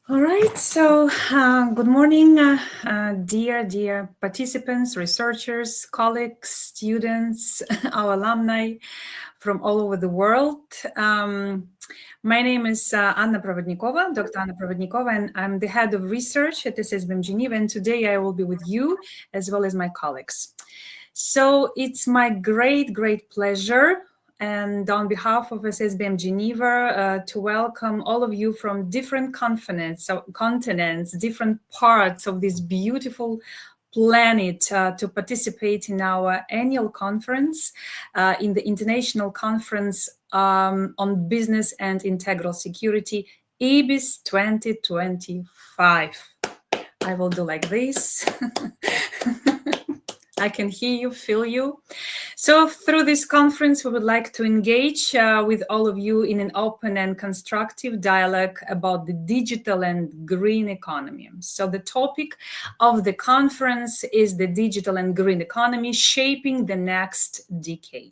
All right, so good morning, dear participants, researchers, colleagues, students, our alumni from all over the world. My name is Anna Provodnikova, Dr. Anna Provodnikova, and I'm the head of research at SSBM Geneva, and today I will be with you as well as my colleagues. So it's my great pleasure and on behalf of SSBM Geneva to welcome all of you from different continents, different parts of this beautiful planet to participate in our annual conference, in the International Conference on Business and Integral Security, IBIS 2025. I will do like this. I can hear you, feel you. So through this conference, we would like to engage with all of you in an open and constructive dialogue about the digital and green economy. So the topic of the conference is the digital and green economy shaping the next decade.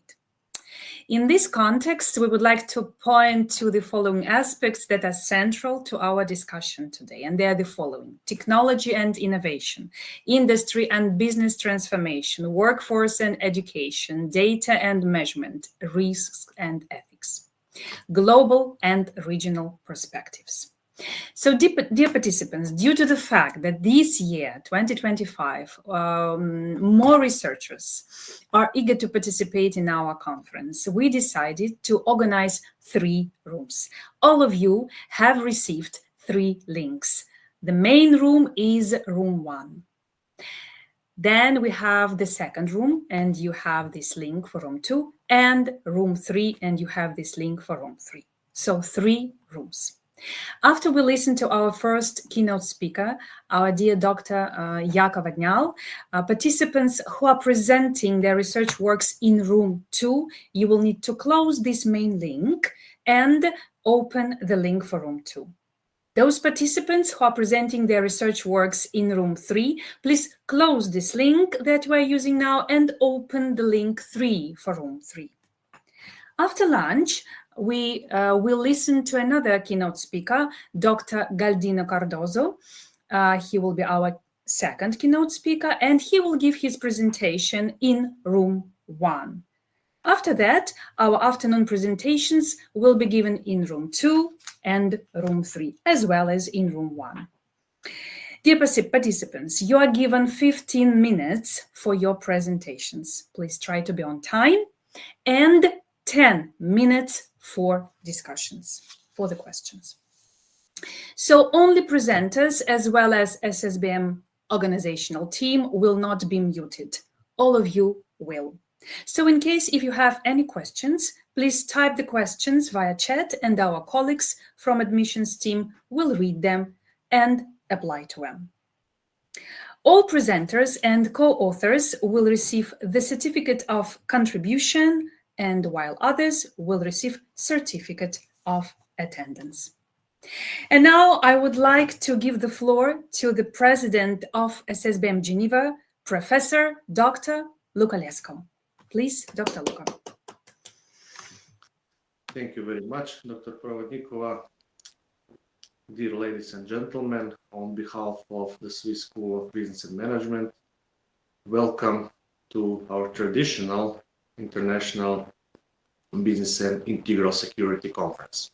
In this context, we would like to point to the following aspects that are central to our discussion today, and they are the following: technology and innovation, industry and business transformation, workforce and education, data and measurement, risks and ethics, global and regional perspectives. So, dear participants, due to the fact that this year, 2025, more researchers are eager to participate in our conference, we decided to organize 3 rooms. All of you have received 3 links. The main room is room 1. Then we have the second room, and you have this link for room 2, and room 3, and you have this link for room 3. So 3 rooms. After we listen to our first keynote speaker, our dear Dr. Jakov Agnyal, participants who are presenting their research works in room 2, you will need to close this main link and open the link for room 2. Those participants who are presenting their research works in room 3, please close this link that we're using now and open the link 3 for room 3. After lunch, we will listen to another keynote speaker, Dr. Galdino Cardozo. He will be our second keynote speaker, and he will give his presentation in room 1. After that, our afternoon presentations will be given in room 2 and room 3, as well as in room 1. Dear participants, you are given 15 minutes for your presentations. Please try to be on time, and 10 minutes for discussions, for the questions. So only presenters as well as SSBM organizational team will not be muted. All of you will. So in case if you have any questions, please type the questions via chat and our colleagues from admissions team will read them and apply to them. All presenters and co-authors will receive the certificate of contribution, and while others will receive certificate of attendance. And now I would like to give the floor to the president of SSBM Geneva, Professor Dr. Luca Lesko. Please, Dr. Luca. Thank you very much, Dr. Provodnikova. Dear ladies and gentlemen, on behalf of the Swiss School of Business and Management, welcome to our traditional International Business and Integral Security Conference.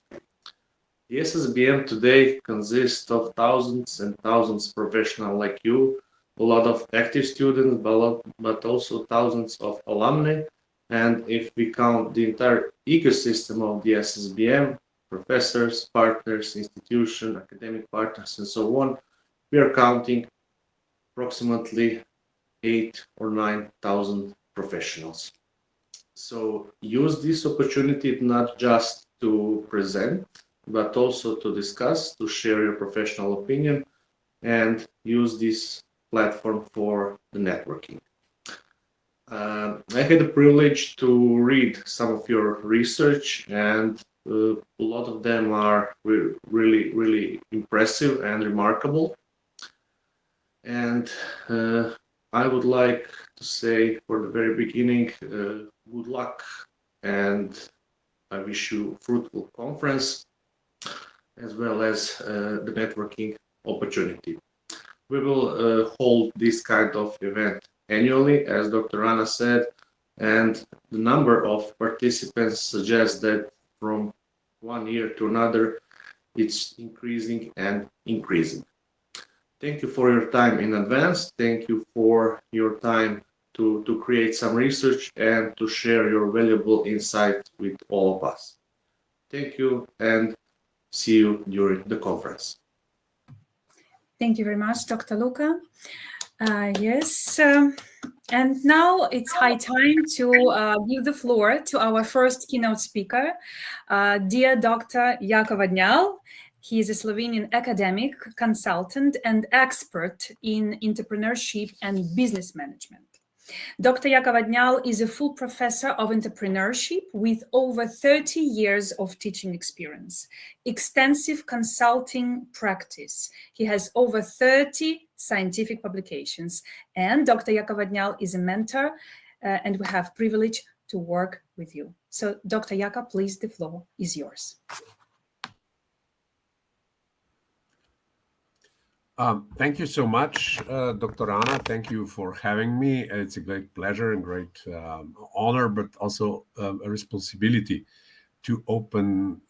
The SSBM today consists of thousands and thousands of professionals like you, a lot of active students, but also thousands of alumni. And if we count the entire ecosystem of the SSBM, professors, partners, institutions, academic partners, and so on, we are counting approximately 8,000 or 9,000 professionals. So use this opportunity not just to present, but also to discuss, to share your professional opinion, and use this platform for the networking. I had the privilege to read some of your research, and a lot of them are really impressive and remarkable. And I would like to say for the very beginning, good luck, and I wish you a fruitful conference. as well as the networking opportunity. We will hold this kind of event annually, as Dr. Anna said, and the number of participants suggests that from one year to another, it's increasing and increasing. Thank you for your time in advance. Thank you for your time to create some research and to share your valuable insight with all of us. Thank you and see you during the conference. Thank you very much, Dr. Luca. Yes, and now it's high time to give the floor to our first keynote speaker, dear Dr. Jakov Adnjal. He is a Slovenian academic, consultant, and expert in entrepreneurship and business management. Dr. Jakov Adnjal is a full professor of entrepreneurship with over 30 years of teaching experience, extensive consulting practice. He has over 30 scientific publications, and Dr. Jakov Adnjal is a mentor, and we have privilege to work with you. So, Dr. Jakov, please, the floor is yours. Thank you so much, Dr. Anna. Thank you for having me. It's a great pleasure and great honor, but also a responsibility to open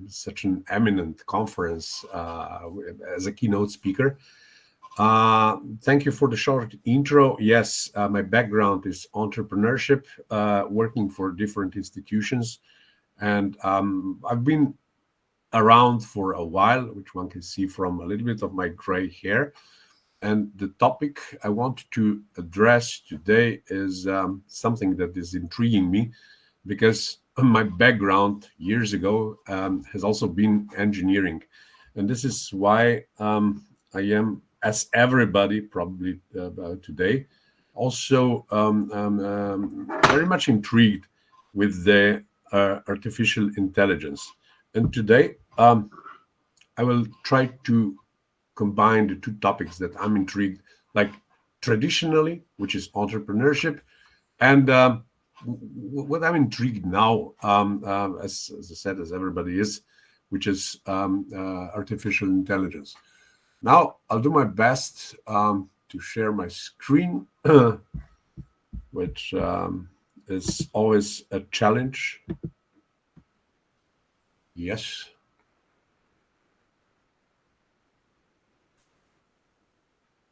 such an eminent conference as a keynote speaker. Thank you for the short intro. Yes, my background is entrepreneurship, working for different institutions. And I've been around for a while, which one can see from a little bit of my gray hair. And the topic I want to address today is something that is intriguing me, because my background years ago has also been engineering. And this is why I am, as everybody probably today, also very much intrigued with the artificial intelligence. And today, I will try to combine the two topics that I'm intrigued, like traditionally, which is entrepreneurship, and what I'm intrigued now, as I said, as everybody is, which is artificial intelligence. Now, I'll do my best to share my screen, which is always a challenge. Yes.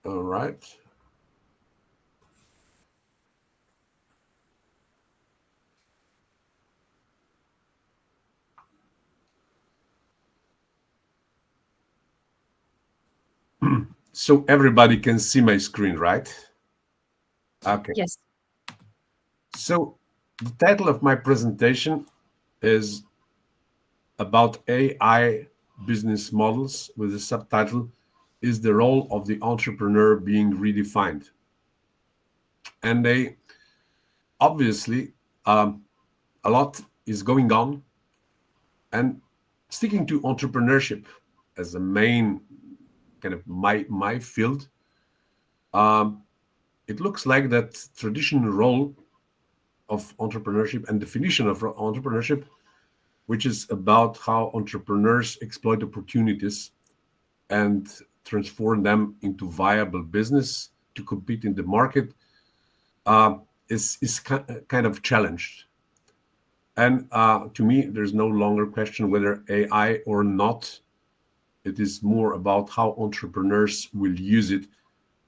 All right. So everybody can see my screen, right? Okay. Yes. So the title of my presentation is about AI business models, with the subtitle, "Is the Role of the Entrepreneur Being Redefined?" And obviously, a lot is going on. And sticking to entrepreneurship as the main kind of my field, it looks like that traditional role of entrepreneurship and definition of entrepreneurship, which is about how entrepreneurs exploit opportunities and transform them into viable business to compete in the market, is kind of challenged. And to me, there's no longer question whether AI or not. It is more about how entrepreneurs will use it.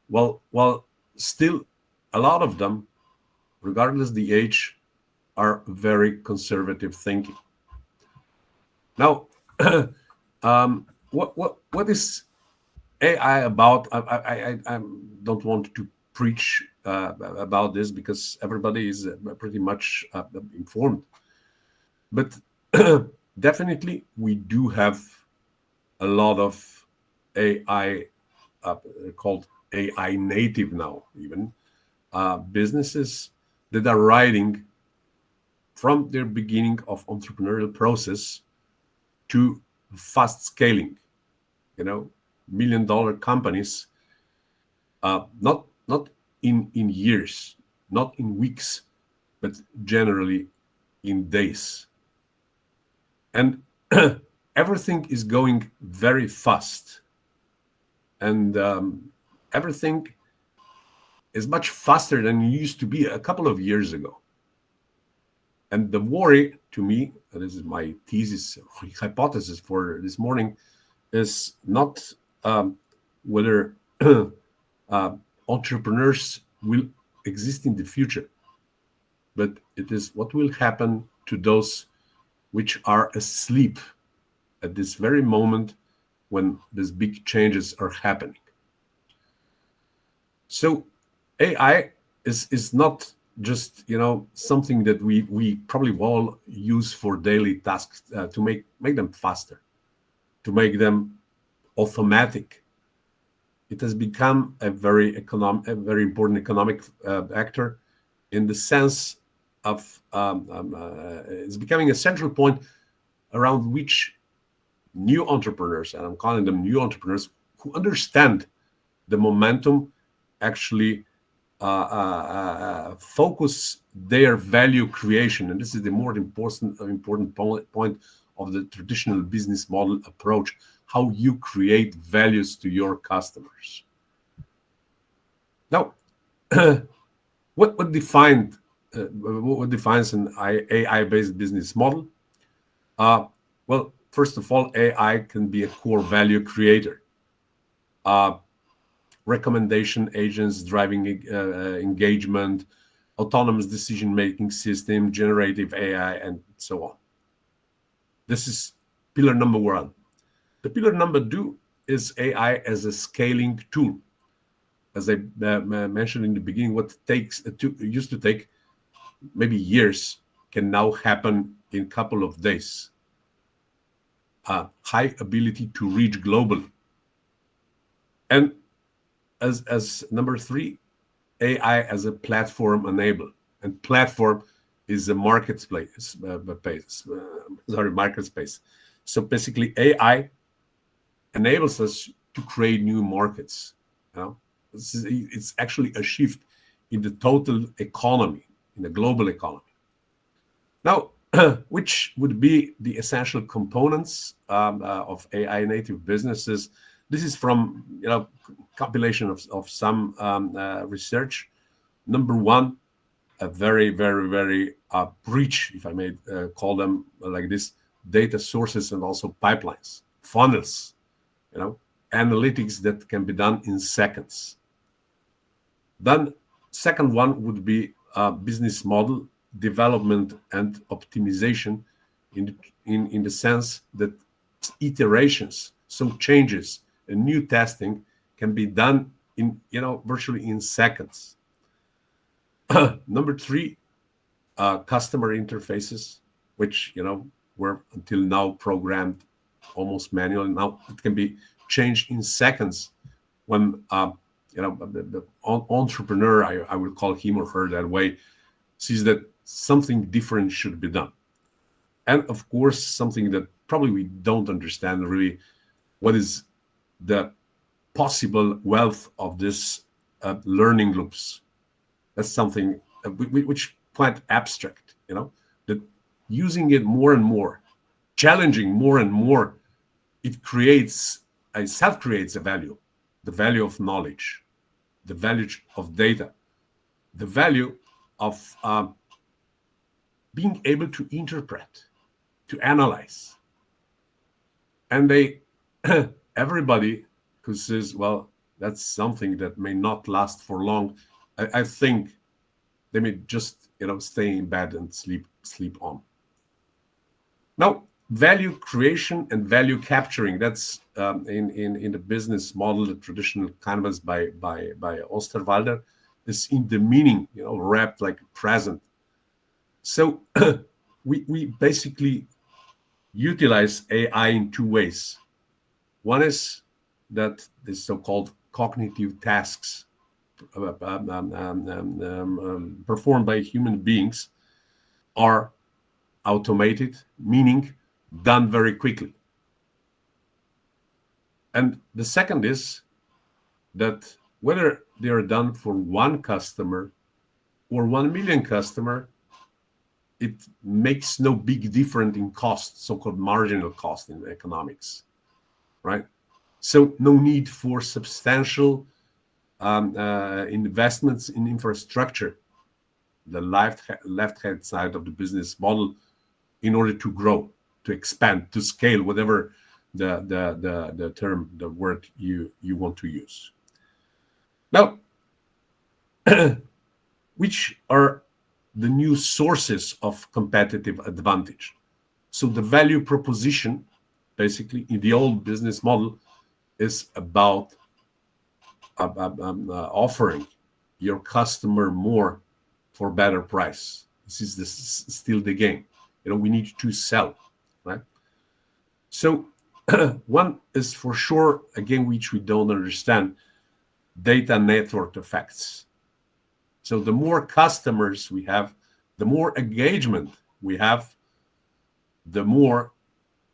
Well, still, a lot of them, regardless the age, are very conservative thinking. Now, what is AI about? I don't want to preach about this, because everybody is pretty much informed. But definitely, we do have a lot of AI, called AI native now, even businesses that are riding from their beginning of entrepreneurial process to fast scaling, $1 million companies, not in years, not in weeks, but generally in days. And everything is going very fast, and everything is much faster than it used to be a couple of years ago. And the worry to me, and this is my thesis, hypothesis for this morning, is not whether entrepreneurs will exist in the future, but it is what will happen to those which are asleep at this very moment when these big changes are happening. So AI is not just something that we probably all use for daily tasks to make them faster, to make them automatic. It has become a very important economic actor, in the sense of it's becoming a central point around which new entrepreneurs, and I'm calling them new entrepreneurs, who understand the momentum, actually focus their value creation. And this is the more important point of the traditional business model approach, how you create values to your customers. Now, what defines an AI-based business model? Well, first of all, AI can be a core value creator. Recommendation agents driving engagement, autonomous decision-making system, generative AI, and so on. This is pillar number one. The pillar number two is AI as a scaling tool. As I mentioned in the beginning, what used to take maybe years can now happen in a couple of days. High ability to reach globally. And as number three, AI as a platform enabler. And platform is a marketplace. Marketplace. So basically, AI enables us to create new markets. It's actually a shift in the total economy, in the global economy. Now, which would be the essential components of AI native businesses? This is from compilation of some research. Number one, a very, very, very rich, if I may call them like this, data sources and also pipelines, funnels, analytics that can be done in seconds. Then, second one would be business model development and optimization, in the sense that iterations, so changes and new testing can be done in virtually in seconds. Number three, customer interfaces, which were until now programmed almost manually. Now it can be changed in seconds when the entrepreneur, I will call him or her that way, sees that something different should be done. And of course, something that probably we don't understand really, what is the possible wealth of this learning loops. That's something which quite abstract, that using it more and more, challenging more and more, it self-creates a value, the value of knowledge, the value of data, the value of being able to interpret, to analyze. And everybody who says, well, that's something that may not last for long, I think they may just stay in bed and sleep on. Now, value creation and value capturing, that's in the business model, the traditional canvas by Osterwalder, is in the meaning, wrapped like present. So we basically utilize AI in two ways. One is that the so-called cognitive tasks performed by human beings are automated, meaning done very quickly. And the second is that whether they are done for one customer or 1 million customer, it makes no big difference in cost, so-called marginal cost in economics, right? So no need for substantial investments in infrastructure, the left-hand side of the business model, in order to grow, to expand, to scale, whatever the term, the word you want to use. Now, which are the new sources of competitive advantage? So the value proposition, basically, in the old business model, is about offering your customer more for better price. This is still the game. We need to sell, right? So one is for sure, again, which we don't understand, data network effects. So the more customers we have, the more engagement we have, the more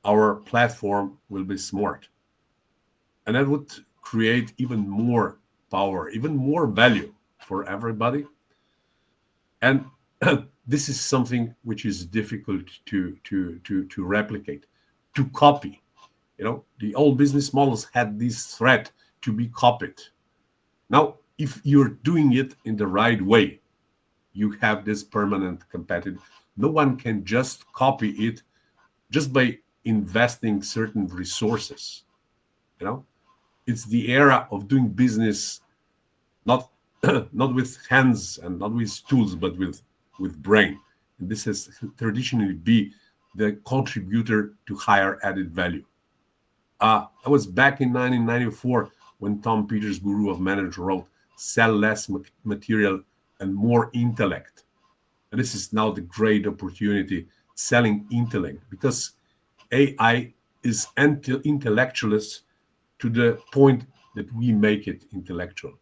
our platform will be smart. And that would create even more power, even more value for everybody. And this is something which is difficult to replicate, to copy. The old business models had this threat to be copied. Now, if you're doing it in the right way, you have this permanent competitive. No one can just copy it just by investing certain resources. It's the era of doing business not not with hands and not with tools, but with brain. And this has traditionally been the contributor to higher added value. I was back in 1994 when Tom Peters, guru of management, wrote, "Sell less material and more intellect." And this is now the great opportunity, selling intellect, because AI is intellectualist to the point that we make it intellectual.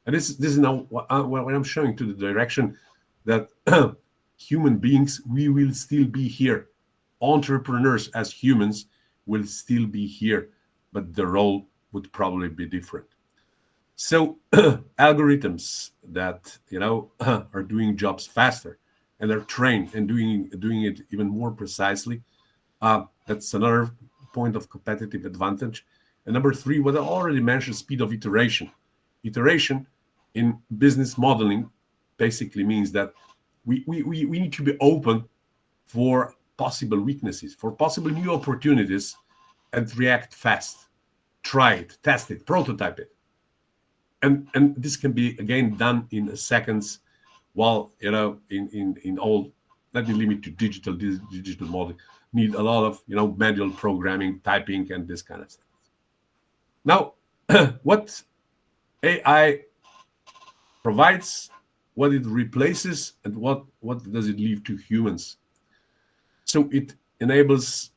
And this is now what I'm showing, to the direction that human beings, we will still be here. Entrepreneurs as humans will still be here, but the role would probably be different. So algorithms that are doing jobs faster and are trained and doing it even more precisely, that's another point of competitive advantage. And number three, what I already mentioned, speed of iteration. Iteration in business modeling basically means that we need to be open for possible weaknesses, for possible new opportunities, and react fast. Try it, test it, prototype it. And this can be, again, done in seconds, while, in all, let me limit to digital modeling, need a lot of, manual programming, typing, and this kind of stuff. Now, what AI provides, what it replaces, and what does it leave to humans? So it enables,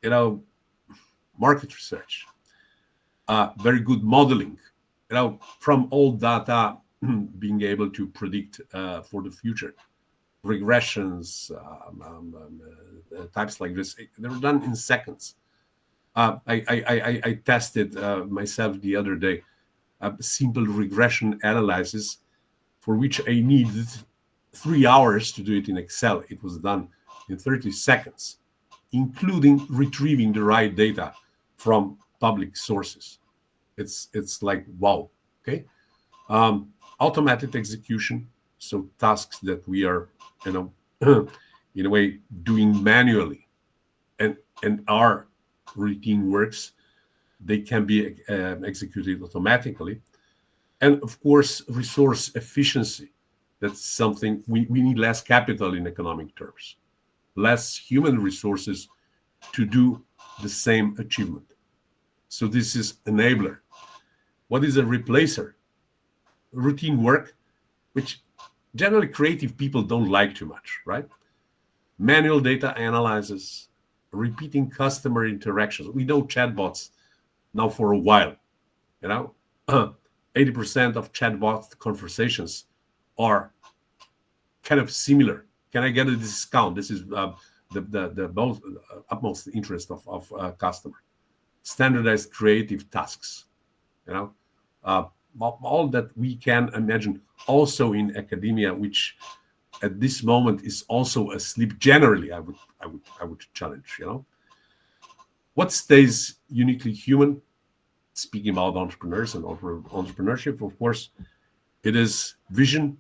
market research, very good modeling, from all data, being able to predict for the future. Regressions, types like this, they're done in seconds. I tested myself the other day a simple regression analysis for which I needed 3 hours to do it in Excel. It was done in 30 seconds, including retrieving the right data from public sources. It's like, wow. Okay. Automated execution, so tasks that we are, in a way, doing manually, and our routine works, they can be executed automatically. And of course, resource efficiency. That's something we need less capital in economic terms, less human resources to do the same achievement. So this is enabler. What is a replacer? Routine work, which generally creative people don't like too much, right? Manual data analysis, repeating customer interactions. We know chatbots now for a while. 80% of chatbot conversations are kind of similar. Can I get a discount? This is the most utmost interest of customer. Standardized creative tasks, all that we can imagine, also in academia, which at this moment is also asleep. Generally, I would challenge. What stays uniquely human? Speaking about entrepreneurs and entrepreneurship, of course, it is vision,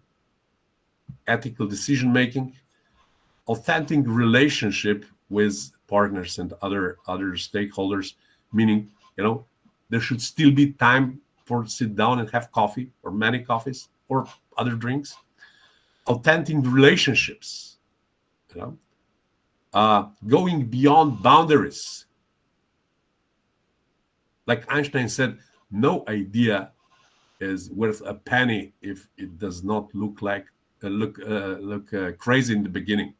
ethical decision making, authentic relationship with partners and other stakeholders. Meaning, there should still be time for sit down and have coffee or many coffees or other drinks. Authentic relationships, going beyond boundaries. Like Einstein said, no idea is worth a penny if it does not look crazy in the beginning.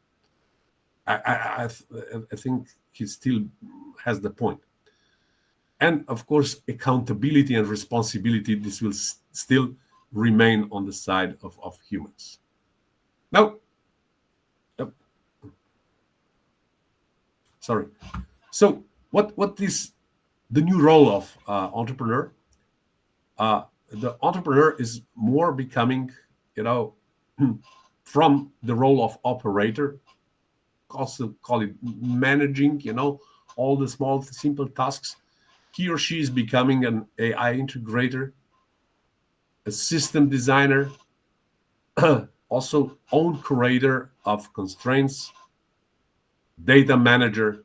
I think he still has the point. And of course, accountability and responsibility, this will still remain on the side of humans. Now, sorry. So what is the new role of entrepreneur? The entrepreneur is more becoming, from the role of operator, also call it managing, all the small, simple tasks. He or she is becoming an AI integrator, a system designer, also own curator of constraints, data manager,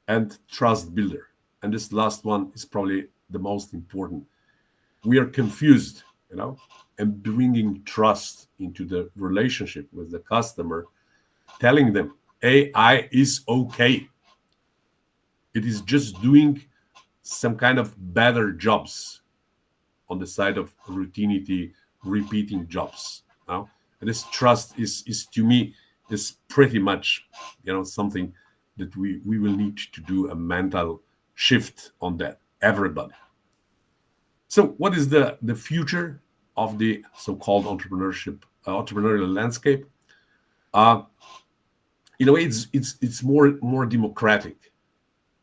and trust builder. And this last one is probably the most important. We are confused, and bringing trust into the relationship with the customer, telling them AI is okay. It is just doing some kind of better jobs on the side of routinity, repeating jobs. And this trust is to me is pretty much something that we will need to do a mental shift on that, everybody. So what is the future of the so-called entrepreneurial landscape? In a way, it's more democratic,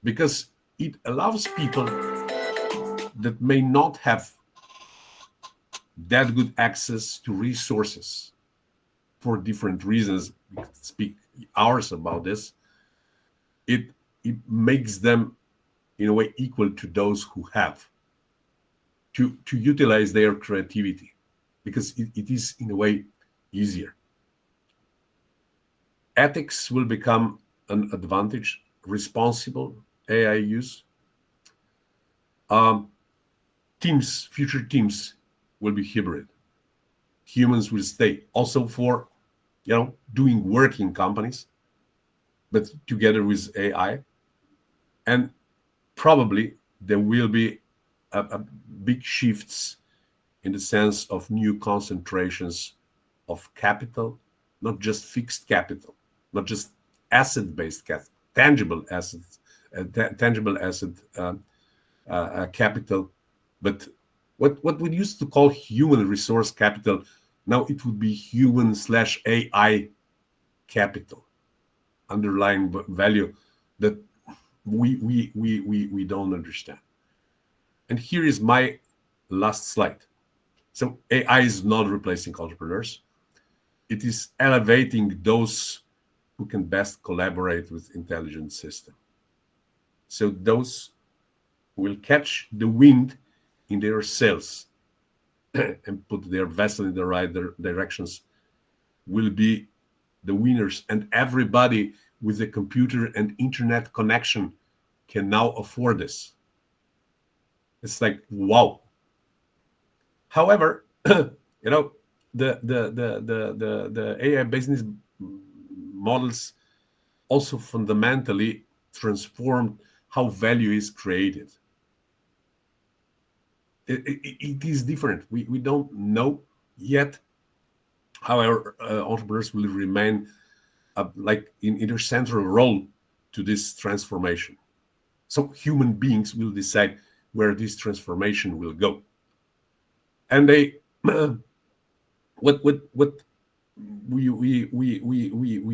because it allows people that may not have that good access to resources for different reasons. We could speak hours about this. It makes them in a way equal to those who have to utilize their creativity, because it is in a way easier. Ethics will become an advantage, responsible AI use. Future teams will be hybrid. Humans will stay also for, doing work in companies, but together with AI. And probably there will be a big shifts in the sense of new concentrations of capital, not just fixed capital, not just asset-based capital, tangible asset capital, but what we used to call human resource capital, now it would be human/AI capital, underlying value that we don't understand. And here is my last slide. So AI is not replacing entrepreneurs. It is elevating those who can best collaborate with intelligent system. So those who will catch the wind in their sails and put their vessel in the right directions will be the winners. And everybody with a computer and internet connection can now afford this. It's like, wow. However, the AI business models also fundamentally transform how value is created. It is different. We don't know yet. However, entrepreneurs will remain like in their central role to this transformation. So human beings will decide where this transformation will go. And they what we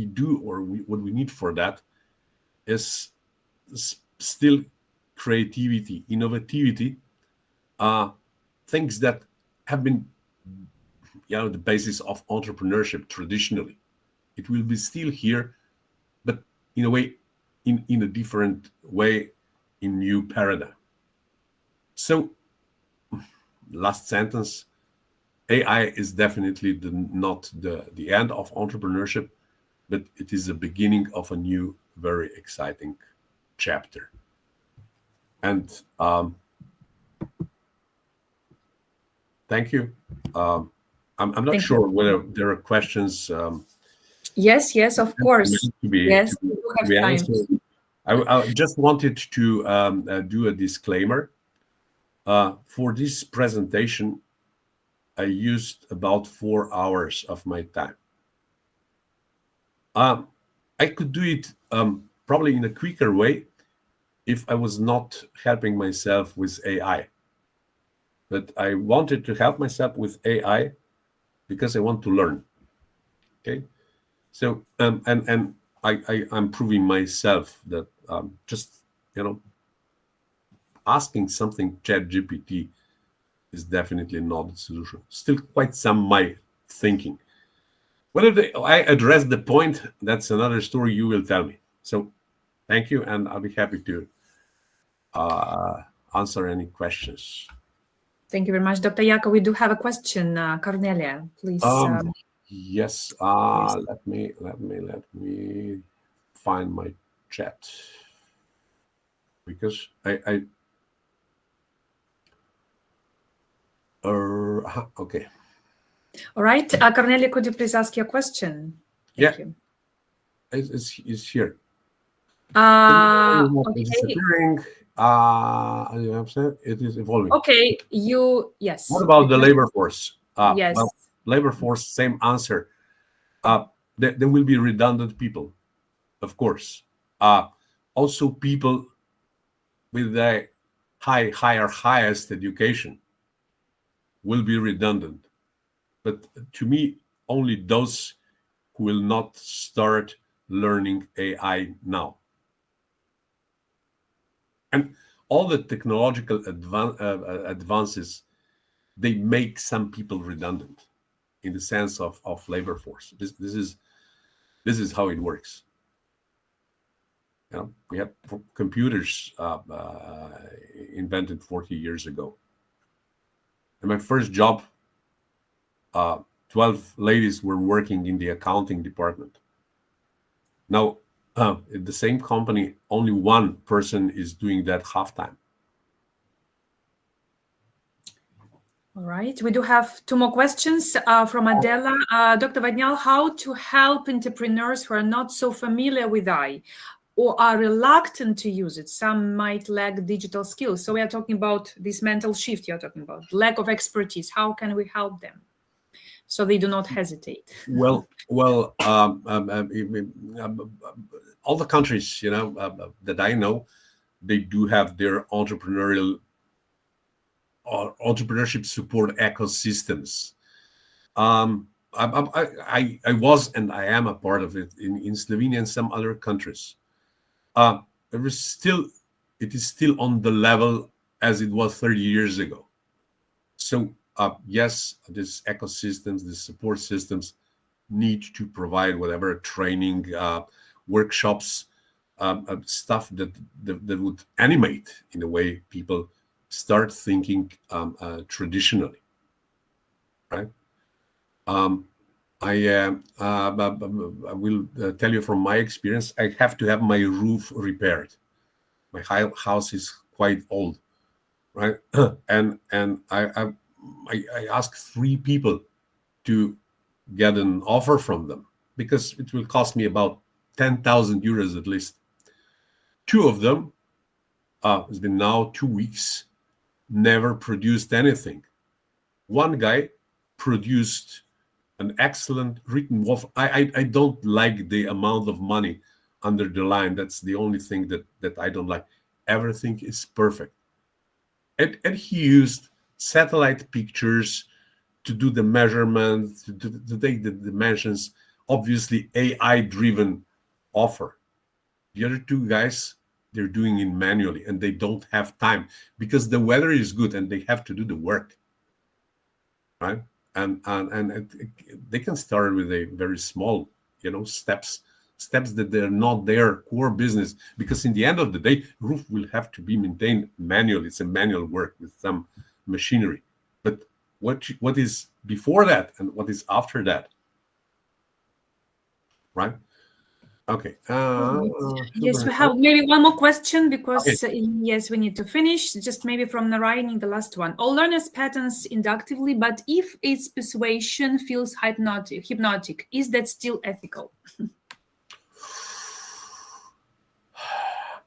do, or what we need for that is still creativity, innovativity, things that have been the basis of entrepreneurship traditionally. It will be still here, but in a way, in a different way, in new paradigm. So, last sentence, AI is definitely not the end of entrepreneurship, but it is the beginning of a new, very exciting chapter. And thank you. I'm not Thank sure you. whether there are questions Yes, of course. to be Yes, we do have time. answered. I just wanted to do a disclaimer. For this presentation, I used about 4 hours of my time. I could do it probably in a quicker way if I was not helping myself with AI. But I wanted to help myself with AI because I want to learn. Okay, so and I'm proving myself that just asking something ChatGPT is definitely not the solution. Still quite some my thinking. Whether I address the point, that's another story you will tell me. So thank you, and I'll be happy to answer any questions. Thank you very much, Dr. Yako. We do have a question. Cornelia, please. Yes. Yes. Let me find my chat, because I okay. All right. Cornelia, could you please ask your question? Thank you. It's here. Okay. Disappearing. It is evolving. Okay. Yes. What about the labor force? Yes. Well, labor force, same answer. There will be redundant people, of course. Also, people with the highest education will be redundant. But to me, only those who will not start learning AI now. And all the technological advances, they make some people redundant in the sense of labor force. This is how it works. We had computers invented 40 years ago. In my first job, 12 ladies were working in the accounting department. Now, at the same company, only one person is doing that half-time. All right. We do have 2 more questions from Adela. Dr. Vadnyal, how to help entrepreneurs who are not so familiar with AI or are reluctant to use it? Some might lack digital skills. So we are talking about this mental shift you're talking about, lack of expertise. How can we help them so they do not hesitate? Well, all the countries, that I know, they do have their entrepreneurship support ecosystems. I was and I am a part of it in Slovenia and some other countries. It is still on the level as it was 30 years ago. So yes, these ecosystems, these support systems need to provide whatever training, workshops, stuff that would animate in a way people start thinking traditionally, right? I will tell you from my experience, I have to have my roof repaired. My house is quite old, right? and I asked 3 people to get an offer from them because it will cost me about 10,000 euros at least. 2 of them, it's been now 2 weeks, never produced anything. One guy produced an excellent written wolf. I don't like the amount of money under the line. That's the only thing that I don't like. Everything is perfect. And he used satellite pictures to do the measurements, to take the dimensions, obviously AI-driven offer. The other 2 guys, they're doing it manually and they don't have time because the weather is good and they have to do the work, right? And they can start with a very small, steps that they're not their core business, because in the end of the day, roof will have to be maintained manually. It's a manual work with some machinery. But what is before that and what is after that, right? Okay. Yes, we have maybe one more question because Okay. yes, we need to finish. Just maybe from Narayani, the last one. All learners patterns inductively, but if its persuasion feels hypnotic, is that still ethical?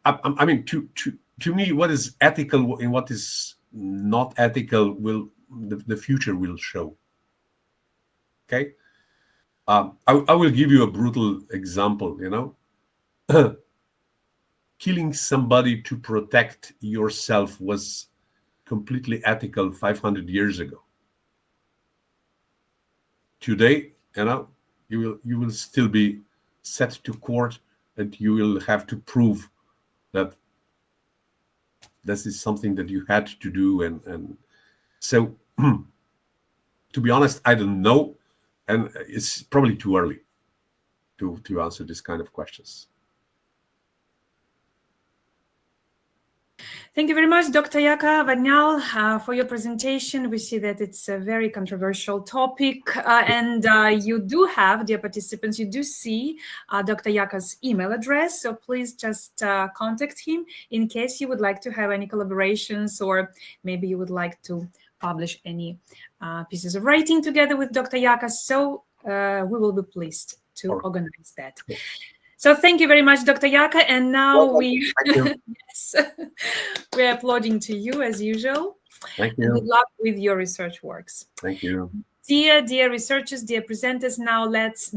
I mean, to me, what is ethical and what is not ethical will the future will show. Okay. I will give you a brutal example. Killing somebody to protect yourself was completely ethical 500 years ago. Today, you will still be set to court, and you will have to prove that this is something that you had to do, and so to be honest, I don't know, and it's probably too early to answer this kind of questions. Thank you very much, Dr. Jaka Varnyal, for your presentation. We see that it's a very controversial topic, and you do have, dear participants, you do see Dr. Jaka's email address, so please just contact him in case you would like to have any collaborations, or maybe you would like to publish any pieces of writing together with Dr. Jaka, so we will be pleased to organize that. So thank you very much, Dr. Jaka. And now yes, we're applauding to you as usual. Thank you. And good luck with your research works. Thank you. Dear researchers, dear presenters, now let's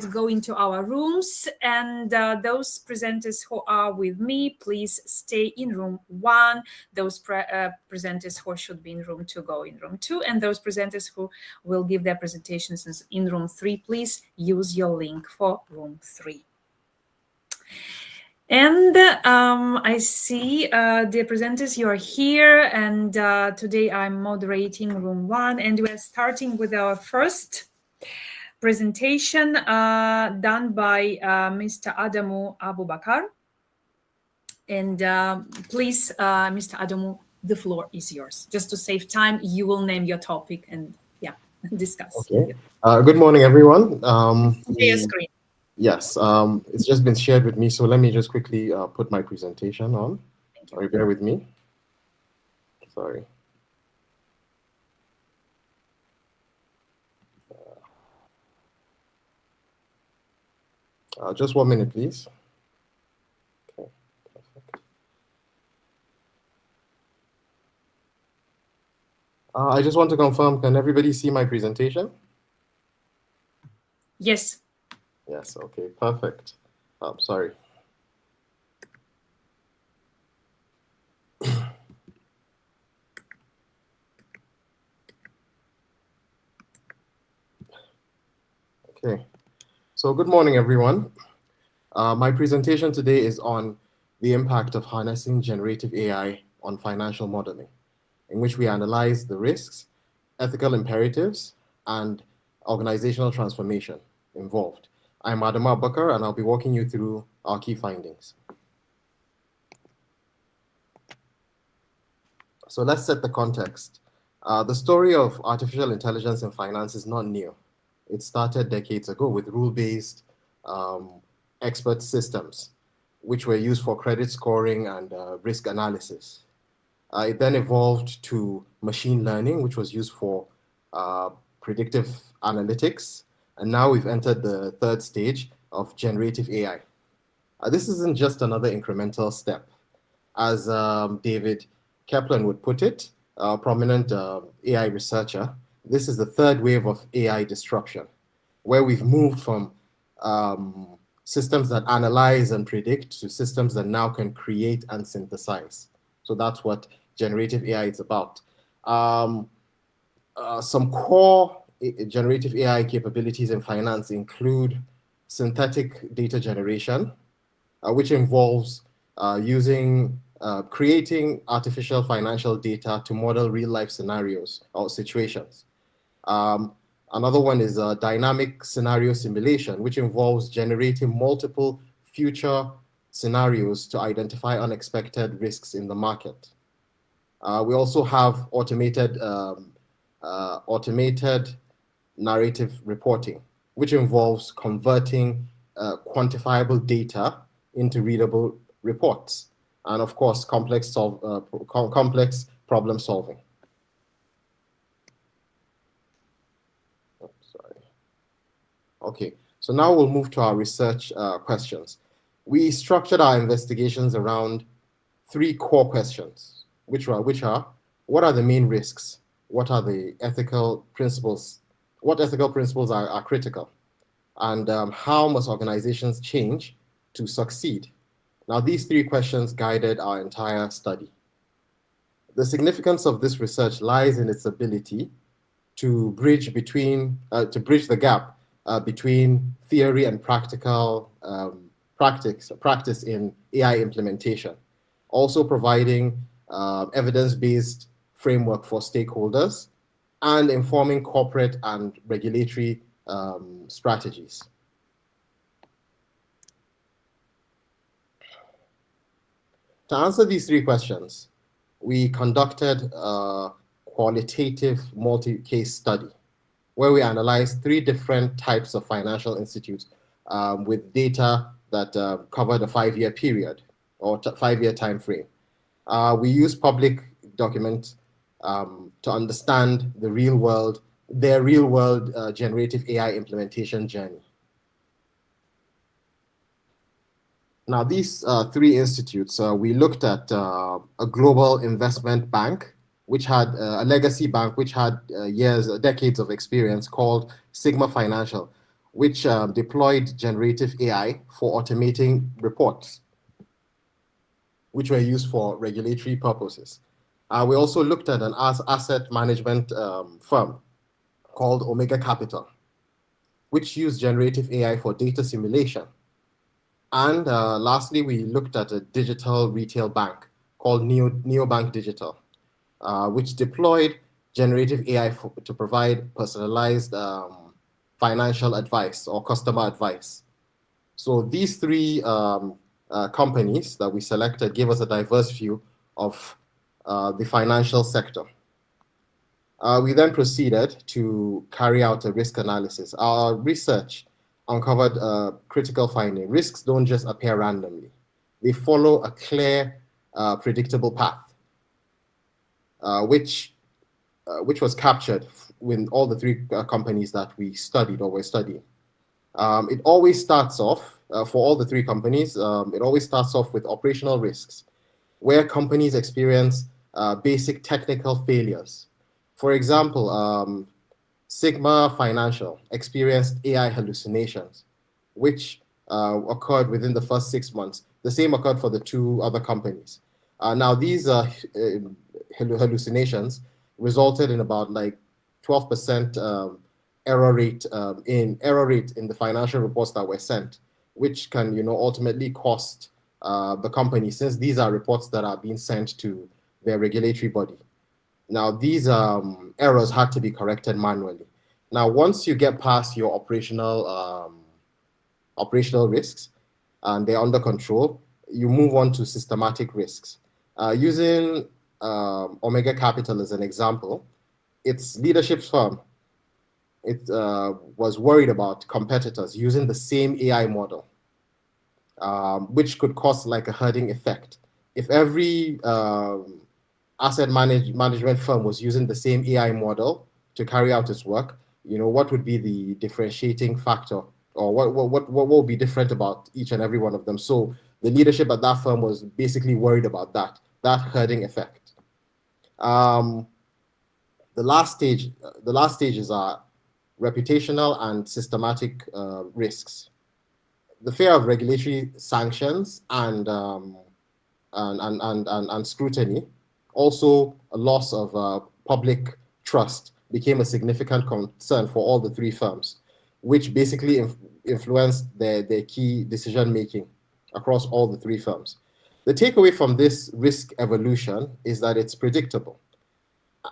go into our rooms. And those presenters who are with me, please stay in room 1. Those presenters who should be in room 2, go in room 2. And those presenters who will give their presentations in room 3, please use your link for room 3. And I see, dear presenters, you are here, and today I'm moderating room 1, and we're starting with our first presentation done by Mr. Adamu Abubakar. And please, Mr. Adamu, the floor is yours. Just to save time, you will name your topic and discuss. Okay. Good morning, everyone. Share screen. Yes, it's just been shared with me, so let me just quickly put my presentation on. Sorry, bear with me. Sorry. Just 1 minute, please. Okay, perfect. I just want to confirm, can everybody see my presentation? Yes. Yes, okay, perfect. Sorry. Okay, so good morning, everyone. My presentation today is on the impact of harnessing generative AI on financial modeling, in which we analyze the risks, ethical imperatives, and organizational transformation involved. I'm Adamu Abubakar, and I'll be walking you through our key findings. So let's set the context. The story of artificial intelligence in finance is not new. It started decades ago with rule-based expert systems, which were used for credit scoring and risk analysis. It then evolved to machine learning, which was used for predictive analytics. And now we've entered the third stage of generative AI. This isn't just another incremental step. As David Kaplan would put it, a prominent AI researcher, this is the third wave of AI disruption, where we've moved from systems that analyze and predict to systems that now can create and synthesize. So that's what generative AI is about. Some core generative AI capabilities in finance include synthetic data generation, which involves creating artificial financial data to model real-life scenarios or situations. Another one is a dynamic scenario simulation, which involves generating multiple future scenarios to identify unexpected risks in the market. We also have automated narrative reporting, which involves converting quantifiable data into readable reports, and of course, complex problem solving. Sorry. Okay, so now we'll move to our research questions. We structured our investigations around 3 core questions, which are, what are the main risks? What are the ethical principles? What ethical principles are critical? And how must organizations change to succeed? Now, these 3 questions guided our entire study. The significance of this research lies in its ability to bridge the gap between theory and practical practice in AI implementation, also providing evidence-based framework for stakeholders and informing corporate and regulatory strategies. To answer these 3 questions, we conducted a qualitative multi-case study where we analyzed 3 different types of financial institutes with data that covered a 5-year period or 5-year time frame. We used public documents to understand their real-world generative AI implementation journey. Now, these 3 institutes, we looked at a global investment bank, which had a legacy bank, which had decades of experience, called Sigma Financial, which deployed generative AI for automating reports, which were used for regulatory purposes. We also looked at an asset management firm called Omega Capital, which used generative AI for data simulation. And lastly, we looked at a digital retail bank called Neobank Digital, which deployed generative AI to provide personalized financial advice or customer advice. So these 3 companies that we selected gave us a diverse view of the financial sector. We then proceeded to carry out a risk analysis. Our research uncovered a critical finding. Risks don't just appear randomly. They follow a clear, predictable path, which was captured with all the 3 companies that we studied or were studying. It always starts off, for all the 3 companies, it always starts off with operational risks, where companies experience basic technical failures. For example, Sigma Financial experienced AI hallucinations, which occurred within the first 6 months. The same occurred for the 2 other companies. Now, these hallucinations resulted in about like 12% error rate in the financial reports that were sent, which can ultimately cost the company, since these are reports that are being sent to their regulatory body. Now, these errors had to be corrected manually. Now, once you get past your operational risks and they're under control, you move on to systematic risks. Using Omega Capital as an example, its leadership firm, it was worried about competitors using the same AI model, which could cause like a herding effect. If every asset management firm was using the same AI model to carry out its work, what would be the differentiating factor, or what will be different about each and every one of them? So the leadership at that firm was basically worried about that herding effect. The last stages are reputational and systematic risks. The fear of regulatory sanctions and scrutiny. Also, a loss of public trust became a significant concern for all the 3 firms, which basically influenced their key decision-making across all the 3 firms. The takeaway from this risk evolution is that it's predictable.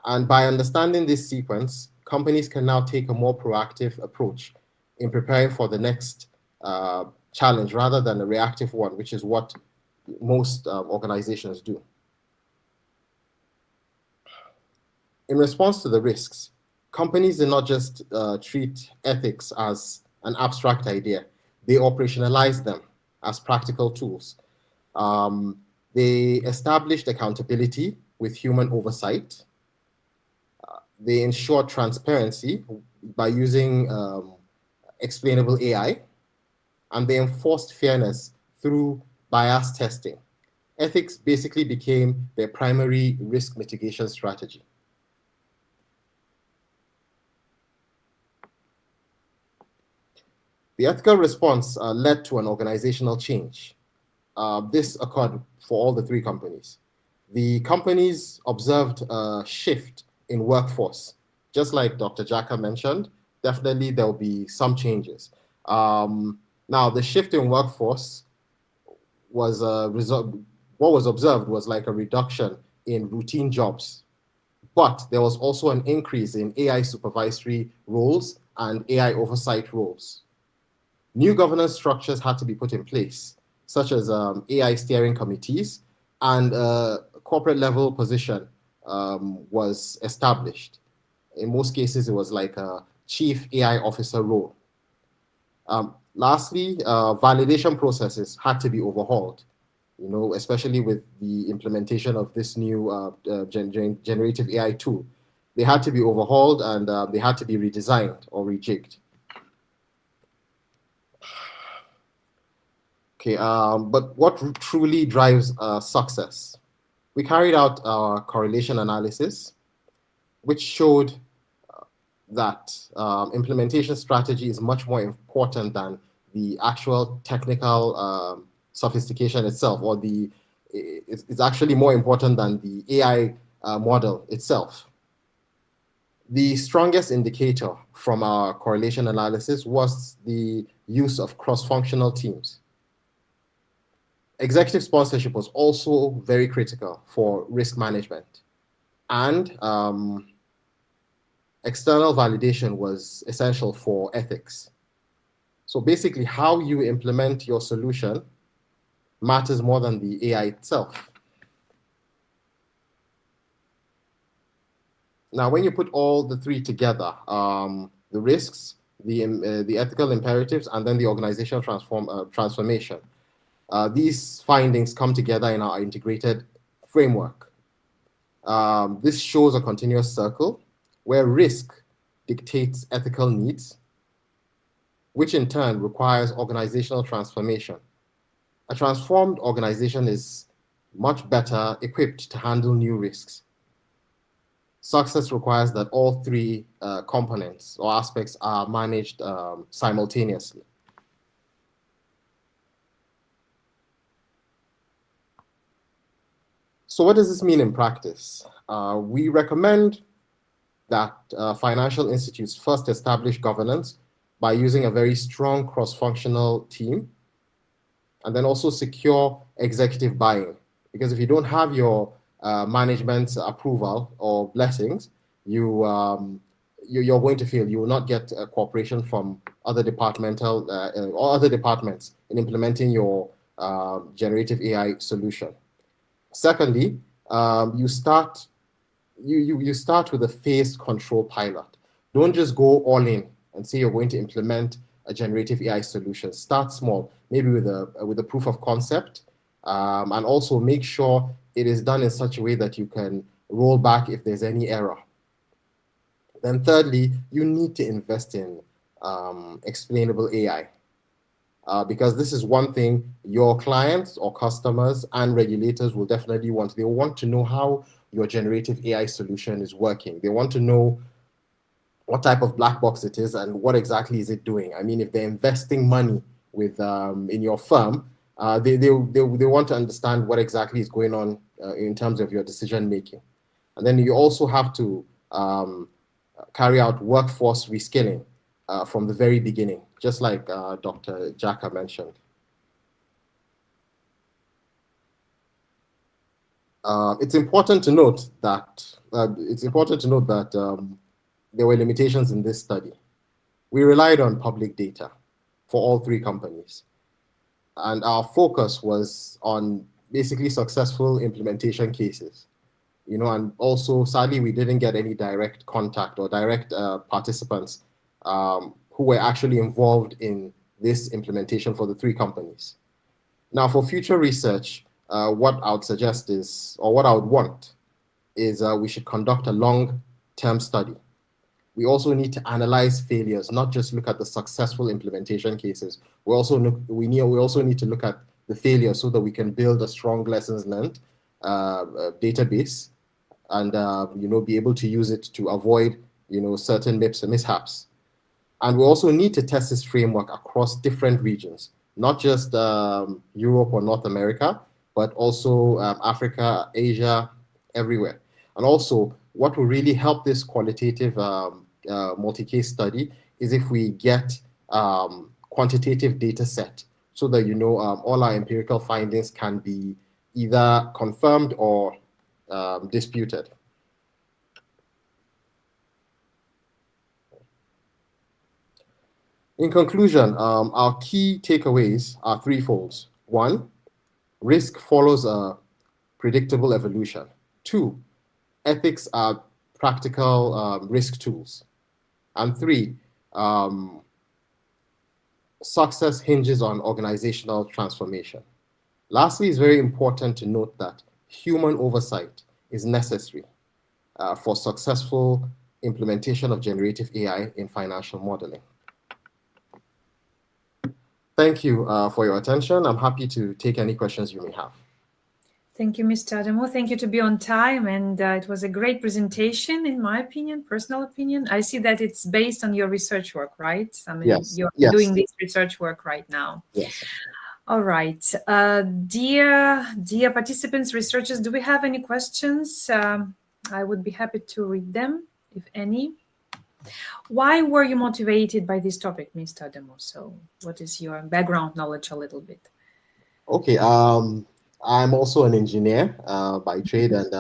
And by understanding this sequence, companies can now take a more proactive approach in preparing for the next challenge rather than a reactive one, which is what most organizations do. In response to the risks, companies did not just treat ethics as an abstract idea. They operationalized them as practical tools. They established accountability with human oversight. They ensured transparency by using explainable AI, and they enforced fairness through bias testing. Ethics basically became their primary risk mitigation strategy. The ethical response led to an organizational change. This occurred for all the three companies. The companies observed a shift in workforce. Just like Dr. Jaka mentioned, definitely there will be some changes. Now, the shift in workforce was what was observed was like a reduction in routine jobs, but there was also an increase in AI supervisory roles and AI oversight roles. New governance structures had to be put in place, such as AI steering committees, and a corporate level position was established. In most cases, it was like a chief AI officer role. Lastly, validation processes had to be overhauled, especially with the implementation of this new generative AI tool. They had to be overhauled, and they had to be redesigned or rejigged. Okay, but what truly drives success? We carried out our correlation analysis, which showed that implementation strategy is much more important than the actual technical sophistication itself, or it's actually more important than the AI model itself. The strongest indicator from our correlation analysis was the use of cross-functional teams. Executive sponsorship was also very critical for risk management, and external validation was essential for ethics. So basically, how you implement your solution matters more than the AI itself. Now, when you put all the three together, the risks, the ethical imperatives, and then the organizational transformation, these findings come together in our integrated framework. This shows a continuous circle where risk dictates ethical needs, which in turn requires organizational transformation. A transformed organization is much better equipped to handle new risks. Success requires that all three components or aspects are managed simultaneously. So what does this mean in practice? We recommend that financial institutes first establish governance by using a very strong cross-functional team, and then also secure executive buy-in. Because if you don't have your management's approval or blessings, you're going to fail. You will not get cooperation from other departmental or other departments in implementing your generative AI solution. Secondly, you start with a phased control pilot. Don't just go all in and say you're going to implement a generative AI solution. Start small, maybe with a proof of concept, and also make sure it is done in such a way that you can roll back if there's any error. Then thirdly, you need to invest in explainable AI. Because this is one thing your clients or customers and regulators will definitely want. They want to know how your generative AI solution is working. They want to know what type of black box it is and what exactly is it doing. I mean, if they're investing money with in your firm, they want to understand what exactly is going on in terms of your decision making. And then you also have to carry out workforce reskilling from the very beginning, just like Dr. Jaka mentioned. It's important to note that there were limitations in this study. We relied on public data for all three companies. And our focus was on basically successful implementation cases. And also, sadly, we didn't get any direct contact or direct participants who were actually involved in this implementation for the three companies. Now, for future research, what I would suggest is, or what I would want, is we should conduct a long-term study. We also need to analyze failures, not just look at the successful implementation cases. We also need to look at the failures so that we can build a strong lessons learned database and be able to use it to avoid certain mishaps. And we also need to test this framework across different regions, not just Europe or North America, but also Africa, Asia, everywhere. And also, what will really help this qualitative multi-case study is if we get quantitative data set so that all our empirical findings can be either confirmed or disputed. In conclusion, our key takeaways are threefold. 1, risk follows a predictable evolution. 2, ethics are practical risk tools. And 3, success hinges on organizational transformation. Lastly, it's very important to note that human oversight is necessary for successful implementation of generative AI in financial modeling. Thank you for your attention. I'm happy to take any questions you may have. Thank you, Mr. Ademo. Thank you to be on time. And it was a great presentation, in my opinion, personal opinion. I see that it's based on your research work, right? I mean, Yes. You're Yes. doing this research work right now. Yes. All right. Dear participants, researchers, do we have any questions? I would be happy to read them, if any. Why were you motivated by this topic, Mr. Ademo? So what is your background knowledge a little bit? Okay. I'm also an engineer by trade, and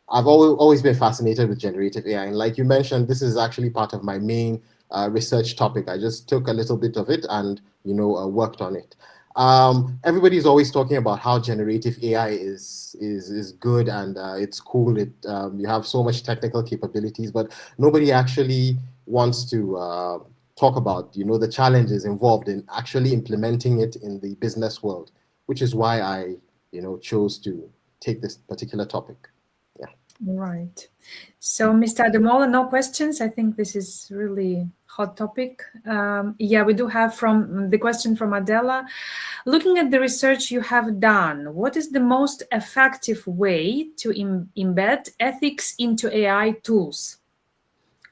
I've always been fascinated with generative AI. And like you mentioned, this is actually part of my main research topic. I just took a little bit of it and worked on it. Everybody's always talking about how generative AI is good and it's cool. You have so much technical capabilities, but nobody actually wants to talk about the challenges involved in actually implementing it in the business world, which is why I chose to take this particular topic. Yeah. Right. So, Mr. Ademola, no questions. I think this is really hot topic. Yeah, we do have the question from Adela. Looking at the research you have done, what is the most effective way to embed ethics into AI tools?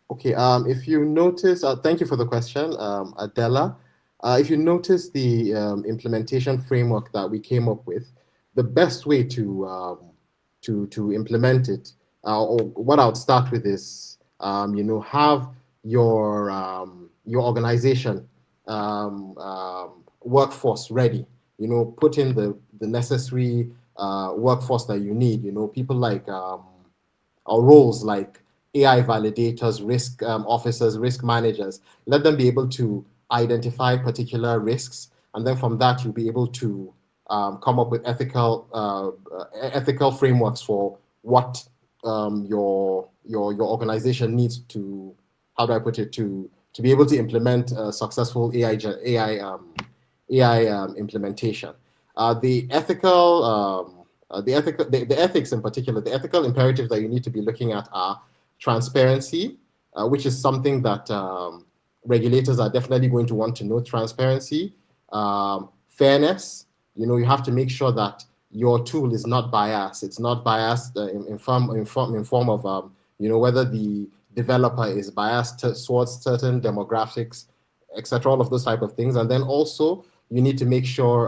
Okay. If you notice, thank you for the question, Adela. If you notice the implementation framework that we came up with, the best way to implement it, or what I would start with is, have your organization workforce ready. Put in the necessary workforce that you need. People like our roles like AI validators, risk officers, risk managers. Let them be able to identify particular risks, and then from that you'll be able to come up with ethical frameworks for what your organization needs to, how do I put it, to be able to implement a successful AI implementation. The ethics in particular, the ethical imperatives that you need to be looking at are transparency, which is something that regulators are definitely going to want to know. Transparency, fairness. You have to make sure that your tool is not biased. It's not biased in form of whether the developer is biased towards certain demographics, etc. All of those type of things. And then also you need to make sure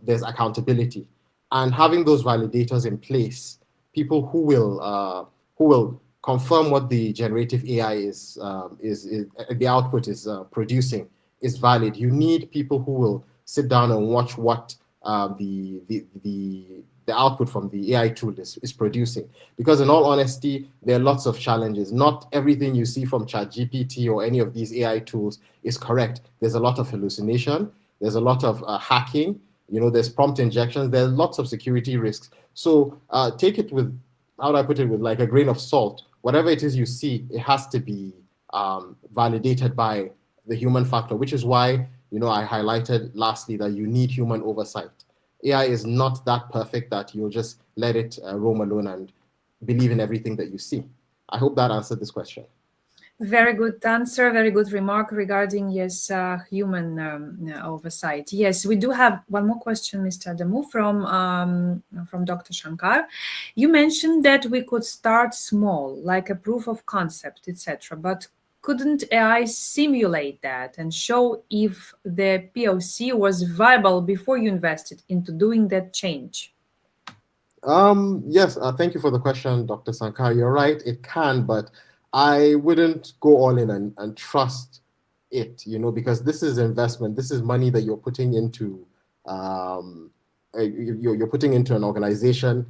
there's accountability, and having those validators in place, people who will confirm what the generative AI is the output is producing is valid. You need people who will sit down and watch what the the output from the AI tool is producing. Because in all honesty, there are lots of challenges. Not everything you see from ChatGPT or any of these AI tools is correct. There's a lot of hallucination. There's a lot of hacking. There's prompt injections. There's lots of security risks. So take it with, how do I put it, with like a grain of salt. Whatever it is you see, it has to be validated by the human factor, which is why, I highlighted lastly that you need human oversight. AI is not that perfect that you'll just let it roam alone and believe in everything that you see. I hope that answered this question. Very good answer, very good remark regarding, yes, human oversight. Yes, we do have one more question, Mr. Damu, from Dr. Shankar. You mentioned that we could start small, like a proof of concept, etc. But couldn't AI simulate that and show if the POC was viable before you invested into doing that change? Yes, thank you for the question, Dr. Sankar. You're right, it can, but I wouldn't go all in and trust it, because this is investment. This is money that you're putting into you're putting into an organization,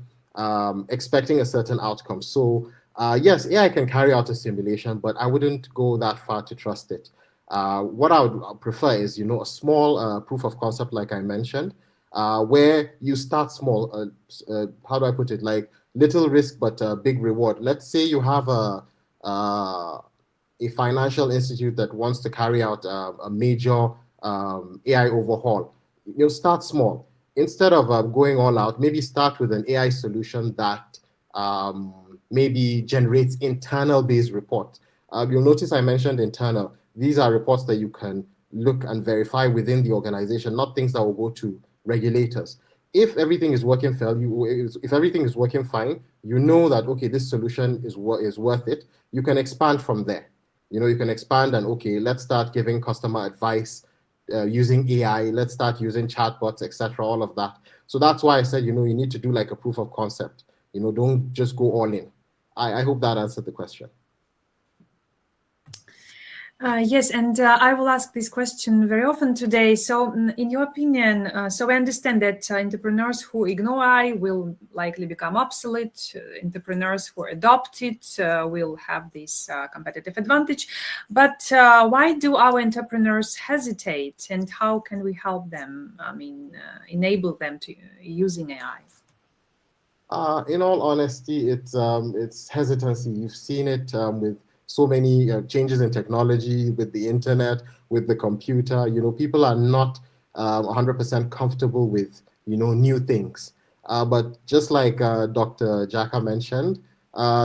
expecting a certain outcome. So yes, AI can carry out a simulation, but I wouldn't go that far to trust it. What I would prefer is, a small proof of concept, like I mentioned, where you start small. How do I put it? Like little risk but big reward. Let's say you have a financial institute that wants to carry out a major AI overhaul. You'll start small. Instead of going all out, maybe start with an AI solution that maybe generates internal-based reports. You'll notice I mentioned internal. These are reports that you can look and verify within the organization, not things that will go to regulators. If everything is working if everything is working fine, you know that, okay, this solution is worth it. You can expand from there. You can expand and, okay, let's start giving customer advice using AI. Let's start using chatbots, etc. All of that. So that's why I said, you need to do like a proof of concept. Don't just go all in. I hope that answered the question. Yes, and I will ask this question very often today. So in your opinion, so I understand that entrepreneurs who ignore AI will likely become obsolete. Entrepreneurs who adopt it will have this competitive advantage. But why do our entrepreneurs hesitate, and how can we help them, enable them to using AI? In all honesty, it's hesitancy. You've seen it with so many changes in technology, with the internet, with the computer. People are not 100% comfortable with new things. But just like Dr. Jaka mentioned,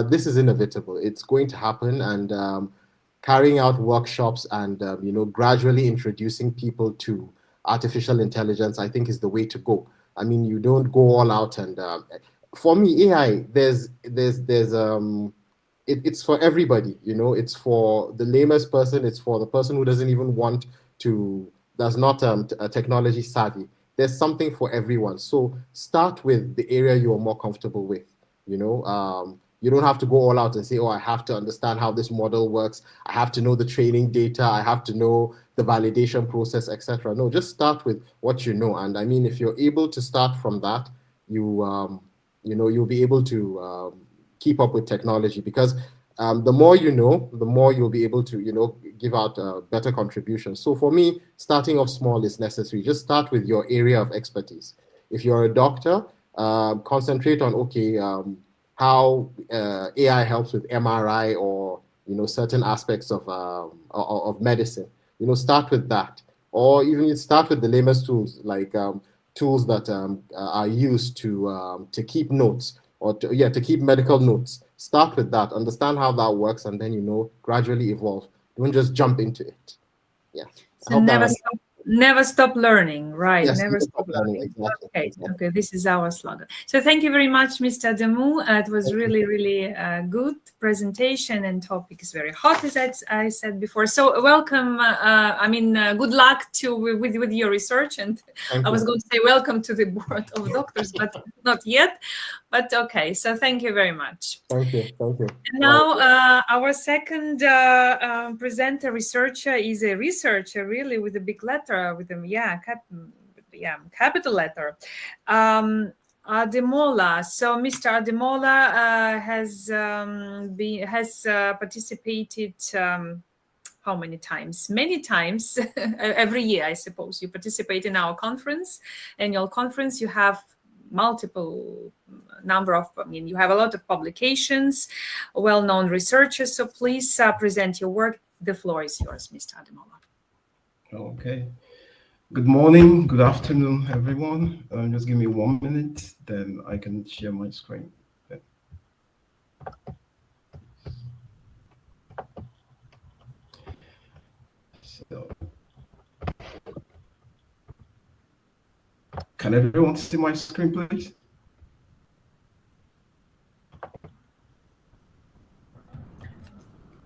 this is inevitable. It's going to happen, and carrying out workshops and gradually introducing people to artificial intelligence, I think, is the way to go. You don't go all out and for me, AI, it's for everybody. It's for the lamest person. It's for the person who doesn't even that's not technology savvy. There's something for everyone. So start with the area you are more comfortable with. You don't have to go all out and say, oh, I have to understand how this model works. I have to know the training data. I have to know the validation process, etc. No, just start with what you know. And if you're able to start from that, you'll be able to keep up with technology, because the more you know, the more you'll be able to, give out better contributions. So for me, starting off small is necessary. Just start with your area of expertise. If you're a doctor, concentrate on, okay, how AI helps with MRI or, certain aspects of medicine. Start with that. Or even you start with the lamest tools, like tools that are used to keep notes, or to keep medical notes. Start with that, understand how that works, and then gradually evolve. Don't just jump into it. Yeah. So never stop learning, right? Yes, never stop learning. Exactly. Okay, exactly. Okay, this is our slogan. So thank you very much, Mr. Damu. It was really, really good presentation, and topic is very hot, as I said before. So welcome. Good luck with your research, and I was going to say welcome to the board of doctors, but not yet. But okay, so thank you very much. Thank you. Now, our second presenter, researcher, is a researcher, really, with a big letter, with a capital letter. Ademola. So Mr. Ademola has participated. How many times? Many times. Every year, I suppose. You participate in our annual conference. You have multiple number of, you have a lot of publications, well-known researchers. So please present your work. The floor is yours, Mr. Ademola. Okay. Good morning, good afternoon, everyone. Just give me 1 minute, then I can share my screen. Okay. So, can everyone see my screen, please?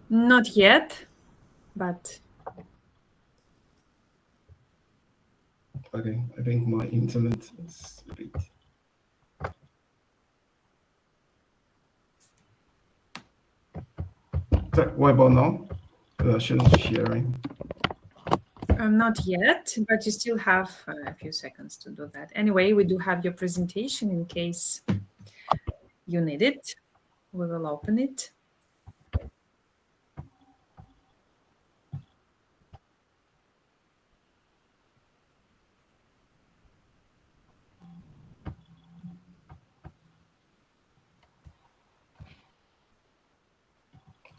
Not yet, but Okay, I think my internet is a bit. So, what about now? Sharing. not yet, but you still have a few seconds to do that. Anyway, we do have your presentation in case you need it. We will open it.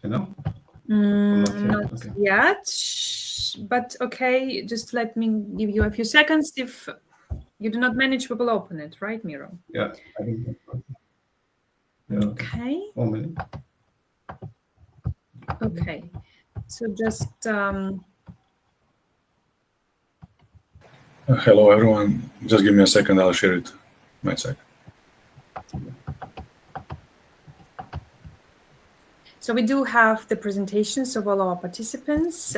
Hello? Not Okay. yet, but okay, just let me give you a few seconds. If you do not manage, we will open it, right, Miro? Yeah, I think that's right. Yeah, Okay. 1 minute. Okay, so just Hello, everyone. Just give me a second. I'll share it. My side. so we do have the presentations of all our participants.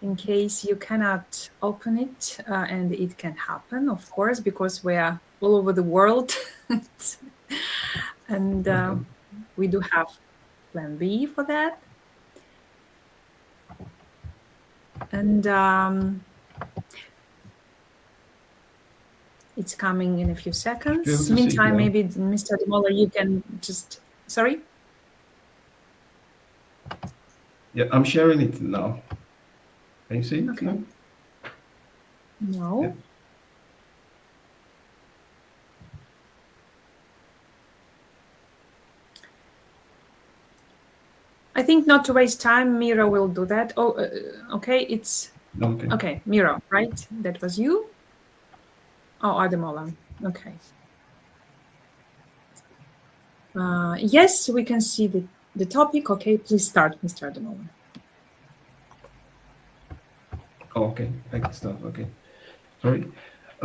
In case you cannot open it, and it can happen, of course, because we are all over the world, and we do have Plan B for that. And it's coming in a few seconds. Meantime, maybe Mr. Ademola, you can just, sorry? Yeah, I'm sharing it now. Can you see it? Okay. No. Yeah. I think not to waste time, Miro will do that. Oh, okay, it's... Okay, Miro, right? That was you? Oh, Ademola, okay. Yes, we can see the topic. Okay, please start, Mr. Ademola. Okay, I can start. Okay, sorry.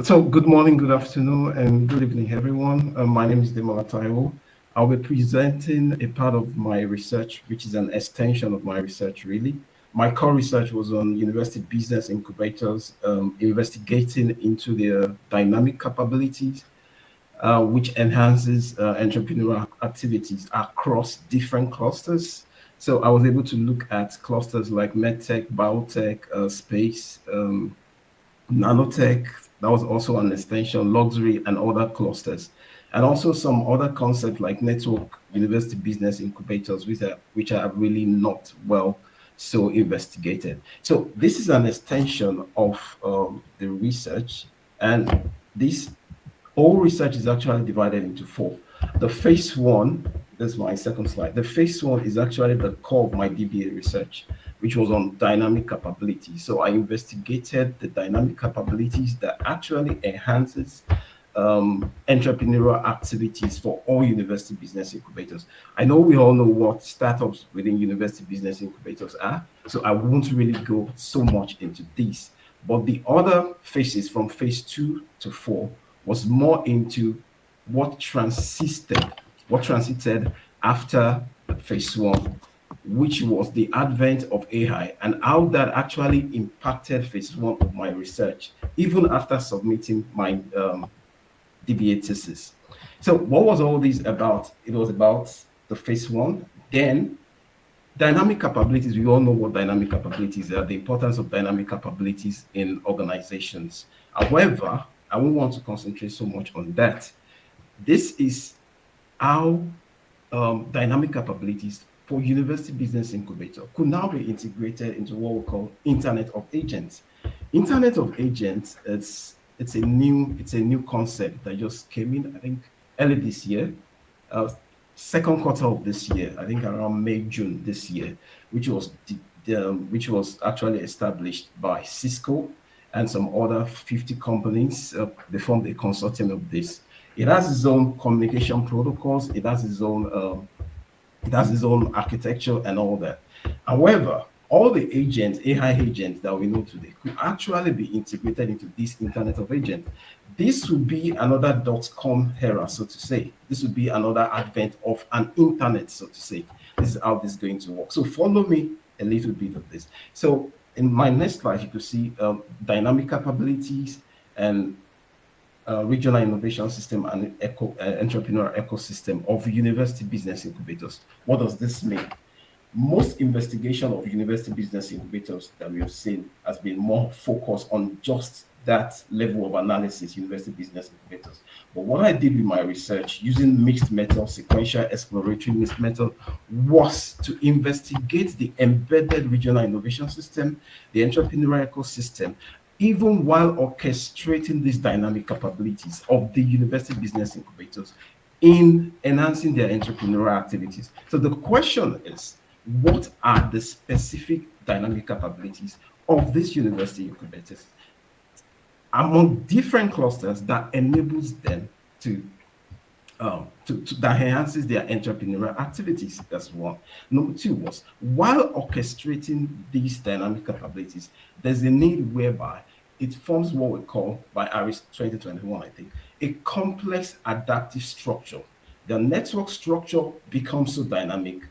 So good morning, good afternoon, and good evening, everyone. My name is Demola Taiwo. I'll be presenting a part of my research, which is an extension of my research, really. My core research was on university business incubators, investigating into their dynamic capabilities, which enhances entrepreneurial activities across different clusters. So I was able to look at clusters like medtech, biotech, space, nanotech. That was also an extension, luxury, and other clusters. And also some other concepts like network university business incubators, which are really not well so investigated. So this is an extension of the research, and this whole research is actually divided into 4. The phase 1, that's my second slide. The phase 1 is actually the core of my DBA research, which was on dynamic capabilities. So I investigated the dynamic capabilities that actually enhances entrepreneurial activities for all university business incubators. I know we all know what startups within university business incubators are, so I won't really go so much into this. But the other phases from phase 2 to 4 was more into what transited after phase 1, which was the advent of AI and how that actually impacted phase 1 of my research, even after submitting my DBA thesis. So what was all this about? It was about the phase 1, then dynamic capabilities. We all know what dynamic capabilities are, the importance of dynamic capabilities in organizations. However, I won't want to concentrate so much on that. This is how dynamic capabilities for University Business Incubator could now be integrated into what we call Internet of Agents. Internet of Agents, it's a new concept that just came in, I think, early this year, second quarter of this year, I think around May, June this year, which was actually established by Cisco and some other 50 companies. They formed a consortium of this. It has its own communication protocols. It has its own architecture and all that. However, all the agents, AI agents that we know today, could actually be integrated into this Internet of Agents. This would be another .com era, so to say. This would be another advent of an internet, so to say. This is how this is going to work. So follow me a little bit of this. So in my next slide, you can see dynamic capabilities and regional innovation system and entrepreneurial ecosystem of university business incubators. What does this mean? Most investigation of university business incubators that we have seen has been more focused on just that level of analysis, university business incubators. But what I did with my research using mixed method, sequential exploratory mixed method, was to investigate the embedded regional innovation system, the entrepreneurial ecosystem, even while orchestrating these dynamic capabilities of the university business incubators in enhancing their entrepreneurial activities. So the question is, what are the specific dynamic capabilities of these university incubators among different clusters that enables them to that enhances their entrepreneurial activities? That's one. Number two was, while orchestrating these dynamic capabilities, there's a need whereby it forms what we call, by IBIS 2021, I think, a complex adaptive structure. The network structure becomes so dynamic.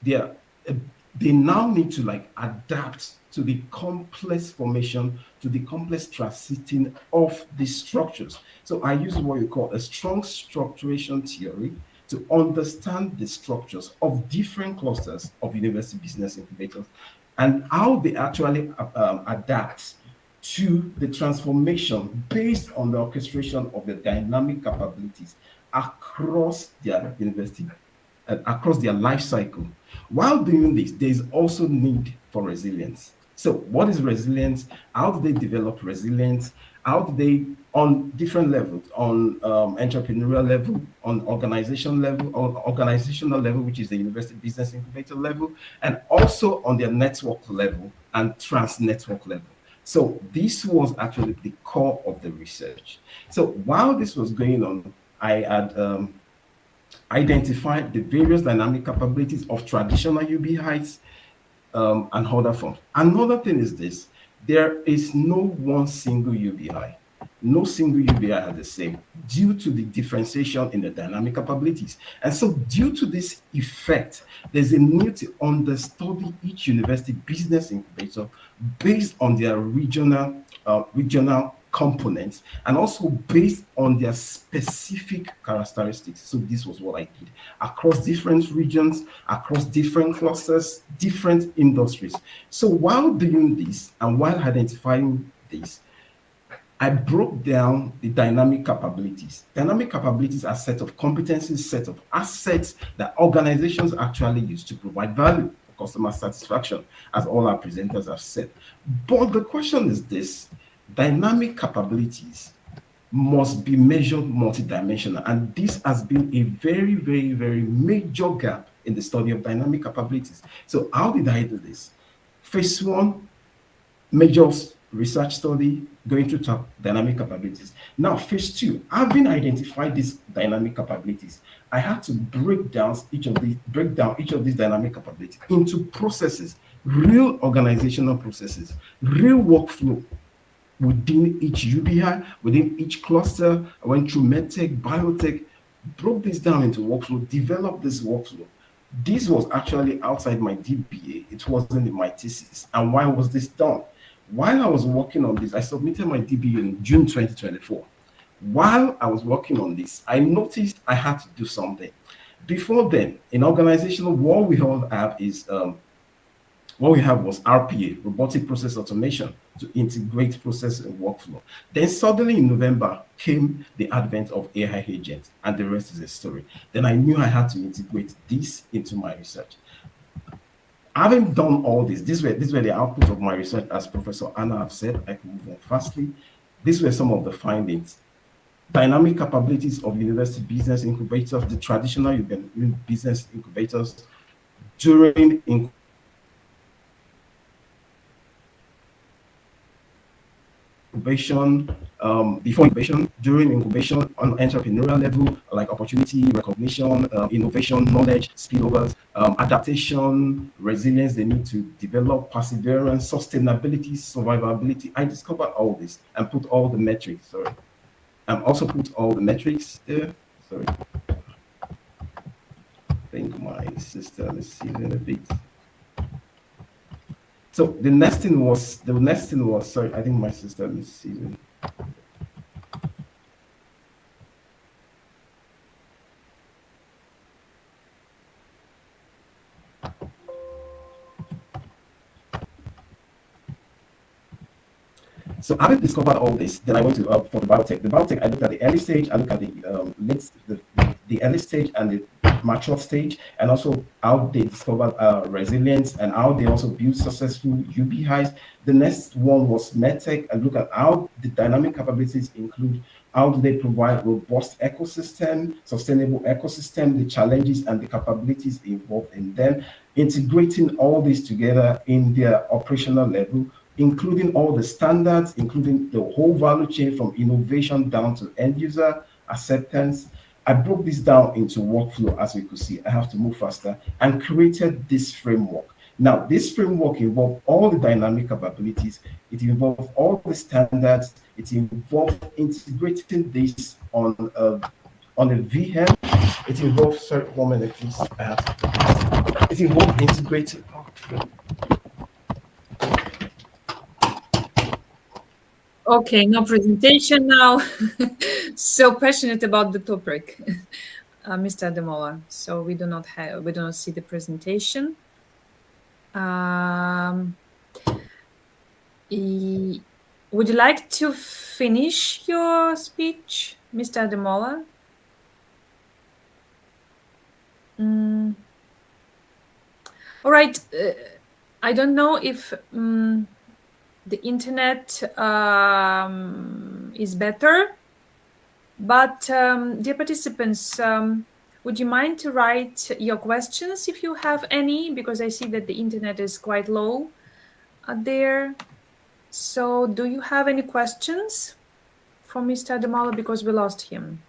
They now need to adapt to the complex formation, to the complex transiting of these structures. So I use what you call a strong structuration theory to understand the structures of different clusters of university business incubators and how they actually adapt to the transformation based on the orchestration of the dynamic capabilities across their university, across their life cycle. While doing this, there's also need for resilience. So what is resilience? How do they develop resilience? How do they, on different levels, on entrepreneurial level, on organizational level, which is the university business incubator level, and also on their network level and trans-network level. So this was actually the core of the research. So while this was going on, I had identified the various dynamic capabilities of traditional UBIs and other forms. Another thing is this: there is no one single UBI. No single UBI are the same due to the differentiation in the dynamic capabilities. And so due to this effect, there's a need to understudy each university business incubator based on their regional components and also based on their specific characteristics. So this was what I did across different regions, across different clusters, different industries. So while doing this and while identifying this, I broke down the dynamic capabilities. Dynamic capabilities are a set of competencies, set of assets that organizations actually use to provide value for customer satisfaction, as all our presenters have said. But the question is this: dynamic capabilities must be measured multidimensional, and this has been a very, very, very major gap in the study of dynamic capabilities. So how did I do this? Phase one, major research study going through dynamic capabilities. Now, phase two, having identified these dynamic capabilities, I had to break down each of these dynamic capabilities into processes, real organizational processes, real workflow within each UBI, within each cluster. I went through medtech, biotech, broke this down into workflow, developed this workflow. This was actually outside my DBA. It wasn't in my thesis. And why was this done? While I was working on this, I submitted my DBA in June 2024. While I was working on this, I noticed I had to do something. Before then, in organizational, what we all have is What we have was RPA, robotic process automation, to integrate process and workflow. Then suddenly in November came the advent of AI agents, and the rest is a story. Then I knew I had to integrate this into my research. Having done all this, these were the outputs of my research, as Professor Anna have said. I can move on fastly. These were some of the findings. Dynamic capabilities of university business incubators, the traditional business incubators during incubation, before incubation, during incubation, on entrepreneurial level, like opportunity, recognition, innovation, knowledge, spillovers, adaptation, resilience they need to develop, perseverance, sustainability, survivability. I discovered all this and put all the metrics, sorry. Also put all the metrics there, sorry. I think my system is seizing a bit. So the next thing was, sorry, I think my system is seizing. So having discovered all this, then I went to for the biotech. The biotech, I looked at the early stage, I looked at the early stage and the mature stage, and also how they discovered resilience and how they also built successful UBIs. The next one was medtech, and look at how the dynamic capabilities include how do they provide robust ecosystem, sustainable ecosystem, the challenges and the capabilities involved in them, integrating all this together in their operational level, including all the standards, including the whole value chain from innovation down to end user acceptance. I broke this down into workflow, as we could see. I have to move faster, and created this framework. Now, this framework involved all the dynamic capabilities. It involved all the standards. It involved integrating this on a VM. It involved, sorry, 1 minute, please. It involved integrating. Okay, no presentation now. So passionate about the topic, Mr. Ademola. So we do not see the presentation. Would you like to finish your speech, Mr. Ademola? All right. I don't know if the internet is better, but dear participants, would you mind to write your questions if you have any, because I see that the internet is quite low there. So do you have any questions for Mr. Ademola, because we lost him?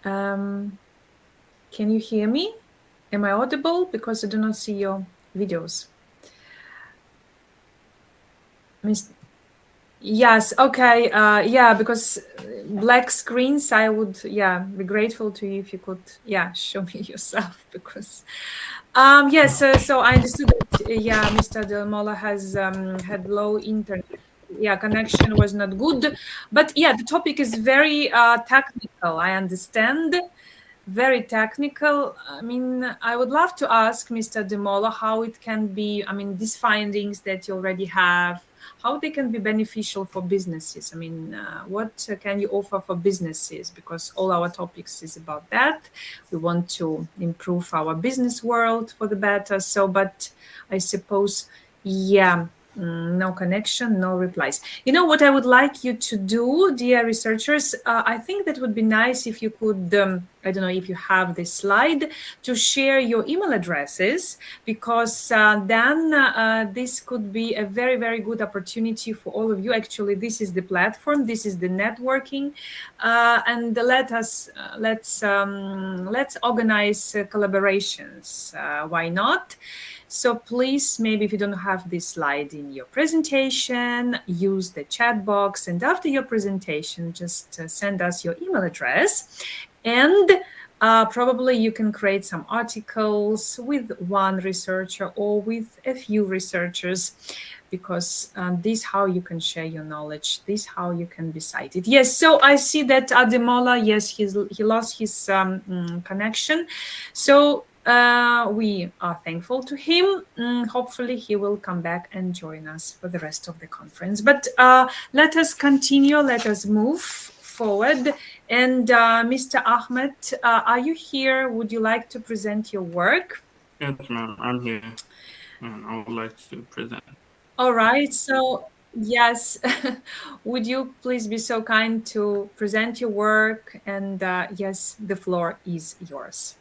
Can you hear me? Am I audible? Because I do not see your videos. Yes, okay. Yeah, because black screens, I would, be grateful to you if you could, show me yourself, because, yes, so I understood that, Mr. Ademola has had low internet. Connection was not good. But the topic is very technical, I understand. Very technical. I mean, I would love to ask Mr. Ademola how it can be, these findings that you already have, how they can be beneficial for businesses. What can you offer for businesses? Because all our topics is about that. We want to improve our business world for the better. So, but I suppose, no connection, no replies. You know what I would like you to do, dear researchers? I think that would be nice if you could, I don't know if you have this slide, to share your email addresses, because then this could be a very, very good opportunity for all of you. Actually, this is the platform, this is the networking, and let's organize collaborations. Why not? So please, maybe if you don't have this slide in your presentation, use the chat box. And after your presentation, just send us your email address. And probably you can create some articles with one researcher or with a few researchers, because this is how you can share your knowledge. This is how you can be cited. Yes, so I see that Ademola, yes, he lost his connection. So We are thankful to him. Hopefully, he will come back and join us for the rest of the conference. But let us continue. Let us move forward. And Mr. Ahmed, are you here? Would you like to present your work? Yes, ma'am, I'm here, and I would like to present. All right. So, yes, would you please be so kind to present your work? And yes, the floor is yours.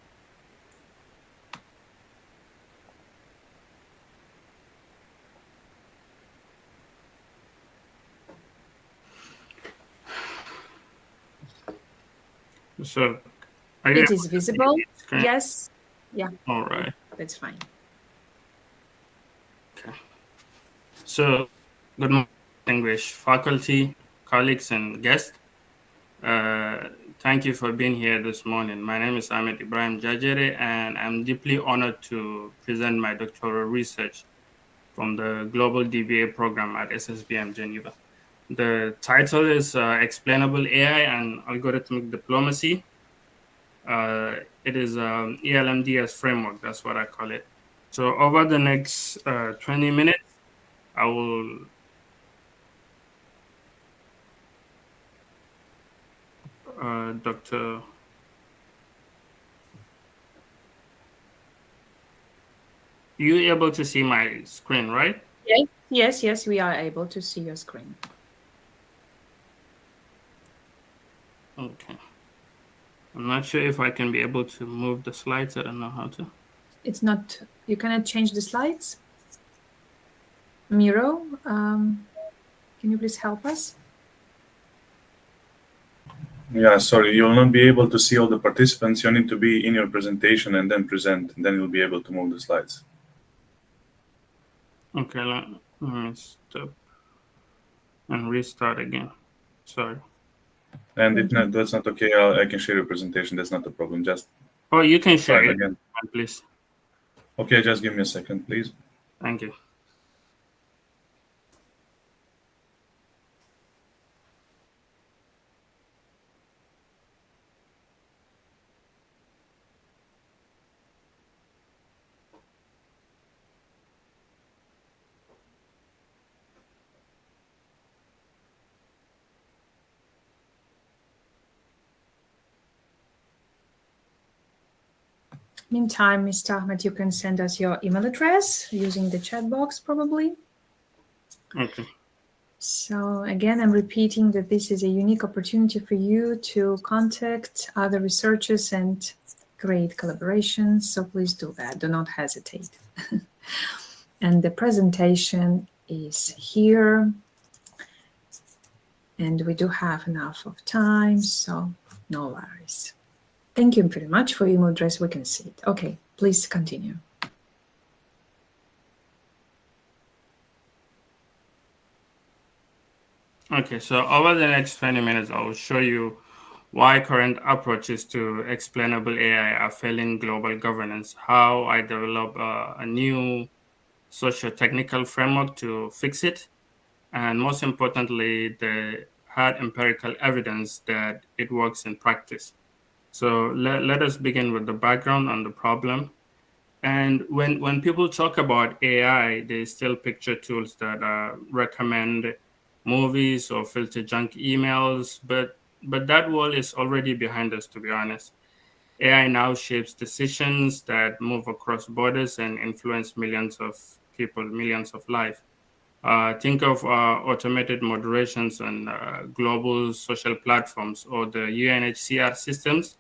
So, are you It able is to see visible. the screen? Yes. Yeah, All right. that's fine. Okay. So, good morning, distinguished faculty, colleagues, and guests. Thank you for being here this morning. My name is Ahmed Ibrahim Jajere, and I'm deeply honored to present my doctoral research from the Global DBA program at SSBM Geneva. The title is Explainable AI and Algorithmic Diplomacy. It is ELMDS framework, that's what I call it. So over the next 20 minutes, I will Dr. You able to see my screen, right? Yes, we are able to see your screen. Okay. I'm not sure if I can be able to move the slides. I don't know how to. It's not, you cannot change the slides? Miro, can you please help us? Yeah, sorry, you'll not be able to see all the participants. You need to be in your presentation and then present, and then you'll be able to move the slides. Okay, let me stop and restart again. Sorry. And if not, that's not okay. I can share your presentation. That's not a problem. Just Oh, you can share try it again. please. Okay, just give me a second, please. Thank you. Meantime, Mr. Ahmed, you can send us your email address using the chat box probably. Okay. So again, I'm repeating that this is a unique opportunity for you to contact other researchers and create collaborations. So please do that. Do not hesitate. And the presentation is here. And we do have enough of time, so no worries. Thank you very much for your email address. We can see it. Okay, please continue. Okay, so over the next 20 minutes, I will show you why current approaches to explainable AI are failing global governance, how I develop a new socio-technical framework to fix it, and most importantly, the hard empirical evidence that it works in practice. So let us begin with the background on the problem. And when people talk about AI, they still picture tools that recommend movies or filter junk emails, but that world is already behind us, to be honest. AI now shapes decisions that move across borders and influence millions of people, millions of lives. Think of automated moderations on global social platforms or the UNHCR systems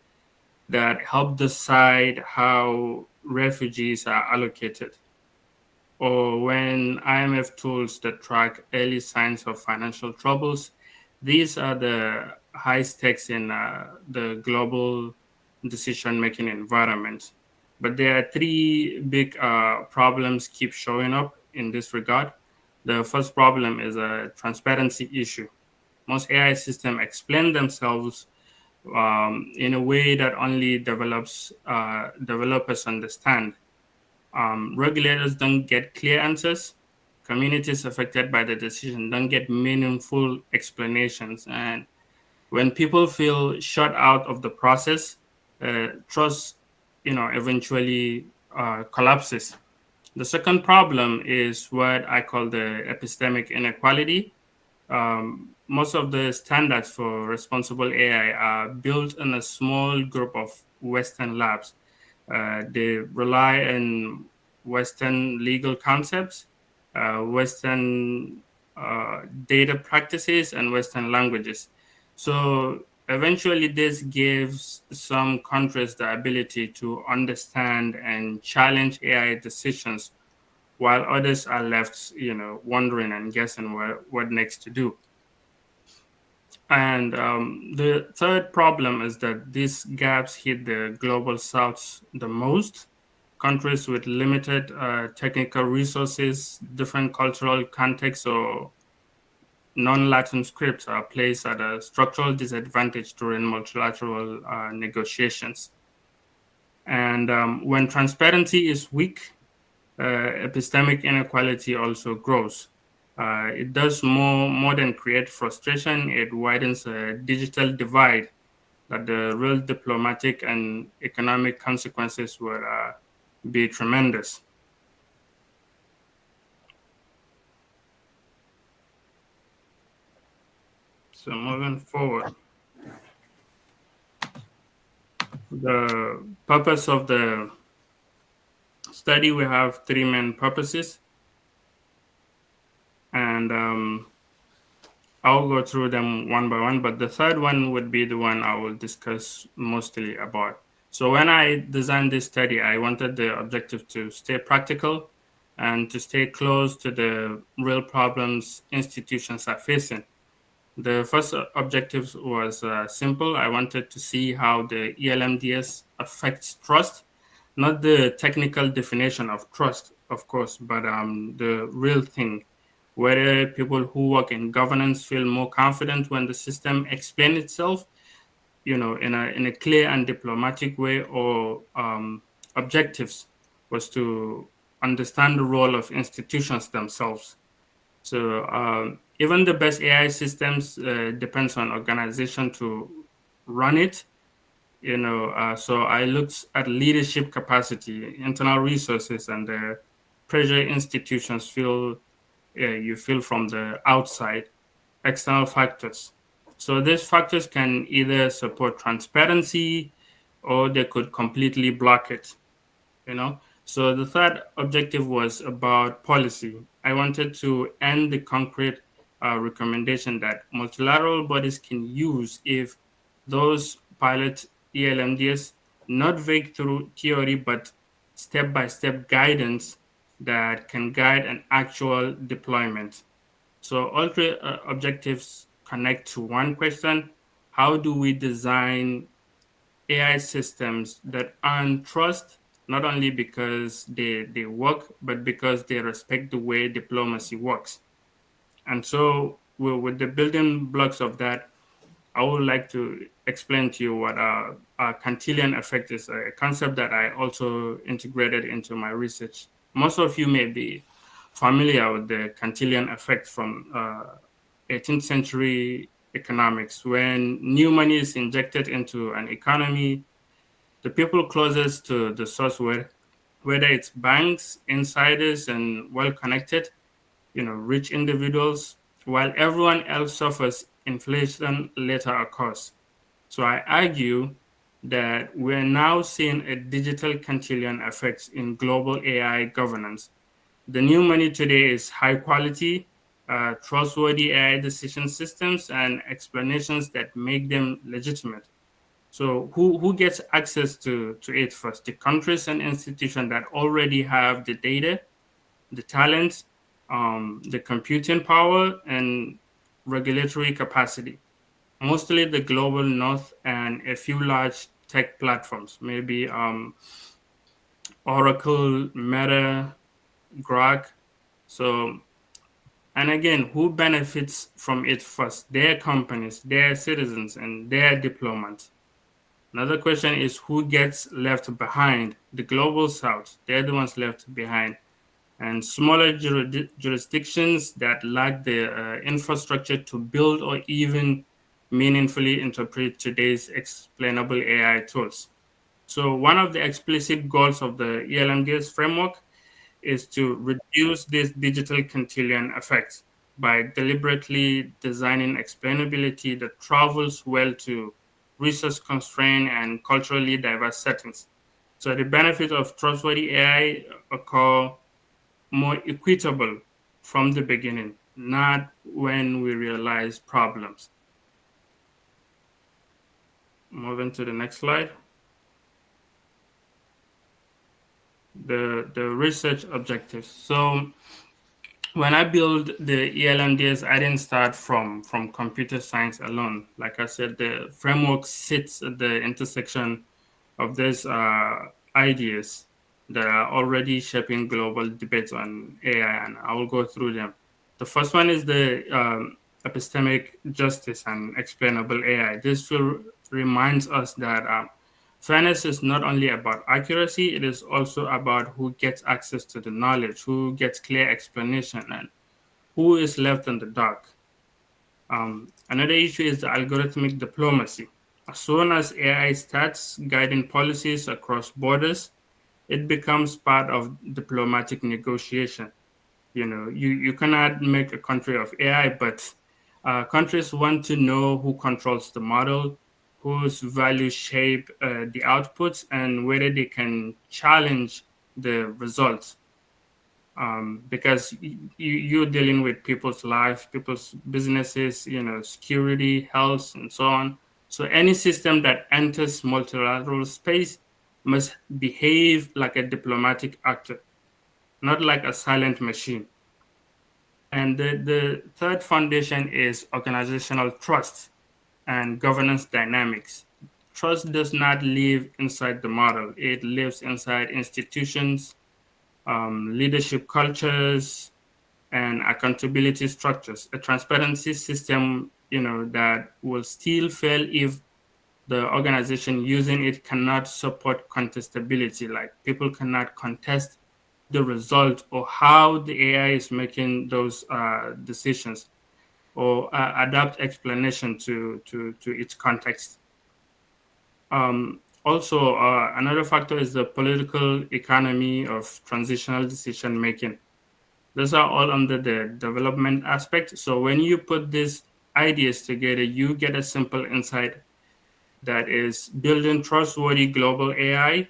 that help decide how refugees are allocated, or when IMF tools that track early signs of financial troubles. These are the high stakes in the global decision-making environment. But there are three big problems keep showing up in this regard. The first problem is a transparency issue. Most AI systems explain themselves in a way that only developers understand. Regulators don't get clear answers. Communities affected by the decision don't get meaningful explanations. And when people feel shut out of the process, trust eventually collapses. The second problem is what I call the epistemic inequality. Most of the standards for responsible AI are built in a small group of Western labs. They rely on Western legal concepts, Western data practices, and Western languages. So eventually, this gives some countries the ability to understand and challenge AI decisions, while others are left, wondering and guessing what next to do. And the third problem is that these gaps hit the global south the most. Countries with limited technical resources, different cultural contexts, or non-Latin scripts are placed at a structural disadvantage during multilateral negotiations. And when transparency is weak, epistemic inequality also grows. It does more than create frustration. It widens a digital divide that the real diplomatic and economic consequences will be tremendous. So moving forward, the purpose of the study, we have three main purposes, and I'll go through them one by one, but the third one would be the one I will discuss mostly about. So when I designed this study, I wanted the objective to stay practical and to stay close to the real problems institutions are facing. The first objective was simple. I wanted to see how the ELMDS affects trust, not the technical definition of trust, of course, but the real thing. Whether people who work in governance feel more confident when the system explains itself, in a clear and diplomatic way, or objectives was to understand the role of institutions themselves. So even the best AI systems depends on organization to run it. So I looked at leadership capacity, internal resources, and the pressure institutions feel you feel from the outside, external factors. So these factors can either support transparency or they could completely block it. So the third objective was about policy. I wanted to end the concrete recommendation that multilateral bodies can use if those pilot ELMDs, not vague through theory, but step-by-step guidance that can guide an actual deployment. So all three objectives connect to one question: how do we design AI systems that earn trust, not only because they work, but because they respect the way diplomacy works? And so with the building blocks of that, I would like to explain to you what a Cantillon effect is, a concept that I also integrated into my research. Most of you may be familiar with the Cantillon effect from 18th century economics. When new money is injected into an economy, the people closest to the source, whether it's banks, insiders, and well-connected, rich individuals, while everyone else suffers, inflation later occurs. So I argue that we're now seeing a digital Cantillon effect in global AI governance. The new money today is high quality, trustworthy AI decision systems and explanations that make them legitimate. So who gets access to it first? The countries and institutions that already have the data, the talent, the computing power, and regulatory capacity. Mostly the global north and a few large tech platforms, maybe Oracle, Meta, Grok. So, and again, who benefits from it first? Their companies, their citizens, and their diplomats. Another question is who gets left behind? The global south, they're the ones left behind. And smaller jurisdictions that lack the infrastructure to build or even meaningfully interpret today's explainable AI tools. So one of the explicit goals of the ELMDS framework is to reduce this digital cantillon effect by deliberately designing explainability that travels well to resource-constrained and culturally diverse settings. So the benefits of trustworthy AI occur more equitable from the beginning, not when we realize problems. Moving to the next slide. The research objectives. So when I build the ELMDS, I didn't start from computer science alone. Like I said, the framework sits at the intersection of these ideas that are already shaping global debates on AI, and I will go through them. The first one is the epistemic justice and explainable AI. This reminds us that fairness is not only about accuracy, it is also about who gets access to the knowledge, who gets clear explanation, and who is left in the dark. Another issue is the algorithmic diplomacy. As soon as AI starts guiding policies across borders, it becomes part of diplomatic negotiation. You cannot make a country of AI, but countries want to know who controls the model, whose values shape the outputs, and whether they can challenge the results. Because you're dealing with people's life, people's businesses, security, health, and so on. So any system that enters multilateral space must behave like a diplomatic actor, not like a silent machine. And the third foundation is organizational trust and governance dynamics. Trust does not live inside the model, it lives inside institutions, leadership cultures, and accountability structures. A transparency system, that will still fail if the organization using it cannot support contestability. Like people cannot contest the result or how the AI is making those decisions, or adapt explanation to its context. Also, another factor is the political economy of transitional decision making. Those are all under the development aspect. So when you put these ideas together, you get a simple insight that is building trustworthy global AI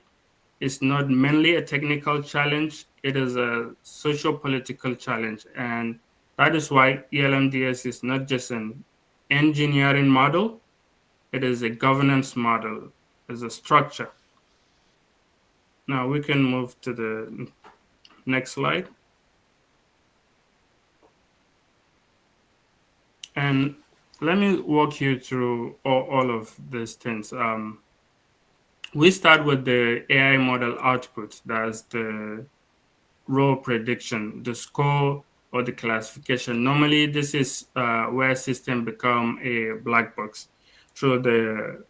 is not mainly a technical challenge, it is a socio-political challenge. And that is why ELMDS is not just an engineering model, it is a governance model, it's a structure. Now we can move to the next slide. And let me walk you through all of these things. We start with the AI model output. That's the raw prediction, the score, or the classification. Normally, this is where system become a black box. Through the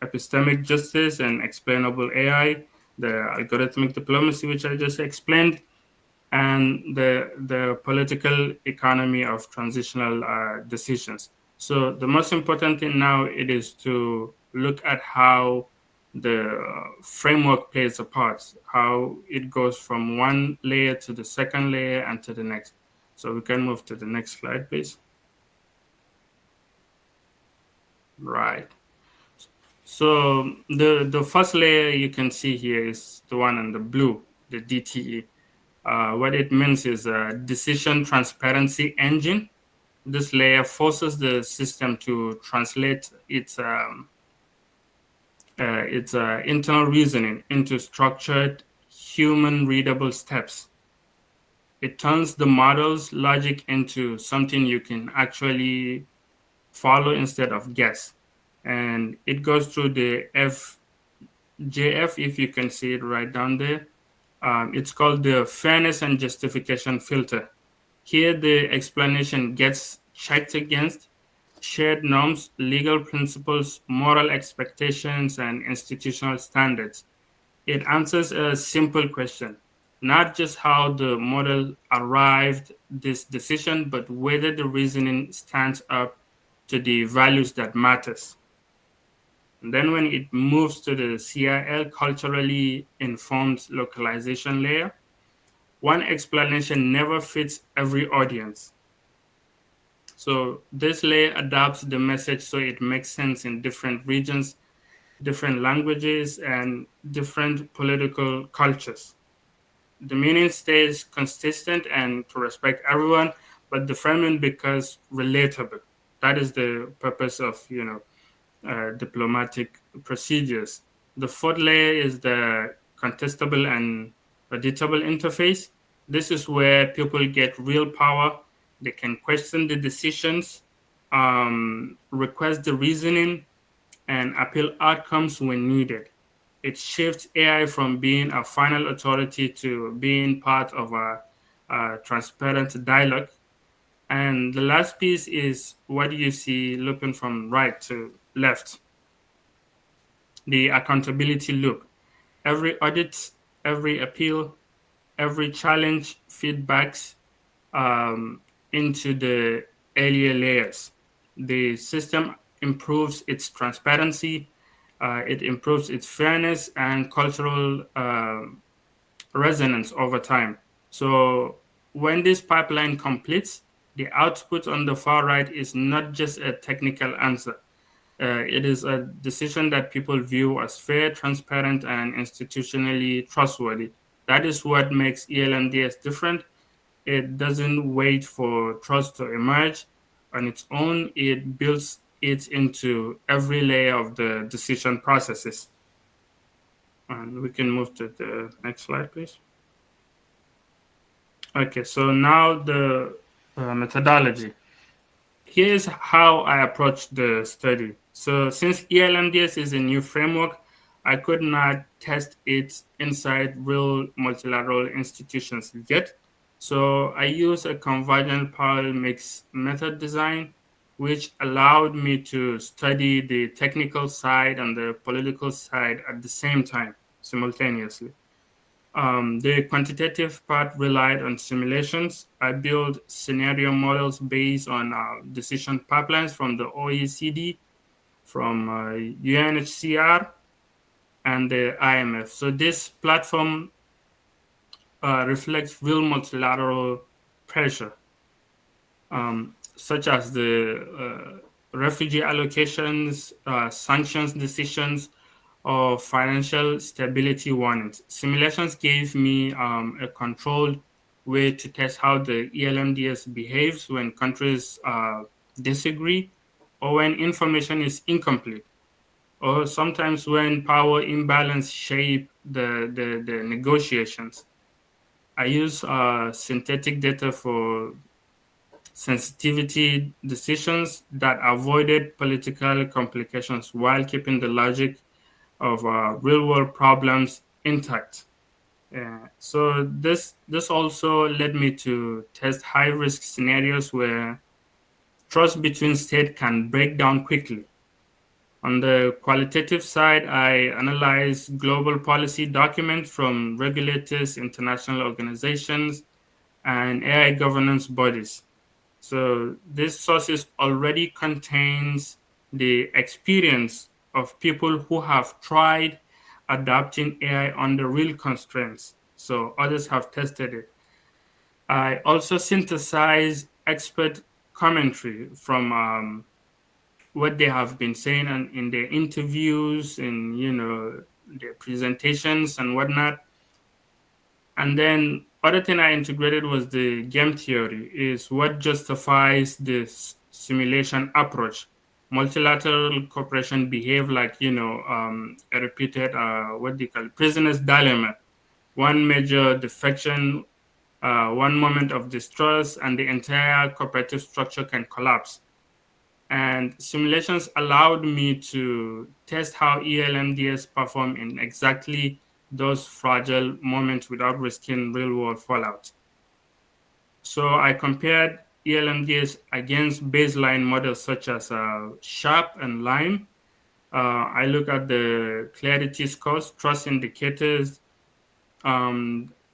epistemic justice and explainable AI, the algorithmic diplomacy, which I just explained, and the political economy of transitional decisions. So the most important thing now it is to look at how the framework plays a part, how it goes from one layer to the second layer and to the next. So we can move to the next slide, please. Right. So the first layer you can see here is the one in the blue, the DTE. What it means is a decision transparency engine. This layer forces the system to translate its internal reasoning into structured, human-readable steps. It turns the model's logic into something you can actually follow instead of guess. And it goes through the FJF, if you can see it right down there. It's called the fairness and justification filter. Here, the explanation gets checked against shared norms, legal principles, moral expectations, and institutional standards. It answers a simple question, not just how the model arrived this decision, but whether the reasoning stands up to the values that matters. And then when it moves to the CIL, culturally informed localization layer, one explanation never fits every audience. So this layer adapts the message so it makes sense in different regions, different languages, and different political cultures. The meaning stays consistent and to respect everyone, but the framing becomes relatable. That is the purpose of diplomatic procedures. The fourth layer is the contestable and auditable interface. This is where people get real power. They can question the decisions, request the reasoning, and appeal outcomes when needed. It shifts AI from being a final authority to being part of a transparent dialogue. And the last piece is what you see looking from right to left, the accountability loop. Every audit, every appeal, every challenge feedbacks into the earlier layers. The system improves its transparency, it improves its fairness and cultural resonance over time. So when this pipeline completes, the output on the far right is not just a technical answer. It is a decision that people view as fair, transparent, and institutionally trustworthy. That is what makes ELMDS different. It doesn't wait for trust to emerge on its own. It builds it into every layer of the decision processes. And we can move to the next slide, please. Okay, so now the methodology. Here's how I approached the study. So since ELMDS is a new framework, I could not test it inside real multilateral institutions yet. So I used a convergent parallel mix method design, which allowed me to study the technical side and the political side at the same time, simultaneously. The quantitative part relied on simulations. I built scenario models based on decision pipelines from the OECD, from UNHCR, and the IMF. So this platform reflects real multilateral pressure, such as the refugee allocations, sanctions decisions, or financial stability warnings. Simulations gave me a controlled way to test how the ELMDS behaves when countries disagree or when information is incomplete, or sometimes when power imbalance shape the negotiations. I use synthetic data for sensitivity decisions that avoided political complications while keeping the logic of real world problems intact. So this also led me to test high risk scenarios where trust between states can break down quickly. On the qualitative side, I analyze global policy documents from regulators, international organizations, and AI governance bodies. So this sources already contains the experience of people who have tried adapting AI under real constraints. So others have tested it. I also synthesize expert commentary from what they have been saying in their interviews and their presentations and whatnot. And then other thing I integrated was the game theory, is what justifies this simulation approach. Multilateral cooperation behave like a repeated what they call prisoner's dilemma. One major defection, one moment of distrust, and the entire cooperative structure can collapse. And simulations allowed me to test how ELMDS perform in exactly those fragile moments without risking real-world fallout. So I compared ELMDS against baseline models such as SHARP and LIME. I look at the clarity scores, trust indicators,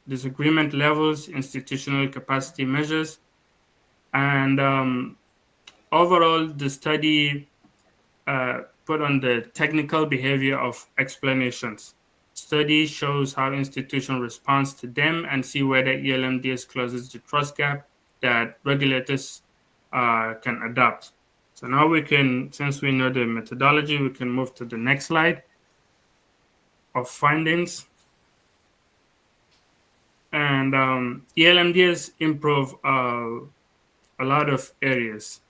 disagreement levels, institutional capacity measures, and overall, the study put on the technical behavior of explanations. Study shows how institution responds to them and see whether ELMDS closes the trust gap that regulators can adopt. So now we can, since we know the methodology, we can move to the next slide of findings. And ELMDS improve a lot of areas.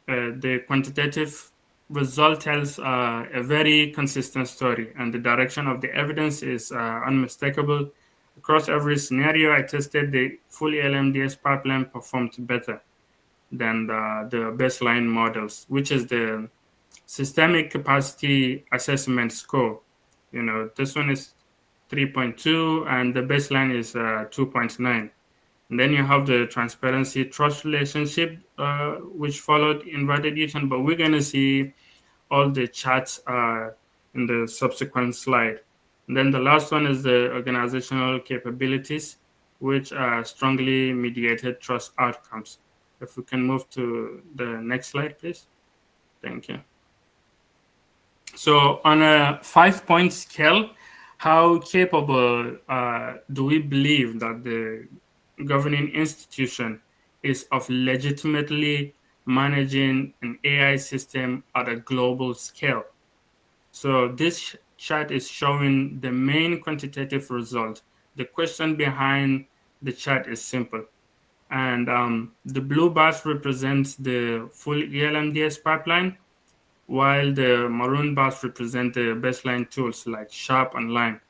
The quantitative result tells a very consistent story, and the direction of the evidence is unmistakable. Across every scenario I tested, the full ELMDS pipeline performed better than the baseline models, which is the systemic capacity assessment score. This one is 3.2 and the baseline is 2.9. And then you have the transparency trust relationship, which followed inverted U-turn, but we're going to see all the charts in the subsequent slide. And then the last one is the organizational capabilities, which are strongly mediated trust outcomes. If we can move to the next slide, please. Thank you. So on a 5-point scale, how capable do we believe that the governing institution is of legitimately managing an AI system at a global scale? So this chart is showing the main quantitative result. The question behind the chart is simple. And the blue bars represents the full ELMDS pipeline, while the maroon bars represent the baseline tools like Sharp and Lime.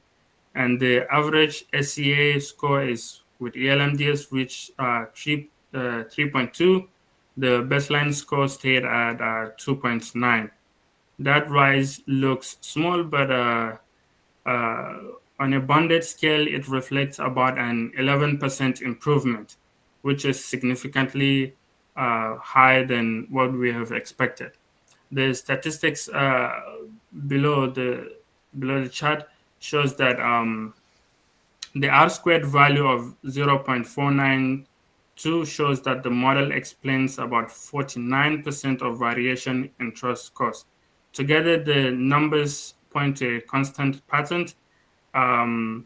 And the average SCA score is with ELMDS reached 3.2. The baseline score stayed at 2.9. That rise looks small, but on a bonded scale, it reflects about an 11% improvement, which is significantly higher than what we have expected. The statistics below the chart shows that the R-squared value of 0.492 shows that the model explains about 49% of variation in trust scores. Together, the numbers point to a constant pattern, and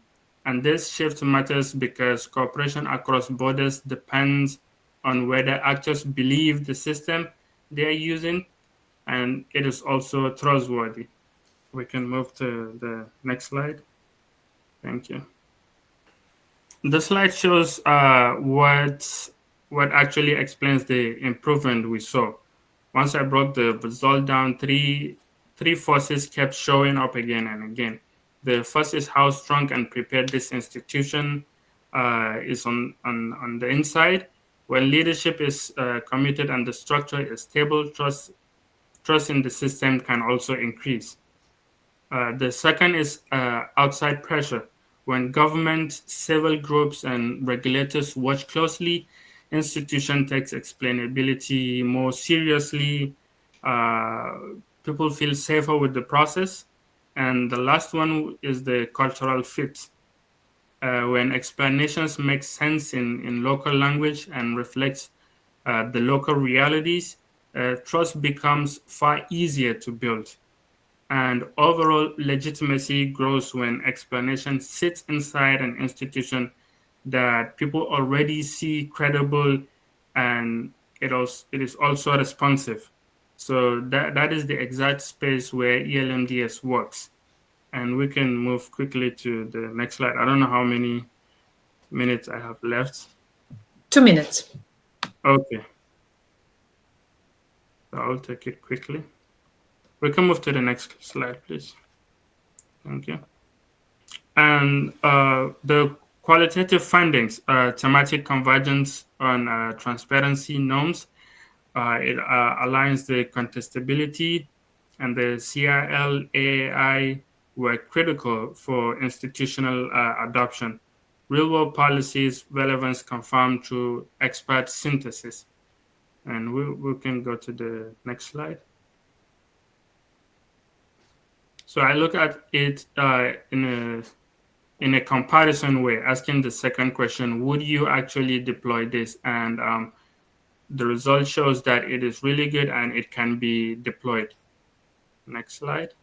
this shift matters because cooperation across borders depends on whether actors believe the system they are using, and it is also trustworthy. We can move to the next slide. Thank you. The slide shows what actually explains the improvement we saw. Once I broke the result down, three forces kept showing up again and again. The first is how strong and prepared this institution is on the inside. When leadership is committed and the structure is stable, trust in the system can also increase. The second is outside pressure. When government, civil groups, and regulators watch closely, institution takes explainability more seriously. People feel safer with the process. And the last one is the cultural fit. When explanations make sense in local language and reflects the local realities, trust becomes far easier to build. And overall legitimacy grows when explanation sits inside an institution that people already see credible, and it is also responsive. So that is the exact space where ELMDS works. And we can move quickly to the next slide. I don't know how many minutes I have left. 2 minutes. Okay. So I'll take it quickly. We can move to the next slide, please. Thank you. And the qualitative findings, thematic convergence on transparency norms, it aligns the contestability, and the CRL AAI were critical for institutional adoption. Real-world policies relevance confirmed through expert synthesis. And we can go to the next slide. So I look at it in a comparison way, asking the second question, would you actually deploy this? And the result shows that it is really good and it can be deployed. Next slide.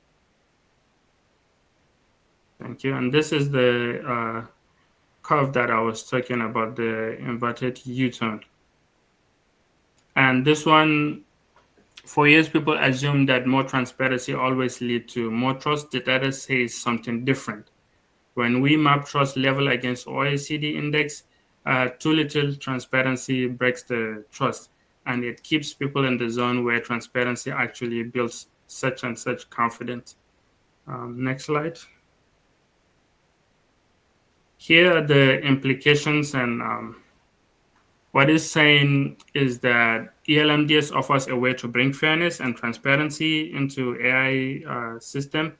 Thank you. And this is the curve that I was talking about, the inverted U-turn. And this one, for years, people assume that more transparency always leads to more trust. The data says something different. When we map trust level against OECD index, too little transparency breaks the trust, and it keeps people in the zone where transparency actually builds such and such confidence. Next slide. Here are the implications, and what it's saying is that ELMDS offers a way to bring fairness and transparency into AI system,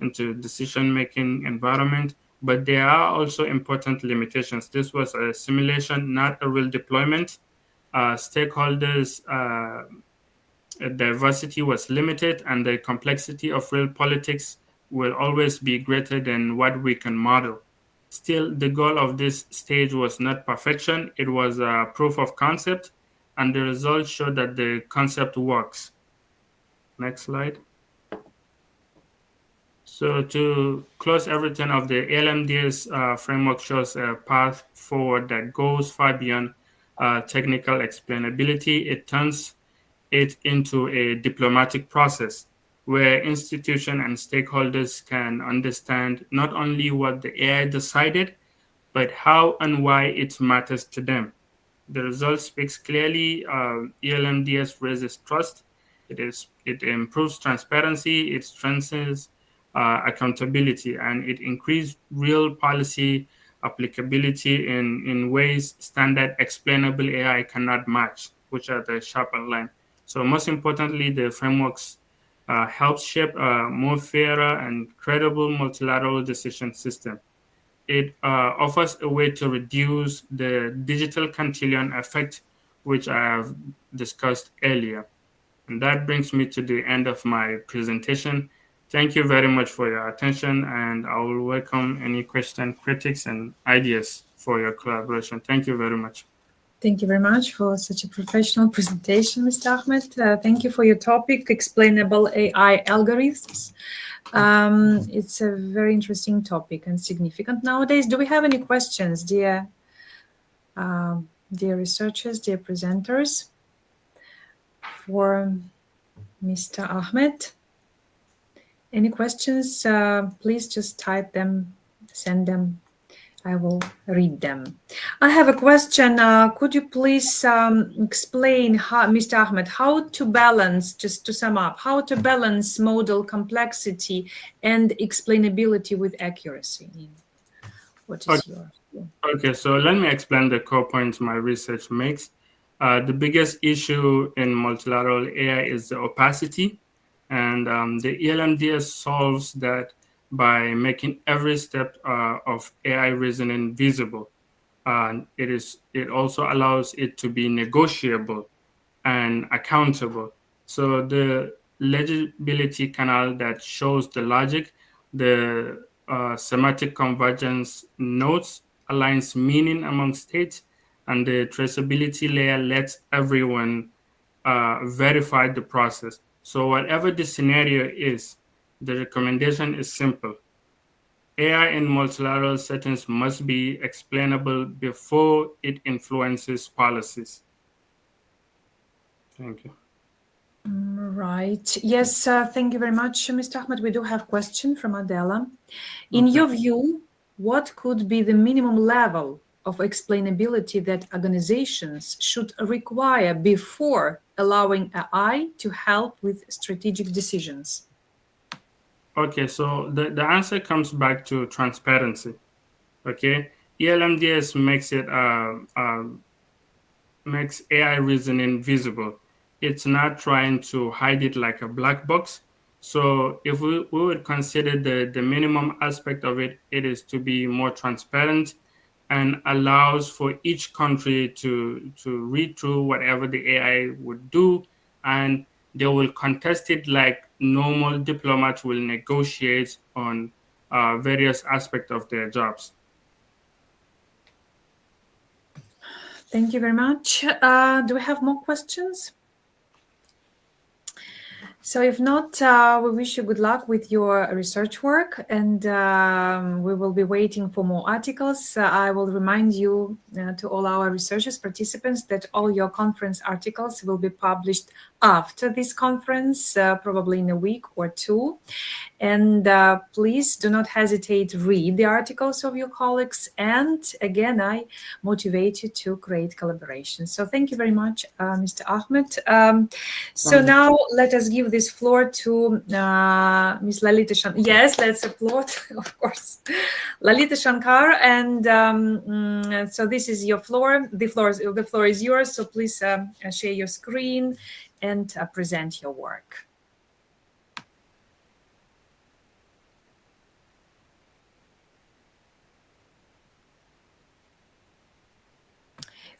into decision-making environment, but there are also important limitations. This was a simulation, not a real deployment. Stakeholders' diversity was limited, and the complexity of real politics will always be greater than what we can model. Still, the goal of this stage was not perfection, it was a proof of concept, and the results show that the concept works. Next slide. So to close everything of the LMDS framework shows a path forward that goes far beyond technical explainability. It turns it into a diplomatic process where institutions and stakeholders can understand not only what the AI decided, but how and why it matters to them. The result speaks clearly. ELMDS raises trust. It improves transparency. It strengthens accountability, and it increases real policy applicability in ways standard explainable AI cannot match, which are the sharpened line. So most importantly, the frameworks help shape a more fairer and credible multilateral decision system. It offers a way to reduce the digital cantillon effect, which I have discussed earlier. And that brings me to the end of my presentation. Thank you very much for your attention, and I will welcome any question, critics, and ideas for your collaboration. Thank you very much. Thank you very much for such a professional presentation, Mr. Ahmed. Thank you for your topic, explainable AI algorithms. It's a very interesting topic and significant nowadays. Do we have any questions, dear researchers, dear presenters, for Mr. Ahmed? Any questions? Please just type them, send them. I will read them. I have a question. Could you please explain, how, Mr. Ahmed, how to balance, just to sum up, how to balance model complexity and explainability with accuracy? What is your... Okay, so let me explain the core points my research makes. The biggest issue in multilateral AI is the opacity, and the ELMDS solves that by making every step of AI reasoning visible. It also allows it to be negotiable and accountable. So the legibility canal that shows the logic, the semantic convergence nodes aligns meaning among states, and the traceability layer lets everyone verify the process. So whatever the scenario is, the recommendation is simple. AI in multilateral settings must be explainable before it influences policies. Thank you. Right. Yes, thank you very much, Mr. Ahmed. We do have a question from Adela. In your view, what could be the minimum level of explainability that organizations should require before allowing AI to help with strategic decisions? Okay, so the answer comes back to transparency. Okay, ELMDS makes AI reasoning visible. It's not trying to hide it like a black box. So if we would consider the minimum aspect of it, it is to be more transparent and allows for each country to read through whatever the AI would do, and they will contest it like normal diplomats will negotiate on various aspects of their jobs. Thank you very much. Do we have more questions? So if not, we wish you good luck with your research work, and we will be waiting for more articles. I will remind you to all our researchers, participants, that all your conference articles will be published after this conference, probably in a week or two. And please do not hesitate to read the articles of your colleagues. And again, I motivate you to create collaboration. So thank you very much, Mr. Ahmed. So now let us give this floor to Ms. Lalita Shankar. Yes, let's applaud, of course. Lalita Shankar. And so this is your floor. The floor is yours. So please share your screen and present your work.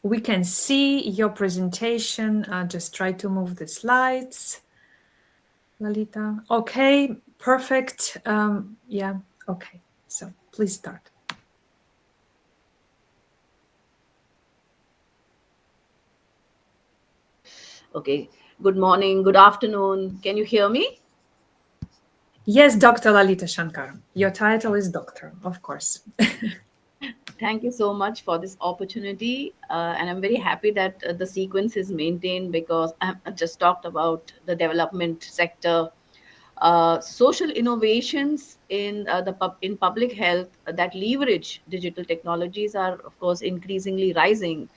We can see your presentation. Just try to move the slides. Lalita. Okay, perfect. Yeah, okay. So please start. Okay, good morning, good afternoon. Can you hear me? Yes, Dr. Lalita Shankar. Your title is doctor, of course. Thank you so much for this opportunity. And I'm very happy that the sequence is maintained because I just talked about the development sector, social innovations in in public health that leverage digital technologies are, of course, increasingly rising,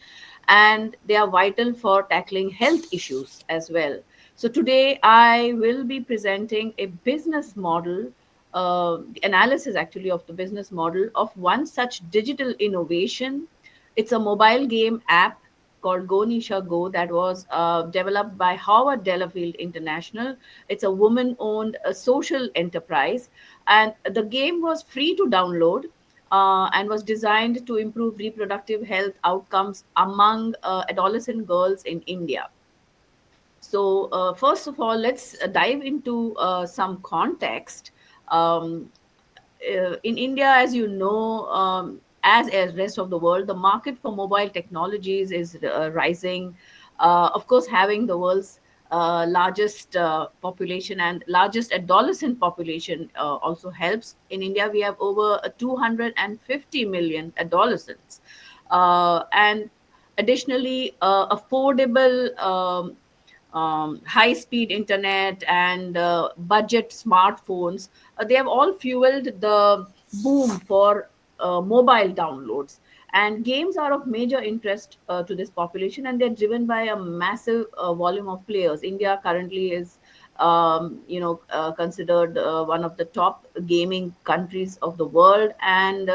and they are vital for tackling health issues as well. So today I will be presenting a business model, the analysis actually of the business model of one such digital innovation. It's a mobile game app called Go Nisha Go that was developed by Howard Delafield International. It's a woman-owned social enterprise, and the game was free to download and was designed to improve reproductive health outcomes among adolescent girls in India. So, first of all, let's dive into some context. Um, in India, as you know, as rest of the world, the market for mobile technologies is rising. Of course, having the world's largest population and largest adolescent population also helps. In India, we have over 250 million adolescents, and additionally, affordable. High speed internet and budget smartphones, they have all fueled the boom for mobile downloads. And games are of major interest to this population, and they're driven by a massive volume of players. India currently is, considered one of the top gaming countries of the world. And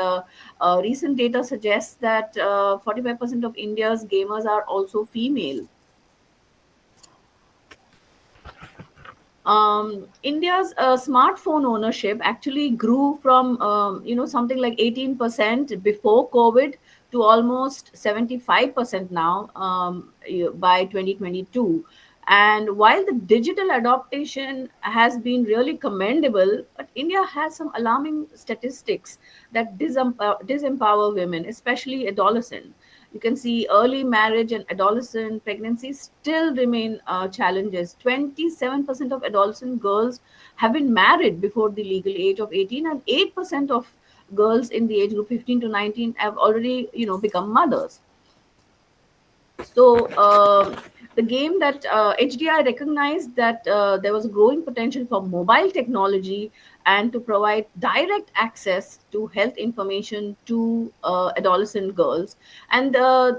recent data suggests that 45% of India's gamers are also female. India's smartphone ownership actually grew from something like 18% before COVID to almost 75% now, by 2022. And while the digital adaptation has been really commendable, but India has some alarming statistics that disempower women, especially adolescents. You can see early marriage and adolescent pregnancy still remain challenges. 27% of adolescent girls have been married before the legal age of 18, and 8% of girls in the age group 15 to 19 have already, become mothers. So the game that HDI recognized that there was a growing potential for mobile technology and to provide direct access to health information to adolescent girls. And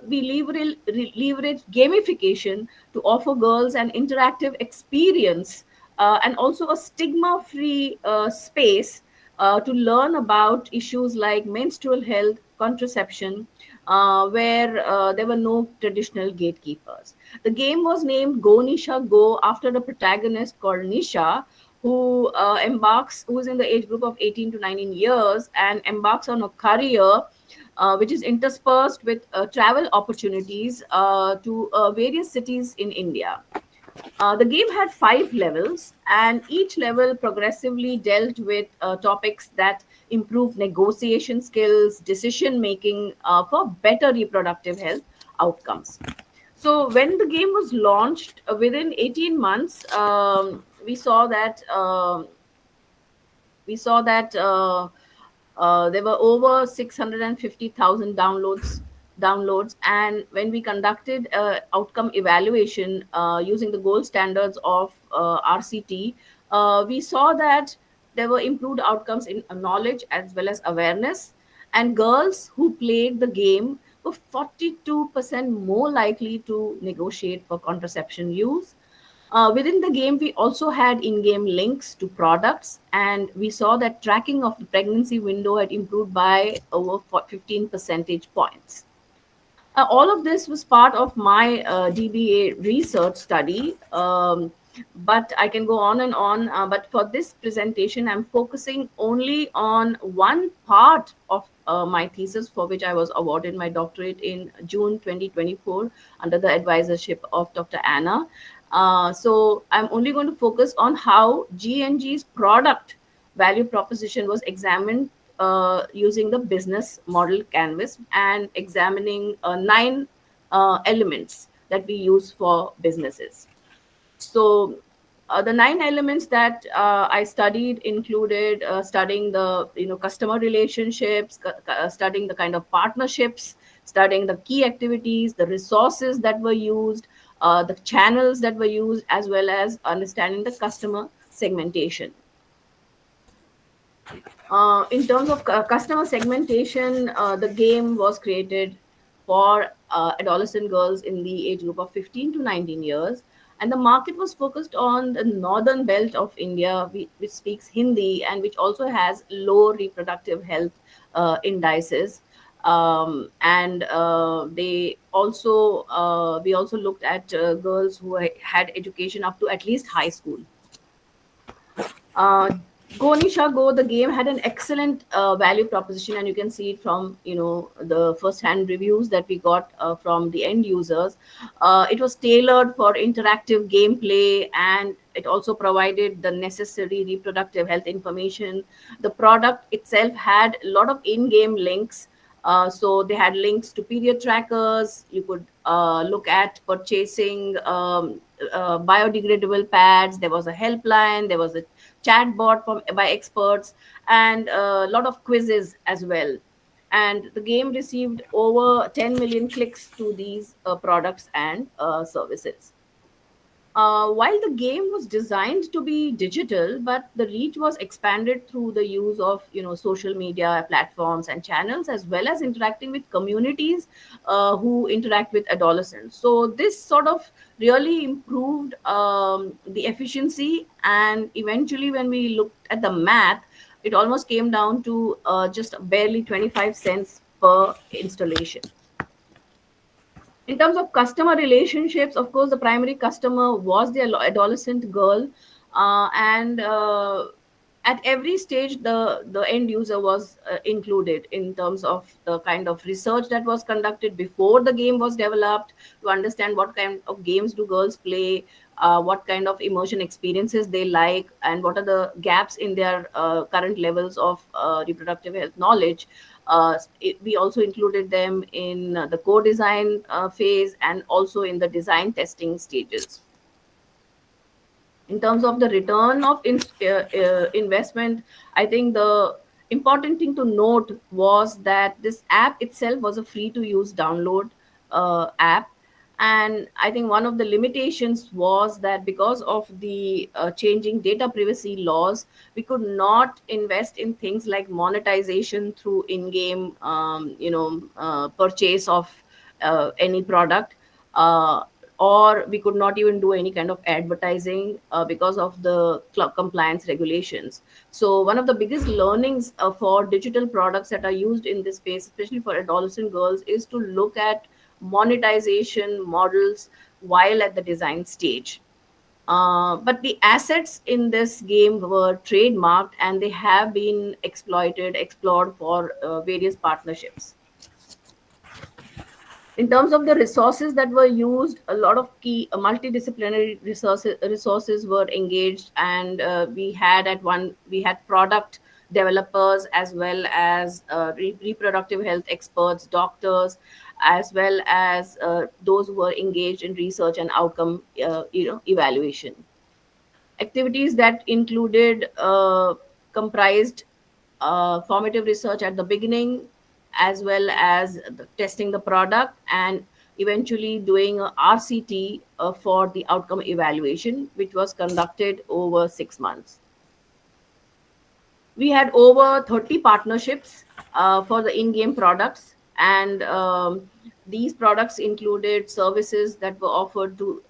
we leverage gamification to offer girls an interactive experience and also a stigma-free space to learn about issues like menstrual health, contraception, where there were no traditional gatekeepers. The game was named Go Nisha Go after the protagonist called Nisha, who is in the age group of 18 to 19 years and embarks on a career which is interspersed with travel opportunities to various cities in India. The game had 5 levels, and each level progressively dealt with topics that improve negotiation skills, decision making for better reproductive health outcomes. So, when the game was launched, within 18 months, we saw that we saw that there were over 650,000 downloads. And when we conducted outcome evaluation using the gold standards of RCT, we saw that there were improved outcomes in knowledge as well as awareness. And girls who played the game were 42% more likely to negotiate for contraception use. Within the game, we also had in game links to products, and we saw that tracking of the pregnancy window had improved by over 15 percentage points. All of this was part of my DBA research study, but I can go on and on. But for this presentation, I'm focusing only on one part of my thesis, for which I was awarded my doctorate in June 2024 under the advisorship of Dr. Anna. So I'm only going to focus on how GNG's product value proposition was examined using the business model canvas and examining nine elements that we use for businesses. So the nine elements that I studied included studying the customer relationships, studying the kind of partnerships, studying the key activities, the resources that were used, the channels that were used, as well as understanding the customer segmentation. In terms of customer segmentation, the game was created for adolescent girls in the age group of 15 to 19 years. And the market was focused on the northern belt of India, which speaks Hindi and which also has low reproductive health indices. And they also we also looked at girls who had education up to at least high school. uh, Go Nisha Go, the game had an excellent value proposition, and you can see it from the first-hand reviews that we got from the end users. It was tailored for interactive gameplay, and it also provided the necessary reproductive health information. The product itself had a lot of in-game links. So they had links to period trackers. You could look at purchasing biodegradable pads. There was a helpline. There was a chatbot by experts, and a lot of quizzes as well. And the game received over 10 million clicks to these products and services. While the game was designed to be digital, but the reach was expanded through the use of social media platforms and channels, as well as interacting with communities who interact with adolescents. So this sort of really improved the efficiency, and eventually, when we looked at the math, it almost came down to just barely 25 cents per installation. In terms of customer relationships, of course, the primary customer was the adolescent girl, and at every stage, the end user was included in terms of the kind of research that was conducted before the game was developed to understand what kind of games do girls play, what kind of immersion experiences they like, and what are the gaps in their current levels of reproductive health knowledge. We also included them in the co-design phase and also in the design testing stages. In terms of the return of investment, I think the important thing to note was that this app itself was a free to use download app. And I think one of the limitations was that because of the changing data privacy laws, we could not invest in things like monetization through in-game purchase of any product. Or we could not even do any kind of advertising because of the compliance regulations. So one of the biggest learnings for digital products that are used in this space, especially for adolescent girls, is to look at monetization models while at the design stage. But the assets in this game were trademarked, and they have been explored for various partnerships. In terms of the resources that were used, a lot of key multidisciplinary resources were engaged, and we had product developers as well as reproductive health experts, doctors, as well as those who were engaged in research and outcome evaluation. Activities that included comprised formative research at the beginning, as well as testing the product, and eventually doing a RCT for the outcome evaluation, which was conducted over 6 months. We had over 30 partnerships for the in-game products, and these products included services that were offered to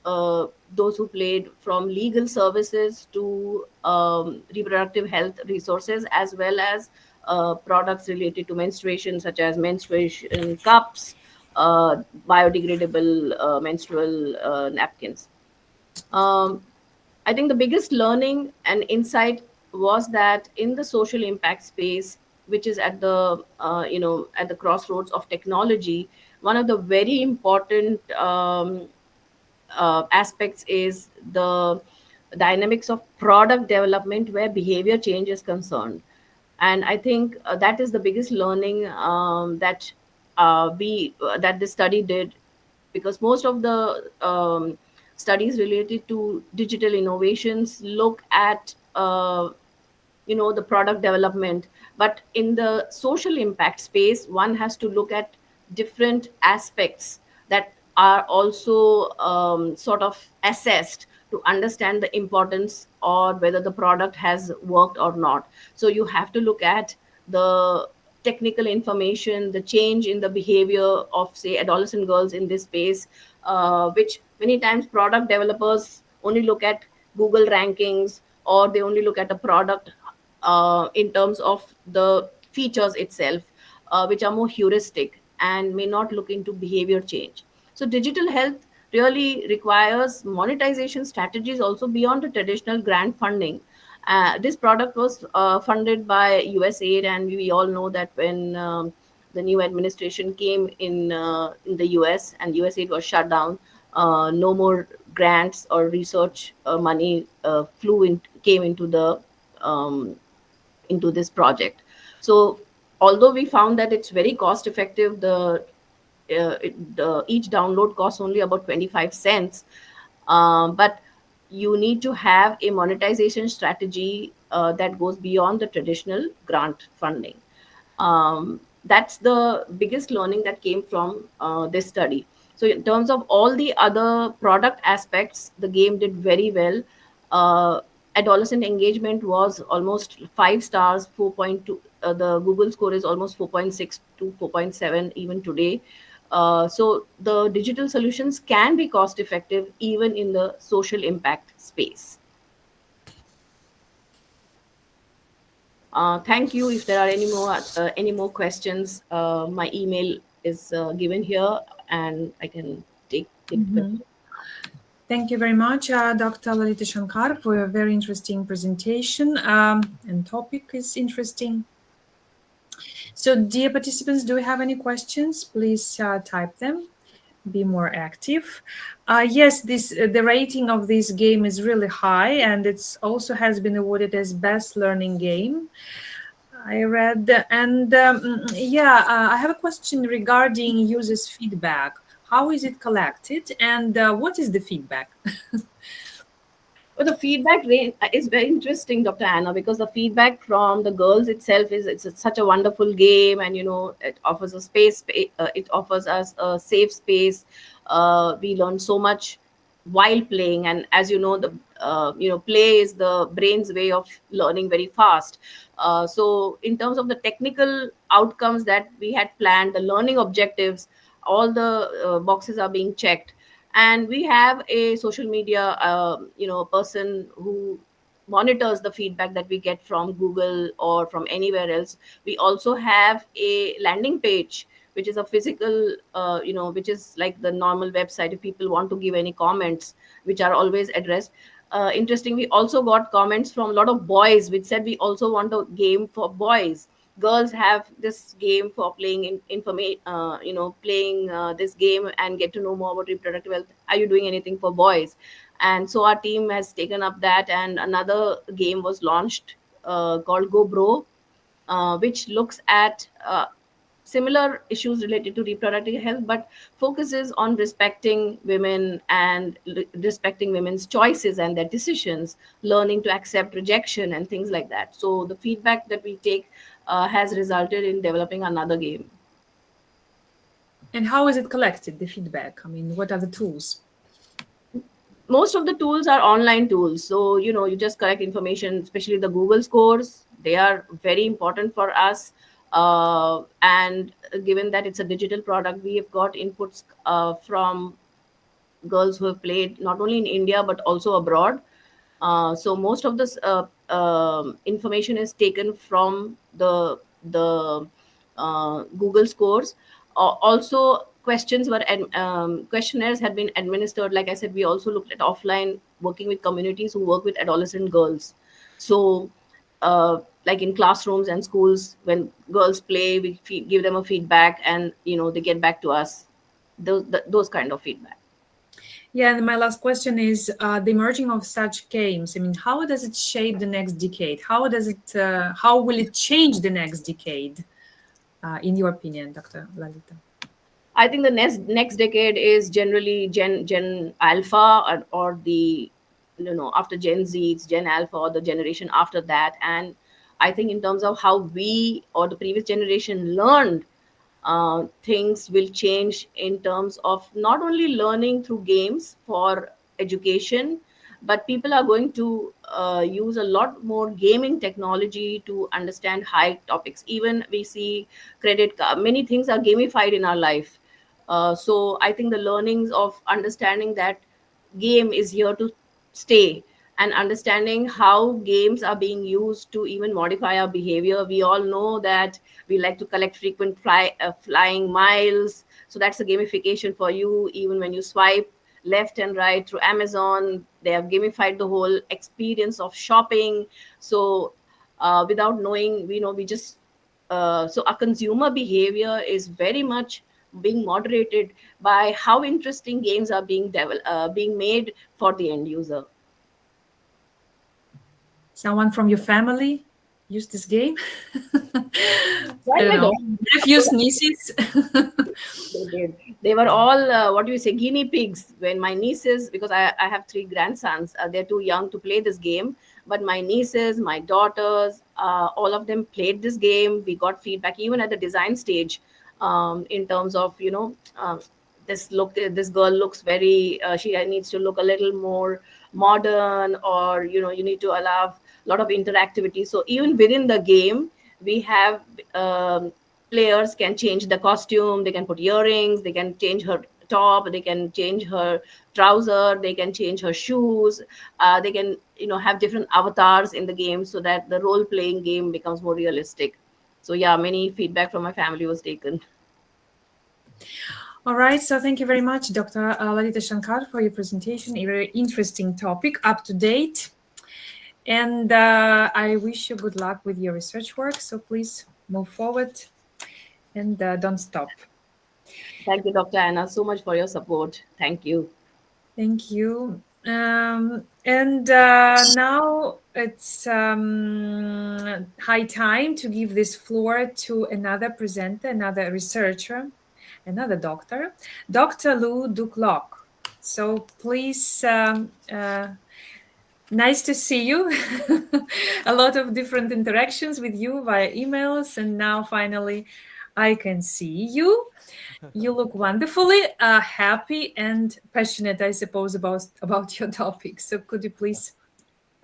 those who played, from legal services to reproductive health resources, as well as products related to menstruation, such as menstruation cups, biodegradable menstrual napkins. um, I think the biggest learning and insight was that in the social impact space, which is at the at the crossroads of technology, one of the very important aspects is the dynamics of product development, where behavior change is concerned. And I think that is the biggest learning that we that this study did, because most of the studies related to digital innovations look at the product development, but in the social impact space, one has to look at different aspects that are also sort of assessed to understand the importance, or whether the product has worked or not. So you have to look at the technical information, the change in the behavior of, say, adolescent girls in this space, which many times product developers only look at Google rankings, or they only look at a product in terms of the features itself, which are more heuristic and may not look into behavior change. So digital health really requires monetization strategies also beyond the traditional grant funding. This product was funded by USAID, and we all know that when the new administration came in the US and USAID was shut down, no more grants or research money came um, into this project. So although we found that it's very cost effective, each download costs only about 25 cents, but you need to have a monetization strategy that goes beyond the traditional grant funding. That's the biggest learning that came from this study. So in terms of all the other product aspects, the game did very well. Adolescent engagement was almost 5 stars, 4.2. The Google score is almost 4.6 to 4.7 even today. So the digital solutions can be cost effective even in the social impact space. Thank you. If there are any more questions, my email is given here, and I can take questions. Thank you very much, Dr. Lalita Shankar, for a very interesting presentation, and topic is interesting. So, dear participants, do you have any questions? Please type them. Be more active. Yes, the rating of this game is really high, and it's also has been awarded as best learning game. I read, and I have a question regarding users' feedback. How is it collected, and what is the feedback? But the feedback is very interesting, Dr. Anna, because the feedback from the girls itself is such a wonderful game, and it offers a space. It offers us a safe space. We learn so much while playing, and as you know, the play is the brain's way of learning very fast. So in terms of the technical outcomes that we had planned, the learning objectives, all the boxes are being checked. And we have a social media person who monitors the feedback that we get from Google or from anywhere else. We also have a landing page, which is a physical which is like the normal website if people want to give any comments, which are always addressed. Interesting, we also got comments from a lot of boys which said we also want a game for boys. Girls have this game for playing playing this game and get to know more about reproductive health. Are you doing anything for boys? And so our team has taken up that, and another game was launched called Go Bro, which looks at similar issues related to reproductive health, but focuses on respecting women and respecting women's choices and their decisions, learning to accept rejection and things like that. So the feedback that we take has resulted in developing another game. And how is it collected, the feedback? I mean, what are the tools? Most of the tools are online tools, so you just collect information, especially the Google scores. They are very important for us, and given that it's a digital product, we have got inputs from girls who have played not only in India but also abroad. So most of this information is taken from the Google scores. Also, questionnaires had been administered. Like I said, we also looked at offline, working with communities who work with adolescent girls. So, like in classrooms and schools, when girls play, we give them a feedback, and they get back to us. Those kind of feedback. Yeah, and my last question is the emerging of such games. I mean, how does it shape the next decade? How does it? How will it change the next decade, in your opinion, Dr. Lalita? I think the next decade is generally Gen Alpha, or the after Gen Z, it's Gen Alpha, or the generation after that. And I think in terms of how we or the previous generation learned, things will change in terms of not only learning through games for education, but people are going to use a lot more gaming technology to understand high topics. Even we see credit card, many things are gamified in our life. So I think the learnings of understanding that game is here to stay, and understanding how games are being used to even modify our behavior. We all know that we like to collect frequent flying miles, so that's a gamification for you. Even when you swipe left and right through Amazon, they have gamified the whole experience of shopping. So without knowing, we just so our consumer behavior is very much being moderated by how interesting games are being made for the end user. Someone from your family use this game? I Well, don't my know. Nephews, daughter, nieces. they did. They were all, what do you say, guinea pigs. When my nieces, because I have three grandsons, they're too young to play this game. But my nieces, my daughters, all of them played this game. We got feedback even at the design stage, in terms of, this girl looks very, she needs to look a little more modern, or, you need to allow a lot of interactivity. So even within the game, we have, players can change the costume, they can put earrings, they can change her top, they can change her trouser, they can change her shoes, they can have different avatars in the game, so that the role playing game becomes more realistic. So yeah, many feedback from my family was taken. All right, so thank you very much, Dr. Lalita Shankar, for your presentation. A very interesting topic, up to date. And I wish you good luck with your research work. So please move forward and don't stop. Thank you, Dr. Anna, so much for your support. Thank you. Thank you. And now it's high time to give this floor to another presenter, another researcher, another doctor, Dr. Lou Ducloc. So please, nice to see you. A lot of different interactions with you via emails, and now finally I can see you. You look wonderfully happy and passionate, I suppose, about your topic. So could you please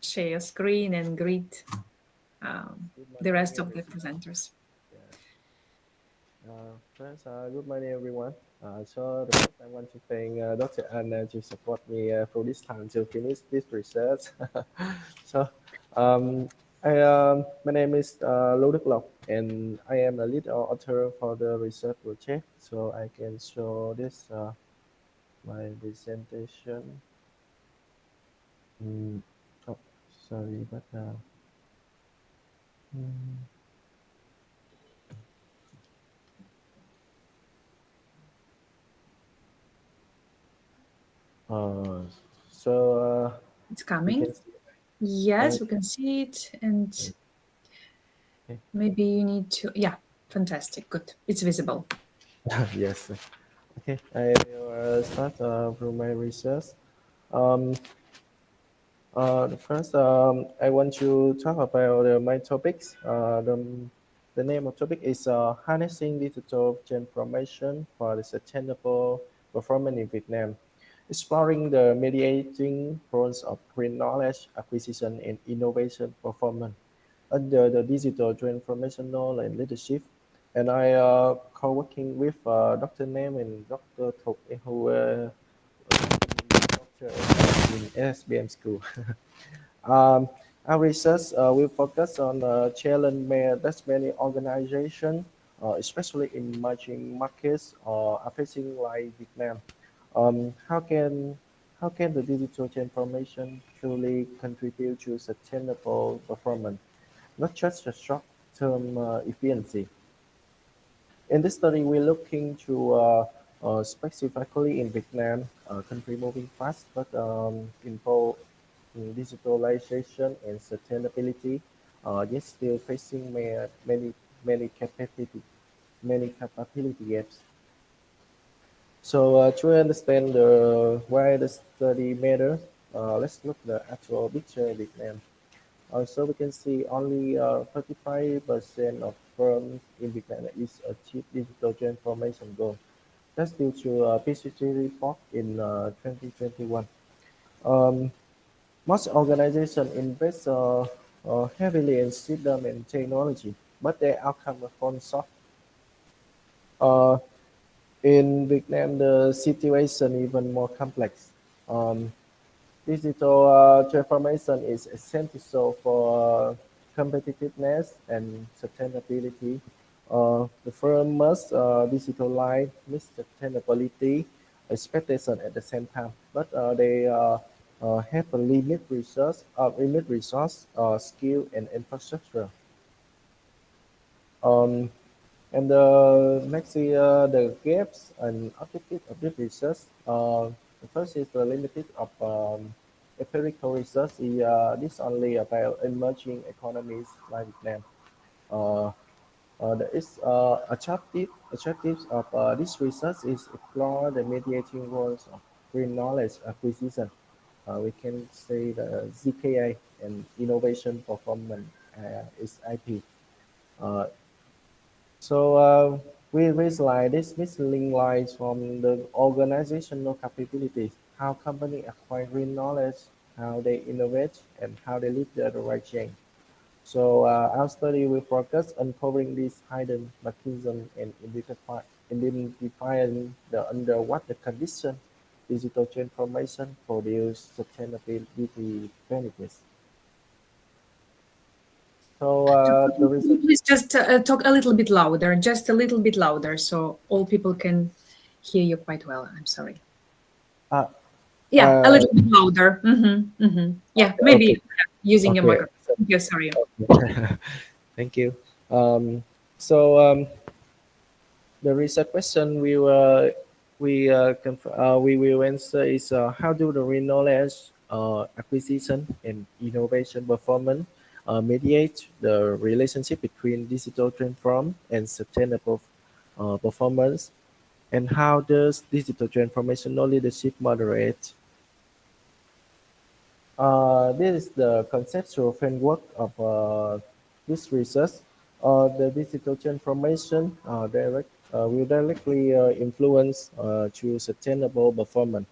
share your screen and greet the rest of the presenters? First, good morning, everyone. So the first, I want to thank Dr. Anna to support me for this time to finish this research. So, my name is Ludwig Lộc, and I am a lead author for the research project. So I can show this my presentation. Oh, sorry, but. So It's coming. Yes, we can see it. And okay. maybe you need to, yeah, Fantastic. Good. It's visible. Yes. Okay, I will start from my research. Um, First, I want to talk about my topics. The name of topic is Harnessing Digital Transformation for the Sustainable Performance in Vietnam, exploring the mediating roles of green knowledge acquisition and innovation performance under the digital transformational and leadership. And I co-working with Dr. Nam and Dr. Thục, who doctor in SBM school. Um, our research will focus on challenge that many organizations, especially in emerging markets, are facing like Vietnam. How can the digital transformation truly contribute to sustainable performance, not just a short-term efficiency? In this study, we're looking to specifically in Vietnam, country moving fast, but involve in digitalization and sustainability, yet still facing many capability gaps. So to understand why the study matters, let's look at the actual picture in Vietnam. So we can see only 35% of firms in Vietnam is achieve digital transformation goal. That's due to a PCC report in 2021. Um, Most organizations invest heavily in system and technology, but their outcome falls short. Uh, in Vietnam, the situation even more complex. Um, Digital transformation is essential for competitiveness and sustainability. The firm must digitalize with sustainability expectation at the same time, but they have a limit resource, skill, and infrastructure. Um, and next is the gaps and objective of this research. The first is the limited of empirical research. This only about emerging economies like Vietnam. Uh, there is objectives of this research is explore the mediating roles of green knowledge acquisition. We can say the ZKA and innovation performance is IP. Uh, so we visualize this missing lines from the organizational capabilities, how companies acquire green knowledge, how they innovate, and how they lead the right chain. So our study will focus on covering these hidden mechanisms and identifying under what the condition digital transformation produce sustainability benefits. So the Could you result. please just talk a little bit louder, just a little bit louder, so all people can hear you quite well. I'm sorry. Uh, Yeah, a uh, little bit louder. Yeah, okay. maybe using your Okay. microphone. Yeah, sorry. Thank you. So the research question we will answer is how do the real knowledge acquisition and innovation performance mediate the relationship between digital transform and sustainable performance, and how does digital transformational leadership moderate. This is the conceptual framework of this research. The digital transformation will directly influence to sustainable performance.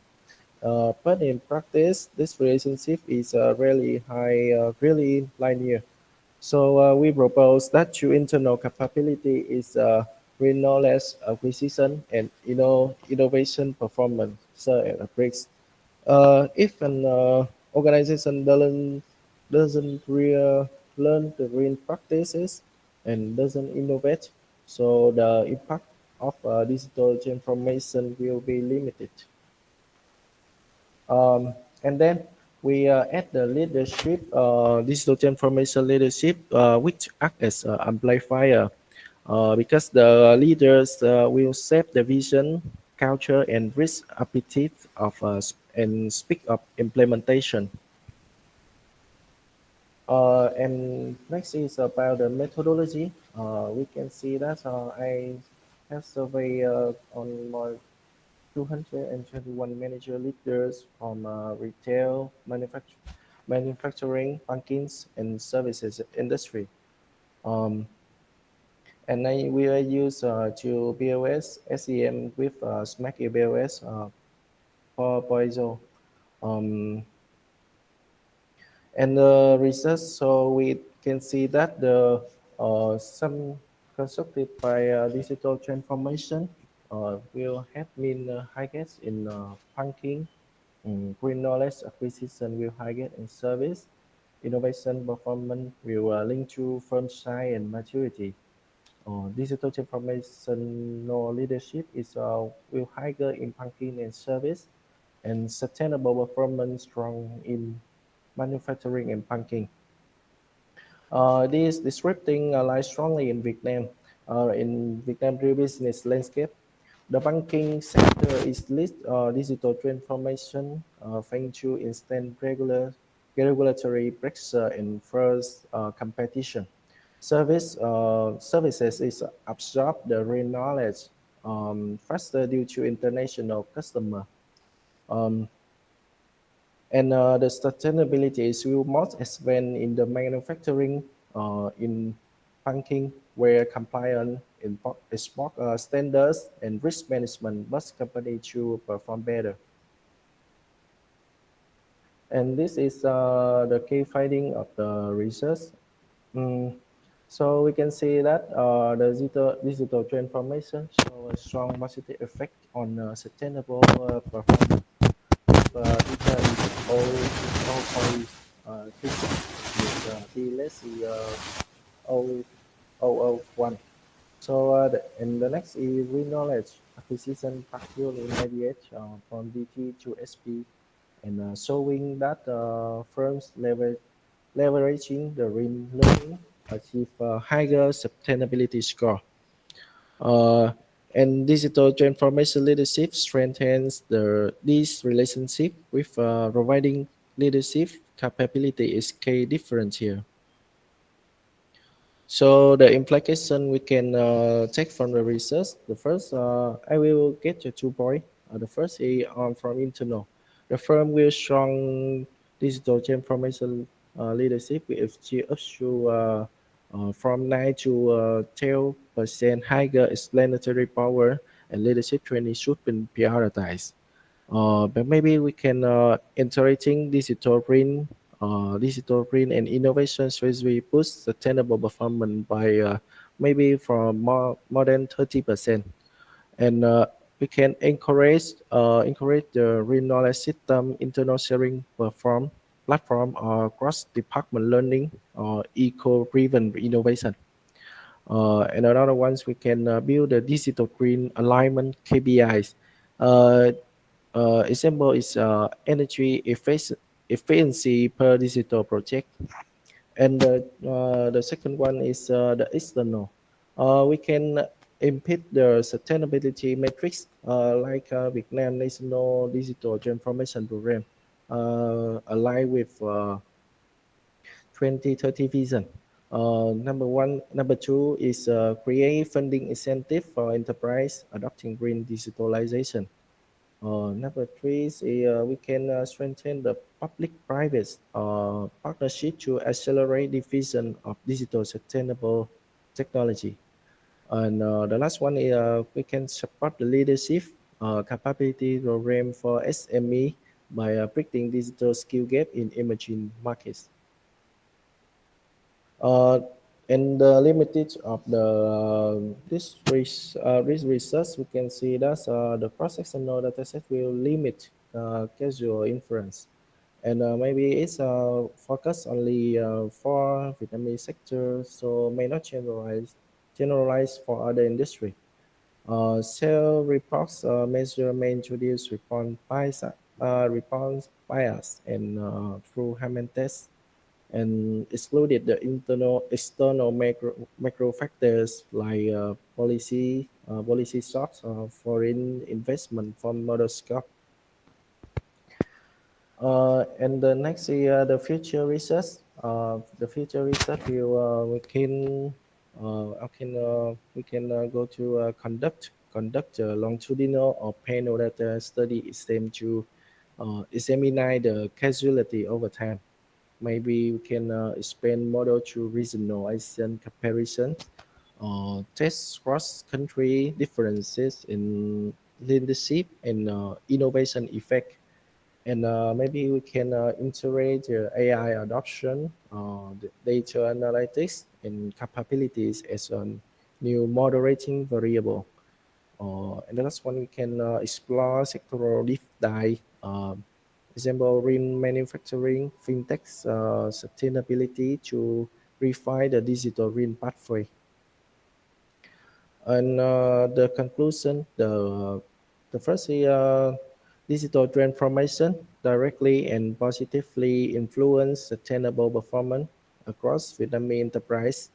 But in practice, this relationship is really linear. So we propose that your internal capability is real knowledge acquisition and innovation performance. So it breaks if an organization doesn't learn the real practices and doesn't innovate, so the impact of digital transformation will be limited. And then we add the leadership, digital transformation leadership, which act as an amplifier because the leaders will shape the vision, culture, and risk appetite of and speak of implementation. And next is about the methodology. We can see that I have surveyed on more 221 manager leaders from retail, manufacturing, banking, and services industry. Um, and I will use to BOS, SEM with SMAC BOS for Boiso. Um, and the research, so we can see that the some constructed by digital transformation will have mean high gains in banking, green knowledge acquisition will high gain in service, innovation performance will link to firm size and maturity. Digital transformation leadership is will higher in banking and service, and sustainable performance strong in manufacturing and banking. This disrupting lies strongly in Vietnam. In Vietnam business landscape, the banking sector is lead digital transformation thanks to instant regulatory pressure and first competition. Services is absorb the real knowledge faster due to international customer. Um, and the sustainability is will most advanced in the manufacturing, in banking, where compliance in export standards and risk management must company to perform better. And this is the key finding of the research. Mm, so we can see that the digital transformation show a strong positive effect on sustainable performance. Data is all point system with TLS O01. So and the next is re-knowledge acquisition partially immediate from DT to SP, and showing that firms leveraging the learning achieve a higher sustainability score. Uh, and digital transformation leadership strengthens this relationship with providing leadership capability is key difference here. So the implication we can take from the research, the first, I will get to 2 points. The first is from internal. The firm will strong digital transformation leadership will achieve up to from 9 to 12% higher explanatory power, and leadership training should be prioritized. But maybe we can integrating digital print and innovations as we boost sustainable performance by maybe from more than 30%. And we can encourage the real knowledge system internal sharing platform or cross department learning or eco-driven innovation. And another ones we can build a digital green alignment KPIs. Uh, Example is energy efficiency per digital project. And the second one is the external. We can impede the sustainability metrics like Vietnam National Digital Transformation Program, aligned with 2030 vision. Number two is create funding incentive for enterprise adopting green digitalization. Number three is we can strengthen the public-private partnership to accelerate the vision of digital sustainable technology. And the last one is we can support the leadership capability program for SME by bridging digital skill gap in emerging markets. Uh, and the limited of the this research, we can see that the cross-sectional dataset will limit casual inference, and maybe it's focused only for Vietnamese sector, so may not generalize for other industry. Cell reports measure may introduce response bias and through Hammond test, and excluded the external macro factors like policy shocks or foreign investment from model scope. And the next is the future research. The future research will we can go to conduct longitudinal or panel data study is aimed to examine the causality over time. Maybe we can expand model to regional Asian comparison, test cross-country differences in leadership and innovation effect. And maybe we can integrate AI adoption, the data analytics, and capabilities as a new moderating variable. And the last one, we can explore sectoral deep dive, example, green manufacturing, fintech, sustainability to refine the digital green pathway. And the conclusion, the first is digital transformation directly and positively influence sustainable performance across Vietnamese enterprise.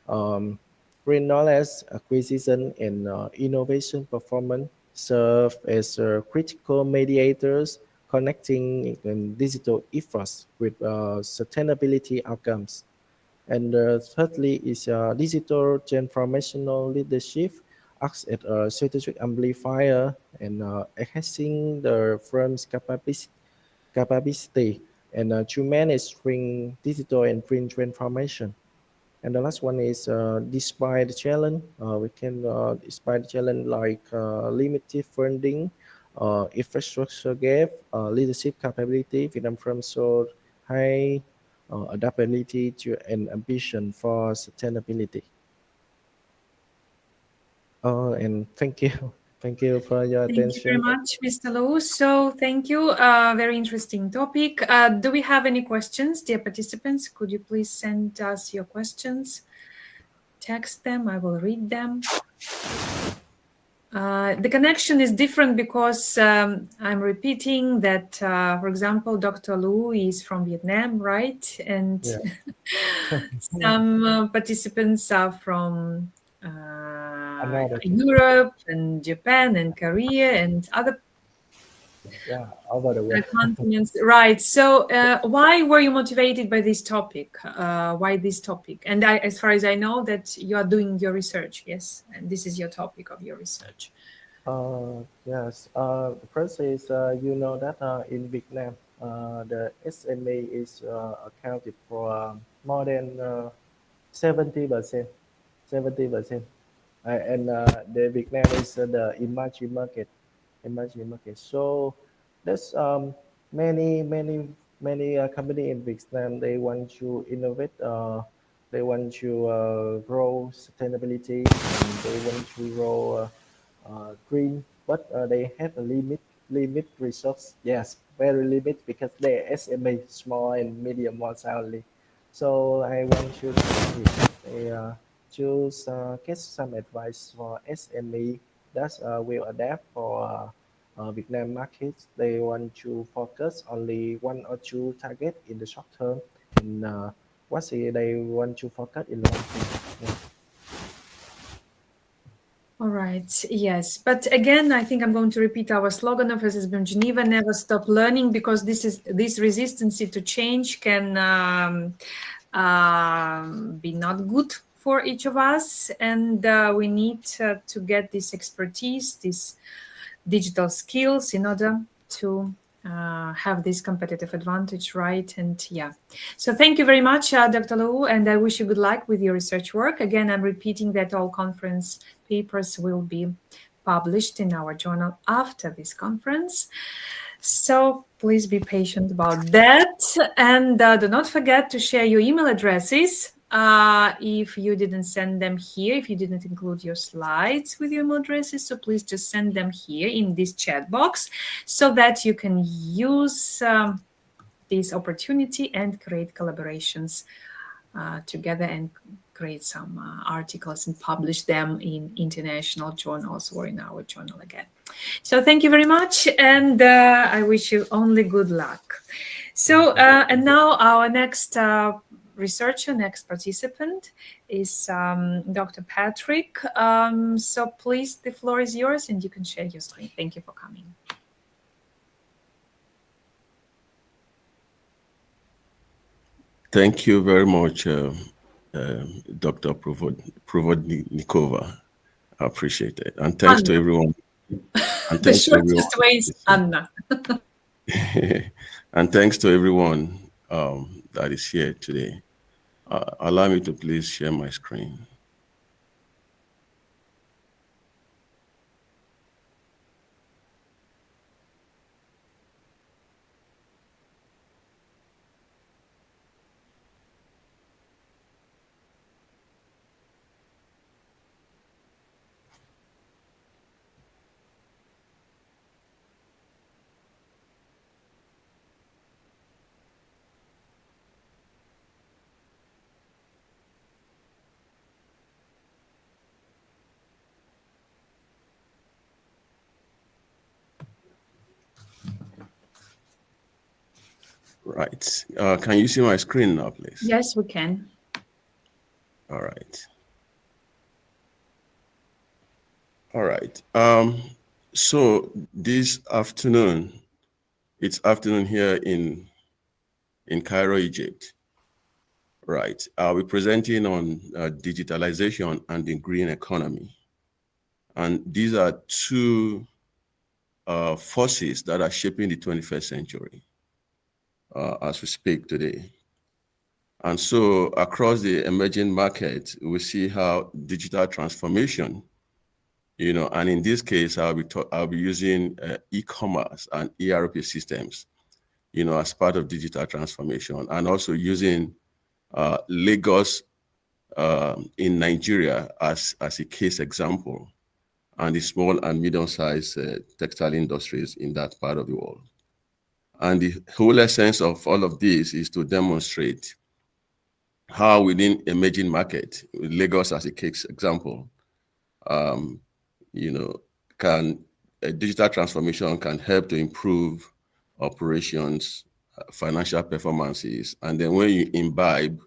Um, Green knowledge acquisition and innovation performance serve as critical mediators connecting digital efforts with sustainability outcomes. And thirdly is digital transformational leadership acts as a strategic amplifier and enhancing the firm's capacity and to manage digital and green transformation. And the last one is despite the challenge, we can despite the challenge like limited funding, infrastructure gap, leadership capability, Vietnam firm showed high adaptability to and ambition for sustainability. And thank you, thank you for your Thank you very attention. much, Mr. Lu. So thank you. Very interesting topic. Do we have any questions, dear participants? Could you please send us your questions? Text them. I will read them. The connection is different because I'm repeating that, for example, Dr. Lu is from Vietnam, right? And Yeah. some participants are from Another Europe and Japan and Korea and other yeah, over the world. continents. Right. So why were you motivated by this topic? Why this topic? And as far as I know, that you are doing your research, yes? And this is your topic of your research. Yes. The first is you know that in Vietnam, the SME is accounted for more than 70%. 70%. And the Vietnam is the emerging market. Emerging market. So there's many company in Vietnam. They want to innovate. They want to grow sustainability. And they want to grow green, but they have a limit resource. Yes, very limit because they SME, small and medium ones only. So I want to choose get some advice for SME that will adapt for Vietnam markets. They want to focus only one or two target in the short term, and what they want to focus in long term. Yeah. All right. Yes. But again, I think I'm going to repeat our slogan of SSBM Geneva, never stop learning, because this resistance to change can be not good for each of us. And we need to get this expertise, these digital skills in order to have this competitive advantage, right? And yeah. So thank you very much, Dr. Lu, and I wish you good luck with your research work. Again, I'm repeating that all conference papers will be published in our journal after this conference. So please be patient about that. And do not forget to share your email addresses. If you didn't send them here, if you didn't include your slides with your email addresses, so please just send them here in this chat box so that you can use this opportunity and create collaborations together and create some articles and publish them in international journals or in our journal again. So thank you very much, and I wish you only good luck. So and now our next researcher, next participant is Dr. Patrick. So please, the floor is yours and you can share your screen. Thank you for coming. Thank you very much, Dr. Provodnikova. I appreciate it. And thanks to Anna. everyone. And The thanks to everyone. shortest way is Anna. And thanks to everyone that is here today. Allow me to please share my screen. Right. Can you see my screen now, please? Yes, we can. All right. All right. So this afternoon, it's afternoon here in Cairo, Egypt. Right. I'll be presenting on digitalization and the green economy. And these are two forces that are shaping the 21st century as we speak today. And so across the emerging markets, we see how digital transformation, and in this case, I'll be using e-commerce and ERP systems, as part of digital transformation, and also using Lagos in Nigeria as a case example, and the small and medium-sized textile industries in that part of the world. And the whole essence of all of this is to demonstrate how within emerging market, Lagos as a case example, digital transformation can help to improve operations, financial performances, and then when you imbibe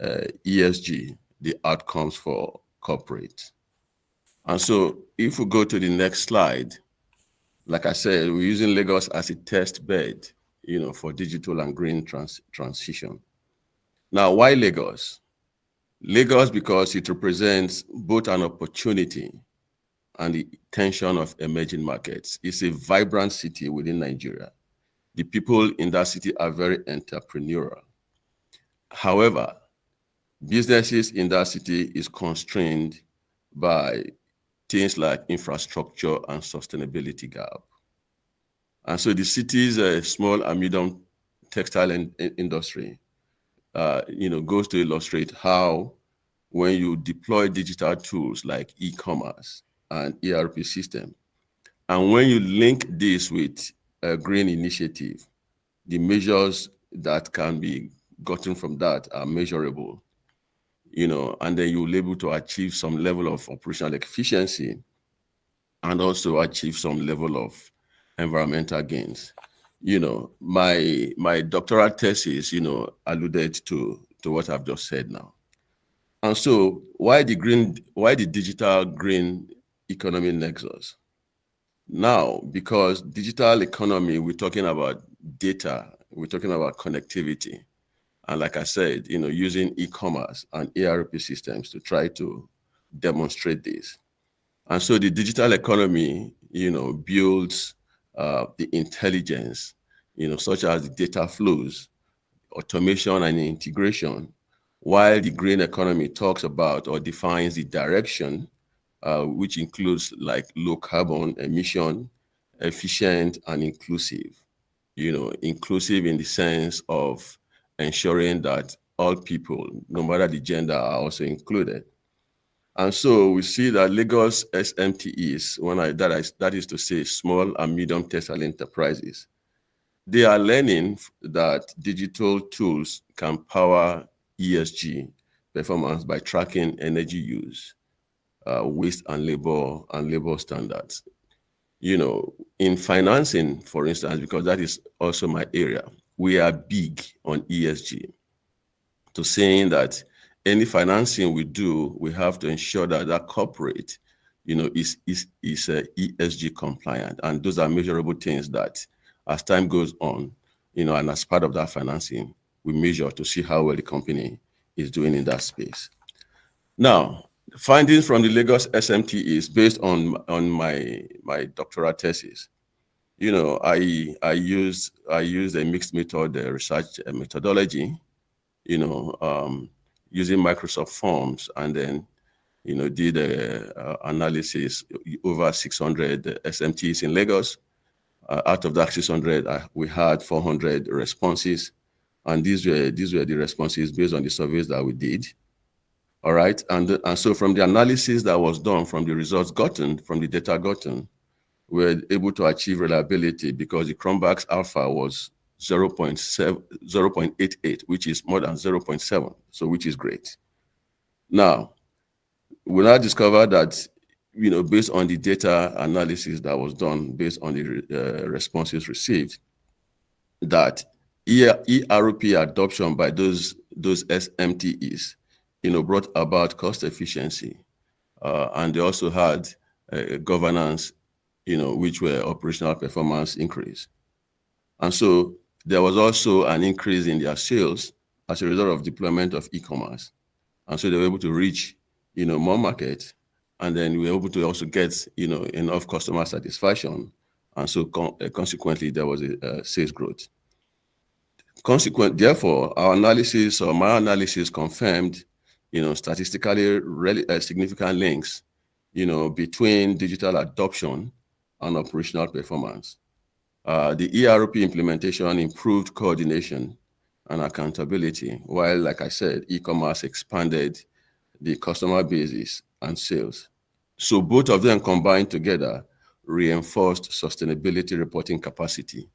ESG, the outcomes for corporate. And so if we go to the next slide, like I said, we're using Lagos as a test bed, for digital and green transition. Now, why Lagos? Lagos because it represents both an opportunity and the tension of emerging markets. It's a vibrant city within Nigeria. The people in that city are very entrepreneurial. However, businesses in that city is constrained by things like infrastructure and sustainability gap. And so the city's small and medium textile industry, goes to illustrate how when you deploy digital tools like e-commerce and ERP system, and when you link this with a green initiative, the measures that can be gotten from that are measurable, and then you'll be able to achieve some level of operational efficiency and also achieve some level of environmental gains. My doctoral thesis, alluded to what I've just said now. And so why the digital green economy nexus? Now, because digital economy, we're talking about data, we're talking about connectivity. And like I said, using e-commerce and ERP systems to try to demonstrate this. And so the digital economy, builds the intelligence, such as the data flows, automation and integration, while the green economy talks about or defines the direction, which includes like low carbon emission, efficient and inclusive, inclusive in the sense of ensuring that all people, no matter the gender, are also included. And so we see that Lagos SMTEs, that is to say small and medium textile enterprises, they are learning that digital tools can power ESG performance by tracking energy use, waste and labor standards. In financing, for instance, because that is also my area, we are big on ESG, to saying that any financing we do, we have to ensure that that corporate, is ESG compliant. And those are measurable things that as time goes on, and as part of that financing, we measure to see how well the company is doing in that space. Now, findings from the Lagos SMT is based on my doctoral thesis. You know, I used a mixed method research methodology, you know, using Microsoft Forms, and then, you know, did analysis over 600 SMTs in Lagos. Out of that 600, we had 400 responses, and these were the responses based on the surveys that we did. All right, and so from the analysis that was done, from the results gotten, from the data gotten, we were able to achieve reliability because the Cronbach's alpha was 0.88, which is more than 0.7, so which is great. Now, we now discovered that, you know, based on the data analysis that was done, based on the responses received, that ERP adoption by those SMTEs, you know, brought about cost efficiency, and they also had governance, you know, which were operational performance increase. And so there was also an increase in their sales as a result of deployment of e-commerce. And so they were able to reach, you know, more market, and then we were able to also get, you know, enough customer satisfaction. And so consequently, there was a sales growth. Therefore, our analysis, or my analysis, confirmed, you know, statistically significant links, you know, between digital adoption and operational performance. The ERP implementation improved coordination and accountability, while, like I said, e-commerce expanded the customer bases and sales. So both of them combined together reinforced sustainability reporting capacity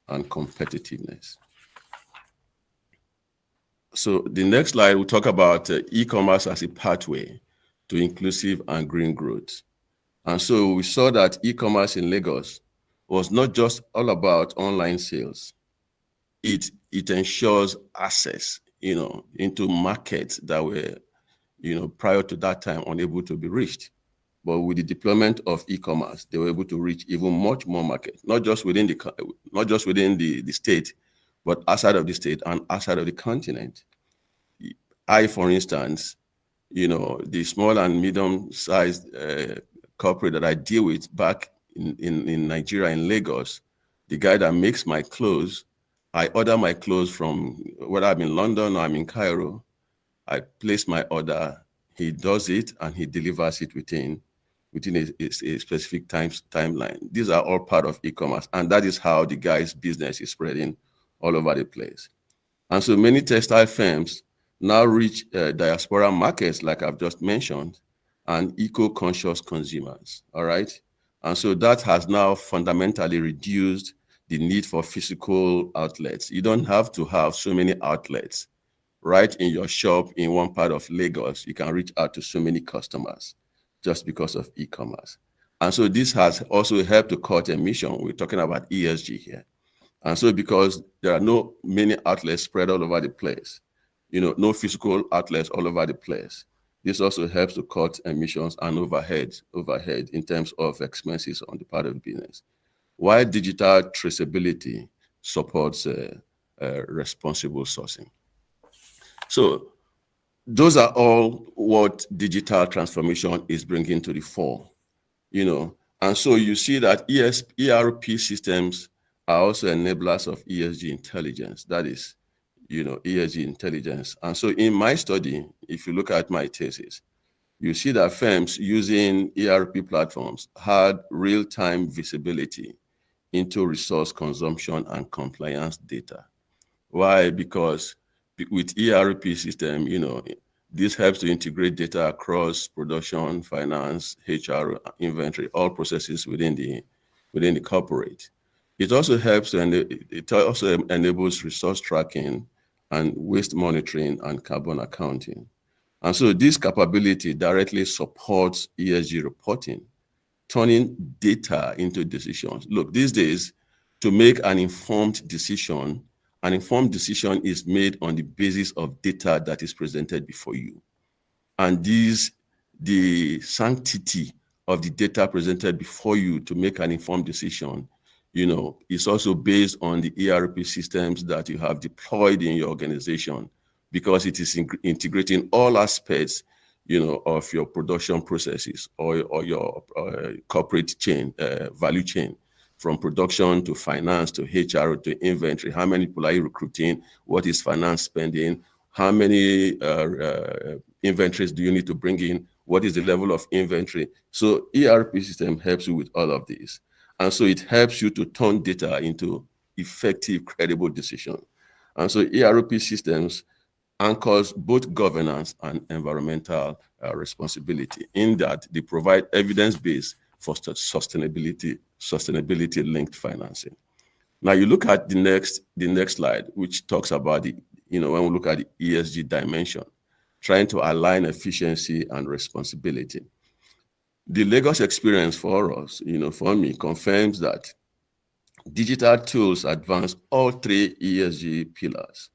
and competitiveness. So the next slide, we'll talk about e-commerce as a pathway to inclusive and green growth. And so we saw that e-commerce in Lagos was not just all about online sales. It ensures access, you know, into markets that were, you know, prior to that time unable to be reached. But with the deployment of e-commerce, they were able to reach even much more market, not just within the state, but outside of the state and outside of the continent. For instance, you know, the small and medium-sized corporate that I deal with back in Nigeria, in Lagos, the guy that makes my clothes, I order my clothes from, whether I'm in London or I'm in Cairo, I place my order, he does it, and he delivers it within a specific timeline. These are all part of e-commerce, and that is how the guy's business is spreading all over the place. And so many textile firms now reach diaspora markets, like I've just mentioned, and eco-conscious consumers, all right? And so that has now fundamentally reduced the need for physical outlets. You don't have to have so many outlets right in your shop in one part of Lagos. You can reach out to so many customers just because of e-commerce. And so this has also helped to cut emission. We're talking about ESG here. And so because there are no many outlets spread all over the place, you know, no physical outlets all over the place, this also helps to cut emissions and overhead in terms of expenses on the part of the business. While digital traceability supports responsible sourcing. So those are all what digital transformation is bringing to the fore, you know. And so you see that ERP systems are also enablers of ESG intelligence. That is, you know, ESG intelligence. And so in my study, if you look at my thesis, you see that firms using ERP platforms had real-time visibility into resource consumption and compliance data. Why? Because with ERP system, you know, this helps to integrate data across production, finance, HR, inventory, all processes within the corporate. It also helps, and it also enables resource tracking and waste monitoring and carbon accounting. And so this capability directly supports ESG reporting, turning data into decisions. Look, these days, to make an informed decision is made on the basis of data that is presented before you. And the sanctity of the data presented before you to make an informed decision, is also based on the ERP systems that you have deployed in your organization, because it is integrating all aspects, of your production processes or your corporate chain, value chain, from production to finance to HR to inventory. How many people are you recruiting? What is finance spending? How many inventories do you need to bring in? What is the level of inventory? So ERP system helps you with all of these. And so it helps you to turn data into effective, credible decisions. And so ERP systems anchors both governance and environmental responsibility, in that they provide evidence base for sustainability linked financing. Now you look at the next slide, which talks about when we look at the ESG dimension, trying to align efficiency and responsibility. The Lagos experience for us, for me, confirms that digital tools advance all three ESG pillars.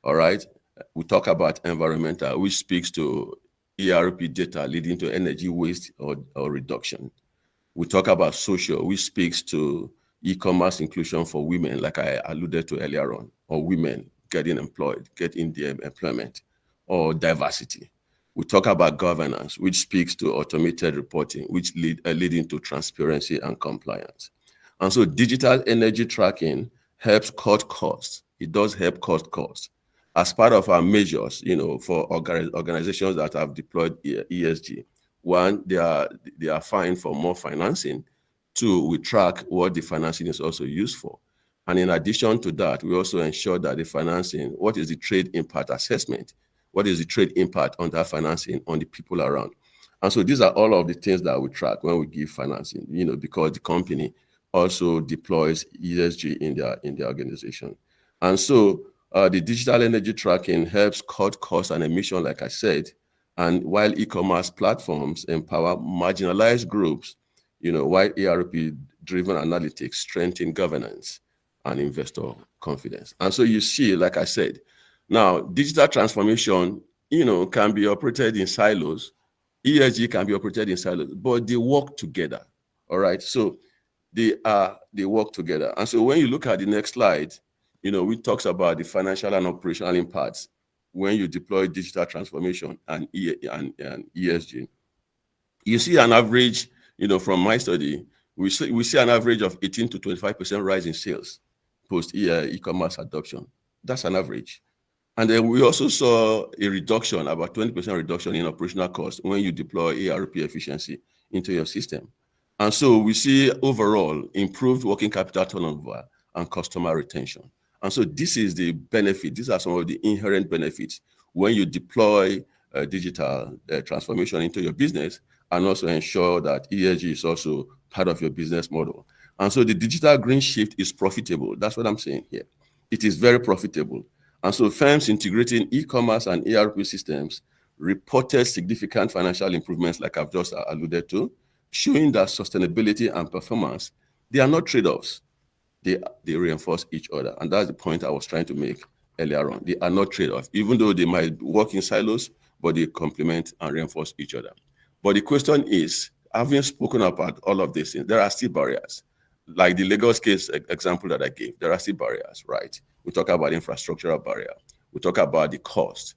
All right. We talk about environmental, which speaks to ERP data leading to energy waste or reduction. We talk about social, which speaks to e-commerce inclusion for women, like I alluded to earlier on, or women getting employed, getting their employment, or diversity. We talk about governance, which speaks to automated reporting, which leading to transparency and compliance. And so digital energy tracking helps cut costs. It does help cut costs. As part of our measures, for organizations that have deployed ESG, one, they are fined for more financing. Two, we track what the financing is also used for. And in addition to that, we also ensure that the financing, what is the trade impact assessment? What is the trade impact on that financing on the people around? And so these are all of the things that we track when we give financing, because the company also deploys ESG in their organization. And so the digital energy tracking helps cut costs and emission, like I said, and while e-commerce platforms empower marginalized groups, while ERP-driven analytics strengthen governance and investor confidence. And so you see, like I said, now digital transformation, can be operated in silos. ESG can be operated in silos, but they work together. All right. So they work together. And so when you look at the next slide, we talks about the financial and operational impacts when you deploy digital transformation and ESG. You see an average, from my study, we see an average of 18 to 25% rise in sales post e-commerce adoption. That's an average. And then we also saw a reduction, about 20% reduction in operational costs when you deploy ERP efficiency into your system. And so we see overall improved working capital turnover and customer retention. And so this is the benefit. These are some of the inherent benefits when you deploy digital transformation into your business, and also ensure that ESG is also part of your business model. And so the digital green shift is profitable. That's what I'm saying here. It is very profitable. And so firms integrating e-commerce and ERP systems reported significant financial improvements, like I've just alluded to, showing that sustainability and performance, they are not trade-offs. They reinforce each other. And that's the point I was trying to make earlier on. They are not trade-offs, even though they might work in silos, but they complement and reinforce each other. But the question is, having spoken about all of these things, there are still barriers. Like the Lagos case example that I gave, there are still barriers, right? We talk about infrastructural barrier. We talk about the cost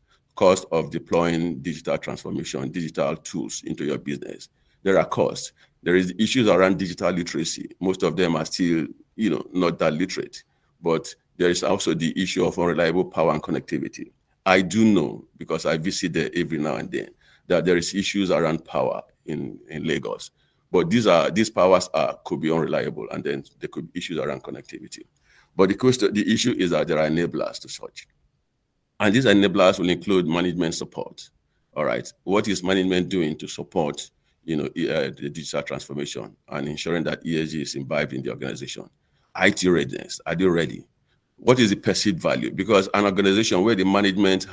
of deploying digital transformation, digital tools into your business. There are costs. There is issues around digital literacy. Most of them are still, not that literate. But there is also the issue of unreliable power and connectivity. I do know, because I visit there every now and then, that there is issues around power in Lagos. But these powers could be unreliable, and then there could be issues around connectivity. But the issue is that there are enablers to such. And these enablers will include management support. All right. What is management doing to support the digital transformation and ensuring that ESG is imbibed in the organization? IT readiness. Are they ready? What is the perceived value? Because an organization where the management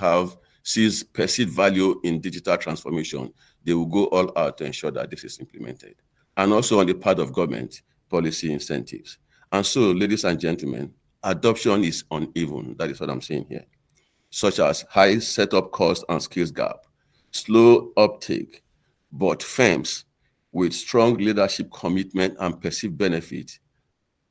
sees perceived value in digital transformation, they will go all out to ensure that this is implemented. And also on the part of government, policy incentives. And so, ladies and gentlemen, adoption is uneven. That is what I'm saying here. Such as high setup cost and skills gap, slow uptake, but firms with strong leadership commitment and perceived benefit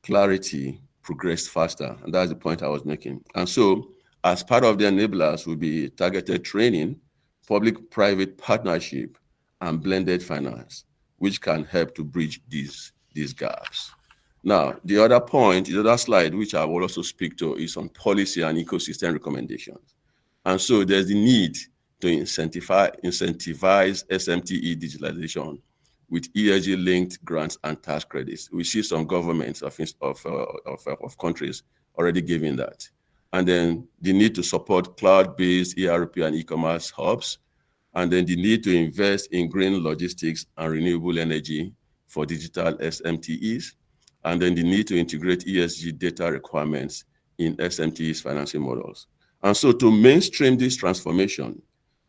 clarity progressed faster. And that's the point I was making. And so as part of the enablers will be targeted training, public-private partnership, and blended finance, which can help to bridge these gaps. Now, the other point, the other slide, which I will also speak to, is on policy and ecosystem recommendations. And so there's the need to incentivize SMTE digitalization with ESG-linked grants and tax credits. We see some governments of countries already giving that. And then the need to support cloud-based ERP and e-commerce hubs, and then the need to invest in green logistics and renewable energy for digital SMTEs, and then the need to integrate ESG data requirements in SMTEs financing models. And so to mainstream this transformation,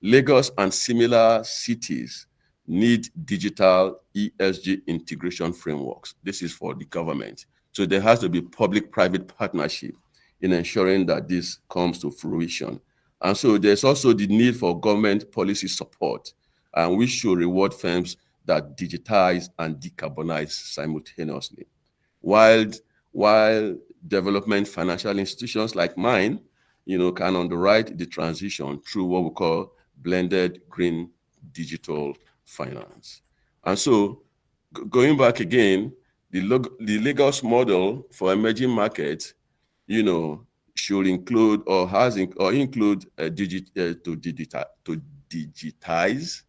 Lagos and similar cities need digital ESG integration frameworks. This is for the government. So there has to be public-private partnership in ensuring that this comes to fruition. And so there's also the need for government policy support, and we should reward firms that digitize and decarbonize simultaneously. While development financial institutions like mine, can underwrite the transition through what we call blended green digital finance. And so going back again, the Lagos model for emerging markets, should include include to digitize,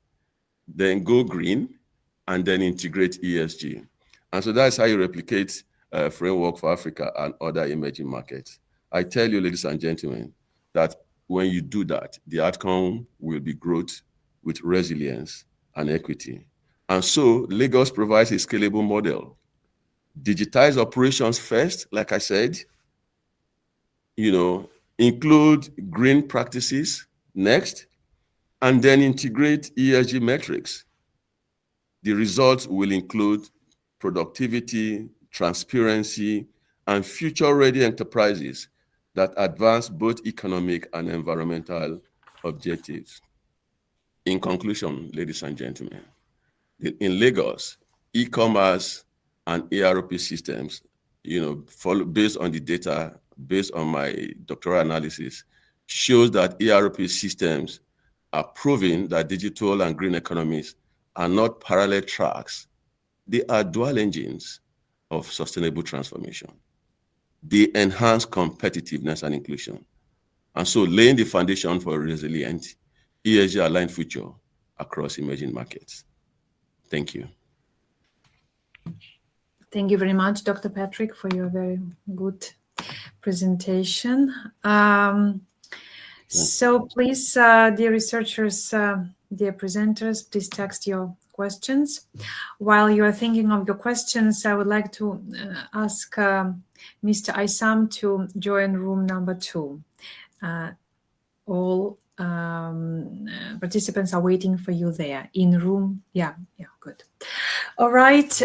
then go green, and then integrate ESG. And so that's how you replicate a framework for Africa and other emerging markets. I tell you, ladies and gentlemen, that when you do that, the outcome will be growth with resilience and equity. And so Lagos provides a scalable model. Digitize operations first, like I said, include green practices next, and then integrate ESG metrics. The results will include productivity, transparency, and future-ready enterprises that advance both economic and environmental objectives. In conclusion, ladies and gentlemen, in Lagos, e-commerce and ERP systems, based on the data, based on my doctoral analysis, shows that ERP systems are proving that digital and green economies are not parallel tracks. They are dual engines of sustainable transformation. They enhance competitiveness and inclusion. And so laying the foundation for a resilient, ESG-aligned future across emerging markets. Thank you. Thank you very much, Dr. Patrick, for your very good presentation. So please, dear researchers, dear presenters, please text your questions. While you are thinking of your questions, I would like to ask Mr. Aysam to join room number 2. All participants are waiting for you there in room. Yeah, good. All right.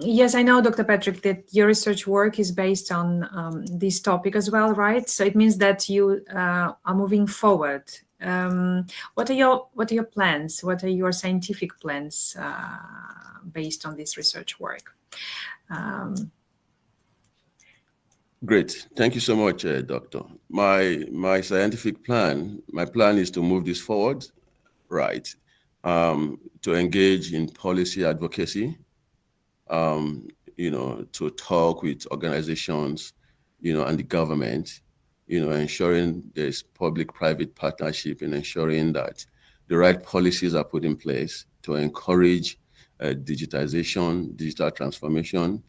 Yes, I know, Dr. Patrick, that your research work is based on this topic as well, right? So it means that you are moving forward. What are your plans? What are your scientific plans based on this research work? Great. Thank you so much, Doctor. My scientific plan, my plan is to move this forward, right? To engage in policy advocacy, to talk with organizations, and the government, ensuring there's public-private partnership in ensuring that the right policies are put in place to encourage digitization, digital transformation.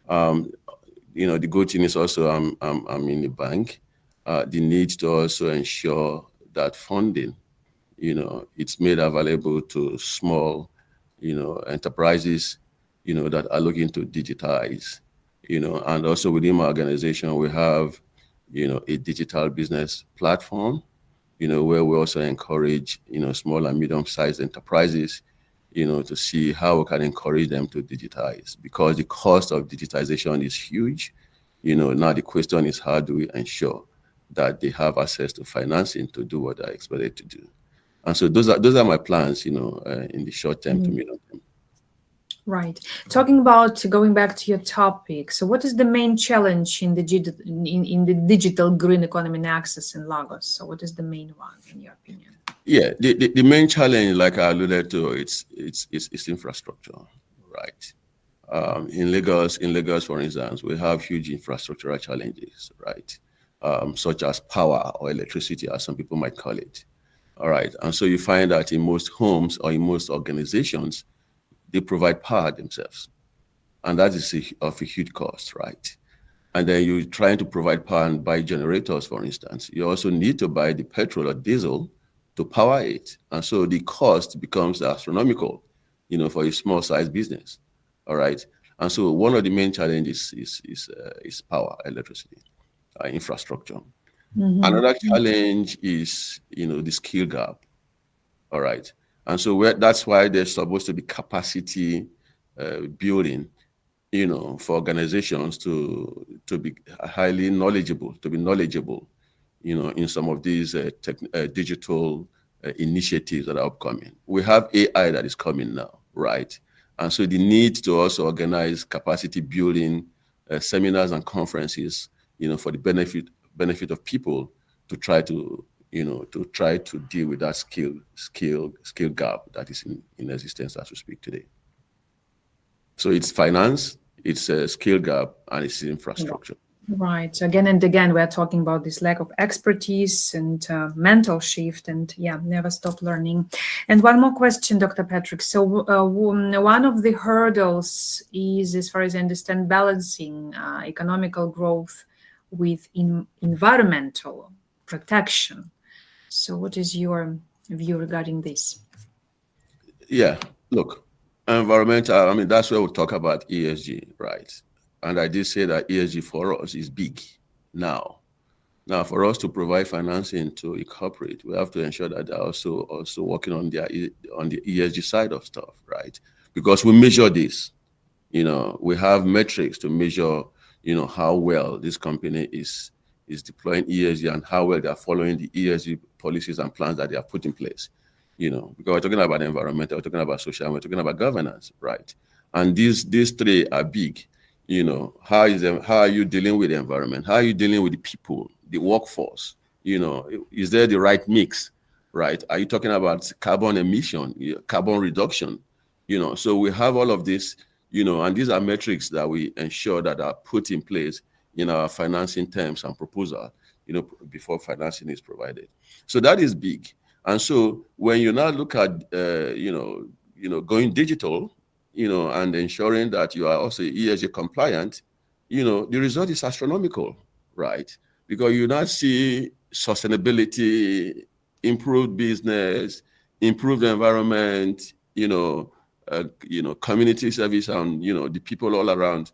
The good thing is also I'm in the bank. The need to also ensure that funding, it's made available to small, enterprises, that are looking to digitize, and also within my organization, we have, a digital business platform, where we also encourage, small and medium-sized enterprises, to see how we can encourage them to digitize, because the cost of digitization is huge. Now the question is, how do we ensure that they have access to financing to do what they're expected to do? And so those are my plans, in the short term to medium term. Right. Talking about going back to your topic, so what is the main challenge in the digital green economy and access in Lagos? So what is the main one in your opinion? Yeah, the main challenge, like I alluded to, it's infrastructure, right? In Lagos, for instance, we have huge infrastructural challenges, right? Such as power or electricity, as some people might call it. All right, and so you find that in most homes or in most organizations, they provide power themselves, and that is of a huge cost, right? And then you're trying to provide power and buy generators, for instance. You also need to buy the petrol or diesel to power it. And so the cost becomes astronomical, for a small size business. All right. And so one of the main challenges is power, electricity, infrastructure. Mm-hmm. Another challenge is, the skill gap. All right. And so that's why there's supposed to be capacity building, for organizations to be highly knowledgeable, in some of these digital initiatives that are upcoming. We have AI that is coming now, right? And so the need to also organize capacity building seminars and conferences, for the benefit of people to try to deal with that skill gap that is in existence as we speak today. So it's finance, it's a skill gap, and it's infrastructure. Right. So again and again, we're talking about this lack of expertise and mental shift, and never stop learning. And one more question, Dr. Patrick. So one of the hurdles is, as far as I understand, balancing economical growth with environmental protection. So what is your view regarding this? Yeah, look, environmental, that's where we talk about ESG, right? And I did say that ESG for us is big now. Now, for us to provide financing to a corporate, we have to ensure that they're also working on the ESG side of stuff, right? Because we measure this. We have metrics to measure, how well this company is deploying ESG and how well they're following the ESG policies and plans that they have put in place. Because we're talking about environmental, we're talking about social, we're talking about governance, right? And these three are big. How are you dealing with the environment? How are you dealing with the people, the workforce? Is there the right mix, right? Are you talking about carbon emission, carbon reduction? So we have all of this, and these are metrics that we ensure that are put in place in our financing terms and proposal, before financing is provided. So that is big. And so when you now look at, going digital, and ensuring that you are also ESG compliant, the result is astronomical, right? Because you now see sustainability, improved business, improved environment, community service, and the people all around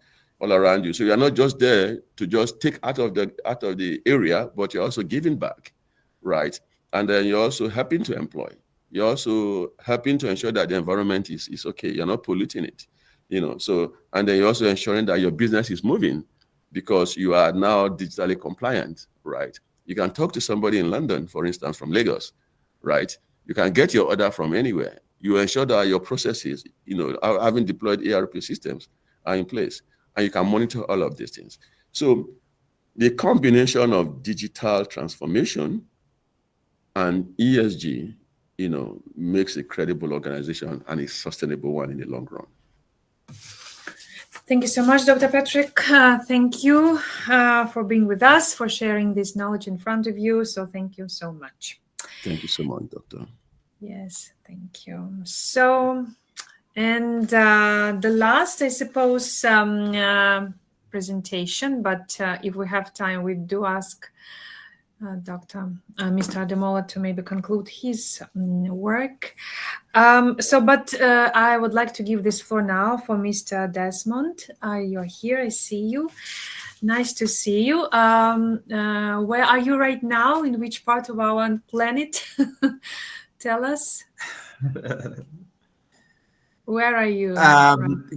you. So you're not just there to just take out of the area, but you're also giving back, right? And then you're also helping to employ. You're also helping to ensure that the environment is okay. You're not polluting it, So, and then you're also ensuring that your business is moving because you are now digitally compliant, right? You can talk to somebody in London, for instance, from Lagos, right? You can get your order from anywhere. You ensure that your processes, having deployed ERP systems, are in place, and you can monitor all of these things. So the combination of digital transformation and ESG, makes a credible organization and a sustainable one in the long run. Thank you so much, Dr. Patrick. Thank you for being with us, for sharing this knowledge in front of you. So thank you so much. Thank you so much, Doctor. Yes, thank you. So, and the last, I suppose, presentation, but if we have time, we do ask Mr. Ademola to maybe conclude his work. But I would like to give this floor now for Mr. Desmond. You're here, I see you. Nice to see you. Where are you right now? In which part of our planet? Tell us. Where are you?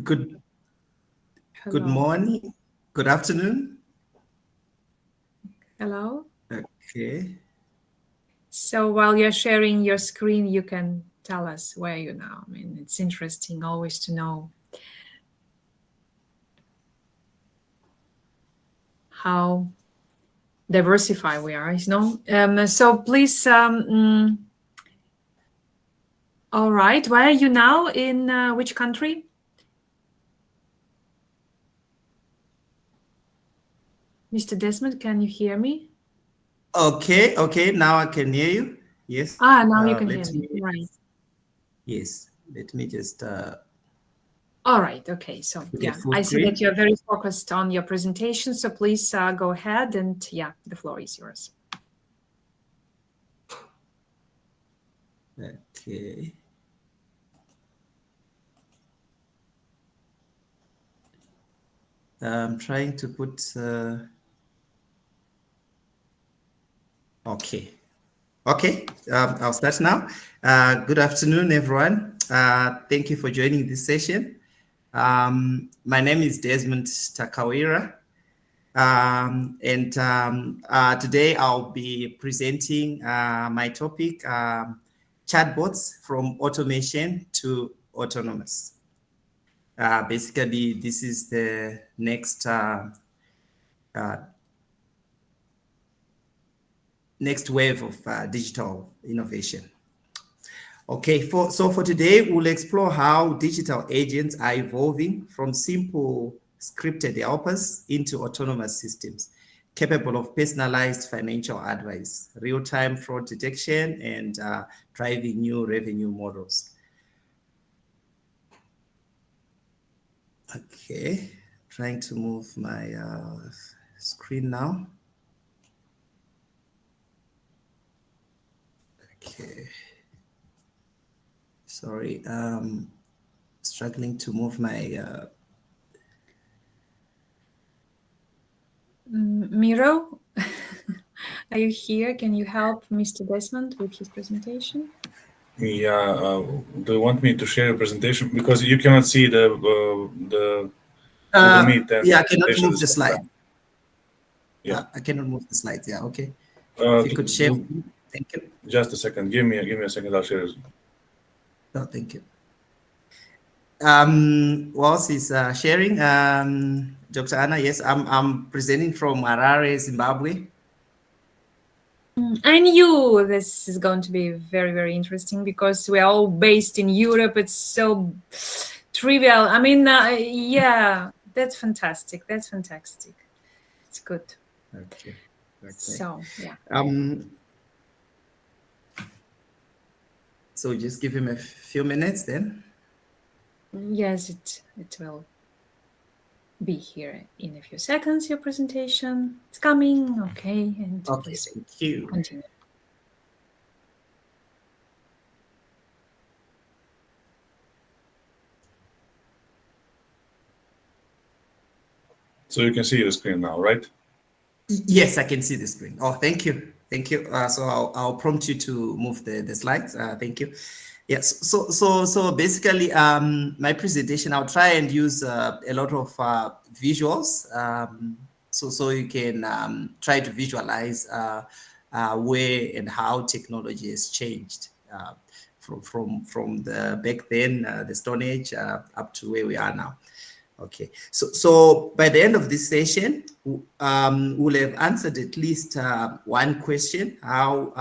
Good morning. Good afternoon. Hello. Okay. So while you're sharing your screen, you can tell us where you're now. I mean, it's interesting always to know how diversified we are, so please, all right, where are you now? In which country? Mr. Desmond, can you hear me? Okay, now I can hear you. Yes. Now you can hear me, right. Yes, let me just... All right, okay, so yeah, I see that you're very focused on your presentation, so please go ahead, and yeah, the floor is yours. Okay. I'm trying to put... Okay, I'll start now. Good afternoon, everyone. Thank you for joining this session. My name is Desmond Takawira, and today I'll be presenting my topic, chatbots from automation to autonomous. Basically, this is the next wave of digital innovation. Okay, so for today, we'll explore how digital agents are evolving from simple scripted helpers into autonomous systems capable of personalized financial advice, real-time fraud detection, and driving new revenue models. Okay, trying to move my screen now. Okay. Sorry, struggling to move my... Miro, are you here? Can you help Mr. Desmond with his presentation? Yeah, do you want me to share a presentation? Because you cannot see the Google Meet. Yeah, I cannot move the slide. Yeah, I cannot move the slides. Yeah, okay. If you could share, thank you. Just a second. Give me a second. I'll share. No, thank you. Whilst he's sharing, Dr. Anna, yes, I'm presenting from Harare, Zimbabwe. I knew this is going to be very, very interesting because we're all based in Europe. It's so trivial. I mean, yeah, that's fantastic. That's fantastic. It's good. Okay. So, yeah. So just give him a few minutes then. Yes, it will be here in a few seconds. Your presentation, it's coming. Okay, and okay, please thank you. Continue. So you can see the screen now, right? Yes, I can see the screen. Oh, thank you. Thank you. So I'll prompt you to move the slides. Thank you. Yes. So basically, my presentation, I'll try and use a lot of visuals. So you can try to visualize where and how technology has changed from the back then, the Stone Age, up to where we are now. Okay, so by the end of this session, we'll have answered at least one question: how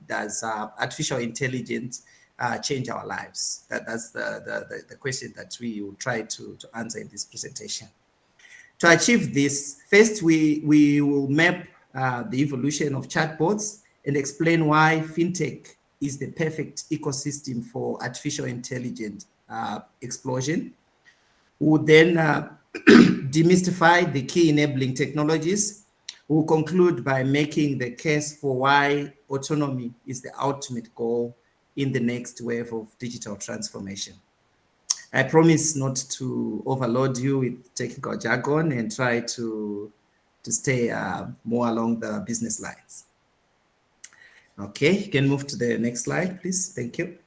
does artificial intelligence change our lives? That's the question that we will try to answer in this presentation. To achieve this, first we will map the evolution of chatbots and explain why fintech is the perfect ecosystem for artificial intelligence explosion. We'll then demystify the key enabling technologies. We'll conclude by making the case for why autonomy is the ultimate goal in the next wave of digital transformation. I promise not to overload you with technical jargon and try to stay more along the business lines. Okay, you can move to the next slide, please. Thank you.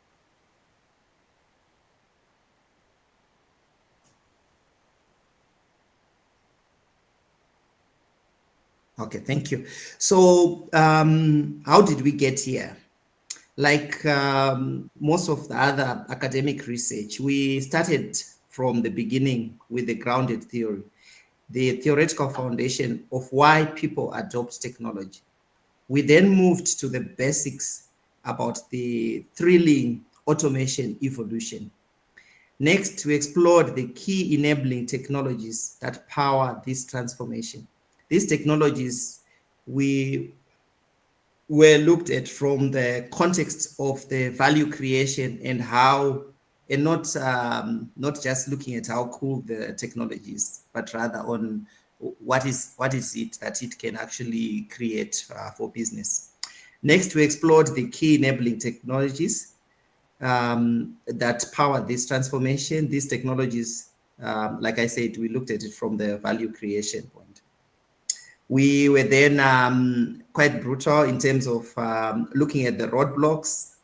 Okay, thank you. So how did we get here? Like most of the other academic research, we started from the beginning with the grounded theory. the theoretical foundation of why people adopt technology. We then moved to the basics about the thrilling automation evolution. Next, we explored the key enabling technologies that power this transformation. These technologies were looked at from the context of the value creation and how, and not just looking at how cool the technology is, but rather on what is it that it can actually create for business. Next, we explored the key enabling technologies that power this transformation. These technologies, like I said, we looked at it from the value creation point. We were then quite brutal in terms of looking at the roadblocks,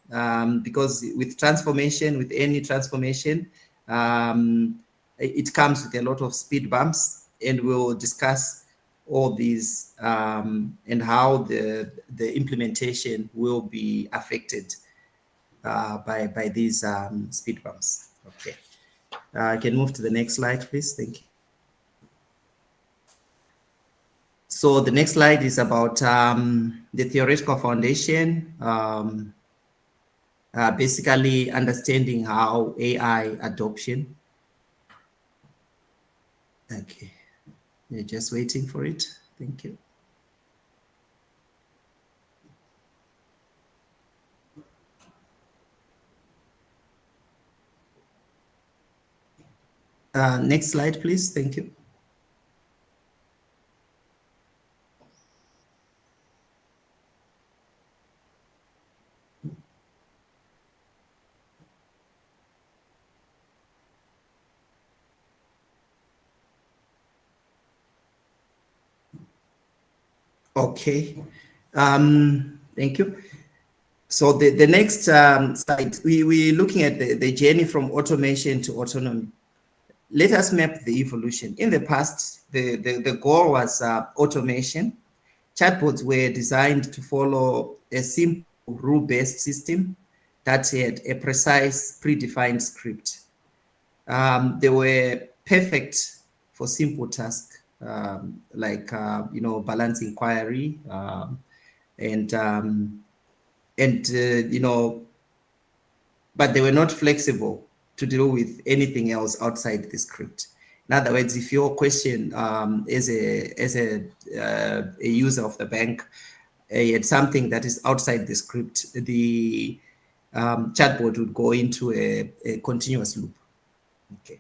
because with transformation, with any transformation, it comes with a lot of speed bumps, and we'll discuss all these and how the implementation will be affected by these speed bumps. Okay, I can move to the next slide, please. Thank you. So the next slide is about the theoretical foundation, basically understanding how AI adoption. Okay, you're just waiting for it. Thank you. Next slide, please. Thank you. Okay, thank you. So the next slide, we're looking at the journey from automation to autonomy. Let us map the evolution. In the past, the goal was automation. Chatbots were designed to follow a simple rule-based system that had a precise predefined script. They were perfect for simple tasks like balancing query but they were not flexible to deal with anything else outside the script. In other words, if your question as a user of the bank had something that is outside the script, the chatbot would go into a continuous loop. Okay.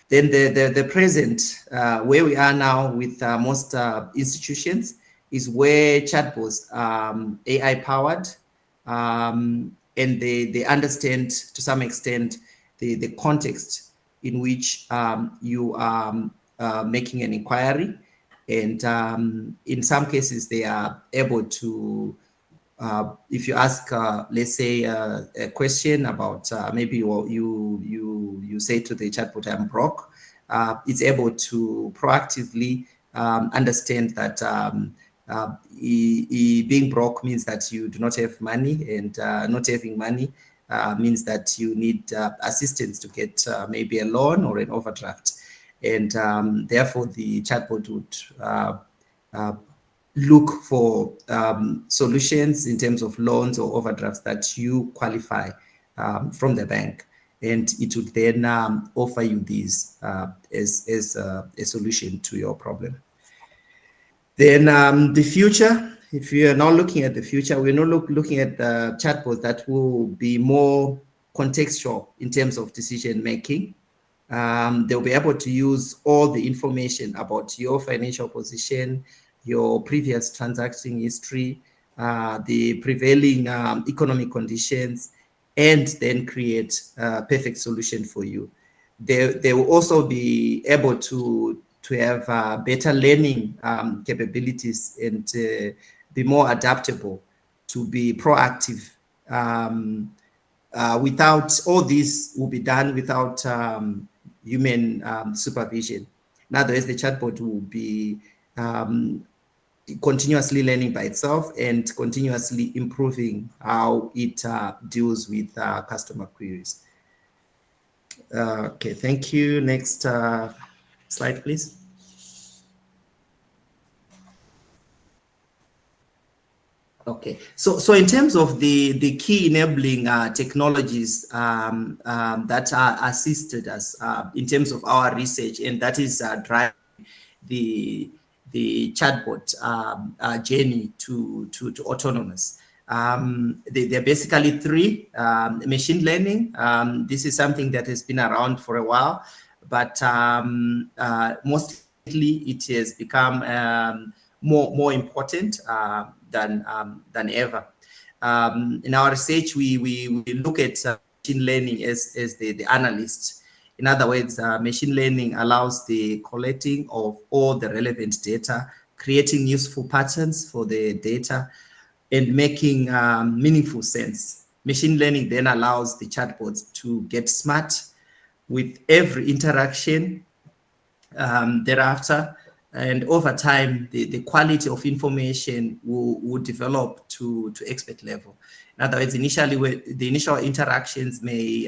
Then the present, where we are now with most institutions, is where chatbots AI powered, and they understand to some extent the context in which you are making an inquiry, and in some cases they are able to, if you ask, let's say, a question about maybe you say to the chatbot, "I'm broke," it's able to proactively understand that being broke means that you do not have money, and not having money means that you need assistance to get maybe a loan or an overdraft, and therefore the chatbot would look for solutions in terms of loans or overdrafts that you qualify from the bank, and it would then offer you these as a solution to your problem. Then the future, if you are now looking at the future, we're not looking at the chatbots that will be more contextual in terms of decision making. They'll be able to use all the information about your financial position, your previous transaction history, the prevailing economic conditions, and then create a perfect solution for you. They will also be able to have better learning capabilities and be more adaptable, to be proactive. Without all this will be done without human supervision. In other words, the chatbot will be continuously learning by itself and continuously improving how it deals with customer queries. Okay, thank you. Next slide, please. Okay, so in terms of the key enabling technologies that are assisted us in terms of our research, and that is driving the chatbot journey to autonomous. They're basically three. Machine learning. This is something that has been around for a while, but mostly it has become more important than ever. In our research, we look at machine learning as the analyst. In other words, machine learning allows the collecting of all the relevant data, creating useful patterns for the data, and making meaningful sense. Machine learning then allows the chatbots to get smart with every interaction thereafter. And over time, the quality of information will develop to expert level. In other words, initially, the initial interactions may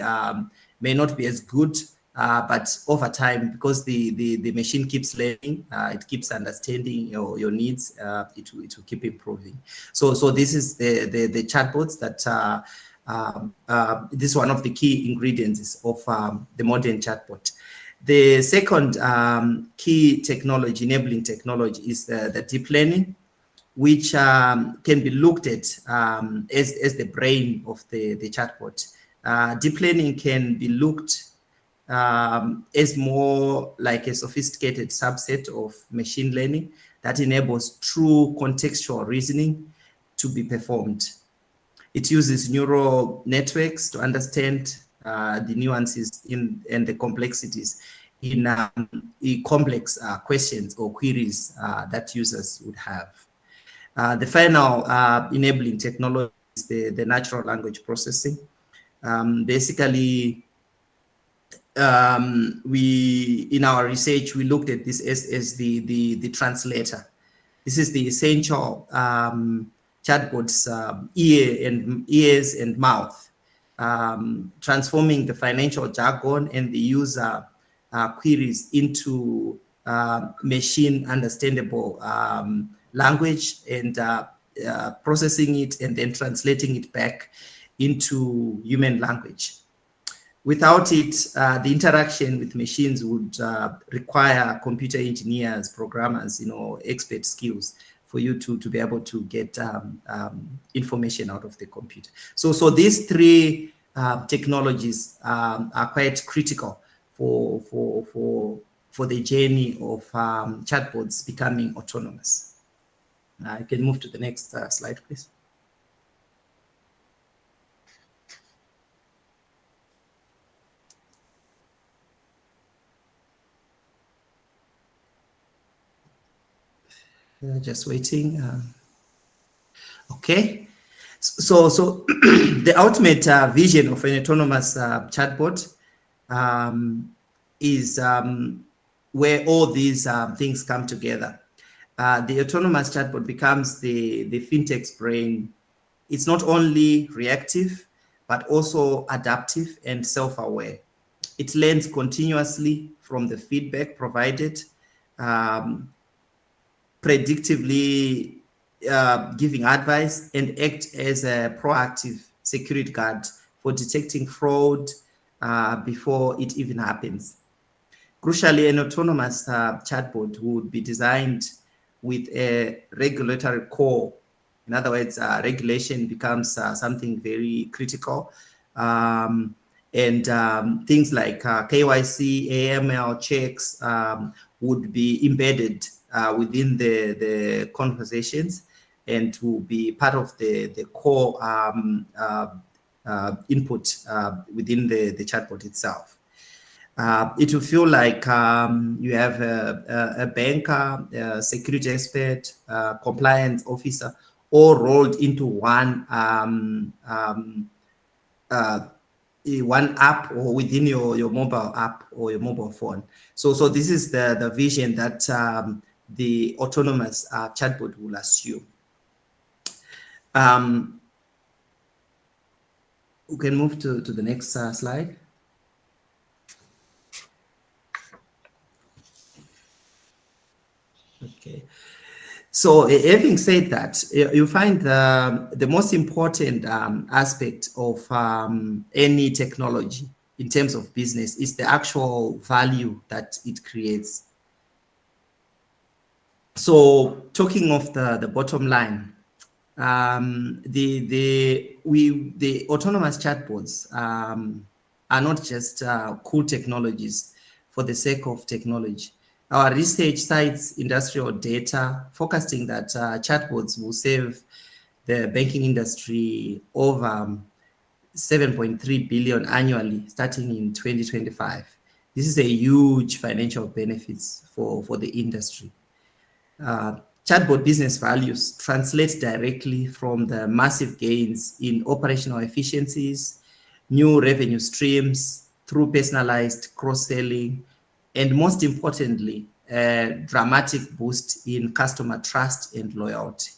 not be as good, but over time, because the machine keeps learning, it keeps understanding your needs, it will keep improving. So this is the chatbots that this is one of the key ingredients of the modern chatbot. The second key technology, enabling technology, is the deep learning, which can be looked at as the brain of the chatbot. Deep learning can be looked as more like a sophisticated subset of machine learning that enables true contextual reasoning to be performed. It uses neural networks to understand the nuances and the complexities in complex questions or queries that users would have. The final enabling technology is the natural language processing. Basically, in our research, we looked at this as the translator. This is the essential chatbot's ears and mouth, transforming the financial jargon and the user queries into machine understandable language, and processing it and then translating it back into human language. Without it, the interaction with machines would require computer engineers, programmers, expert skills for you to be able to get information out of the computer. So these three technologies are quite critical for the journey of chatbots becoming autonomous. I can move to the next slide, please. Just waiting. Okay. So the ultimate vision of an autonomous chatbot is where all these things come together. The autonomous chatbot becomes the fintech's brain. It's not only reactive, but also adaptive and self-aware. It learns continuously from the feedback provided, predictively giving advice, and act as a proactive security guard for detecting fraud before it even happens. Crucially, an autonomous chatbot would be designed with a regulatory core. In other words, regulation becomes something very critical. And things like KYC, AML checks would be embedded within the conversations and will be part of the core input within the chatbot itself. It will feel like you have a banker, a security expert, compliance officer, all rolled into one app or within your mobile app or your mobile phone. So this is the vision that the autonomous chatbot will assume. We can move to the next slide. Okay. So having said that, you find the most important aspect of any technology in terms of business is the actual value that it creates. So talking of the bottom line, the autonomous chatbots are not just cool technologies for the sake of technology. Our research cites industrial data forecasting that chatbots will save the banking industry over 7.3 billion annually starting in 2025. This is a huge financial benefits for the industry. Chatbot business values translate directly from the massive gains in operational efficiencies, new revenue streams through personalized cross-selling, and most importantly, a dramatic boost in customer trust and loyalty.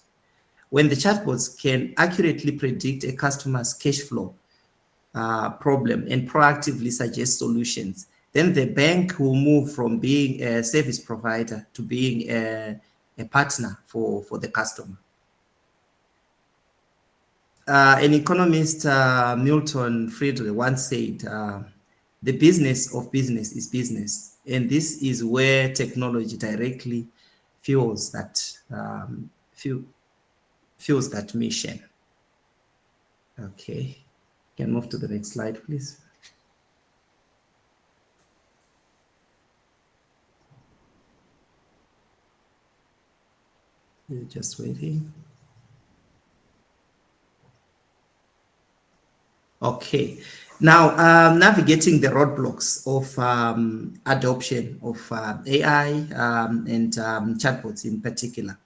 When the chatbots can accurately predict a customer's cash flow problem and proactively suggest solutions, then the bank will move from being a service provider to being a partner for the customer. An economist, Milton Friedman, once said, the business of business is business. And this is where technology directly fuels that, fuels that mission. Okay, can move to the next slide, please. Just waiting. Okay, now navigating the roadblocks of adoption of AI and chatbots in particular.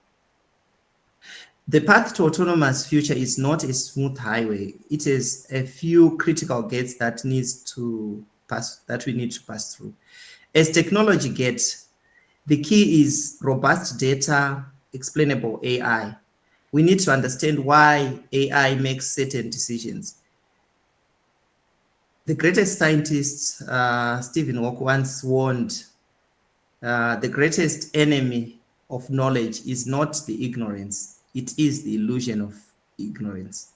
The path to autonomous future is not a smooth highway. It is a few critical gates that we need to pass through. As technology gets, the key is robust data, explainable AI. We need to understand why AI makes certain decisions. The greatest scientist, Stephen Hawking, once warned, the greatest enemy of knowledge is not the ignorance, it is the illusion of ignorance.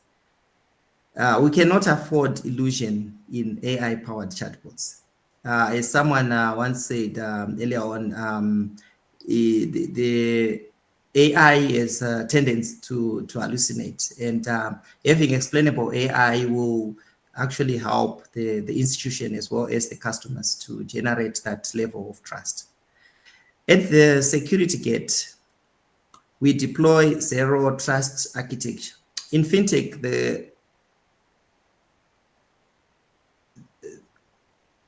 We cannot afford illusion in AI-powered chatbots. As someone once said earlier on, the AI has a tendency to hallucinate, and having explainable AI will actually help the institution as well as the customers to generate that level of trust. At the security gate, we deploy zero trust architecture. In fintech,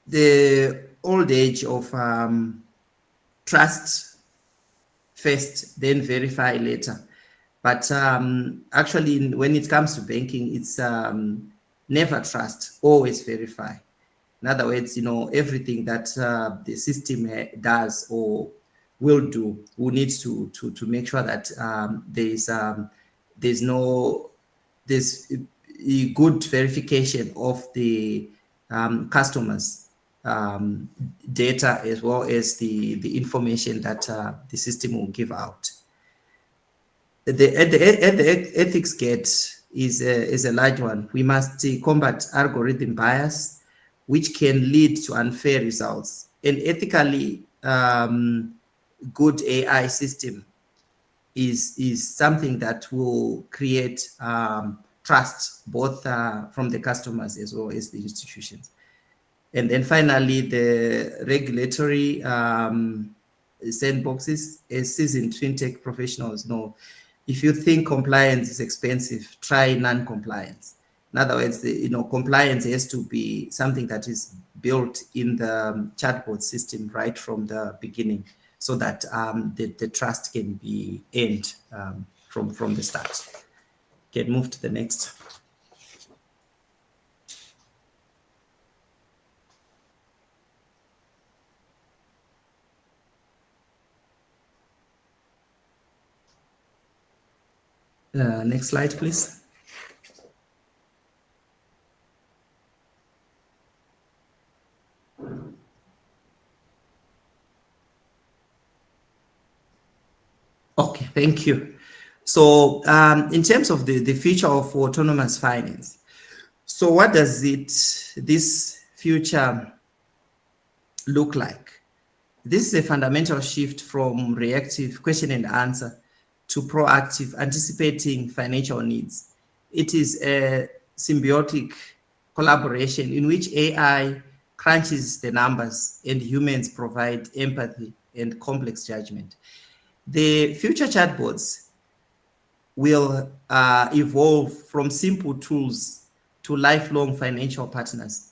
the old age of trust first, then verify later. But actually, when it comes to banking, it's never trust, always verify. In other words, everything that the system does or will do, we need to make sure that there's a good verification of the customers' data as well as the information that the system will give out. At the ethics gate is a large one. We must combat algorithm bias, which can lead to unfair results. An ethically good AI system is something that will create trust both from the customers as well as the institutions. And then finally, the regulatory sandboxes. As seasoned fintech professionals know, if you think compliance is expensive, try non-compliance. In other words, compliance has to be something that is built in the chatbot system right from the beginning, so that the trust can be earned from the start. Can move to the next. Next slide, please. Okay, thank you. So in terms of the future of autonomous finance, so what does this future look like? This is a fundamental shift from reactive question and answer to proactive, anticipating financial needs. It is a symbiotic collaboration in which AI crunches the numbers and humans provide empathy and complex judgment. The future chatbots will evolve from simple tools to lifelong financial partners.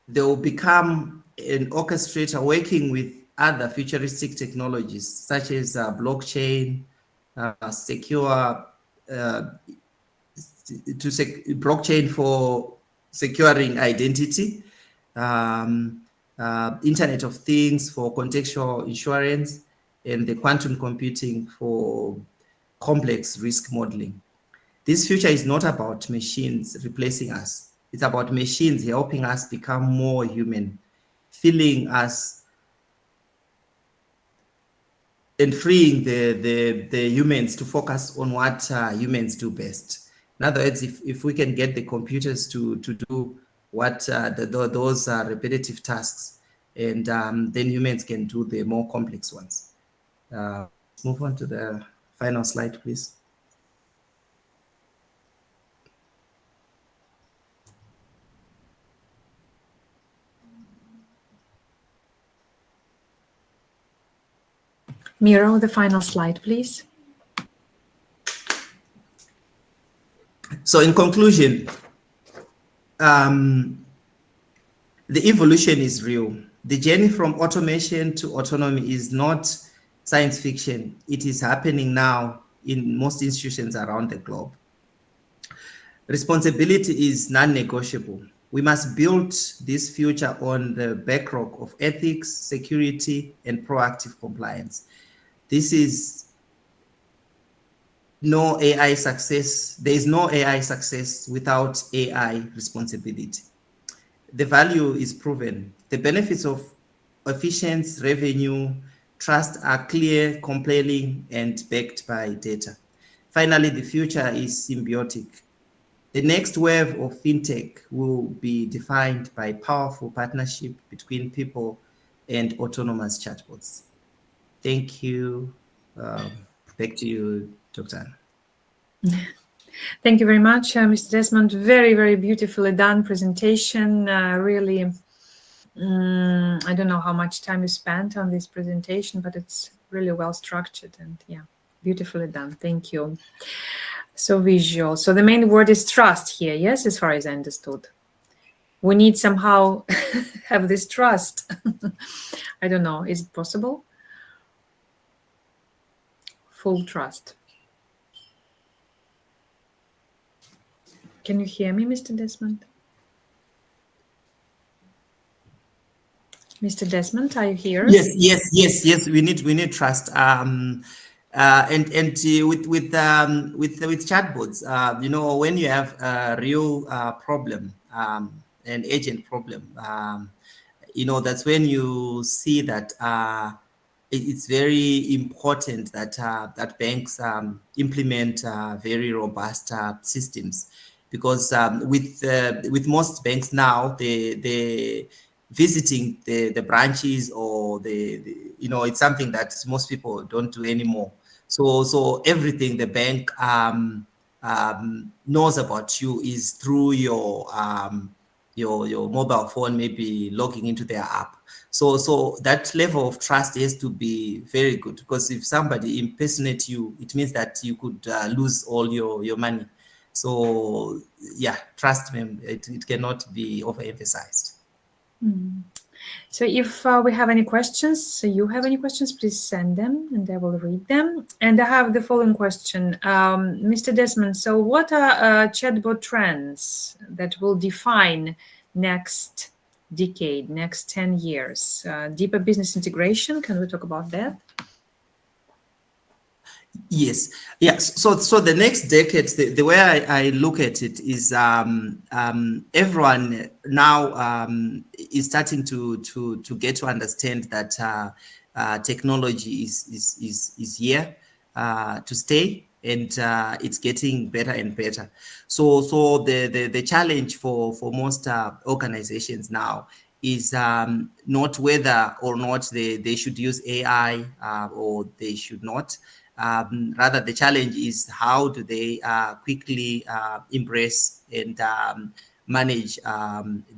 They will become an orchestrator working with other futuristic technologies such as blockchain, secure blockchain for securing identity, Internet of Things for contextual insurance, and the quantum computing for complex risk modeling. This future is not about machines replacing us. It's about machines helping us become more human, feeling us and freeing the humans to focus on what humans do best. In other words, if we can get the computers to do what those repetitive tasks, and then humans can do the more complex ones. Let's move on to the final slide, please. Miro, the final slide, please. So in conclusion, the evolution is real. The journey from automation to autonomy is not science fiction. It is happening now in most institutions around the globe. Responsibility is non-negotiable. We must build this future on the bedrock of ethics, security, and proactive compliance. This is no AI success. There is no AI success without AI responsibility. The value is proven. The benefits of efficiency, revenue, trust are clear, compelling, and backed by data. Finally, the future is symbiotic. The next wave of fintech will be defined by powerful partnership between people and autonomous chatbots. Thank you. Back to you, Dr. Anna. Thank you very much, Mr. Desmond. Very, very beautifully done presentation. Really, I don't know how much time you spent on this presentation, but it's really well structured and yeah, beautifully done. Thank you. So visual. So the main word is trust here, yes, as far as I understood. We need somehow have this trust. I don't know, is it possible? Full trust. Can you hear me, Mr. Desmond? Mr. Desmond, are you here? Yes. We need trust. And with chatbots, you know, when you have a real problem, an agent problem, you know, that's when you see that it's very important that that banks implement very robust systems, because with most banks now, they visiting the branches or the you know, it's something that most people don't do anymore. So everything the bank knows about you is through your mobile phone, maybe logging into their app. So that level of trust has to be very good, because if somebody impersonates you, it means that you could lose all your money. So yeah, trust me, it cannot be overemphasized. So if we have any questions, so you have any questions, please send them and I will read them. And I have the following question. Mr. Desmond, so what are chatbot trends that will define next decade, next 10 years? Deeper business integration, can we talk about that? Yes. So the next decades, the way I look at it is everyone now is starting to get to understand that technology is here to stay, and it's getting better and better. So the challenge for most organizations now is not whether or not they should use AI or they should not. Rather, the challenge is how do they quickly embrace and manage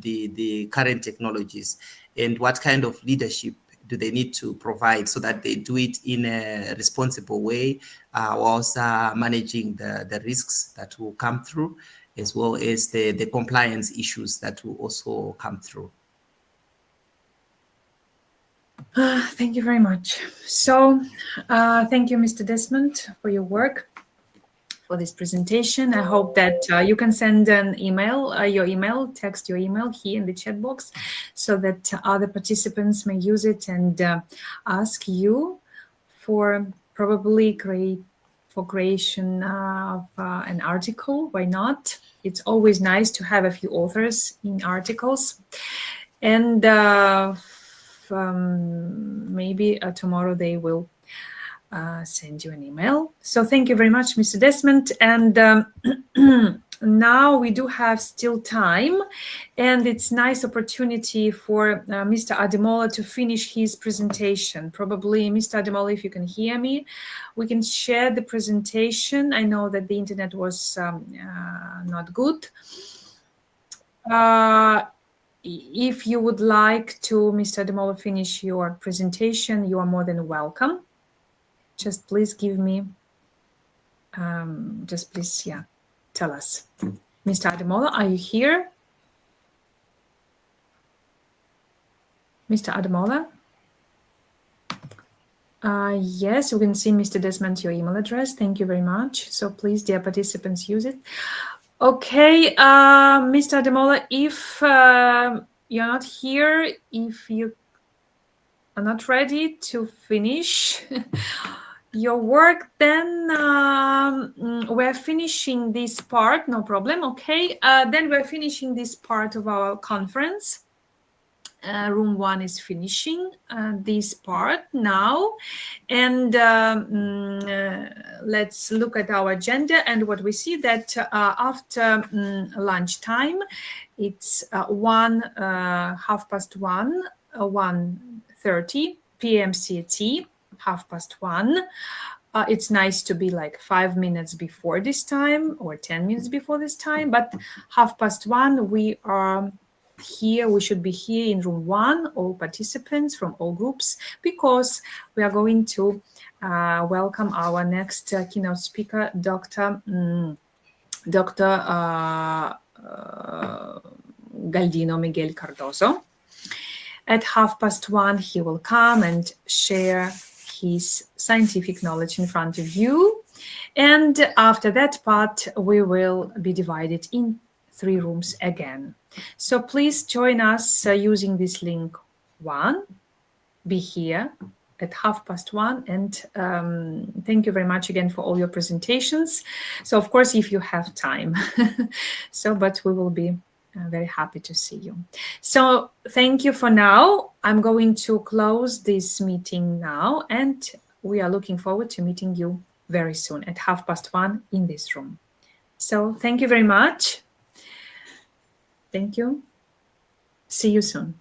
the current technologies, and what kind of leadership do they need to provide so that they do it in a responsible way, whilst managing the risks that will come through, as well as the compliance issues that will also come through. Thank you very much. So thank you, Mr. Desmond, for your work, for this presentation. I hope that you can send an email, text your email here in the chat box, so that other participants may use it and ask you for probably creation of an article. Why not? It's always nice to have a few authors in articles. And maybe tomorrow they will send you an email. So thank you very much, Mr. Desmond. And now we do have still time, and it's nice opportunity for Mr. Ademola to finish his presentation. Probably, Mr. Ademola, if you can hear me, we can share the presentation. I know that the internet was not good. If you would like to, Mr. Ademola, finish your presentation, you are more than welcome. Just please give me, tell us. Mr. Ademola, are you here? Mr. Ademola? Yes, we can see, Mr. Desmond, your email address. Thank you very much. So please, dear participants, use it. Okay, Mr. Ademola, if you're not here, if you are not ready to finish your work, then we're finishing this part, no problem, okay? Then we're finishing this part of our conference. Room 1 is finishing this part now. And let's look at our agenda. And what we see that after lunchtime, it's 1:30 p.m. CET, 1:30. It's nice to be like 5 minutes before this time or 10 minutes before this time, but 1:30 we are here. We should be here in room 1, all participants from all groups, because we are going to welcome our next keynote speaker, Dr. Galdino Miguel Cardoso. At 1:30 he will come and share his scientific knowledge in front of you. And after that part, we will be divided in 3 rooms again. So please join us using this link 1. Be here at 1:30. And thank you very much again for all your presentations. So of course, if you have time. But we will be very happy to see you. So thank you for now. I'm going to close this meeting now, and we are looking forward to meeting you very soon at 1:30 in this room. So thank you very much. Thank you. See you soon.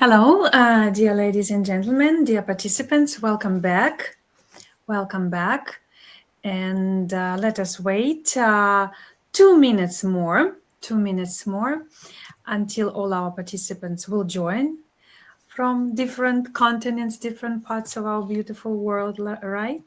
Hello, dear ladies and gentlemen, dear participants, welcome back. Welcome back. And let us wait 2 minutes more, 2 minutes more until all our participants will join from different continents, different parts of our beautiful world, right?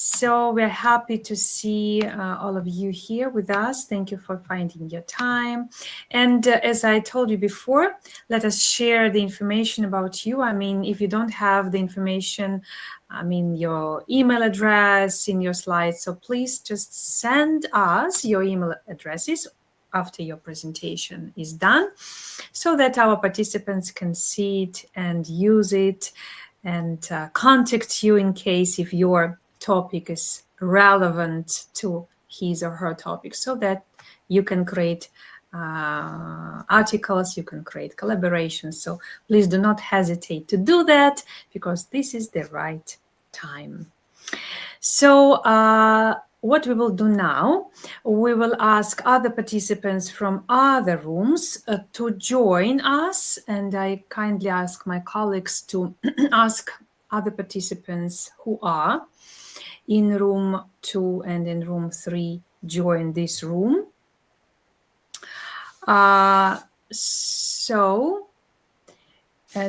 So we're happy to see all of you here with us. Thank you for finding your time. And as I told you before, let us share the information about you. I mean, if you don't have the information, I mean, your email address in your slides, so please just send us your email addresses after your presentation is done so that our participants can see it and use it and contact you in case if your topic is relevant to his or her topic, so that you can create articles, you can create collaborations. So please do not hesitate to do that, because this is the right time. So what we will do now, we will ask other participants from other rooms to join us, and I kindly ask my colleagues to ask other participants who are in room 2 and in room 3 join this room.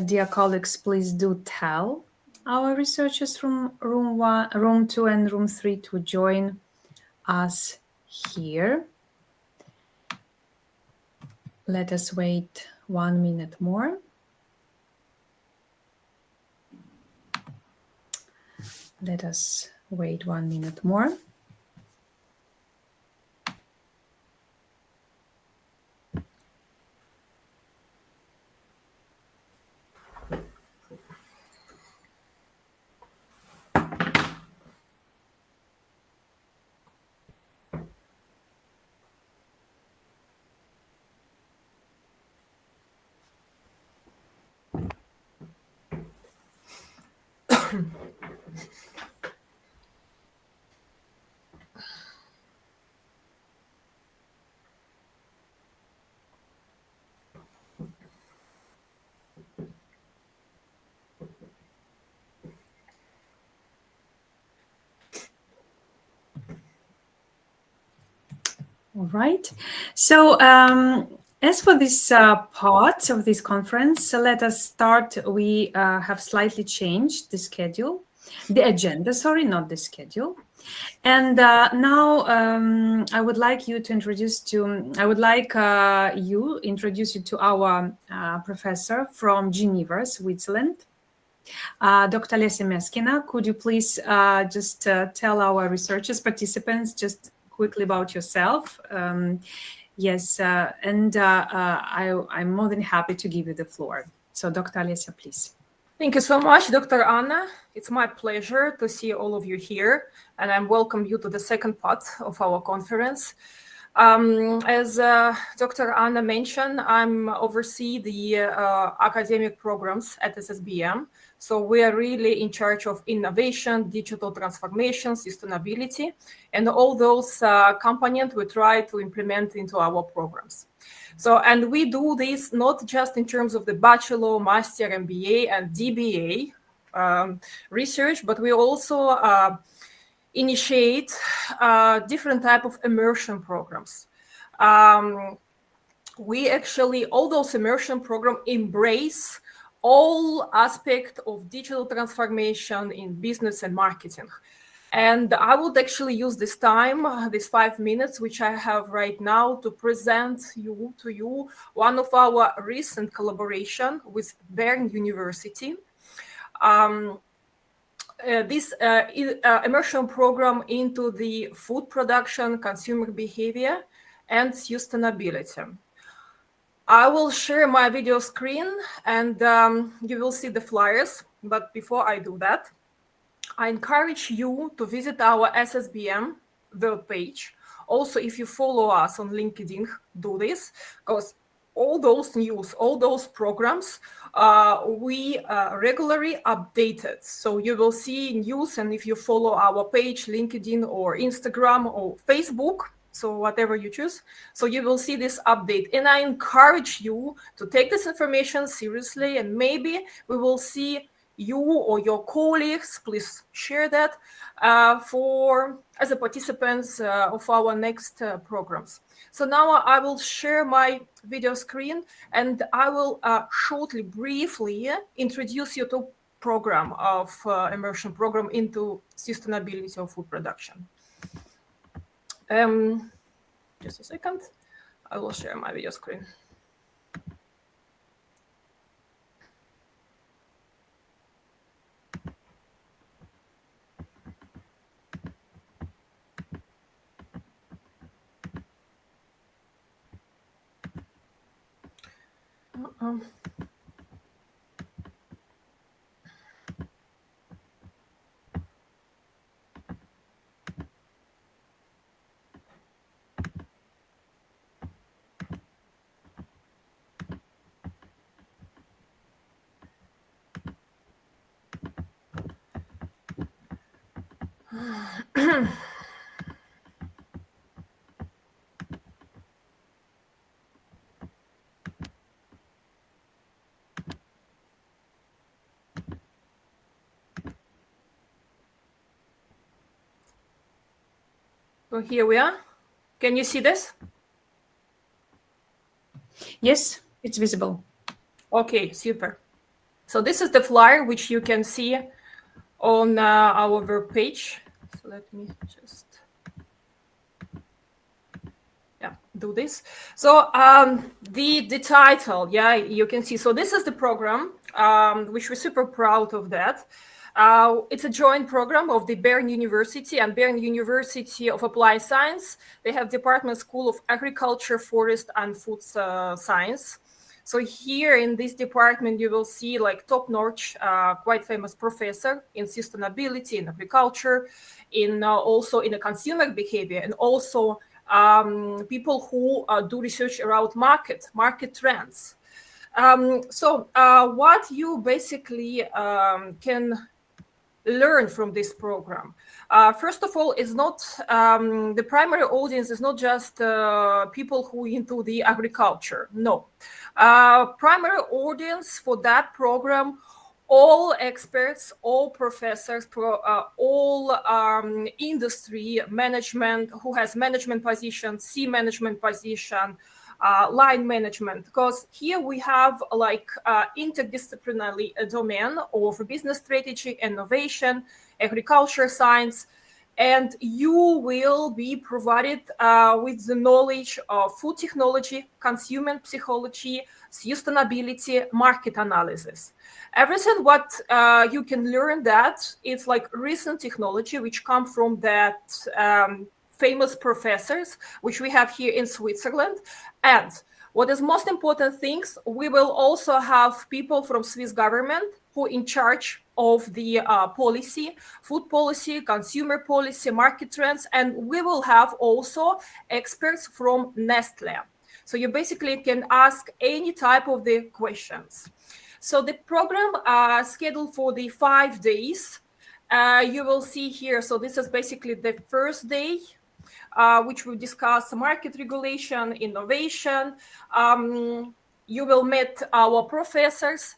Dear colleagues, please do tell our researchers from room 2 and room 3 to join us here. Let us wait 1 minute more. Let us wait 1 minute more. All right. So as for this part of this conference, let us start. We have slightly changed the schedule, the agenda, sorry, not the schedule. And now I would like you to introduce to our professor from Geneva, Switzerland, Dr. Lesia Meskina. Could you please just tell our researchers, participants, just quickly about yourself? Yes, and I'm more than happy to give you the floor. So Dr. Lesia, please. Thank you so much, Dr. Anna. It's my pleasure to see all of you here, and I welcome you to the second part of our conference. As Dr. Anna mentioned, I'm oversee the academic programs at SSBM. So we are really in charge of innovation, digital transformation, sustainability, and all those components we try to implement into our programs. So, and we do this not just in terms of the bachelor, master, MBA, and DBA research, but we also initiate different type of immersion programs. We actually, all those immersion programs embrace all aspects of digital transformation in business and marketing. And I would actually use this time, these 5 minutes, which I have right now, to present to you one of our recent collaboration with Bern University. This immersion program into the food production, consumer behavior, and sustainability. I will share my video screen and you will see the flyers. But before I do that, I encourage you to visit our SSBM web page. Also, if you follow us on LinkedIn, do this, because all those news, all those programs, we regularly update it. So you will see news, and if you follow our page, LinkedIn or Instagram or Facebook, So whatever you choose. So you will see this update. And I encourage you to take this information seriously, and maybe we will see you or your colleagues, please share that, as a participants of our next programs. So now I will share my video screen, and I will shortly, briefly introduce you to program of immersion program into sustainability of food production. Just a second, I will share my video screen. So here we are. Can you see this? Yes, it's visible. Okay, super. So this is the flyer which you can see on our web page. So let me just do this. So the title, you can see. So this is the program, which we're super proud of that. It's a joint program of the Bern University and Bern University of Applied Science. They have Department School of Agriculture, Forest and Food Science. So here in this department, you will see like top-notch, quite famous professor in sustainability, in agriculture, in also in the consumer behavior, and also people who do research around market trends. So what you basically can learn from this program. First of all, is not the primary audience is not just people who into the agriculture. No, primary audience for that program, all experts, all professors, all industry management who has management position, C management position, line management, because here we have like interdisciplinary domain of business strategy, innovation, agriculture science, and you will be provided with the knowledge of food technology, consumer psychology, sustainability, market analysis. Everything what you can learn that it's like recent technology which come from that famous professors, which we have here in Switzerland. And what is most important things, we will also have people from Swiss government who in charge of the policy, food policy, consumer policy, market trends, and we will have also experts from Nestle. So you basically can ask any type of the questions. So the program scheduled for the 5 days. You will see here, so this is basically the first day, which will discuss market regulation, innovation. You will meet our professors.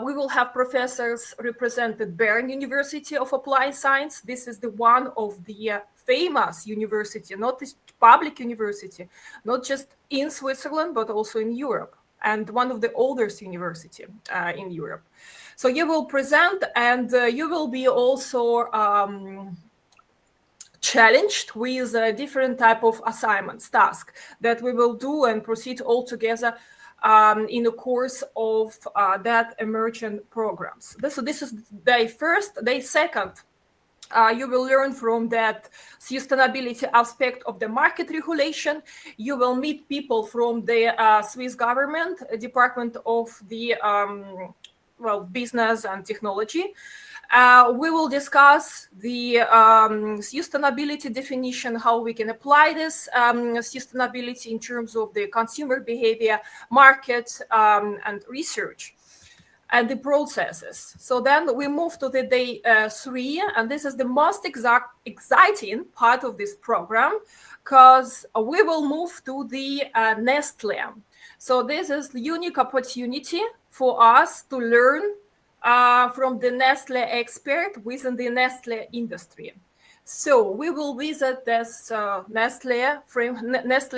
We will have professors represented Bern University of Applied Science. This is the one of the famous university, not this public university, not just in Switzerland, but also in Europe, and one of the oldest university in Europe. So you will present, and you will be also challenged with a different type of assignments, task that we will do and proceed all together in the course of that emergent programs. So this is day first. Day second, you will learn from that sustainability aspect of the market regulation. You will meet people from the Swiss government, Department of the Business and Technology. We will discuss the sustainability definition, how we can apply this sustainability in terms of the consumer behavior, market, and research. and the processes. So then we move to the day 3, and this is the most exciting part of this program, because we will move to the Nestle. So this is the unique opportunity for us to learn from the Nestle expert within the Nestle industry. So we will visit this Nestle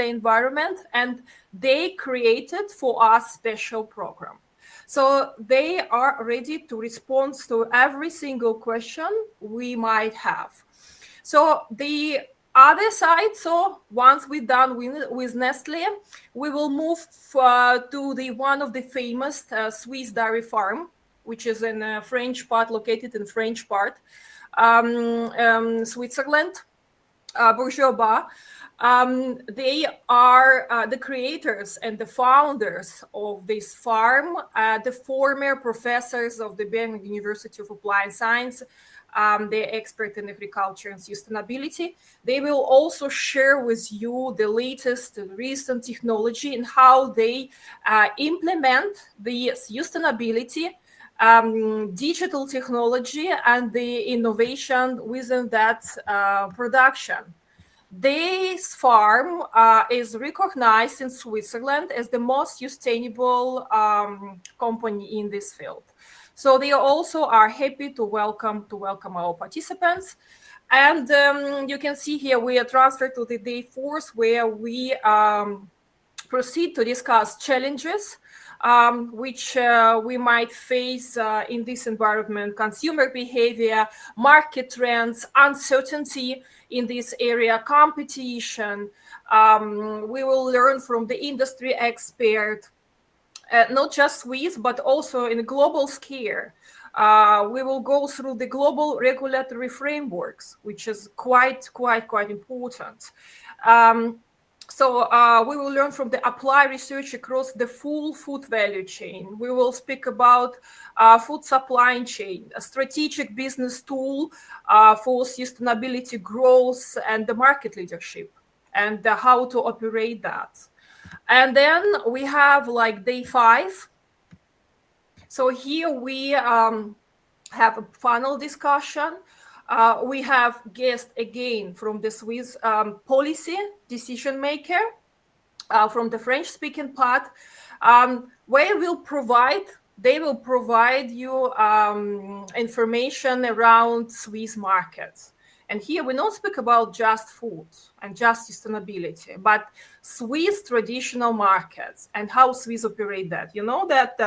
environment, and they created for us special program. So they are ready to respond to every single question we might have. So the other side, so once we're done with Nestle, we will move to the one of the famous Swiss dairy farm, which is in French part, located in French part, Switzerland, Bourgeois. They are the creators and the founders of this farm, the former professors of the Bern University of Applied Science. They're expert in agriculture and sustainability. They will also share with you the latest recent technology and how they implement the sustainability, digital technology, and the innovation within that production. This farm is recognized in Switzerland as the most sustainable company in this field. So they also are happy to welcome our participants. And you can see here we are transferred to the day 4, where we proceed to discuss challenges which we might face in this environment: consumer behavior, market trends, uncertainty in this area, competition. We will learn from the industry expert, not just Swiss, but also in a global scale. We will go through the global regulatory frameworks, which is quite important. So we will learn from the applied research across the full food value chain. We will speak about food supply chain, a strategic business tool for sustainability growth and the market leadership, and how to operate that. And then we have like day 5. So here we have a panel discussion. We have guests again from the Swiss policy decision maker, from the French-speaking part, where they will provide you information around Swiss markets. And here we don't speak about just food and just sustainability, but Swiss traditional markets and how Swiss operate that. You know that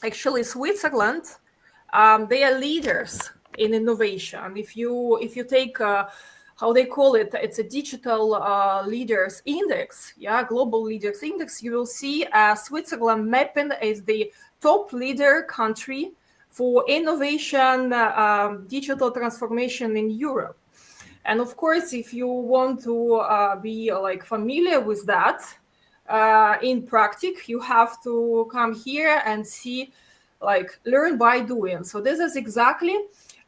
actually Switzerland, they are leaders in innovation. If you take how they call it, it's a digital leaders index, global leaders index. You will see Switzerland mapping as the top leader country for innovation, digital transformation in Europe. And of course, if you want to be like familiar with that in practice, you have to come here and see, like, learn by doing. So this is exactly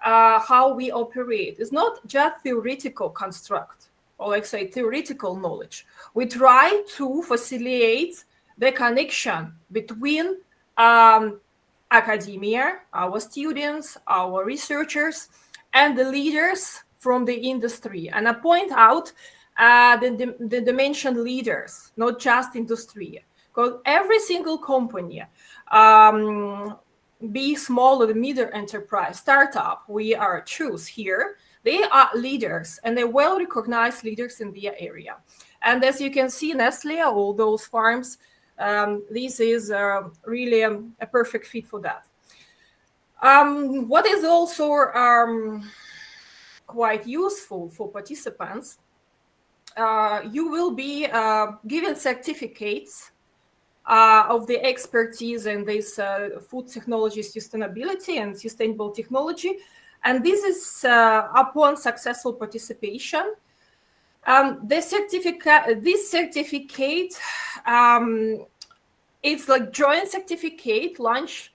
how we operate. It's not just theoretical construct, or like say theoretical knowledge. We try to facilitate the connection between academia, our students, our researchers, and the leaders from the industry. And I point out the dimension leaders, not just industry, because every single company, be small or middle enterprise, startup, we are choose here, they are leaders, and they're well-recognized leaders in their area. And as you can see, Nestle, all those farms, this is really a perfect fit for that. What is also quite useful for participants, you will be given certificates of the expertise in this food technology, sustainability, and sustainable technology. And this is upon successful participation. This certificate, it's like joint certificate launched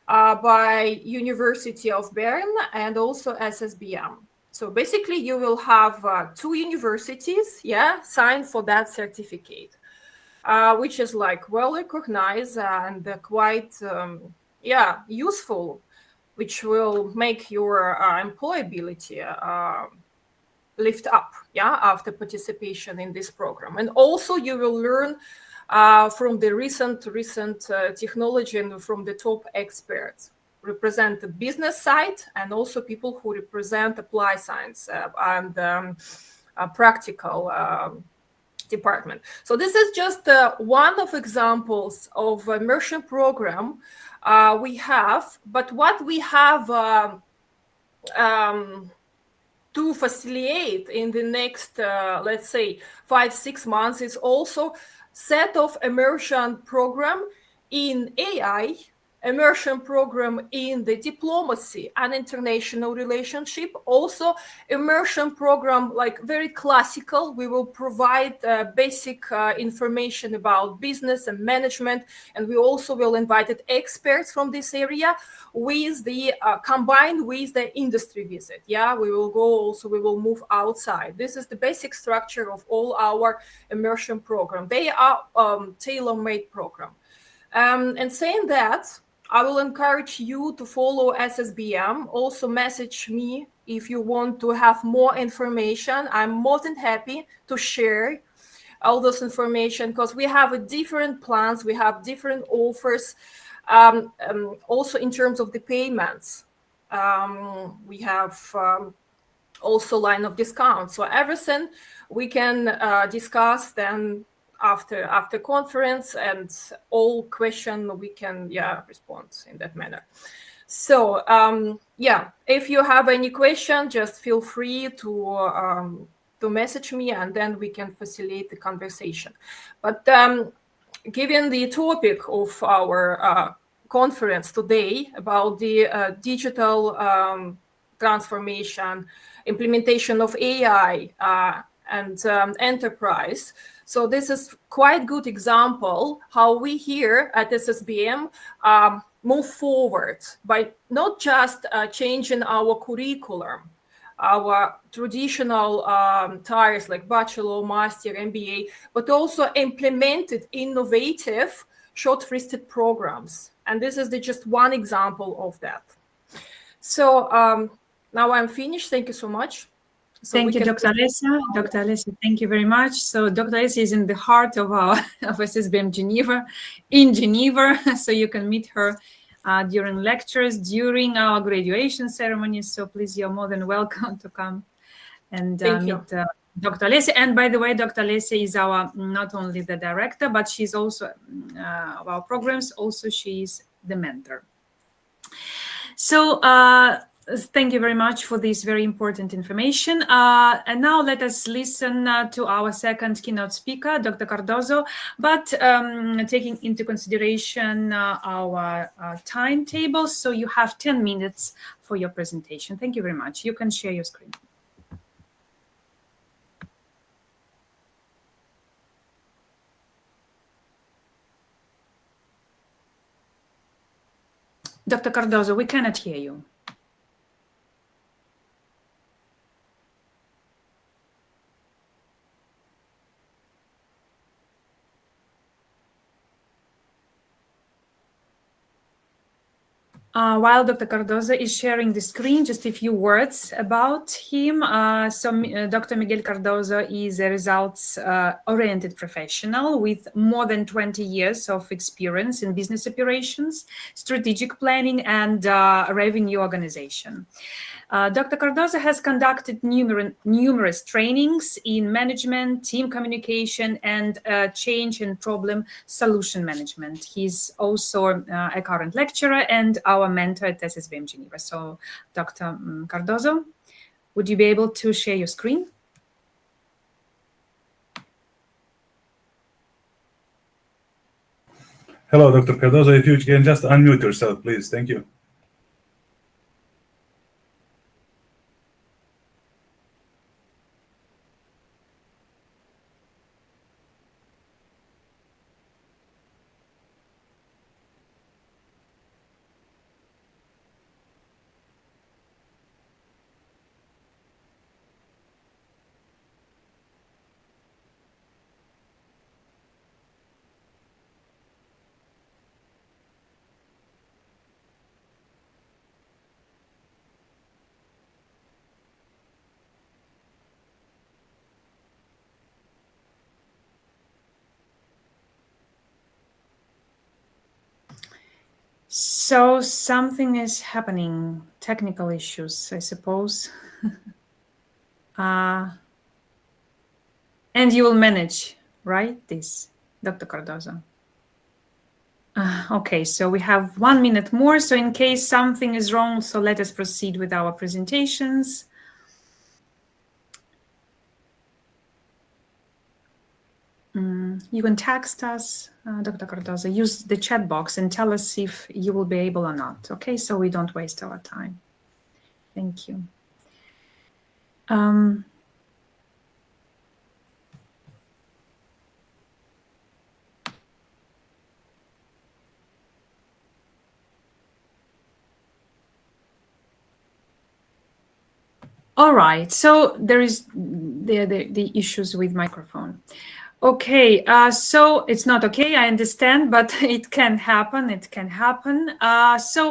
by University of Bern and also SSBM. So basically, you will have 2 universities, sign for that certificate, which is like well recognized and quite useful, which will make your employability lift up after participation in this program. And also you will learn from the recent technology and from the top experts represent the business side, and also people who represent applied science and practical department. So this is just one of examples of immersion program we have. But what we have to facilitate in the next, let's say, 5-6 months is also set of immersion program in AI, immersion program in the diplomacy and international relationship, also immersion program like very classical. We will provide basic information about business and management, and we also will invite experts from this area with the combined with the industry visit. We will move outside. This is the basic structure of all our immersion program. They are tailor-made program. And saying that, I will encourage you to follow SSBM. Also message me if you want to have more information. I'm more than happy to share all this information, because we have different plans, we have different offers. Also in terms of the payments, we have also line of discount. So everything we can discuss then after conference, and all question we can respond in that manner. So if you have any question, just feel free to message me, and then we can facilitate the conversation. But given the topic of our conference today about the digital transformation, implementation of AI and enterprise. So this is quite good example how we here at SSBM move forward by not just changing our curriculum, our traditional tires like bachelor, master, MBA, but also implemented innovative short-listed programs. And this is just one example of that. So now I'm finished. Thank you so much. So thank you, Dr. Alessia. Dr. Alessia, thank you very much. So Dr. Alessia is in the heart of our of SSBM Geneva, in Geneva. So you can meet her during lectures, during our graduation ceremonies. So please, you're more than welcome to come and meet Dr. Alessia. And by the way, Dr. Alessia is our not only the director, but she's also of our programs. Also, she's the mentor. So thank you very much for this very important information. And now let us listen to our second keynote speaker, Dr. Cardozo, but taking into consideration our timetable. So you have 10 minutes for your presentation. Thank you very much. You can share your screen. Dr. Cardozo, we cannot hear you. While Dr. Cardozo is sharing the screen, just a few words about him. Dr. Miguel Cardozo is a results-oriented professional with more than 20 years of experience in business operations, strategic planning, and revenue organization. Dr. Cardozo has conducted numerous trainings in management, team communication, and change and problem solution management. He's also a current lecturer and our mentor at SSBM Geneva. So, Dr. Cardozo, would you be able to share your screen? Hello, Dr. Cardozo. If you can just unmute yourself, please. Thank you. So something is happening, technical issues, I suppose. And you will manage, right, this, Dr. Cardozo? Okay, so we have 1 minute more. So in case something is wrong, so let us proceed with our presentations. You can text us, Dr. Cardozo, use the chat box and tell us if you will be able or not, okay? So we don't waste our time. Thank you. All right, so there is the issues with microphone. Okay, so it's not okay, I understand, but it can happen, so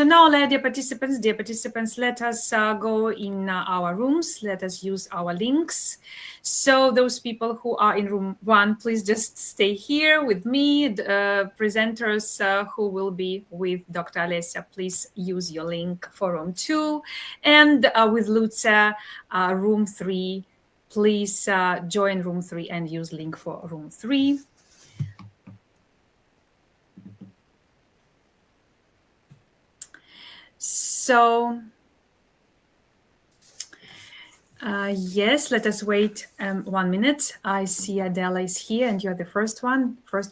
now, dear participants, let us go in our rooms, let us use our links. So those people who are in room 1, please just stay here with me. The presenters who will be with Dr. Alessia, please use your link for room 2. And with Lucia, room 3, please join room 3 and use link for room 3. So, yes, let us wait 1 minute. I see Adela is here and you're the first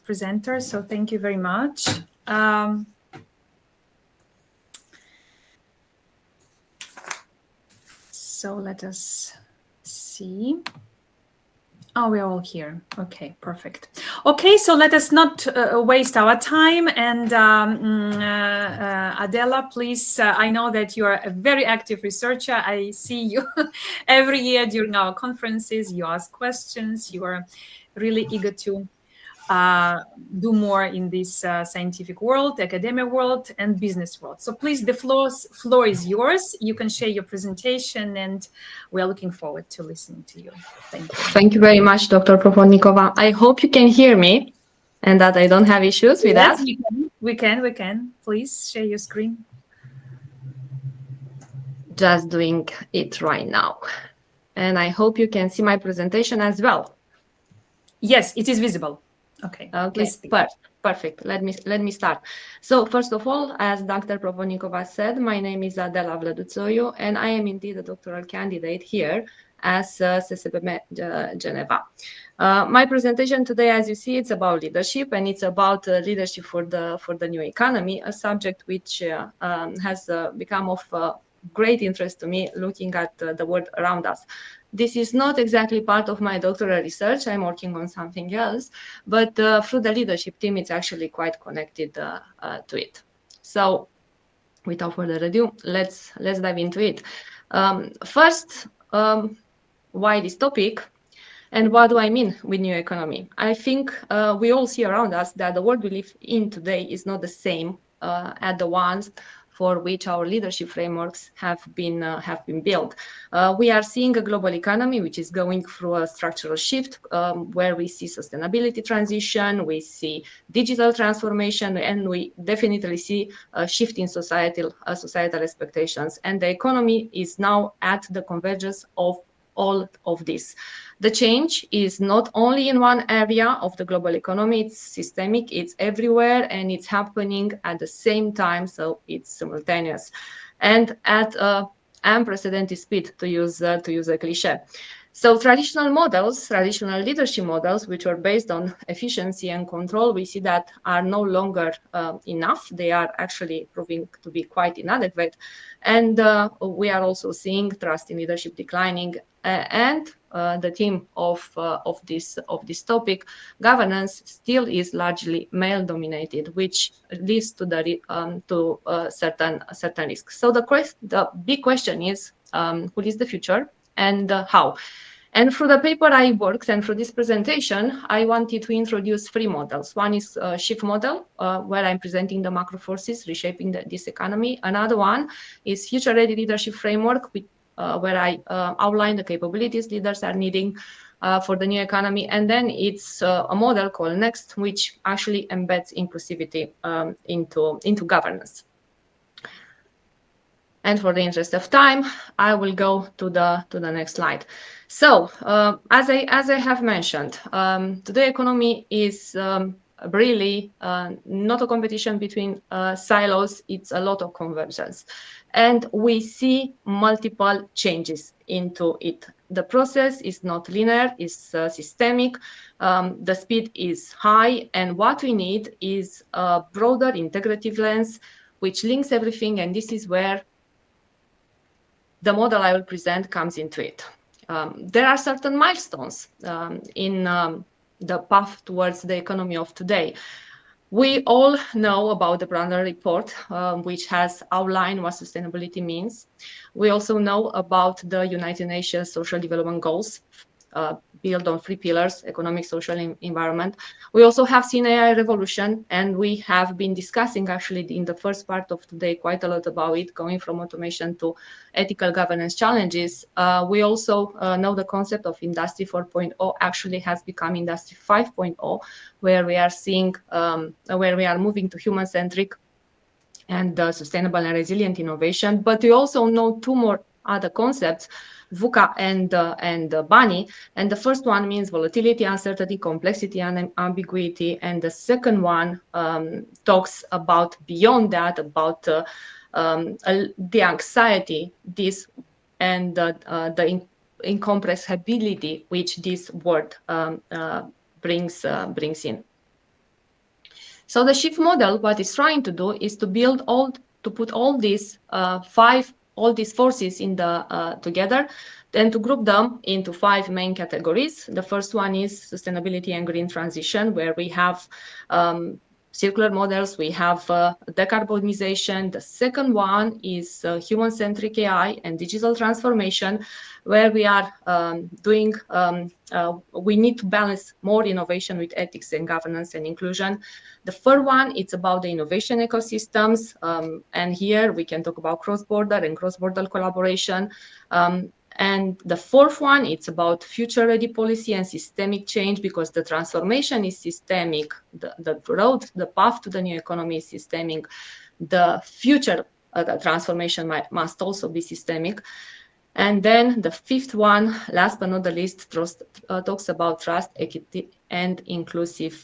presenter. So thank you very much. So let us see. Oh, we're all here. Okay, perfect. Okay, so let us not waste our time. And Adela, please, I know that you are a very active researcher. I see you every year during our conferences. You ask questions. You are really eager to do more in this scientific world, academic world, and business world. So please, the floor is yours. You can share your presentation, and we are looking forward to listening to you. Thank you. Thank you very much, Dr. Provodnikova. I hope you can hear me and that I don't have issues with that. We can. Please share your screen. Just doing it right now. And I hope you can see my presentation as well. Yes, it is visible. Okay, perfect. Let me start. So first of all, as Dr. Provodnikova said, my name is Adela Vladutsoiu, and I am indeed a doctoral candidate here as CSPM Geneva. My presentation today, as you see, it's about leadership, and it's about leadership for the new economy, a subject which has become of great interest to me looking at the world around us. This is not exactly part of my doctoral research. I'm working on something else, but through the leadership team, it's actually quite connected to it. So without further ado, let's dive into it. First, why this topic? And what do I mean with new economy? I think we all see around us that the world we live in today is not the same as the ones for which our leadership frameworks have been built. We are seeing a global economy which is going through a structural shift where we see sustainability transition, we see digital transformation, and we definitely see a shift in societal expectations. And the economy is now at the convergence of all of this. The change is not only in one area of the global economy, it's systemic, it's everywhere, and it's happening at the same time, so it's simultaneous. And at unprecedented speed, to use a cliche. So traditional leadership models, which are based on efficiency and control, we see that are no longer enough. They are actually proving to be quite inadequate. And we are also seeing trust in leadership declining. And the theme of this topic, governance, still is largely male-dominated, which leads to certain risks. So the big question is, what is the future and how? And through the paper I worked and through this presentation, I wanted to introduce 3 models. One is a shift model, where I'm presenting the macro forces reshaping this economy. Another one is future-ready leadership framework, where I outline the capabilities leaders are needing for the new economy. And then it's a model called Next, which actually embeds inclusivity into governance. And for the interest of time, I will go to the next slide. So as I have mentioned, today economy is really not a competition between silos. It's a lot of convergence, and we see multiple changes into it. The process is not linear; it's systemic. The speed is high, and what we need is a broader integrative lens which links everything. And this is where the model I will present comes into it. There are certain milestones in the path towards the economy of today. We all know about the Brundtland report, which has outlined what sustainability means. We also know about the United Nations Social Development Goals, built on 3 pillars: economic, social, and environment. We also have seen AI revolution, and we have been discussing actually in the first part of today quite a lot about it, going from automation to ethical governance challenges. We also know the concept of Industry 4.0 actually has become Industry 5.0, where we are seeing, where we are moving to human-centric and sustainable and resilient innovation. But we also know 2 more other concepts, VUCA and BANI. And the first one means volatility, uncertainty, complexity, and ambiguity. And the second one talks about beyond that, about the anxiety, this and the incomprehensibility which this word brings in. So the shift model, what it's trying to do is to build to put all these forces in together, then to group them into 5 main categories. The first one is sustainability and green transition, where we have circular models, we have decarbonization. The second one is human-centric AI and digital transformation, where we are we need to balance more innovation with ethics and governance and inclusion. The third one, it's about the innovation ecosystems. And here we can talk about cross-border and cross-border collaboration. And the fourth one, it's about future-ready policy and systemic change, because the transformation is systemic. The road, the path to the new economy is systemic. The future the transformation must also be systemic. And then the fifth one, last but not the least, talks about trust, equity, and inclusive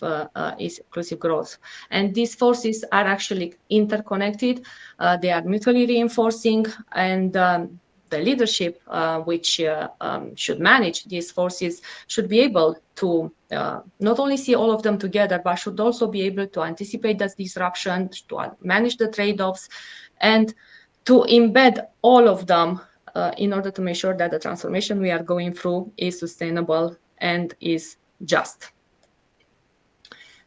growth. And these forces are actually interconnected. They are mutually reinforcing, and the leadership which should manage these forces should be able to not only see all of them together, but should also be able to anticipate that disruption, to manage the trade-offs, and to embed all of them in order to make sure that the transformation we are going through is sustainable and is just.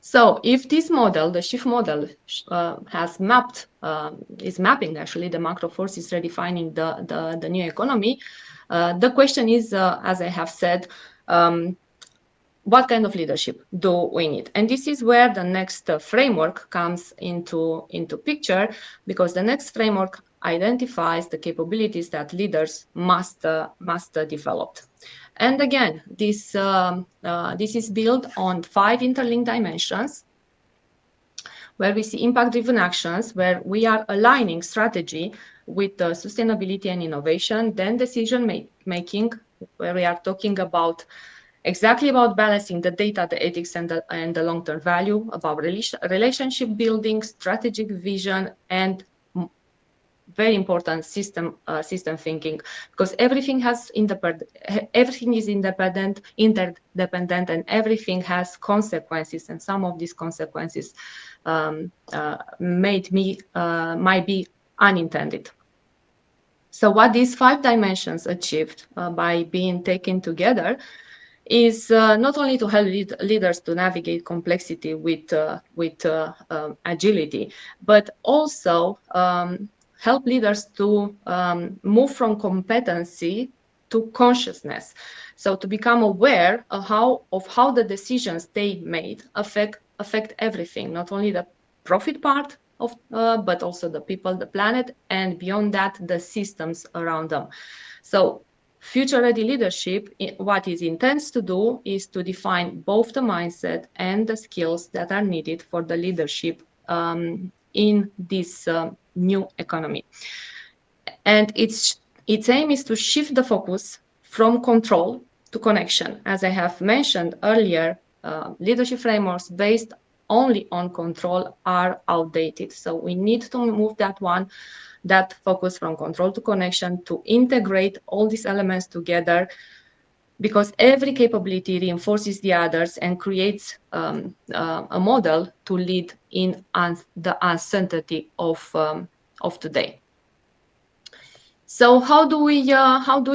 So if this model, the shift model, has is mapping actually the macro forces redefining the new economy, the question is, as I have said, what kind of leadership do we need? And this is where the next framework comes into picture, because the next framework identifies the capabilities that leaders must develop. And again, this is built on 5 interlinked dimensions, where we see impact-driven actions, where we are aligning strategy with sustainability and innovation, then decision-making, where we are talking about exactly about balancing the data, the ethics, and the long-term value, about relationship building, strategic vision, and very important system thinking, because everything is independent, interdependent, and everything has consequences, and some of these consequences might be unintended. So what these 5 dimensions achieved by being taken together is not only to help leaders to navigate complexity with agility, but also help leaders to move from competency to consciousness. So to become aware of how the decisions they made affect everything, not only the profit part, but also the people, the planet, and beyond that, the systems around them. So future-ready leadership, what it intends to do is to define both the mindset and the skills that are needed for the leadership in this new economy. And its aim is to shift the focus from control to connection. As I have mentioned earlier, leadership frameworks based only on control are outdated. So we need to move that focus from control to connection, to integrate all these elements together, because every capability reinforces the others and creates a model to lead in the uncertainty of today. So how do we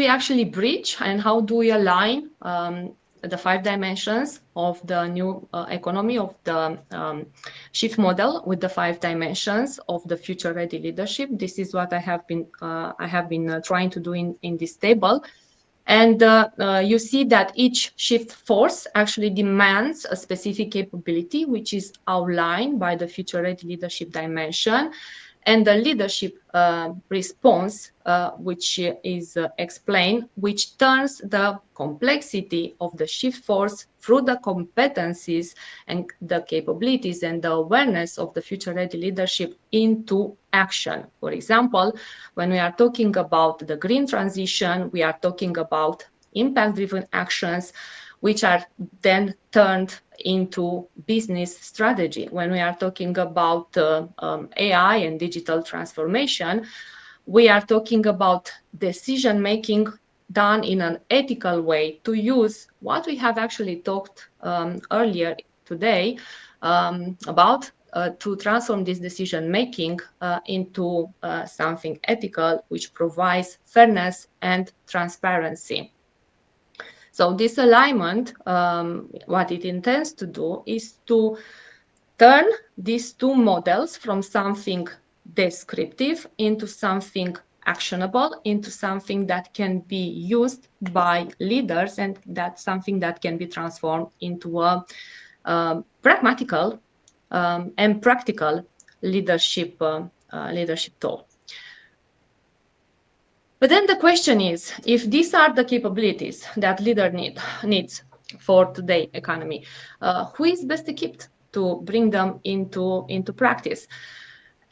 actually bridge and how do we align the 5 dimensions of the new economy, of the shift model, with the 5 dimensions of the future-ready leadership? This is what I have been trying to do in this table. And you see that each shift force actually demands a specific capability, which is outlined by the future-ready leadership dimension, and the leadership response, which is explained, which turns the complexity of the shift force through the competencies and the capabilities and the awareness of the future-ready leadership into action. For example, when we are talking about the green transition, we are talking about impact-driven actions, which are then turned into business strategy. When we are talking about AI and digital transformation, we are talking about decision-making done in an ethical way to use what we have actually talked earlier today about to transform this decision-making into something ethical, which provides fairness and transparency. So this alignment, what it intends to do is to turn these 2 models from something descriptive into something actionable, into something that can be used by leaders, and that's something that can be transformed into a pragmatical and practical leadership tool. But then the question is, if these are the capabilities that leader needs for today's economy, who is best equipped to bring them into practice?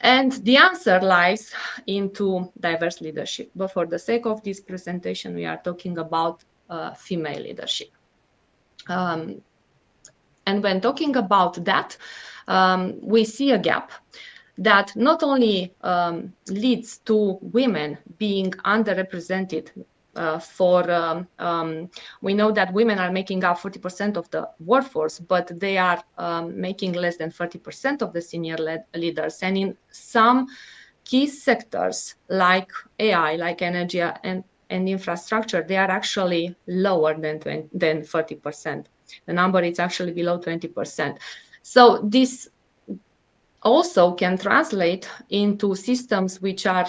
And the answer lies into diverse leadership. But for the sake of this presentation, we are talking about female leadership. And when talking about that, we see a gap that not only leads to women being underrepresented we know that women are making up 40% of the workforce, but they are making less than 30% of the senior leaders. And in some key sectors like AI, like energy and infrastructure, they are actually lower than 30%. The number is actually below 20%. So this also can translate into systems which are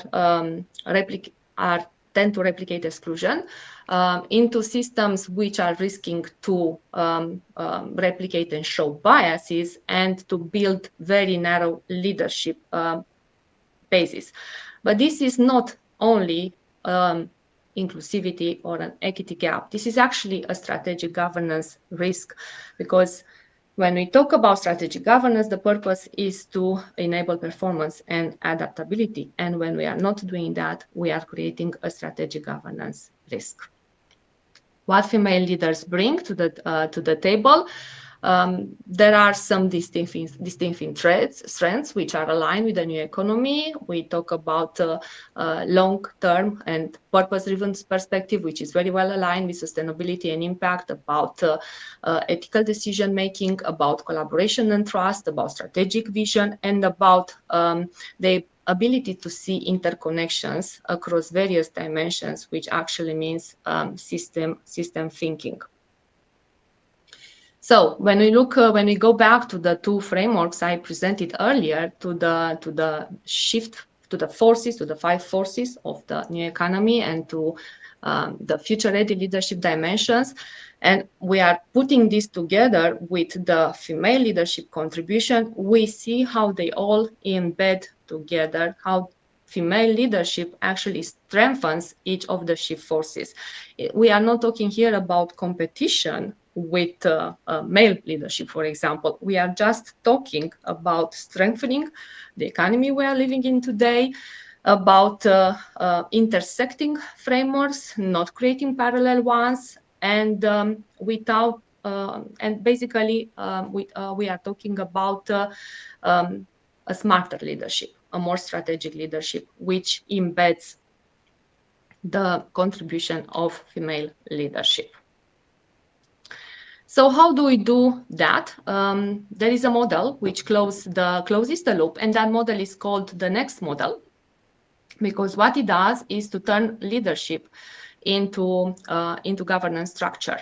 tend to replicate exclusion, into systems which are risking to replicate and show biases, and to build very narrow leadership basis. But this is not only inclusivity or an equity gap. This is actually a strategic governance risk, because when we talk about strategic governance, the purpose is to enable performance and adaptability. And when we are not doing that, we are creating a strategic governance risk. What female leaders bring to the table? There are some distinctive strengths which are aligned with the new economy. We talk about long-term and purpose-driven perspective, which is very well aligned with sustainability and impact, about ethical decision-making, about collaboration and trust, about strategic vision, and about the ability to see interconnections across various dimensions, which actually means system thinking. So when we go back to the 2 frameworks I presented earlier, to the shift, to the forces, to the 5 forces of the new economy, and to the future-ready leadership dimensions. And we are putting this together with the female leadership contribution. We see how they all embed together, how female leadership actually strengthens each of the shift forces. We are not talking here about competition with male leadership, for example. We are just talking about strengthening the economy we are living in today, about intersecting frameworks, not creating parallel ones, and without and basically we are talking about a smarter leadership, a more strategic leadership, which embeds the contribution of female leadership. So how do we do that? There is a model which closes the loop, and that model is called the next model, because what it does is to turn leadership into governance structure.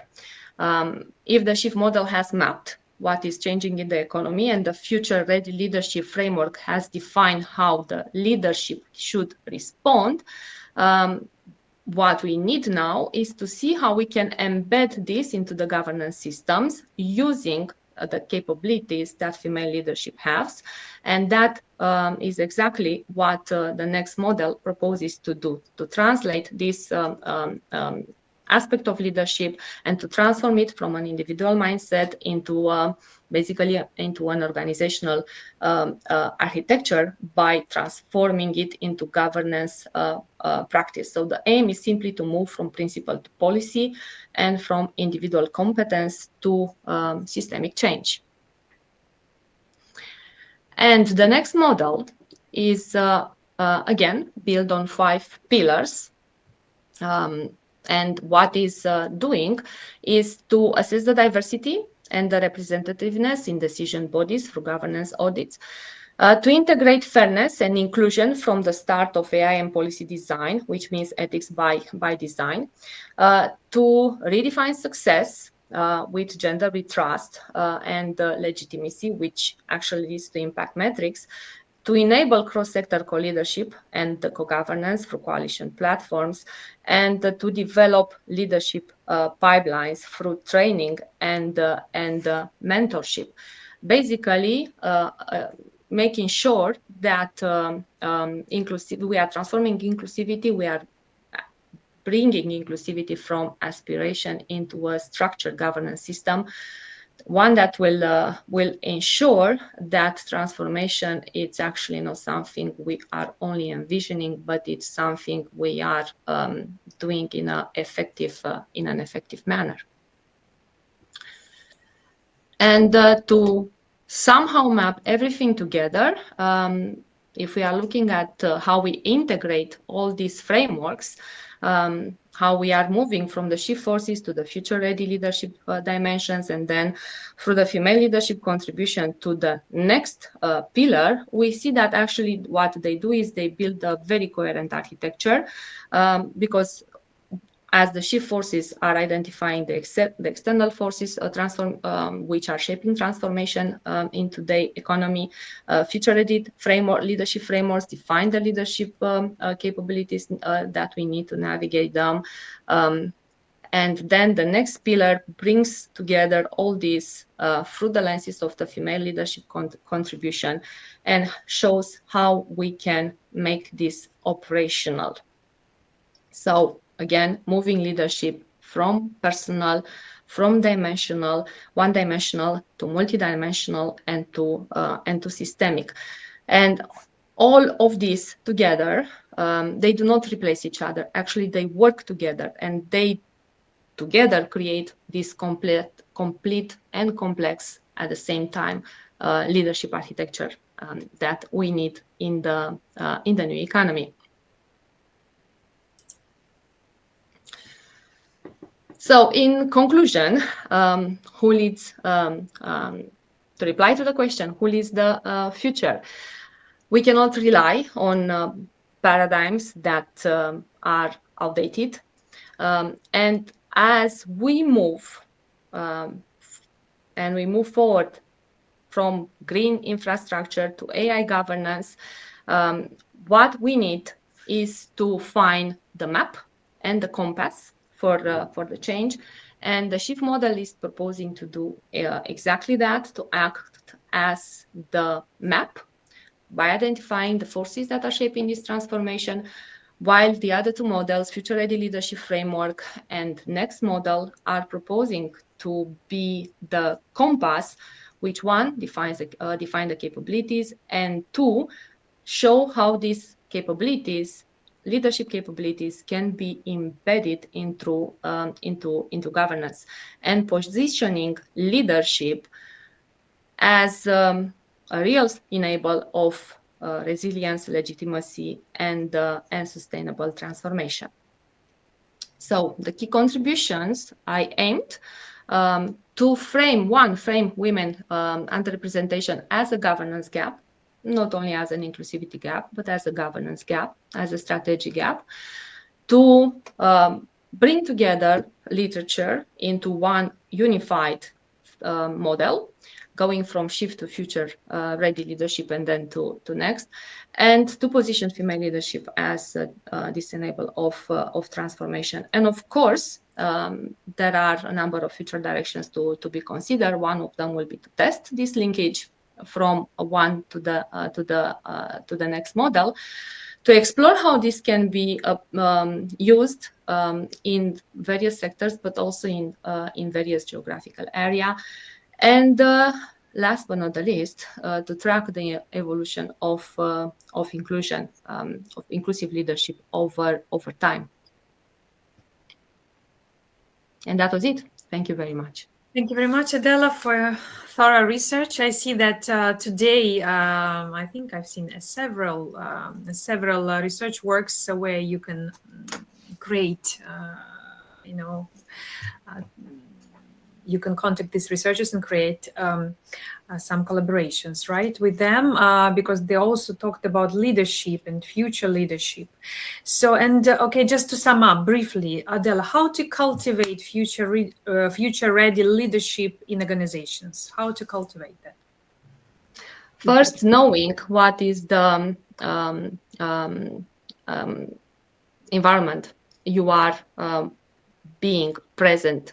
If the shift model has mapped what is changing in the economy and the future-ready leadership framework has defined how the leadership should respond, what we need now is to see how we can embed this into the governance systems using the capabilities that female leadership has. And that is exactly what the next model proposes to do, to translate this aspect of leadership and to transform it from an individual mindset into basically into an organizational architecture by transforming it into governance practice. So the aim is simply to move from principle to policy and from individual competence to systemic change. And the next model is again built on 5 pillars. And what is doing is to assess the diversity and the representativeness in decision bodies through governance audits, to integrate fairness and inclusion from the start of AI and policy design, which means ethics by design, to redefine success with gender with trust and legitimacy, which actually leads to impact metrics, to enable cross-sector co-leadership and co-governance through coalition platforms, and to develop leadership pipelines through training and mentorship. Basically, making sure that we are transforming inclusivity, we are bringing inclusivity from aspiration into a structured governance system, one that will ensure that transformation is actually not something we are only envisioning, but it's something we are doing in an effective manner. And to somehow map everything together, if we are looking at how we integrate all these frameworks, how we are moving from the shift forces to the future-ready leadership dimensions, and then through the female leadership contribution to the next pillar, we see that actually what they do is they build a very coherent architecture, because as the shift forces are identifying the external forces which are shaping transformation in today's economy, future-ready leadership frameworks define the leadership capabilities that we need to navigate them. And then the next pillar brings together all these through the lenses of the female leadership contribution and shows how we can make this operational. So again, moving leadership from personal, from one-dimensional to multidimensional and to systemic. And all of these together, they do not replace each other. Actually, they work together, and they together create this complete and complex at the same time leadership architecture that we need in the new economy. So in conclusion, who leads, to reply to the question, who leads the future? We cannot rely on paradigms that are outdated. And as we move and we move forward from green infrastructure to AI governance, what we need is to find the map and the compass for the change. And the shift model is proposing to do exactly that, to act as the map by identifying the forces that are shaping this transformation, while the other two models, Future Ready Leadership Framework and Next model, are proposing to be the compass, which one define the capabilities, and two, show how these capabilities, leadership capabilities, can be embedded into governance, and positioning leadership as a real enabler of resilience, legitimacy, and sustainable transformation. So the key contributions I aimed to frame women underrepresentation as a governance gap, not only as an inclusivity gap, but as a governance gap, as a strategy gap, to bring together literature into one unified model, going from shift to future ready leadership and then to next, and to position female leadership as this enabler of transformation. And of course, there are a number of future directions to be considered. One of them will be to test this linkage from one to the next model, to explore how this can be used in various sectors, but also in various geographical area. And last but not the least, to track the evolution of inclusion, of inclusive leadership over time. And that was it. Thank you very much. Thank you very much, Adela, for thorough research. I see that today, I think I've seen several research works where you can create, you can contact these researchers and create some collaborations, right, with them, because they also talked about leadership and future leadership. So, and okay, just to sum up briefly, Adela, how to cultivate future-ready leadership in organizations? How to cultivate that? First, knowing what is the environment you are being present,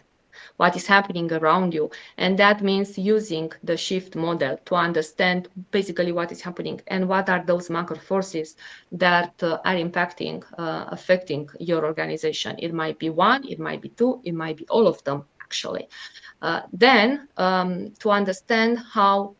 what is happening around you. And that means using the shift model to understand basically what is happening and what are those macro forces that are impacting, affecting your organization. It might be one, it might be two, it might be all of them, actually. Then to understand how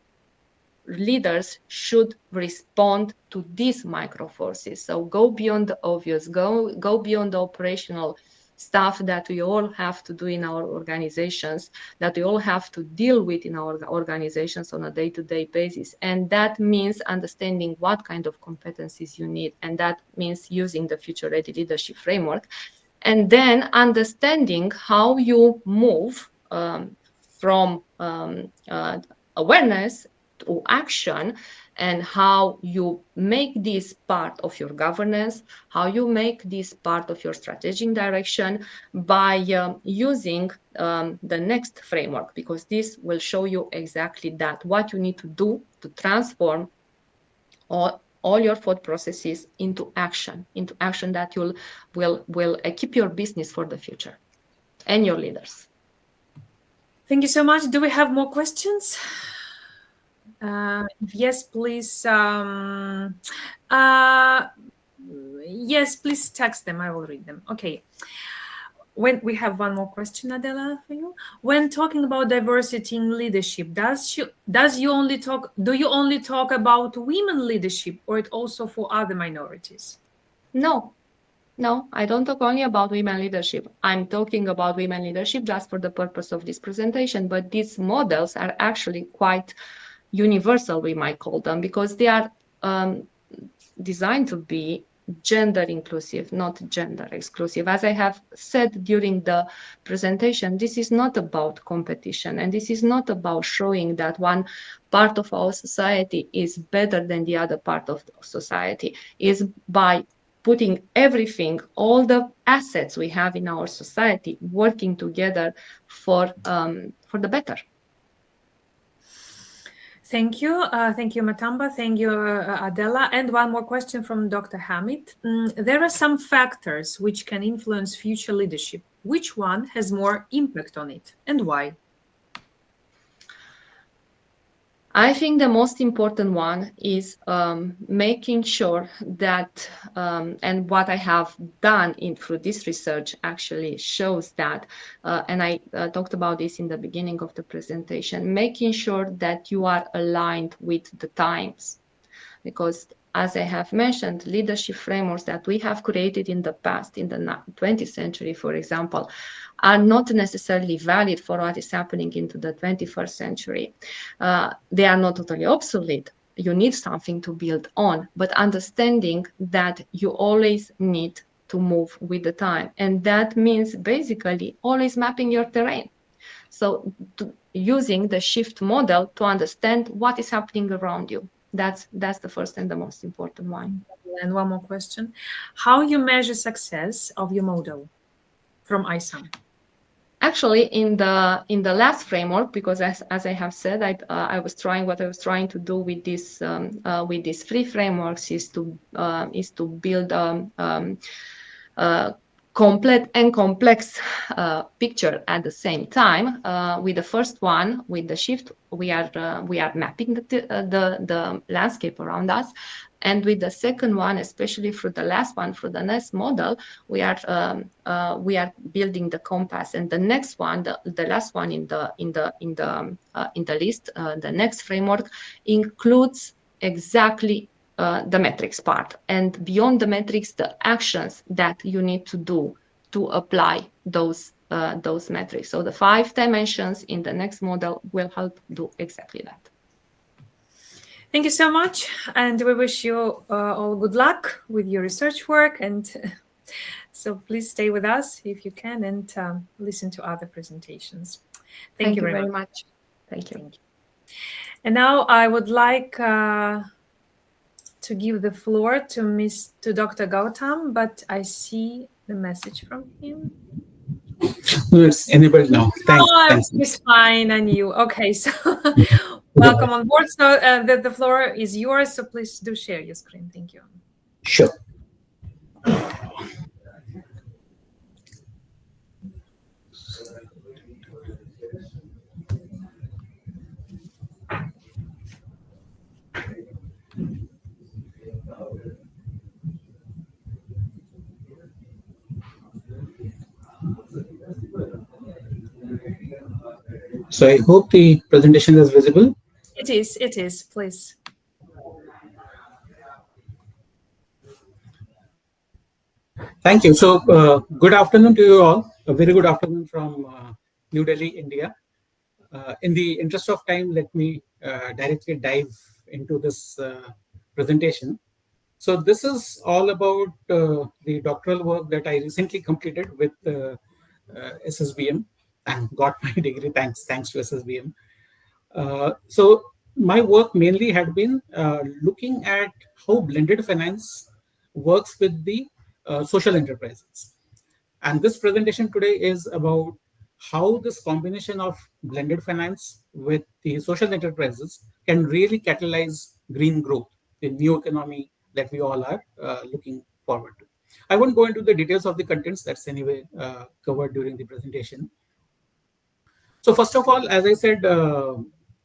leaders should respond to these micro forces. So go beyond the obvious, go beyond the operational stuff that we all have to do in our organizations, that we all have to deal with in our organizations on a day-to-day basis. And that means understanding what kind of competencies you need. And that means using the Future Ready Leadership Framework. And then understanding how you move from awareness to action, and how you make this part of your governance, how you make this part of your strategic direction by using the next framework, because this will show you exactly that, what you need to do to transform all your thought processes into action that will equip your business for the future and your leaders. Thank you so much. Do we have more questions? Yes, please. Yes, please text them. I will read them. Okay. When we have one more question, Adela, for you. When talking about diversity in leadership, do you only talk about women leadership, or it also for other minorities? No, I don't talk only about women leadership. I'm talking about women leadership just for the purpose of this presentation, but these models are actually quite universal, we might call them, because they are designed to be gender inclusive, not gender exclusive. As I have said during the presentation, this is not about competition, and this is not about showing that one part of our society is better than the other part of the society. Is by putting everything, all the assets we have in our society, working together for the better. Thank you. Thank you, Matamba. Thank you, Adela. And one more question from Dr. Hamid. There are some factors which can influence future leadership. Which one has more impact on it and why? I think the most important one is making sure that, and what I have done through this research actually shows that, and I talked about this in the beginning of the presentation, making sure that you are aligned with the times. Because as I have mentioned, leadership frameworks that we have created in the past, in the 20th century, for example, are not necessarily valid for what is happening into the 21st century. They are not totally obsolete. You need something to build on, but understanding that you always need to move with the time. And that means basically always mapping your terrain. So using the shift model to understand what is happening around you. That's the first and the most important one. And one more question. How you measure success of your model from ISAM? Actually, in the last framework, because as I have said, I was trying to do with these three frameworks is to build complete and complex picture at the same time. With the first one, with the shift, we are mapping the landscape around us, and with the second one, especially through the last one, through the next model, we are building the compass. And the next one, the last one in the list, the next framework includes exactly the metrics part, and beyond the metrics, the actions that you need to do to apply those metrics. So the 5 dimensions in the next model will help do exactly that. Thank you so much, and we wish you all good luck with your research work. And so please stay with us if you can, and listen to other presentations. Thank you very much. Thank you. Thank you. And now I would like to give the floor to Dr. Gautam, but I see the message from him. No, it's enabled now. Thanks. It's fine, I knew. Okay, so welcome on board. So the floor is yours, so please do share your screen. Thank you. Sure. So I hope the presentation is visible. It is, please. Thank you. So good afternoon to you all. A very good afternoon from New Delhi, India. In the interest of time, let me directly dive into this presentation. So this is all about the doctoral work that I recently completed with SSBM and got my degree thanks to SSBM. So my work mainly had been looking at how blended finance works with the social enterprises. And this presentation today is about how this combination of blended finance with the social enterprises can really catalyze green growth, the new economy that we all are looking forward to. I won't go into the details of the contents, that's anyway covered during the presentation. So first of all, as I said,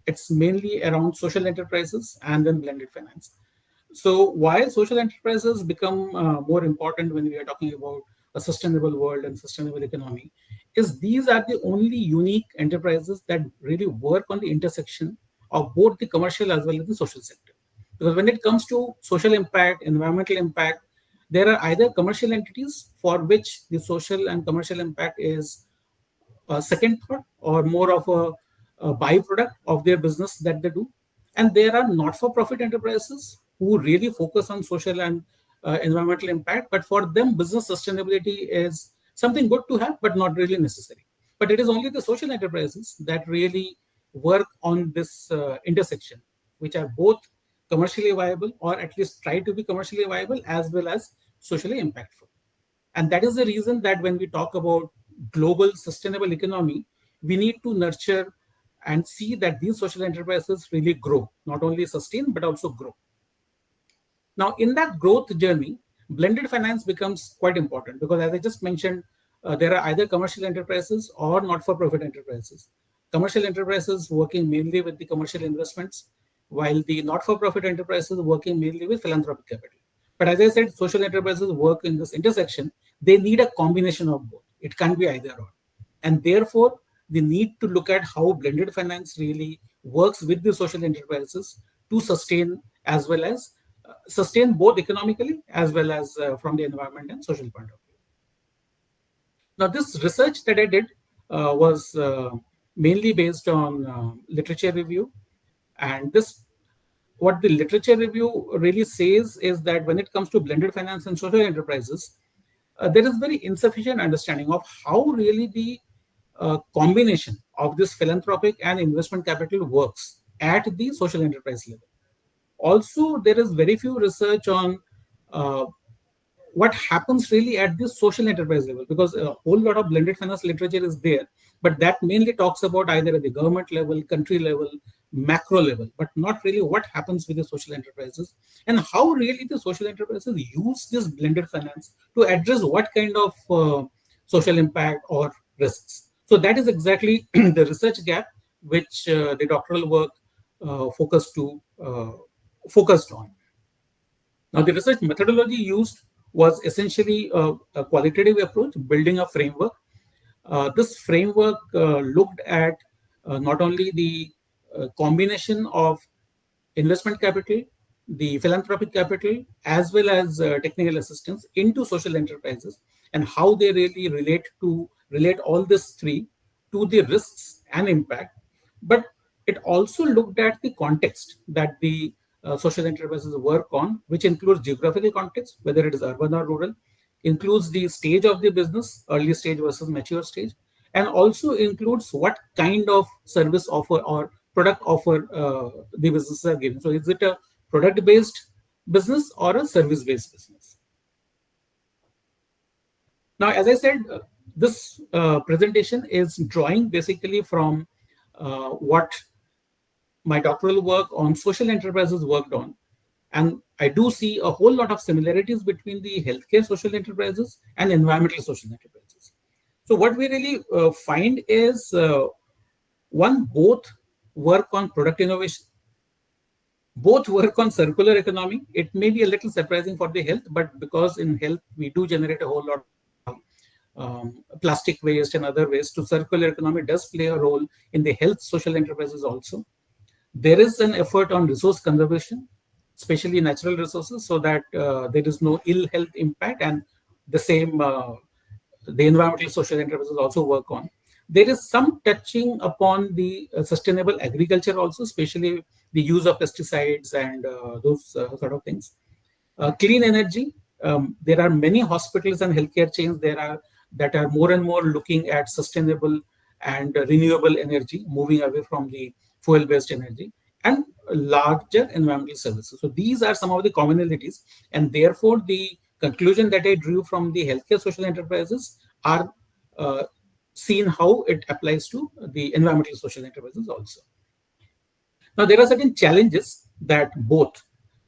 it's mainly around social enterprises and then blended finance. So why social enterprises become more important when we are talking about a sustainable world and sustainable economy is these are the only unique enterprises that really work on the intersection of both the commercial as well as the social sector. Because when it comes to social impact, environmental impact, there are either commercial entities for which the social and commercial impact is a second thought or more of a byproduct of their business that they do. And there are not-for-profit enterprises who really focus on social and environmental impact, but for them, business sustainability is something good to have, but not really necessary. But it is only the social enterprises that really work on this intersection, which are both commercially viable or at least try to be commercially viable as well as socially impactful. And that is the reason that when we talk about global sustainable economy, we need to nurture and see that these social enterprises really grow, not only sustain, but also grow. Now, in that growth journey, blended finance becomes quite important because, as I just mentioned, there are either commercial enterprises or not-for-profit enterprises. Commercial enterprises working mainly with the commercial investments, while the not-for-profit enterprises working mainly with philanthropic capital. But as I said, social enterprises work in this intersection. They need a combination of both. It can't be either or. And therefore, they need to look at how blended finance really works with the social enterprises to sustain as well as sustain both economically as well as from the environment and social point of view. Now, this research that I did was mainly based on literature review, and this what the literature review really says is that when it comes to blended finance and social enterprises, there is very insufficient understanding of how really the combination of this philanthropic and investment capital works at the social enterprise level. Also, there is very few research on uh, what happens really at this social enterprise level, because a whole lot of blended finance literature is there, but that mainly talks about either at the government level, country level, macro level, but not really what happens with the social enterprises and how really the social enterprises use this blended finance to address what kind of social impact or risks. So that is exactly the research gap which the doctoral work focused on. Now, the research methodology used was essentially a qualitative approach, building a framework. This framework looked at not only the combination of investment capital, the philanthropic capital, as well as technical assistance into social enterprises, and how they really relate all these three to the risks and impact. But it also looked at the context that the social enterprises work on, which includes geographical context, whether it is urban or rural, includes the stage of the business, early stage versus mature stage, and also includes what kind of service offer or product offer the businesses are giving. So is it a product-based business or a service-based business? Now, as I said, this presentation is drawing basically from what my doctoral work on social enterprises worked on. And I do see a whole lot of similarities between the healthcare social enterprises and environmental social enterprises. So what we really find is both work on product innovation, both work on circular economy. It may be a little surprising for the health, but because in health we do generate a whole lot of plastic waste and other waste, so circular economy does play a role in the health social enterprises also. There is an effort on resource conservation, especially natural resources, so that there is no ill health impact, and the same the environmental social enterprises also work on. There is some touching upon the sustainable agriculture also, especially the use of pesticides and those sort of things. Clean energy, there are many hospitals and healthcare chains that are more and more looking at sustainable and renewable energy, moving away from the fuel-based energy, and larger environmental services. So these are some of the commonalities, and therefore the conclusion that I drew from the healthcare social enterprises are seen how it applies to the environmental social enterprises also. Now, there are certain challenges that both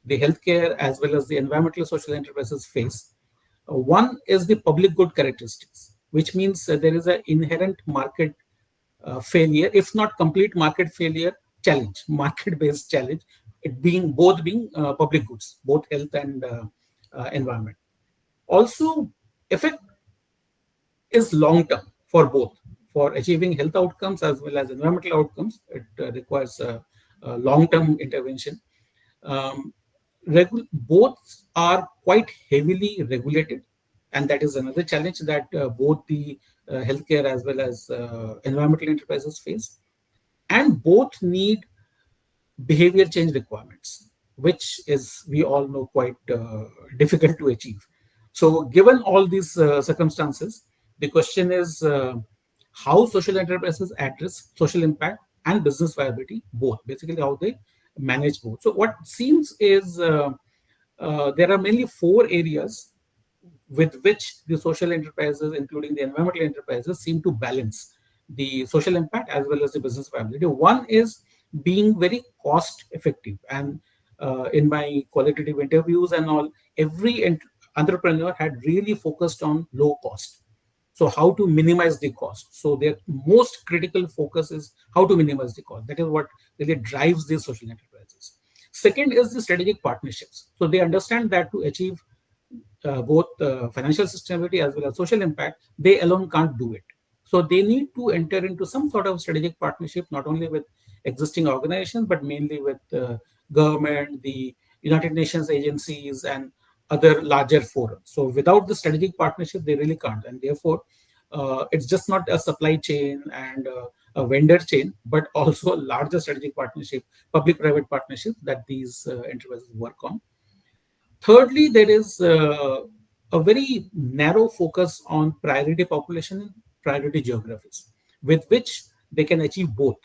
the healthcare as well as the environmental social enterprises face. One is the public good characteristics, which means there is an inherent market failure, if not complete market failure, challenge, market-based challenge, it being public goods, both health and environment. Also, effect is long-term for both. For achieving health outcomes as well as environmental outcomes, it requires a long-term intervention. Both are quite heavily regulated, and that is another challenge that both the healthcare as well as environmental enterprises face. And both need behavior change requirements, which is, we all know, quite difficult to achieve. So given all these circumstances, the question is how social enterprises address social impact and business viability, both, basically how they manage both. So what seems is there are mainly 4 areas with which the social enterprises, including the environmental enterprises, seem to balance the social impact as well as the business viability. One is being very cost effective. And in my qualitative interviews and all, every entrepreneur had really focused on low cost. So how to minimize the cost. So their most critical focus is how to minimize the cost. That is what really drives these social enterprises. Second is the strategic partnerships. So they understand that to achieve both financial sustainability as well as social impact, they alone can't do it. So they need to enter into some sort of strategic partnership, not only with existing organizations, but mainly with government, the United Nations agencies, and other larger forums. So without the strategic partnership, they really can't. And therefore, it's just not a supply chain and a vendor chain, but also a larger strategic partnership, public-private partnership that these enterprises work on. Thirdly, there is a very narrow focus on priority population and priority geographies, with which they can achieve both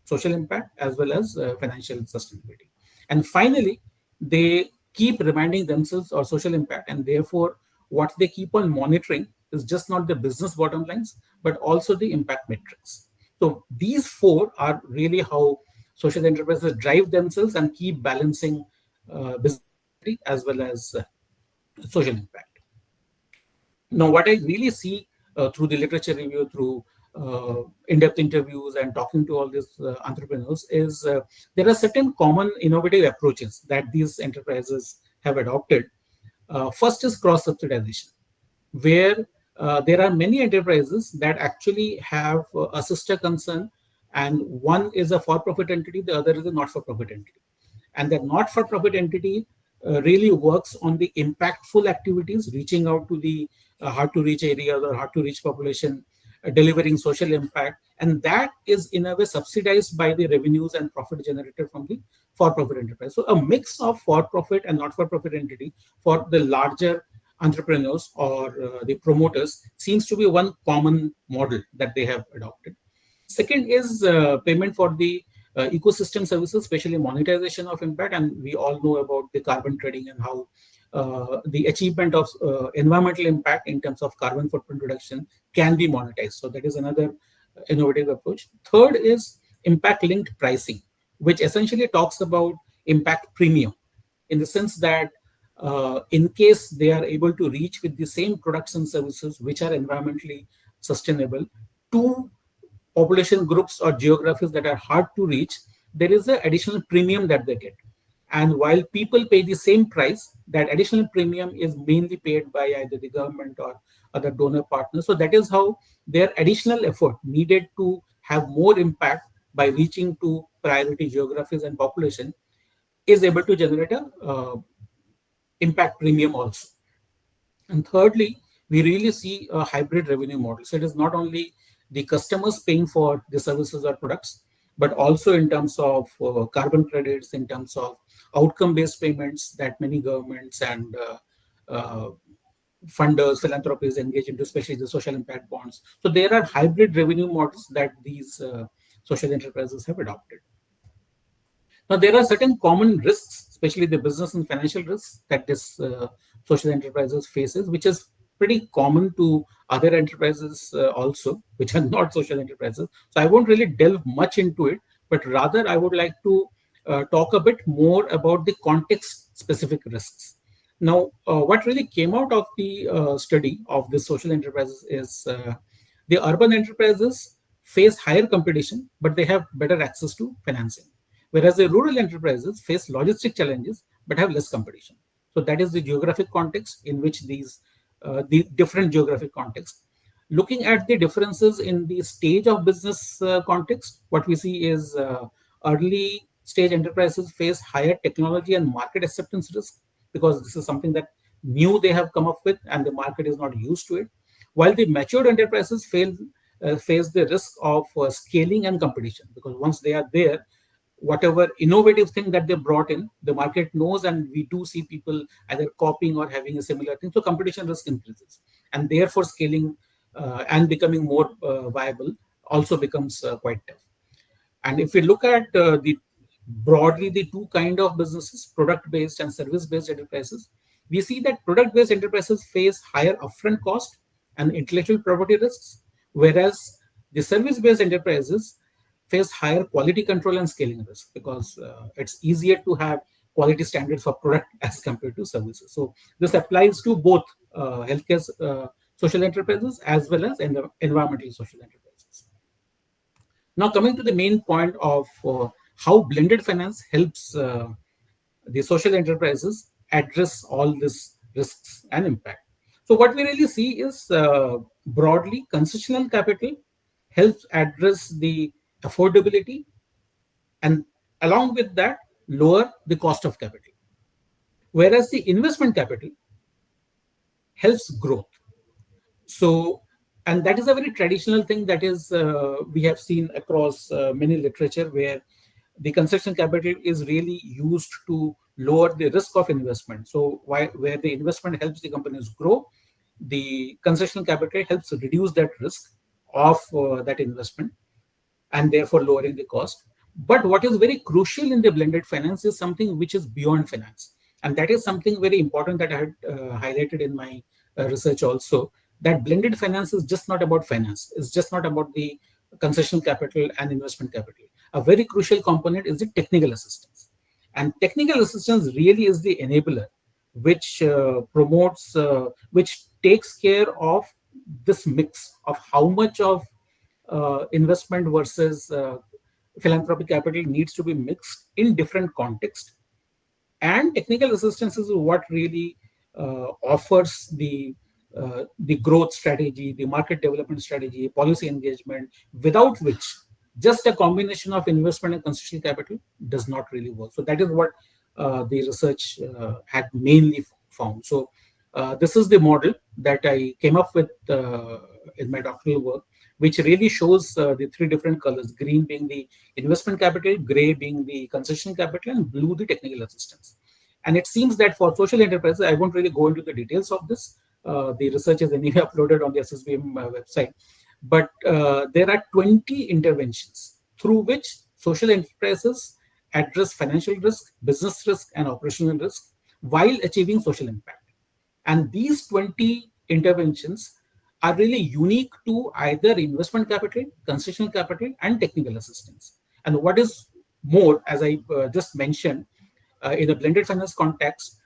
social impact as well as financial sustainability. And finally, they keep reminding themselves of social impact, and therefore, what they keep on monitoring is just not the business bottom lines, but also the impact metrics. So these four are really how social enterprises drive themselves and keep balancing business as well as social impact. Now, what I really see through the literature review, through in-depth interviews and talking to all these entrepreneurs is there are certain common innovative approaches that these enterprises have adopted. First is cross-subsidization, where there are many enterprises that actually have a sister concern, and one is a for-profit entity, the other is a not-for-profit entity. And that not-for-profit entity really works on the impactful activities, reaching out to the hard-to-reach areas or hard-to-reach population, delivering social impact, and that is in a way subsidized by the revenues and profit generated from the for-profit enterprise. So a mix of for-profit and not-for-profit entity for the larger entrepreneurs or the promoters seems to be one common model that they have adopted. Second is payment for the ecosystem services, especially monetization of impact. And we all know about the carbon trading and how the achievement of environmental impact in terms of carbon footprint reduction can be monetized. So that is another innovative approach. Third is impact-linked pricing, which essentially talks about impact premium, in the sense that in case they are able to reach with the same products and services which are environmentally sustainable to population groups or geographies that are hard to reach, there is an additional premium that they get. And while people pay the same price, that additional premium is mainly paid by either the government or other donor partners. So that is how their additional effort needed to have more impact by reaching to priority geographies and population is able to generate a impact premium also. And thirdly, we really see a hybrid revenue model. So it is not only the customers paying for the services or products, but also in terms of carbon credits, in terms of outcome-based payments that many governments and funders, philanthropies engage into, especially the social impact bonds. So there are hybrid revenue models that these social enterprises have adopted. Now, there are certain common risks, especially the business and financial risks that this social enterprises faces, which is pretty common to other enterprises also, which are not social enterprises. So I won't really delve much into it, but rather I would like to talk a bit more about the context-specific risks. Now, what really came out of the study of the social enterprises is the urban enterprises face higher competition, but they have better access to financing. Whereas the rural enterprises face logistic challenges, but have less competition. So that is the geographic context in which these, the different geographic context. Looking at the differences in the stage of business context, what we see is early stage enterprises face higher technology and market acceptance risk, because this is something that new they have come up with and the market is not used to it. While the matured enterprises face the risk of scaling and competition, because once they are there, whatever innovative thing that they brought in, the market knows, and we do see people either copying or having a similar thing. So competition risk increases, and therefore scaling and becoming more viable also becomes quite tough. And if we look at the broadly the two kind of businesses, product-based and service-based enterprises, we see that product-based enterprises face higher upfront cost and intellectual property risks, whereas The service-based enterprises face higher quality control and scaling risk because it's easier to have quality standards for product as compared to services. So this applies to both healthcare social enterprises as well as environmental social enterprises. Now coming to the main point of how blended finance helps the social enterprises address all these risks and impact. So what we really see is broadly concessional capital helps address the affordability and along with that lower the cost of capital. Whereas the investment capital helps growth. So, and that is a very traditional thing that is we have seen across many literature where the concession capital is really used to lower the risk of investment. So where the investment helps the companies grow, the concession capital helps reduce that risk of that investment and therefore lowering the cost. But what is very crucial in the blended finance is something which is beyond finance. And that is something very important that I had highlighted in my research also, that blended finance is just not about finance. It's just not about the concession capital and investment capital. A very crucial component is the technical assistance. And technical assistance really is the enabler which promotes, which takes care of this mix of how much of investment versus philanthropic capital needs to be mixed in different contexts. And technical assistance is what really offers the growth strategy, the market development strategy, policy engagement, without which just a combination of investment and concessional capital does not really work. So that is what the research had mainly found. So this is the model that I came up with in my doctoral work, which really shows the three different colors: green being the investment capital, gray being the concession capital, and blue the technical assistance. And it seems that for social enterprises, I won't really go into the details of this. The research is anyway uploaded on the SSBM website. But there are 20 interventions through which social enterprises address financial risk, business risk, and operational risk while achieving social impact. And these 20 interventions are really unique to either investment capital, concessional capital, and technical assistance. And what is more, as I just mentioned, in a blended finance context,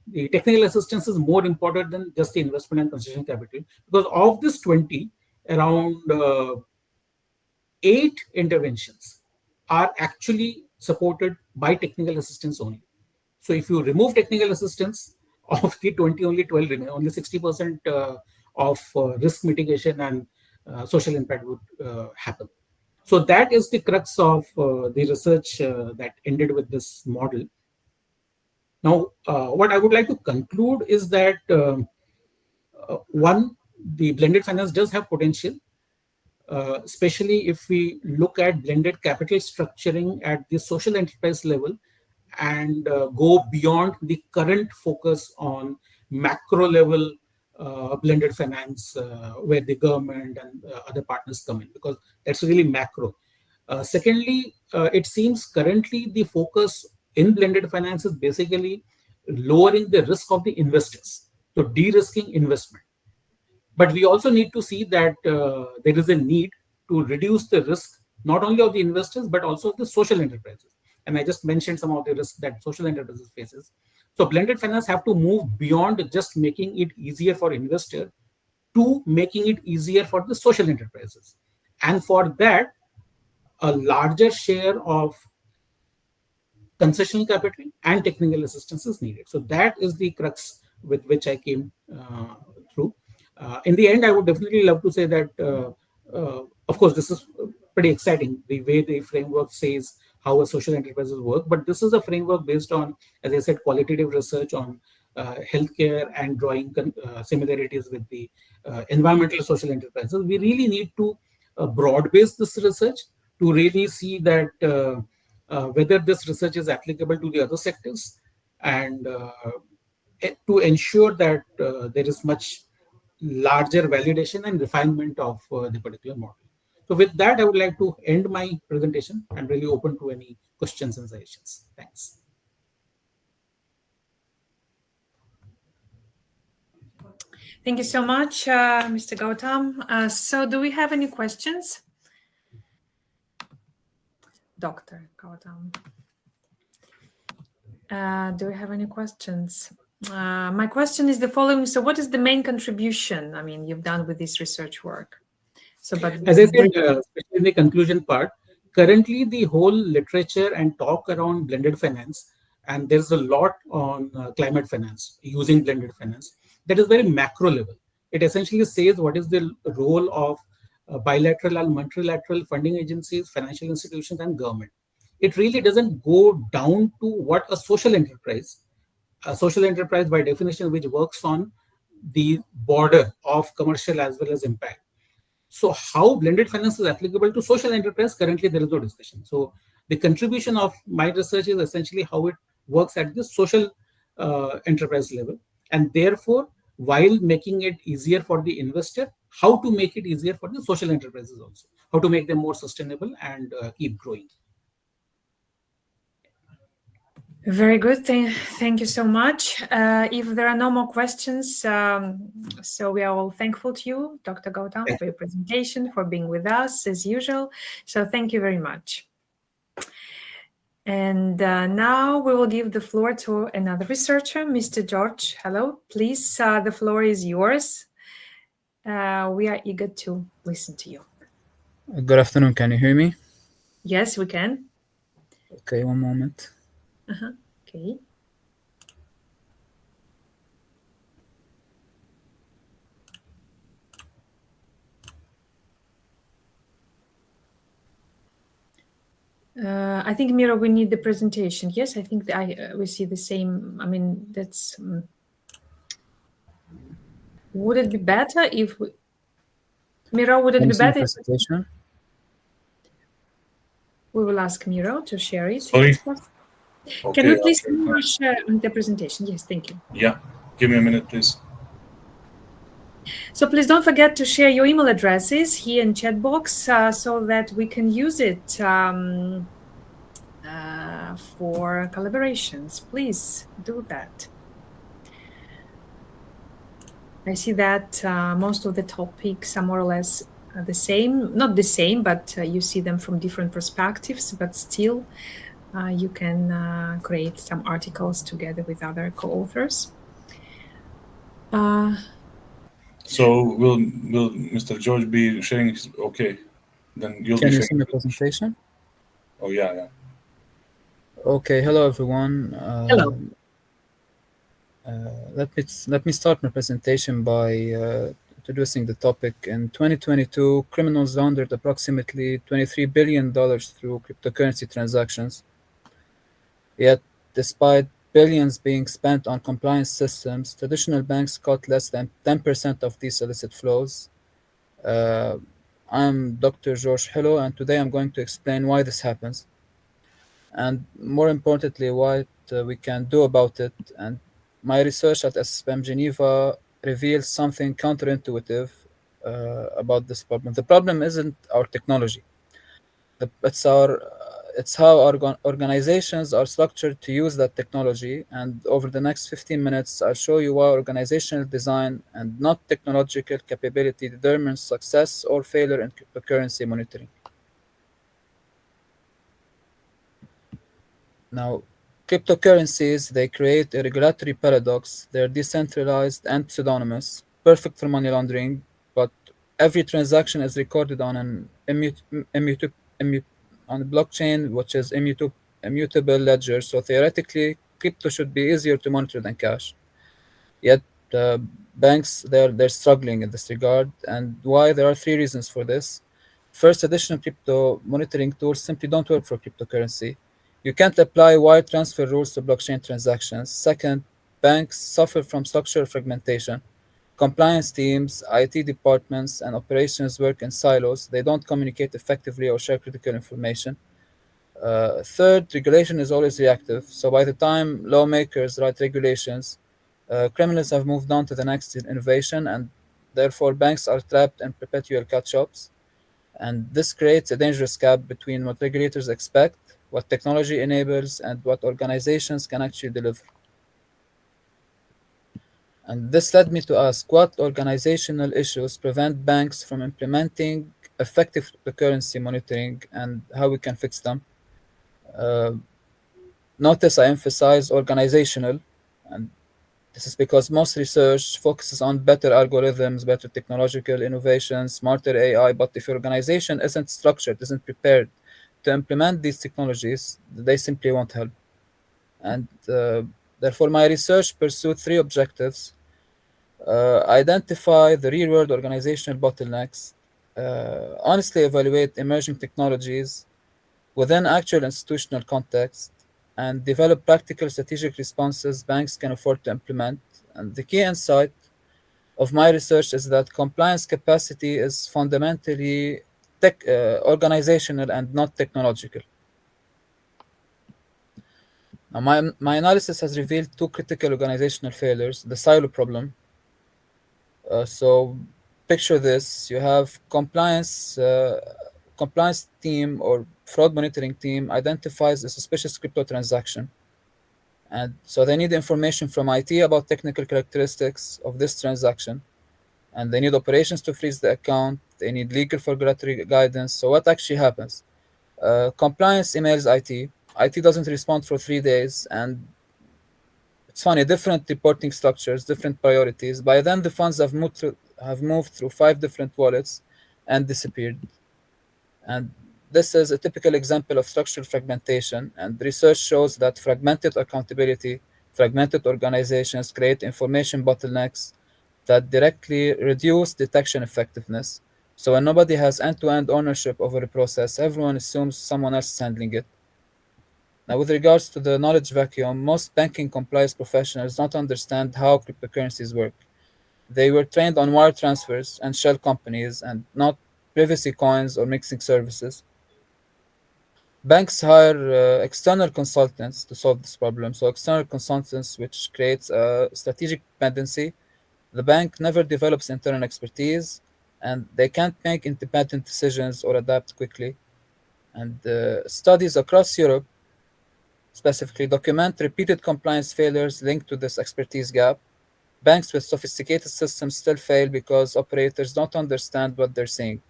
the technical assistance is more important than just the investment and concession capital, because of this 20, around 8 interventions are actually supported by technical assistance only. So if you remove technical assistance, of the 20, only 12 remain. Only 60% of risk mitigation and social impact would happen. So that is the crux of the research that ended with this model. Now, what I would like to conclude is that one, the blended finance does have potential, especially if we look at blended capital structuring at the social enterprise level and go beyond the current focus on macro level blended finance where the government and other partners come in, because that's really macro. Secondly, it seems currently the focus in blended finance is basically lowering the risk of the investors, so de-risking investment. But we also need to see that there is a need to reduce the risk not only of the investors but also of the social enterprises. And I just mentioned some of the risks that social enterprises faces. So blended finance have to move beyond just making it easier for investor to making it easier for the social enterprises. And for that, a larger share of concessional capital and technical assistance is needed. So that is the crux with which I came through. In the end, I would definitely love to say that, of course, this is pretty exciting, the way the framework says how a social enterprises work. But this is a framework based on, as I said, qualitative research on healthcare and drawing similarities with the environmental social enterprises. We really need to broad base this research to really see that whether this research is applicable to the other sectors, and to ensure that there is much larger validation and refinement of the particular model. So with that, I would like to end my presentation and really open to any questions and suggestions. Thanks. Thank you so much, Mr. Gautam. So do we have any questions? Dr. Gautam. Do we have any questions? My question is the following. So what is the main contribution, I mean, you've done with this research work? So, but as I said, especially in the conclusion part, currently the whole literature and talk around blended finance, and there's a lot on climate finance using blended finance, that is very macro level. It essentially says what is the role of bilateral and multilateral funding agencies, financial institutions, and government. It really doesn't go down to what a social enterprise by definition, which works on the border of commercial as well as impact. So how blended finance is applicable to social enterprise, currently there is no discussion. So the contribution of my research is essentially how it works at the social enterprise level. And therefore, while making it easier for the investor, how to make it easier for the social enterprises also, how to make them more sustainable and keep growing. Very good. Thank you so much. If there are no more questions, so we are all thankful to you, Dr. Gautam, for your presentation, for being with us as usual. So thank you very much. And now we will give the floor to another researcher, Mr. George. Hello, please. The floor is yours. We are eager to listen to you. Good afternoon. Can you hear me? Yes, we can. Okay, one moment. Okay. I think, Miro, we need the presentation. Yes, I think we see the same. I mean, that's. Would it be better if we... Miro, would it be better? Presentation? We will ask Miro to share it. Sorry. Okay, can we please share the presentation? Yes, thank you. Yeah, give me a minute, please. So please don't forget to share your email addresses here in chat box so that we can use it for collaborations. Please do that. I see that most of the topics are more or less the same, not the same, but you see them from different perspectives, but still you can create some articles together with other co-authors. So will Mr. George be sharing his, okay, then you'll Can be you sharing see my presentation? Oh yeah. Okay, hello everyone. Hello. Let me start my presentation by introducing the topic. In 2022, criminals laundered approximately $23 billion through cryptocurrency transactions. Yet, despite billions being spent on compliance systems, traditional banks caught less than 10% of these illicit flows. I'm Dr. George Hello, and today I'm going to explain why this happens, and more importantly, what we can do about it. And my research at SSPM Geneva reveals something counterintuitive about this problem. The problem isn't our technology. It's how our organizations are structured to use that technology. And over the next 15 minutes, I'll show you why organizational design and not technological capability determines success or failure in cryptocurrency monitoring. Now, cryptocurrencies, they create a regulatory paradox. They're decentralized and pseudonymous, perfect for money laundering, but every transaction is recorded on an on a blockchain, which is immutable ledger. So theoretically, crypto should be easier to monitor than cash. Yet banks, they're struggling in this regard. And why? There are three reasons for this. First, additional crypto monitoring tools simply don't work for cryptocurrency. You can't apply wire transfer rules to blockchain transactions. Second, banks suffer from structural fragmentation. Compliance teams, IT departments, and operations work in silos. They don't communicate effectively or share critical information. Third, regulation is always reactive. So by the time lawmakers write regulations, criminals have moved on to the next innovation, and therefore banks are trapped in perpetual catch-ups. And this creates a dangerous gap between what regulators expect, what technology enables, and what organizations can actually deliver. And this led me to ask what organizational issues prevent banks from implementing effective cryptocurrency monitoring and how we can fix them. Uh, Notice I emphasize organizational, and this is because most research focuses on better algorithms, better technological innovations, smarter AI. But if your organization isn't structured, isn't prepared to implement these technologies, they simply won't help. And therefore, my research pursued three objectives: identify the real-world organizational bottlenecks, honestly evaluate emerging technologies within actual institutional context, and develop practical strategic responses banks can afford to implement. And the key insight of my research is that compliance capacity is fundamentally organizational and not technological. Now, my analysis has revealed two critical organizational failures: the silo problem. So picture this: you have compliance team or fraud monitoring team identifies a suspicious crypto transaction, and so they need information from IT about technical characteristics of this transaction, and they need operations to freeze the account. They need legal for regulatory guidance. So what actually happens? Compliance emails IT. IT doesn't respond for 3 days, and it's funny, different reporting structures, different priorities. By then, the funds have moved through 5 different wallets and disappeared. And this is a typical example of structural fragmentation. And research shows that fragmented accountability, fragmented organizations create information bottlenecks that directly reduce detection effectiveness. So when nobody has end-to-end ownership over a process, everyone assumes someone else is handling it. Now, with regards to the knowledge vacuum, most banking compliance professionals don't understand how cryptocurrencies work. They were trained on wire transfers and shell companies and not privacy coins or mixing services. Banks hire external consultants to solve this problem. So, external consultants, which creates a strategic dependency. The bank never develops internal expertise, and they can't make independent decisions or adapt quickly. And studies across Europe specifically document repeated compliance failures linked to this expertise gap. Banks with sophisticated systems still fail because operators don't understand what they're seeing.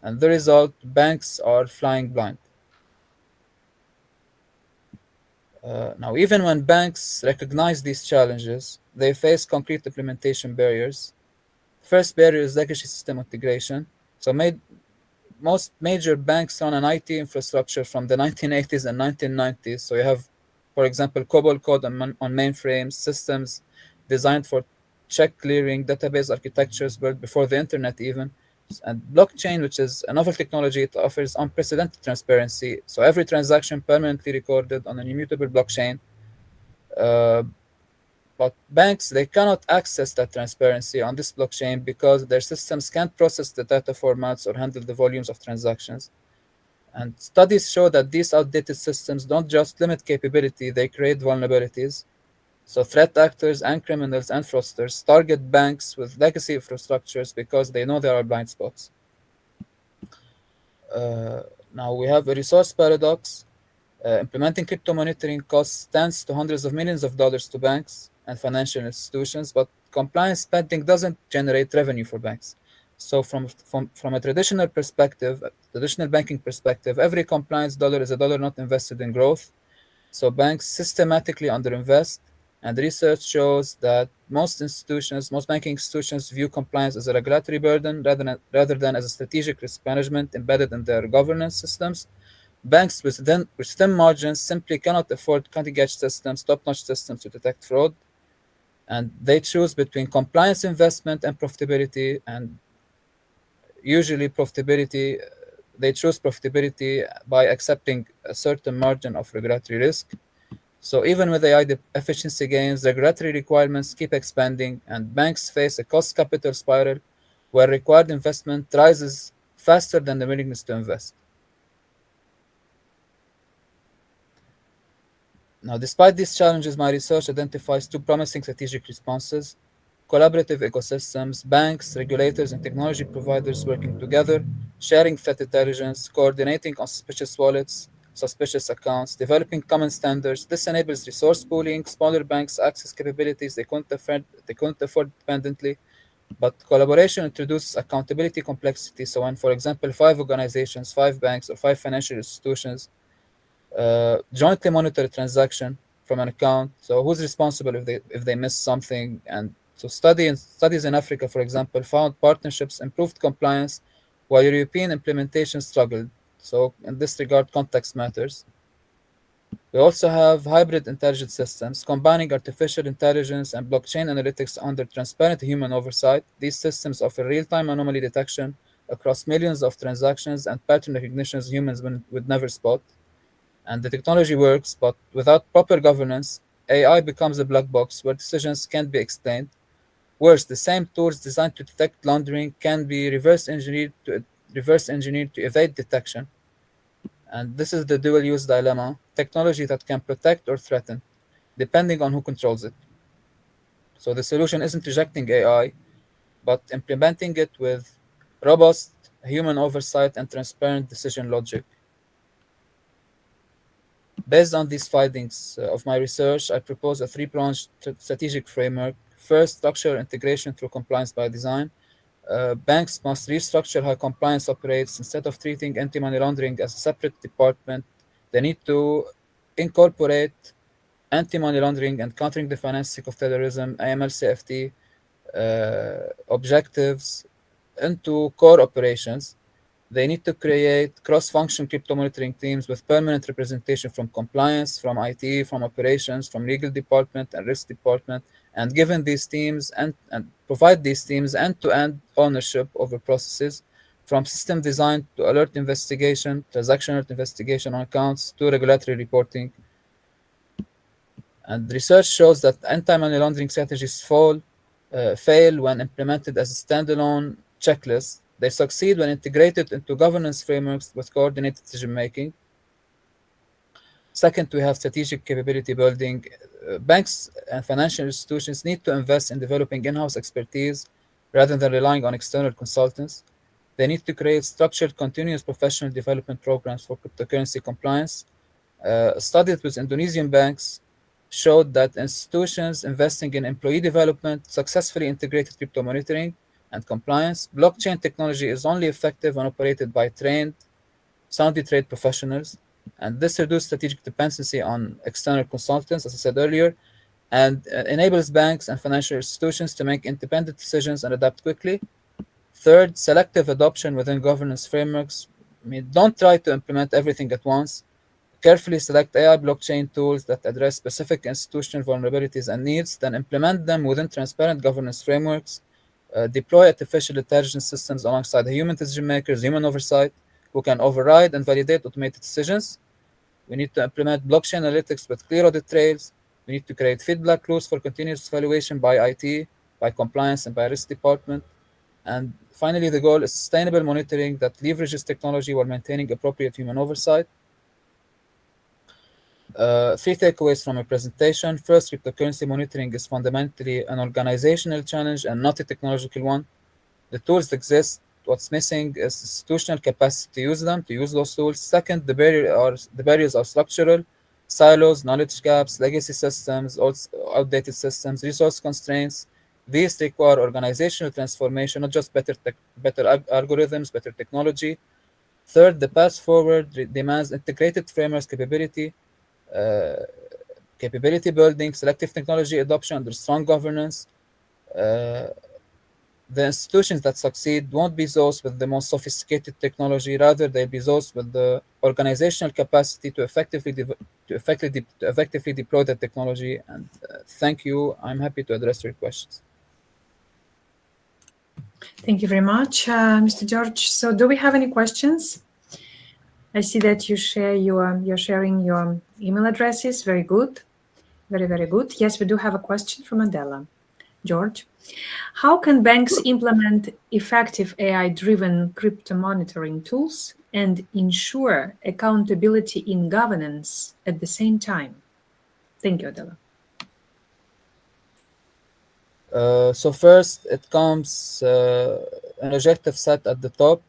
And the result, banks are flying blind. Now, even when banks recognize these challenges, they face concrete implementation barriers. First barrier is legacy system integration. So most major banks run an IT infrastructure from the 1980s and 1990s. So you have, for example, COBOL code on mainframes, systems designed for check clearing, database architectures built before the internet even, and blockchain, which is a novel technology. It offers unprecedented transparency. So every transaction permanently recorded on an immutable blockchain. But banks, they cannot access that transparency on this blockchain because their systems can't process the data formats or handle the volumes of transactions. And studies show that these outdated systems don't just limit capability, they create vulnerabilities. So threat actors and criminals and fraudsters target banks with legacy infrastructures because they know there are blind spots. Now we have a resource paradox. Implementing crypto monitoring costs tens to hundreds of millions of dollars to banks and financial institutions, but compliance spending doesn't generate revenue for banks. So from a traditional perspective, traditional banking perspective, every compliance dollar is a dollar not invested in growth. So banks systematically underinvest, and research shows that most banking institutions view compliance as a regulatory burden rather than as a strategic risk management embedded in their governance systems. Banks with thin margins simply cannot afford cutting-edge systems, top-notch systems to detect fraud, and they choose between compliance investment and profitability, and usually they choose profitability by accepting a certain margin of regulatory risk. So even with AI efficiency gains, regulatory requirements keep expanding, and banks face a cost capital spiral where required investment rises faster than the willingness to invest. Now, despite these challenges, my research identifies two promising strategic responses: collaborative ecosystems, banks, regulators, and technology providers working together, sharing threat intelligence, coordinating on suspicious wallets, suspicious accounts, developing common standards. This enables resource pooling, smaller banks access capabilities they couldn't afford independently. But collaboration introduces accountability complexity. So when, for example, 5 organizations, 5 banks, or 5 financial institutions jointly monitor a transaction from an account, so who's responsible if they miss something? And so studies in Africa, for example, found partnerships improved compliance while European implementation struggled. So in this regard, context matters. We also have hybrid intelligence systems combining artificial intelligence and blockchain analytics under transparent human oversight. These systems offer real-time anomaly detection across millions of transactions and pattern recognition humans would never spot. And the technology works, but without proper governance, AI becomes a black box where decisions can't be explained. Worse, the same tools designed to detect laundering can be reverse engineered to evade detection. And this is the dual use dilemma, technology that can protect or threaten, depending on who controls it. So the solution isn't rejecting AI, but implementing it with robust human oversight and transparent decision logic. Based on these findings of my research, I propose a three-pronged strategic framework. First, structure integration through compliance by design. Banks must restructure how compliance operates. Instead of treating anti-money laundering as a separate department, they need to incorporate anti-money laundering and countering the financing of terrorism, AML-CFT, objectives into core operations. They need to create cross-function crypto monitoring teams with permanent representation from compliance, from IT, from operations, from legal department and risk department, and given these teams and provide these teams end-to-end ownership over processes, from system design to alert investigation, transaction alert investigation on accounts to regulatory reporting. And research shows that anti-money laundering strategies fail when implemented as a standalone checklist. They succeed when integrated into governance frameworks with coordinated decision-making. Second, we have strategic capability building. Banks and financial institutions need to invest in developing in-house expertise rather than relying on external consultants. They need to create structured, continuous professional development programs for cryptocurrency compliance. Studies with Indonesian banks showed that institutions investing in employee development successfully integrated crypto monitoring and compliance. Blockchain technology is only effective when operated by trained, soundly trained professionals, and this reduces strategic dependency on external consultants, as I said earlier, and enables banks and financial institutions to make independent decisions and adapt quickly. Third, selective adoption within governance frameworks. I mean, don't try to implement everything at once. Carefully select AI blockchain tools that address specific institutional vulnerabilities and needs, then implement them within transparent governance frameworks. Deploy artificial intelligence systems alongside the human decision makers, human oversight, who can override and validate automated decisions. We need to implement blockchain analytics with clear audit trails. We need to create feedback loops for continuous evaluation by IT, by compliance, and by risk department. And finally, the goal is sustainable monitoring that leverages technology while maintaining appropriate human oversight. Three takeaways from my presentation. First, cryptocurrency monitoring is fundamentally an organizational challenge and not a technological one. The tools exist. What's missing is institutional capacity to use them, to use those tools. Second, the barriers are structural: silos, knowledge gaps, legacy systems, outdated systems, resource constraints. These require organizational transformation, not just better algorithms, better technology. Third, the path forward demands integrated frameworks capability building, selective technology adoption under strong governance. The institutions that succeed won't be those with the most sophisticated technology. Rather, they'll be those with the organizational capacity to effectively deploy the technology. And thank you. I'm happy to address your questions. Thank you very much, Mr. George. So, do we have any questions? I see that you're sharing your email addresses. Very good. Very, very good. Yes, we do have a question from Adela. George, how can banks implement effective AI-driven crypto monitoring tools and ensure accountability in governance at the same time? Thank you, Adela. So first, it comes an objective set at the top.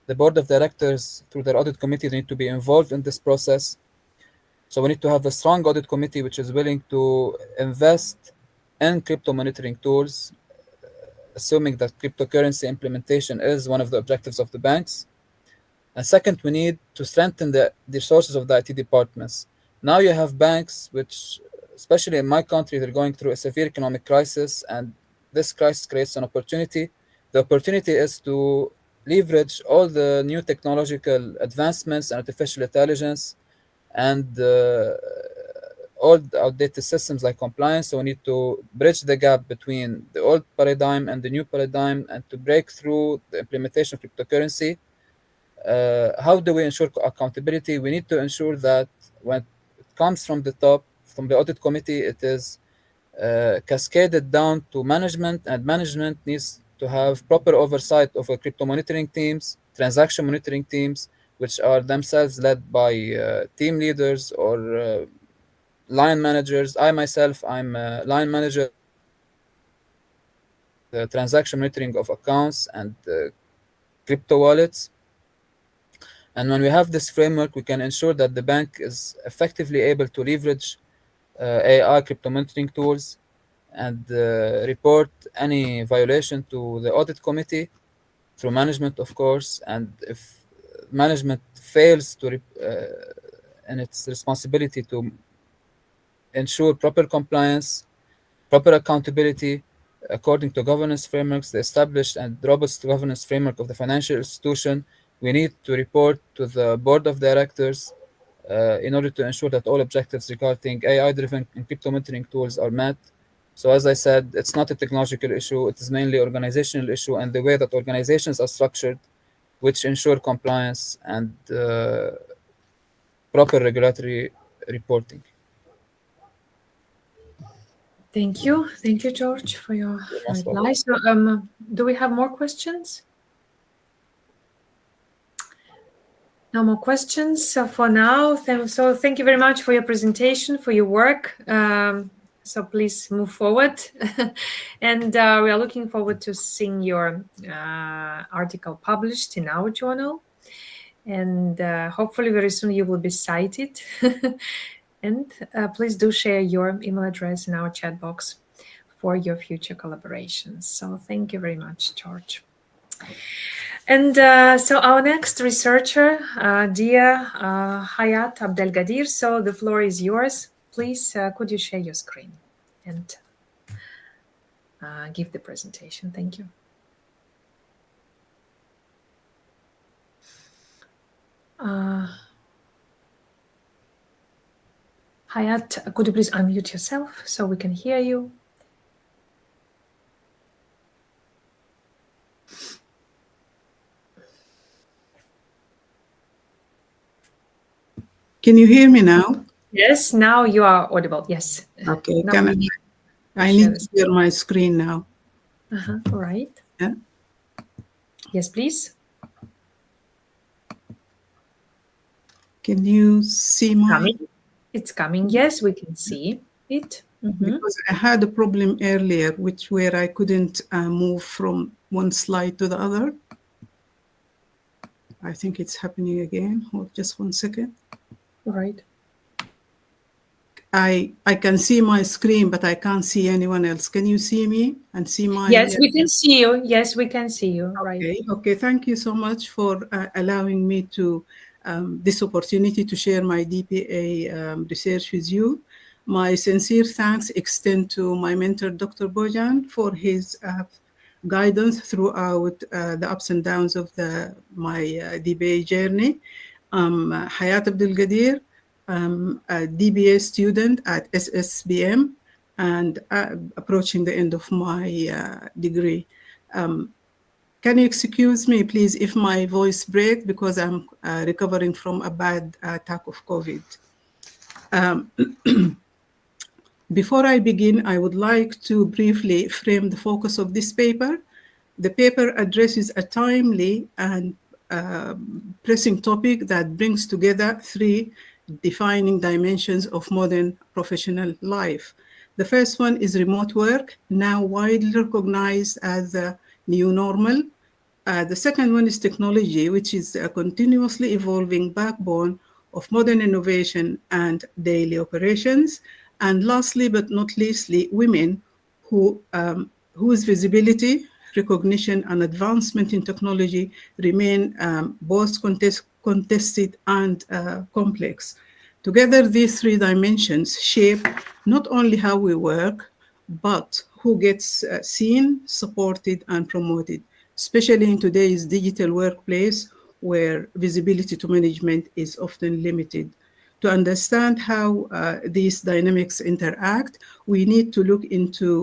the board of directors, through their audit committee, they need to be involved in this process. So we need to have a strong audit committee which is willing to invest in crypto monitoring tools, assuming that cryptocurrency implementation is one of the objectives of the banks. And second, we need to strengthen the resources of the IT departments. Now you have banks which, especially in my country, they're going through a severe economic crisis, and this crisis creates an opportunity. The opportunity is to leverage all the new technological advancements and artificial intelligence and all the outdated systems like compliance. So we need to bridge the gap between the old paradigm and the new paradigm, and to break through the implementation of cryptocurrency. How do we ensure accountability? We need to ensure that when it comes from the top, from the audit committee, it is cascaded down to management, and management needs to have proper oversight of crypto monitoring teams, transaction monitoring teams, which are themselves led by team leaders or line managers. I myself, I'm a line manager, the transaction monitoring of accounts and crypto wallets. And when we have this framework, we can ensure that the bank is effectively able to leverage AI crypto monitoring tools and report any violation to the audit committee through management, of course. And if management fails to in its responsibility to ensure proper compliance, proper accountability according to governance frameworks, the established and robust governance framework of the financial institution, we need to report to the board of directors in order to ensure that all objectives regarding AI-driven and crypto monitoring tools are met. So as I said, it's not a technological issue, it is mainly organizational issue, and the way that organizations are structured, which ensure compliance and proper regulatory reporting. Thank you, George, for your advice. So, do we have more questions? No more questions for now. So thank you very much for your presentation, for your work. So please move forward. And we are looking forward to seeing your article published in our journal. And hopefully very soon you will be cited. And please do share your email address in our chat box for your future collaborations. So thank you very much, George. And so our next researcher, dear Hayat Abdelgadir, so the floor is yours. Please, could you share your screen and give the presentation? Thank you. Hayat, could you please unmute yourself so we can hear you? Can you hear me now? Yes, now you are audible. Yes. Okay. I need to share my screen now. All right. Yeah. Yes, please. Can you see my? It's coming. Yes, we can see it. Because I had a problem earlier, where I couldn't move from one slide to the other. I think it's happening again. Hold just 1 second. All right. I can see my screen, but I can't see anyone else. Can you see me and see my? Yes, we can see you. Yes, we can see you. Okay. Right. Okay. Thank you so much for allowing me to this opportunity to share my DPA research with you. My sincere thanks extend to my mentor, Dr. Bojan, for his guidance throughout the ups and downs of my DBA journey. Hayat Abdelgadir, a DBA student at SSBM and approaching the end of my degree. Can you excuse me, please, if my voice breaks because I'm recovering from a bad attack of COVID. Before I begin, I would like to briefly frame the focus of this paper. The paper addresses a timely and pressing topic that brings together three defining dimensions of modern professional life. The first one is remote work, now widely recognized as the new normal. The second one is technology, which is a continuously evolving backbone of modern innovation and daily operations. And lastly, but not leastly, women whose visibility, recognition, and advancement in technology remain both contested and complex. Together, these three dimensions shape not only how we work, but who gets seen, supported, and promoted, especially in today's digital workplace where visibility to management is often limited. To understand how these dynamics interact, we need to look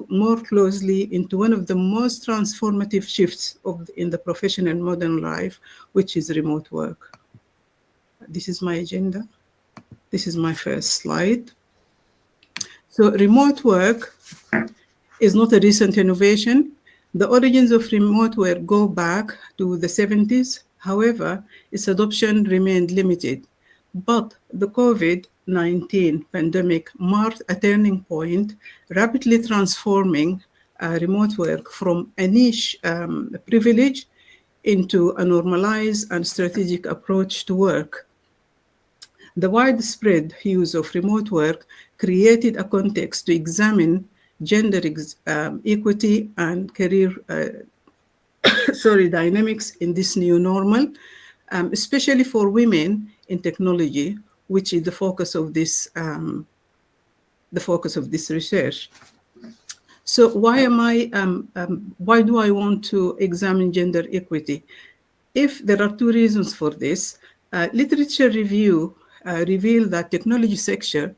more closely into one of the most transformative shifts in the professional modern life, which is remote work. This is my agenda. This is my first slide. So remote work is not a recent innovation. The origins of remote work go back to the 70s. However, its adoption remained limited. But the COVID-19 pandemic marked a turning point, rapidly transforming remote work from a niche privilege into a normalized and strategic approach to work. The widespread use of remote work created a context to examine gender equity and career dynamics in this new normal, especially for women in technology, which is the focus of this research. So why do I want to examine gender equity? If there are two reasons for this, literature review revealed that technology sector,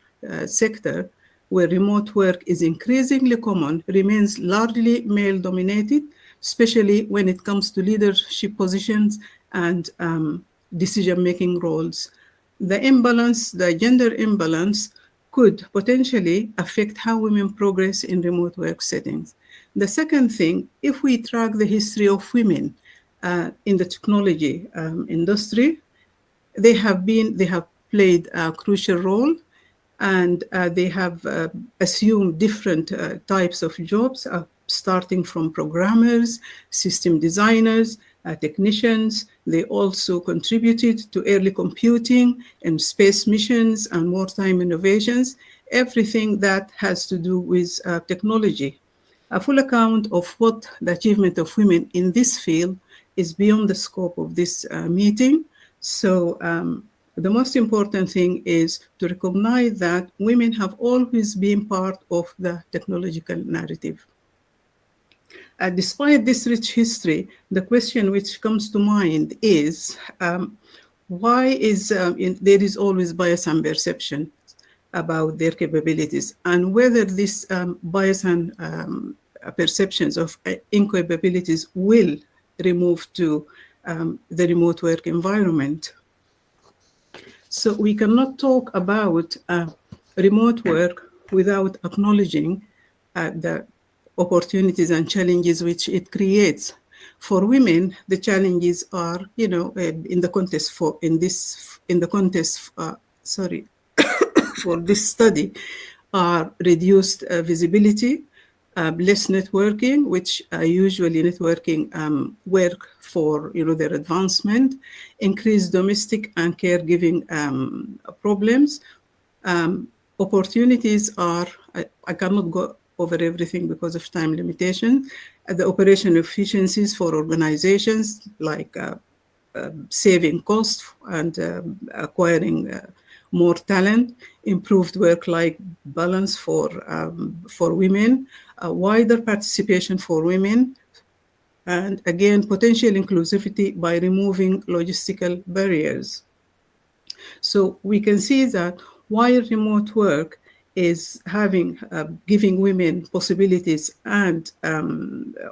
where remote work is increasingly common, remains largely male-dominated, especially when it comes to leadership positions and decision-making roles. The gender imbalance, could potentially affect how women progress in remote work settings. The second thing, if we track the history of women in the technology industry, they have played a crucial role, and they have assumed different types of jobs, starting from programmers, system designers, technicians. They also contributed to early computing and space missions and wartime innovations, everything that has to do with technology. A full account of what the achievement of women in this field is beyond the scope of this meeting. So the most important thing is to recognize that women have always been part of the technological narrative. Despite this rich history, the question which comes to mind is why there is always bias and perception about their capabilities, and whether this bias and perceptions of incapabilities will remove to the remote work environment. So we cannot talk about remote work without acknowledging the opportunities and challenges which it creates. For women, the challenges are, in the context for this study, are reduced visibility, less networking, which usually networking work for their advancement, increased domestic and caregiving problems. Opportunities are, I cannot go over everything because of time limitation. The operation efficiencies for organizations, like saving costs and acquiring more talent, improved work-life balance for women, wider participation for women, and again, potential inclusivity by removing logistical barriers. So we can see that while remote work is giving women possibilities and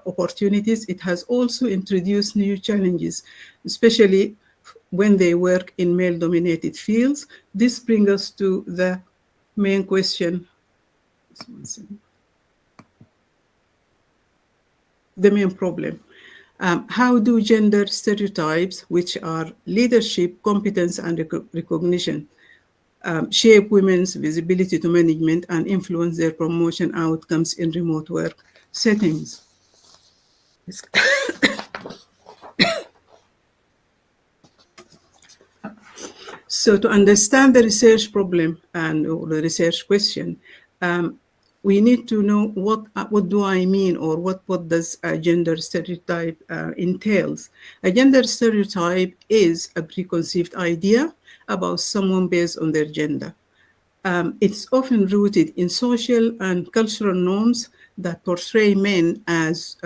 opportunities, it has also introduced new challenges, especially when they work in male-dominated fields. This brings us to the main question. The main problem. How do gender stereotypes, which are leadership, competence, and recognition, shape women's visibility to management and influence their promotion outcomes in remote work settings? So to understand the research problem or the research question, we need to know what do I mean, or what does a gender stereotype entails. A gender stereotype is a preconceived idea about someone based on their gender. It's often rooted in social and cultural norms that portray men as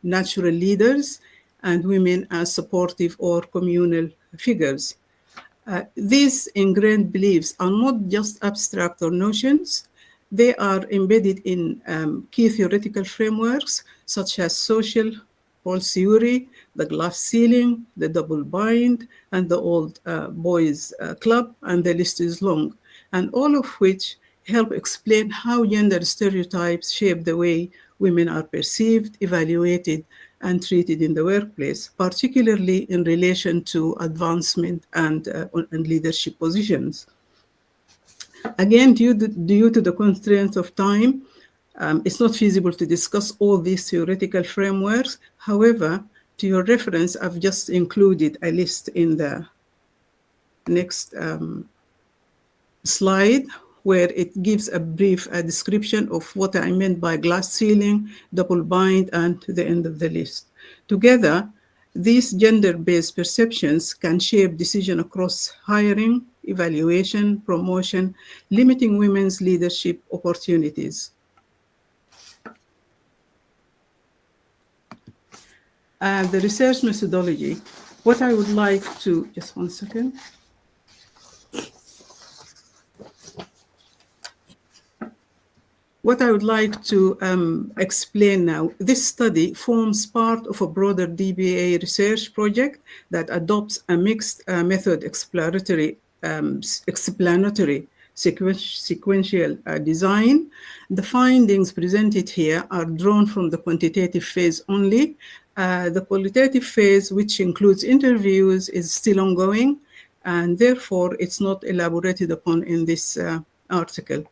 natural leaders and women as supportive or communal figures. These ingrained beliefs are not just abstract or notions, they are embedded in key theoretical frameworks such as social Paul's theory, the glass ceiling, the double bind, and the old boys club, and the list is long, and all of which help explain how gender stereotypes shape the way women are perceived, evaluated, and treated in the workplace, particularly in relation to advancement and leadership positions. Again, due to the constraints of time, it's not feasible to discuss all these theoretical frameworks. However, to your reference, I've just included a list in the next slide, where it gives a brief description of what I meant by glass ceiling, double bind, and to the end of the list. Together, these gender-based perceptions can shape decision across hiring, evaluation, promotion, limiting women's leadership opportunities. The research methodology, what I would like to, just one second. What I would like to explain now, this study forms part of a broader DBA research project that adopts a mixed method explanatory sequential design. The findings presented here are drawn from the quantitative phase only. The qualitative phase, which includes interviews, is still ongoing, and therefore it's not elaborated upon in this article.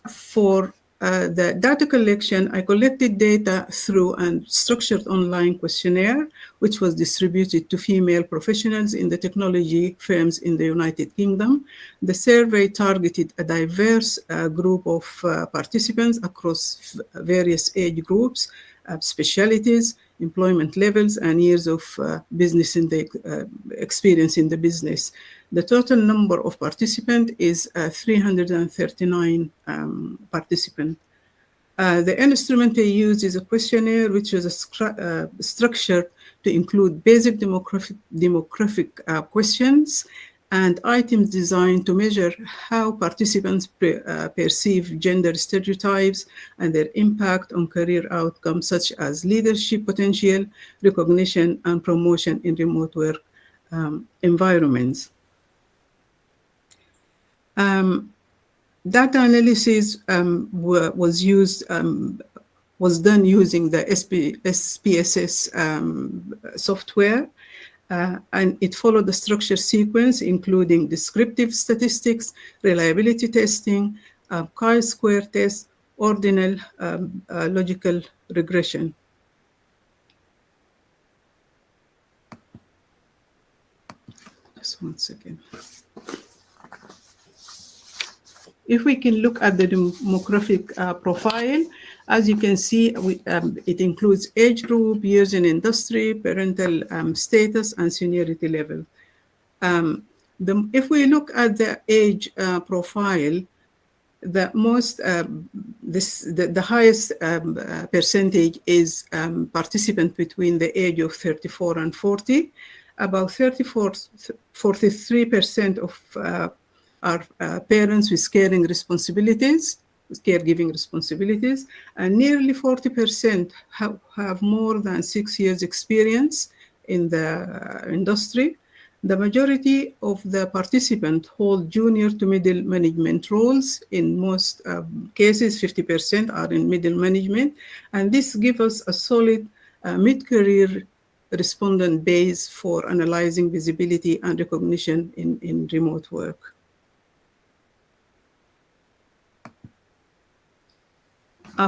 For the data collection, I collected data through a structured online questionnaire, which was distributed to female professionals in the technology firms in the United Kingdom. The survey targeted a diverse group of participants across various age groups, specialties, employment levels, and years of business in the experience in the business. The total number of participants is 339 participants. The instrument they use is a questionnaire, which is structured to include basic demographic questions and items designed to measure how participants perceive gender stereotypes and their impact on career outcomes such as leadership potential, recognition, and promotion in remote work environments. Data analysis was done using the SPSS software, and it followed the structure sequence, including descriptive statistics, reliability testing, chi-square test, ordinal logical regression. Just one second. If we can look at the demographic profile, as you can see, it includes age group, years in industry, parental status, and seniority level. If we look at the age profile, the highest percentage is participant between the age of 34 and 40. About 43% of are parents with caregiving responsibilities, and nearly 40% have more than 6 years experience in the industry. The majority of the participants hold junior to middle management roles. In most cases, 50% are in middle management, and this gives us a solid mid-career respondent base for analyzing visibility and recognition in remote work.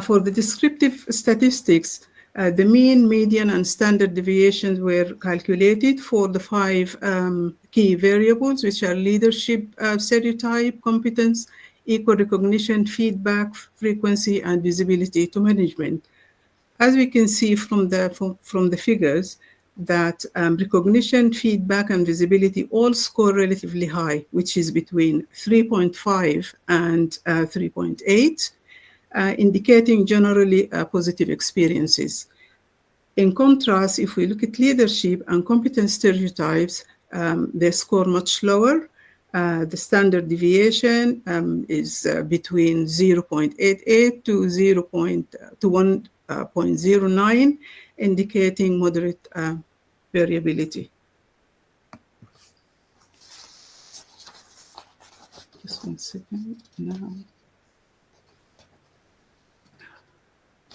For the descriptive statistics, The mean, median, and standard deviations were calculated for the 5 key variables, which are leadership stereotype, competence, equal recognition, feedback, frequency, and visibility to management. As we can see from the figures, that recognition, feedback, and visibility all score relatively high, which is between 3.5 and 3.8. Indicating generally positive experiences. In contrast, if we look at leadership and competence stereotypes, they score much lower. The standard deviation is between 0.88 to 1.09, indicating moderate variability. Just 1 second now.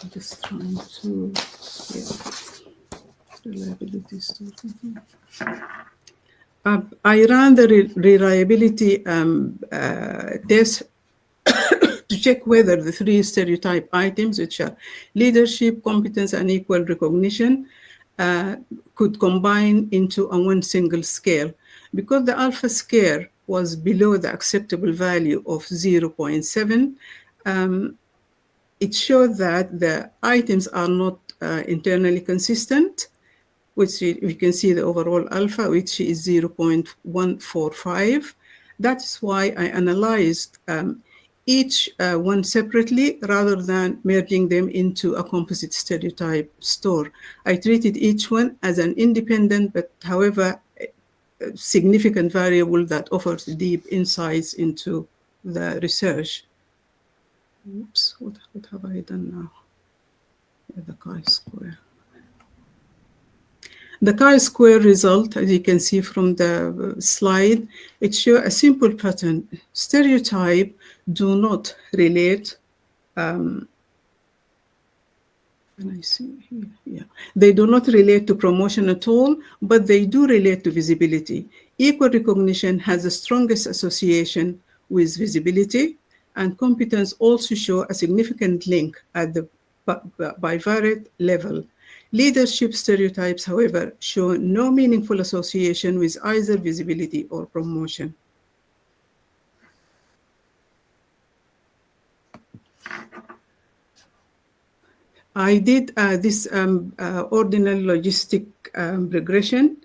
I'm just trying to reliability study. I ran the reliability test to check whether the 3 stereotype items, which are leadership, competence, and equal recognition, could combine into one single scale. Because the alpha scale was below the acceptable value of 0.7, it showed that the items are not internally consistent, which we can see the overall alpha, which is 0.145. That's why I analyzed each one separately rather than merging them into a composite stereotype store. I treated each one as an independent, but however, significant variable that offers deep insights into the research. Oops, what have I done now? The chi-square. The chi-square result, as you can see from the slide, it shows a simple pattern. Stereotype do not relate. Can I see here? Yeah. They do not relate to promotion at all, but they do relate to visibility. Equal recognition has the strongest association with visibility, and competence also show a significant link at the bivariate level. Leadership stereotypes, however, show no meaningful association with either visibility or promotion. I did this ordinal logistic regression.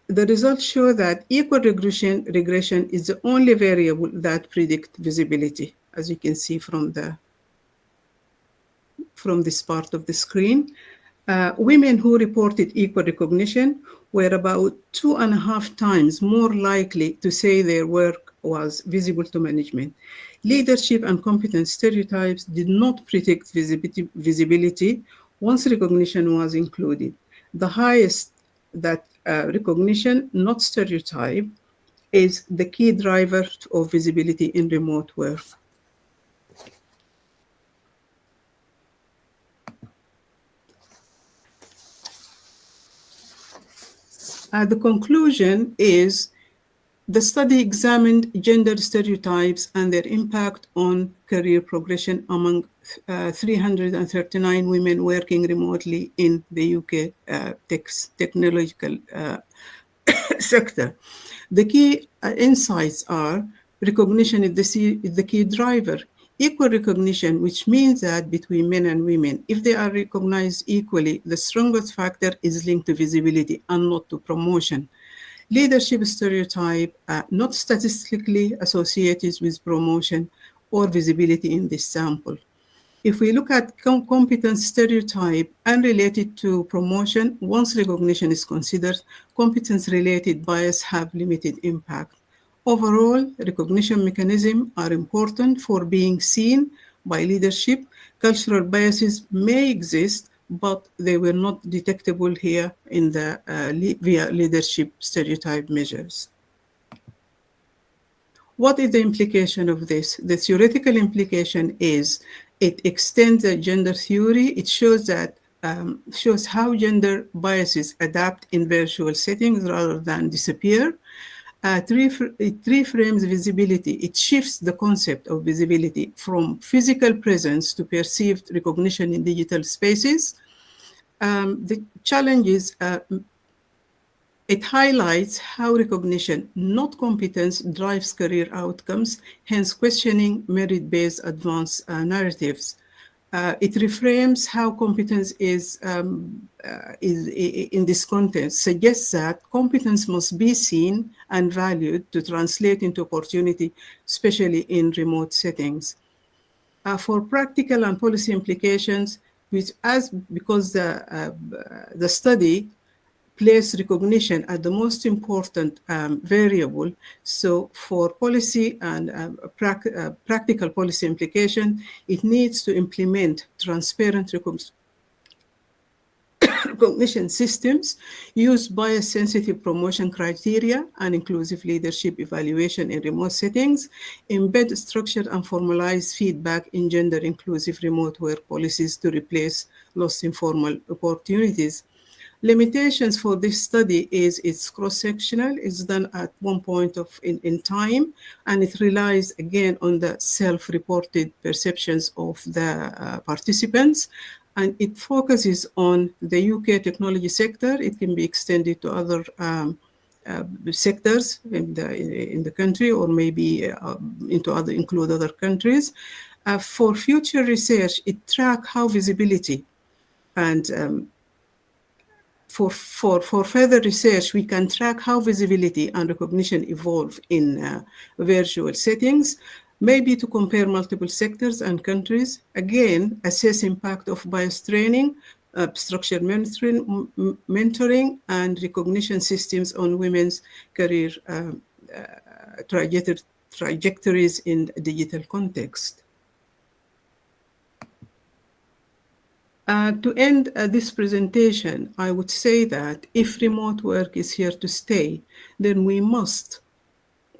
The results show that equal regression is the only variable that predicts visibility, as you can see from this part of the screen. Women who reported equal recognition were about 2.5 times more likely to say their work was visible to management. Leadership and competence stereotypes did not predict visibility once recognition was included. The highest that recognition, not stereotype, is the key driver of visibility in remote work. The conclusion is the study examined gender stereotypes and their impact on career progression among 339 women working remotely in the UK technological sector. The key insights are recognition is the key driver. Equal recognition, which means that between men and women, if they are recognized equally, the strongest factor is linked to visibility and not to promotion. Leadership stereotype not statistically associated with promotion or visibility in this sample. If we look at competence stereotype unrelated to promotion, once recognition is considered, competence-related bias have limited impact. Overall, recognition mechanisms are important for being seen by leadership. Cultural biases may exist, but they were not detectable here in the via leadership stereotype measures. What is the implication of this? The theoretical implication is it extends the gender theory. It shows that shows how gender biases adapt in virtual settings rather than disappear. It reframes visibility. It shifts the concept of visibility from physical presence to perceived recognition in digital spaces. The challenge is it highlights how recognition, not competence, drives career outcomes, hence questioning merit-based advanced narratives. It reframes how competence is in this context, suggests that competence must be seen and valued to translate into opportunity, especially in remote settings. For practical and policy implications, because the study place recognition as the most important variable. So for policy and practical policy implication, it needs to implement transparent recognition systems, use bias-sensitive promotion criteria and inclusive leadership evaluation in remote settings, embed structured and formalized feedback in gender-inclusive remote work policies to replace lost informal opportunities. Limitations for this study is it's cross-sectional, it's done at one point in time, and it relies again on the self-reported perceptions of the participants, and it focuses on the UK technology sector. It can be extended to other sectors in the country, or maybe include other countries. For future research, it tracks how visibility and for further research, we can track how visibility and recognition evolve in virtual settings, maybe to compare multiple sectors and countries. Again, assess impact of bias training, structured mentoring, and recognition systems on women's career trajectories in digital context. To end this presentation, I would say that if remote work is here to stay, then we must,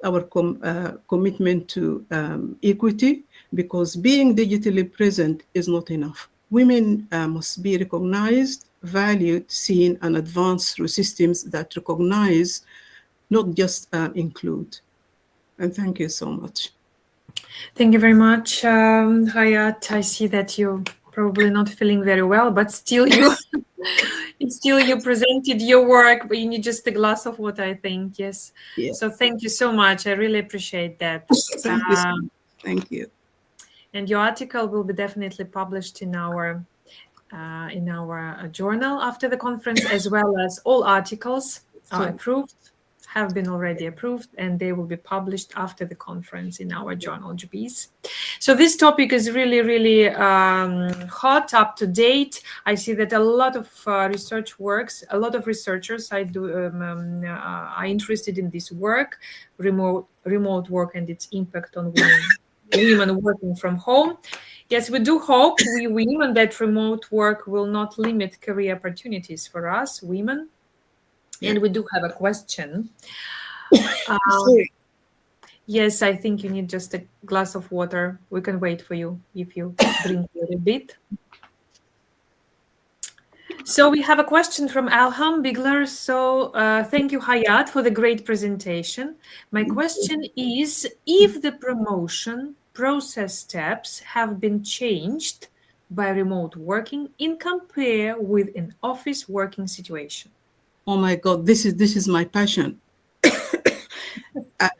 our commitment to equity, because being digitally present is not enough. Women must be recognized, valued, seen, and advanced through systems that recognize, not just include. And thank you so much. Thank you very much, Hayat. I see that you're probably not feeling very well, but still you presented your work, but you need just a glass of water, I think. Yes. Yeah. So thank you so much. I really appreciate that. Thank you. And your article will be definitely published in our journal after the conference, as well as all articles are approved, have been already approved, and they will be published after the conference in our journal, IBIS. So this topic is really, really hot, up to date. I see that a lot of research works, a lot of researchers are interested in this work, remote work and its impact on women working from home. Yes, we do hope, we women, that remote work will not limit career opportunities for us, women. And we do have a question. Yes, I think you need just a glass of water. We can wait for you if you drink a little bit. So we have a question from Alham Bigler. So thank you, Hayat, for the great presentation. My question is, if the promotion process steps have been changed by remote working in compare with an office working situation? Oh my God, this is my passion.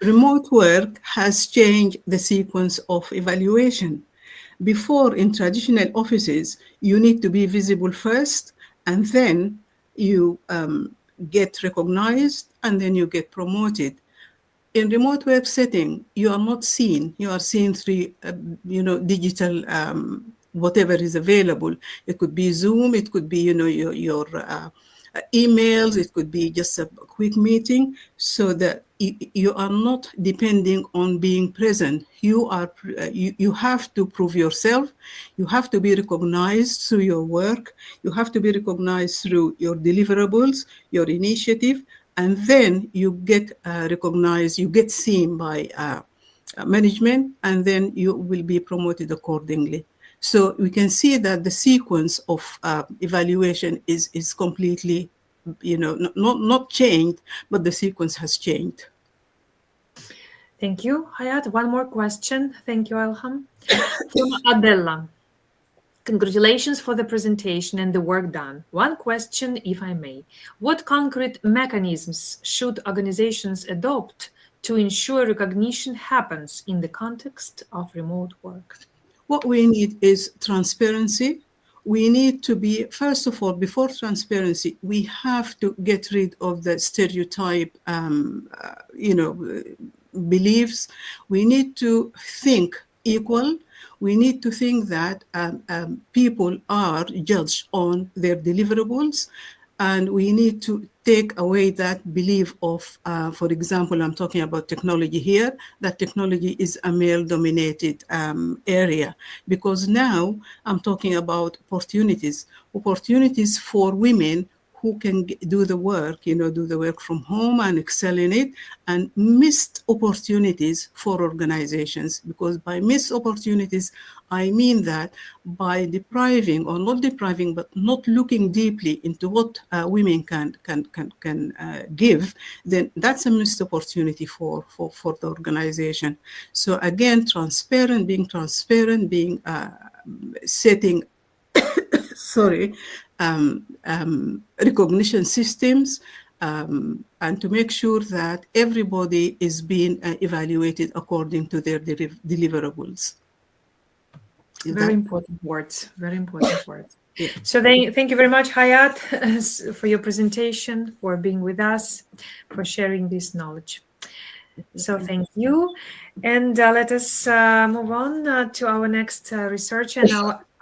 Remote work has changed the sequence of evaluation. Before, in traditional offices, you need to be visible first, and then you get recognized, and then you get promoted. In remote work setting, you are not seen. You are seen through, digital, whatever is available. It could be Zoom. It could be, your emails. It could be just a quick meeting, so that you are not depending on being present. You have to prove yourself. You have to be recognized through your work. You have to be recognized through your deliverables, your initiative, and then you get recognized. You get seen by management, and then you will be promoted accordingly. So we can see that the sequence of evaluation is completely, not changed, but the sequence has changed. Thank you, Hayat. One more question. Thank you, Alham. From Adela. Congratulations for the presentation and the work done. One question, if I may. What concrete mechanisms should organizations adopt to ensure recognition happens in the context of remote work? What we need is transparency. We need to be, first of all, before transparency, we have to get rid of the stereotype, beliefs. We need to think equal. We need to think that people are judged on their deliverables, and we need to take away that belief of, for example, I'm talking about technology here, that technology is a male-dominated area, because now I'm talking about opportunities for women who can do the work, do the work from home and excel in it, and missed opportunities for organizations. Because by missed opportunities, I mean that by depriving, or not depriving, but not looking deeply into what women can give, then that's a missed opportunity for the organization. So again, being transparent, being setting recognition systems, and to make sure that everybody is being evaluated according to their deliverables. Very important words. Yeah. So thank you very much, Hayat, for your presentation, for being with us, for sharing this knowledge. So thank you. And let us move on to our next researcher. And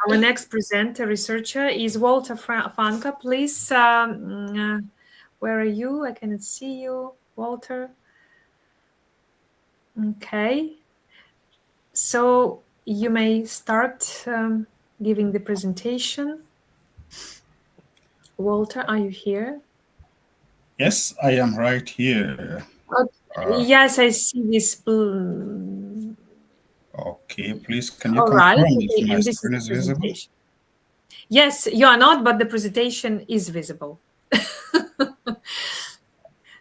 our next presenter, researcher, is Walter Fanka. Please, where are you? I cannot see you, Walter. Okay. So you may start giving the presentation. Walter, are you here? Yes, I am right here. Yes, I see this. Okay, please, can you confirm if my screen is visible? Yes, you are not, but the presentation is visible.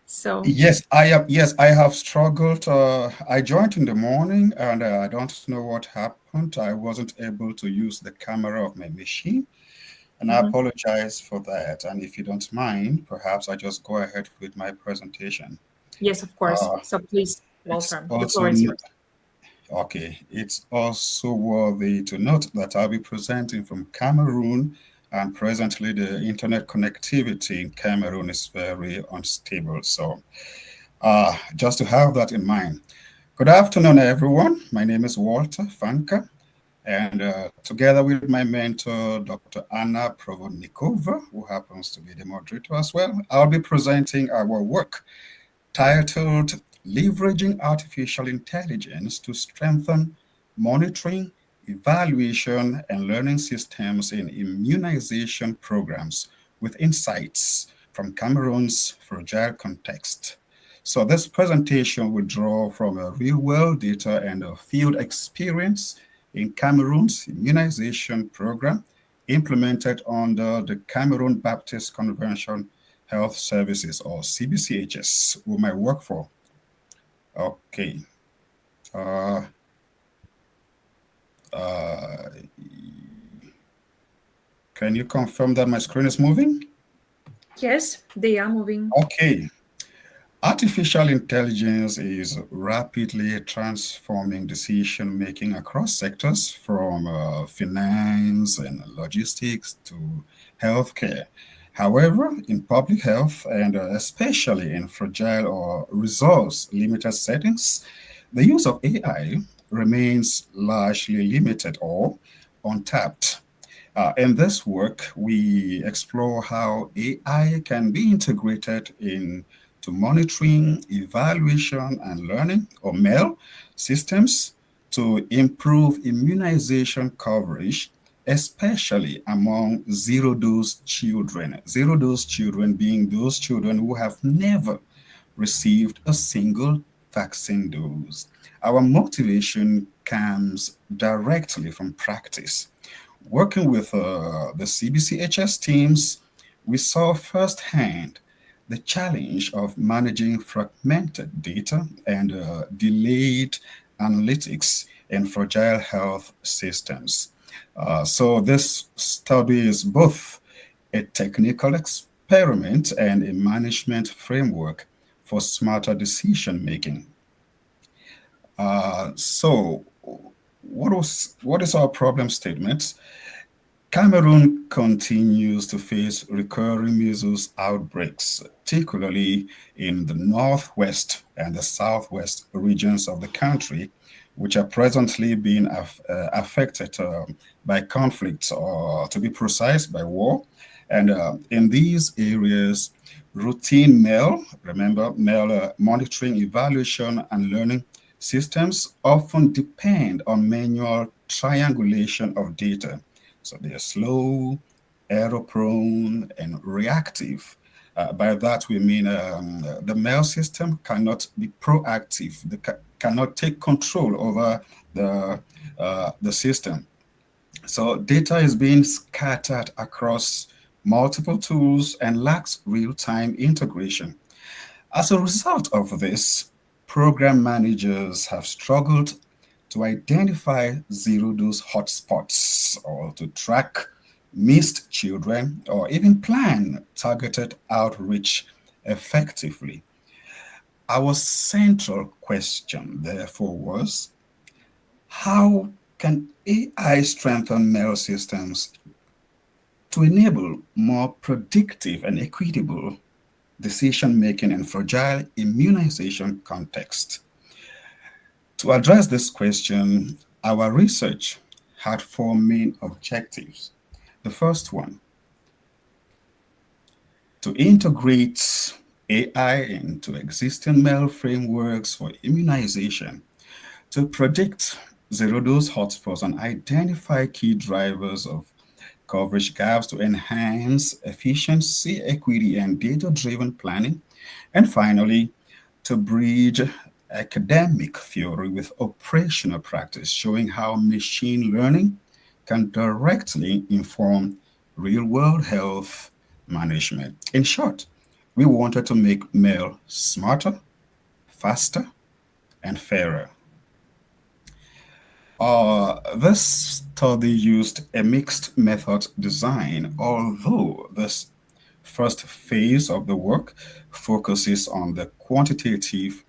So yes, I am. Yes, I have struggled. I joined in the morning, and I don't know what happened. I wasn't able to use the camera of my machine, and I apologize for that. And if you don't mind, perhaps I just go ahead with my presentation. Yes, of course. So please, Walter, the floor is yours. Okay, it's also worthy to note that I'll be presenting from Cameroon, and presently the internet connectivity in Cameroon is very unstable. So just to have that in mind. Good afternoon, everyone. My name is Walter Fanka, and together with my mentor, Dr. Anna Provodnikova, who happens to be the moderator as well, I'll be presenting our work titled Leveraging Artificial Intelligence to Strengthen Monitoring, Evaluation, and Learning Systems in Immunization Programs with Insights from Cameroon's Fragile Context. So this presentation will draw from a real-world data and a field experience in Cameroon's immunization program implemented under the Cameroon Baptist Convention Health Services, or CBCHS, whom I work for. Okay. Can you confirm that my screen is moving? Yes, they are moving. Okay. Artificial intelligence is rapidly transforming decision-making across sectors from finance and logistics to healthcare. However, in public health, and especially in fragile or resource-limited settings, the use of AI remains largely limited or untapped. In this work, we explore how AI can be integrated into monitoring, evaluation, and learning, or MEL, systems to improve immunization coverage, especially among zero-dose children. Zero-dose children being those children who have never received a single vaccine dose. Our motivation comes directly from practice. Working with the CBCHS teams, we saw firsthand the challenge of managing fragmented data and delayed analytics in fragile health systems. So this study is both a technical experiment and a management framework for smarter decision making. So what is our problem statement? Cameroon continues to face recurring measles outbreaks, particularly in the northwest and the southwest regions of the country, which are presently being affected by conflicts, or to be precise, by war. And in these areas, routine mail monitoring, evaluation, and learning systems often depend on manual triangulation of data. So they are slow, error-prone, and reactive. By that, we mean the mail system cannot be proactive. They cannot take control over the system. So data is being scattered across multiple tools and lacks real-time integration. As a result of this, program managers have struggled to identify zero-dose hotspots or to track missed children or even plan targeted outreach effectively. Our central question, therefore, was how can AI strengthen mail systems to enable more predictive and equitable decision-making in fragile immunization context? To address this question, our research had four main objectives. The first one, to integrate AI into existing mail frameworks for immunization, to predict zero-dose hotspots and identify key drivers of coverage gaps to enhance efficiency, equity, and data-driven planning. And finally, to bridge academic theory with operational practice, showing how machine learning can directly inform real-world health management. In short, we wanted to make mail smarter, faster, and fairer. This study used a mixed method design, although this first phase of the work focuses on the quantitative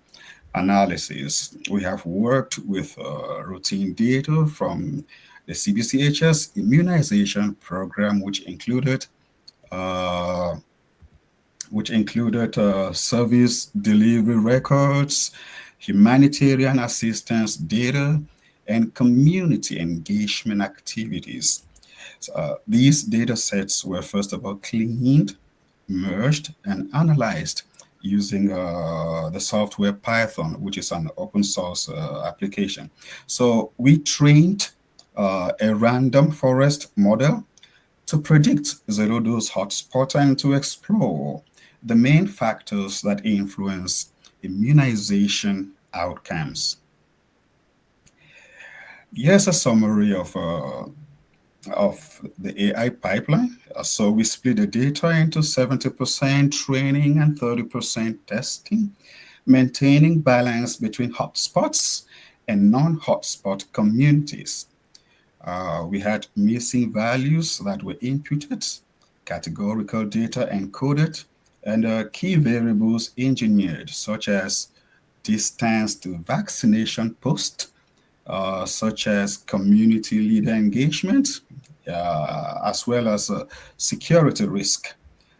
analysis. We have worked with routine data from the CBCHS immunization program, which included service delivery records, humanitarian assistance data, and community engagement activities. So, these data sets were first of all cleaned, merged, and analyzed using the software Python, which is an open source application. So we trained a random forest model to predict zero-dose hotspot and to explore the main factors that influence immunization outcomes. Here's a summary of the AI pipeline. So we split the data into 70% training and 30% testing, maintaining balance between hotspots and non-hotspot communities. We had missing values that were inputted, categorical data encoded, and key variables engineered, such as distance to vaccination post, such as community leader engagement, as well as security risk.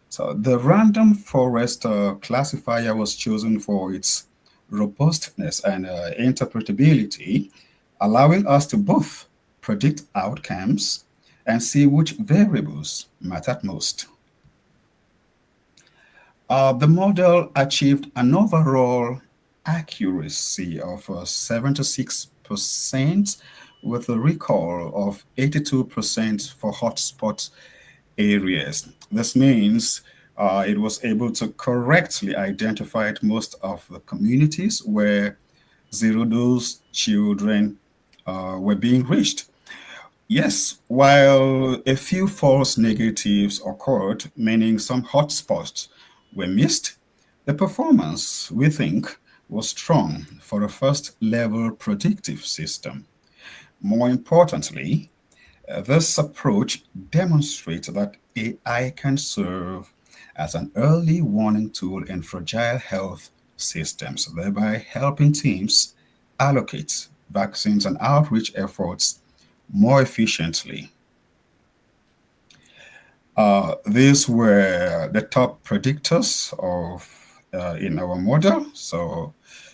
So the random forest classifier was chosen for its robustness and interpretability, allowing us to both predict outcomes and see which variables mattered most. The model achieved an overall accuracy of 76% with a recall of 82% for hotspot areas. This means it was able to correctly identify most of the communities where zero-dose children were being reached. Yes, while a few false negatives occurred, meaning some hotspots were missed, the performance, we think, was strong for a first-level predictive system. More importantly, This approach demonstrates that AI can serve as an early warning tool in fragile health systems, thereby helping teams allocate vaccines and outreach efforts more efficiently. These were the top predictors of in our model. So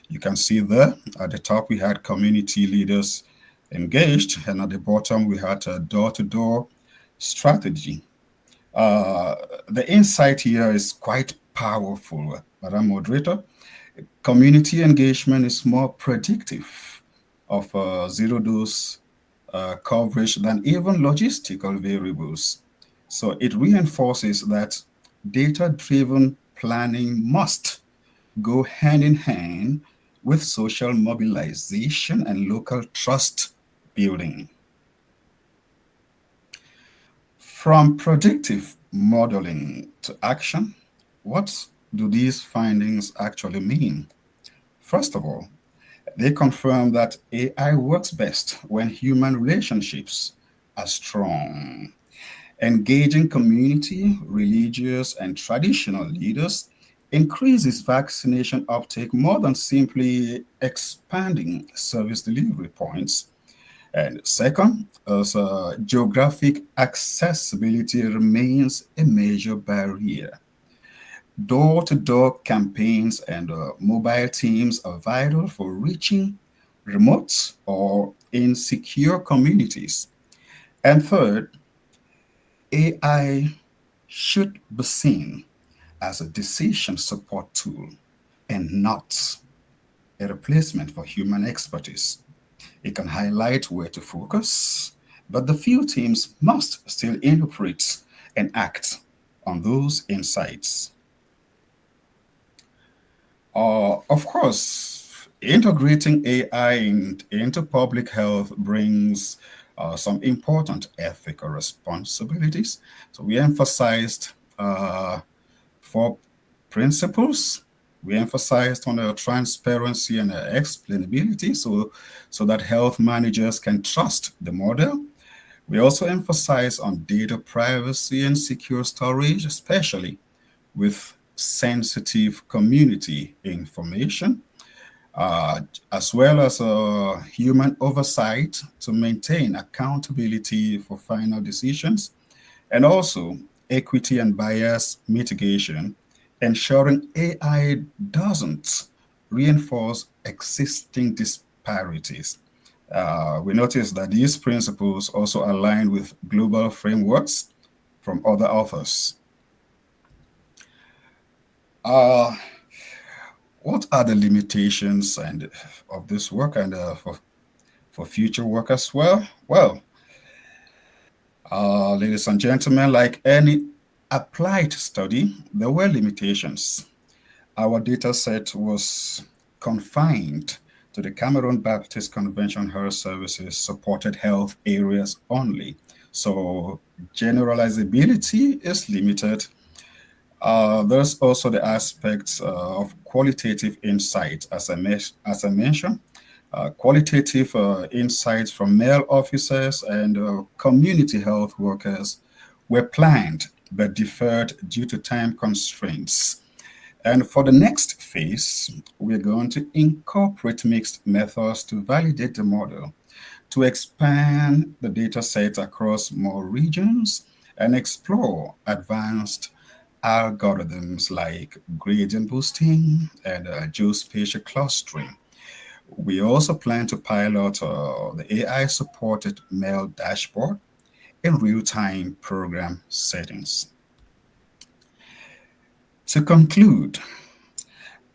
you can see there at the top we had community leaders engaged, and at the bottom we had a door-to-door strategy. The insight here is quite powerful, Madam Moderator. Community engagement is more predictive of zero-dose coverage than even logistical variables. So it reinforces that data-driven planning must go hand in hand with social mobilization and local trust building. From predictive modeling to action, what do these findings actually mean? First of all, they confirm that AI works best when human relationships are strong. Engaging community, religious, and traditional leaders increases vaccination uptake more than simply expanding service delivery points. And second, as geographic accessibility remains a major barrier. Door-to-door campaigns and mobile teams are vital for reaching remote or insecure communities. And third, AI should be seen as a decision support tool and not a replacement for human expertise. It can highlight where to focus, but the field teams must still interpret and act on those insights. Of course, integrating AI into public health brings some important ethical responsibilities. So we emphasized 4 principles. We emphasized on transparency and explainability so that health managers can trust the model. We also emphasize on data privacy and secure storage, especially with sensitive community information, as well as human oversight to maintain accountability for final decisions, and also equity and bias mitigation, ensuring AI doesn't reinforce existing disparities. We notice that these principles also align with global frameworks from other authors. What are the limitations of this work and for future work as well? Well, ladies and gentlemen, like any applied study, there were limitations. Our data set was confined to the Cameroon Baptist Convention Health Services supported health areas only. So generalizability is limited. There's also the aspects of qualitative insight, as I mentioned. Qualitative insights from male officers and community health workers were planned but deferred due to time constraints. And for the next phase, we're going to incorporate mixed methods to validate the model, to expand the data set across more regions, and explore advanced algorithms like gradient boosting and geospatial clustering. We also plan to pilot the AI-supported mail dashboard in real-time program settings. To conclude,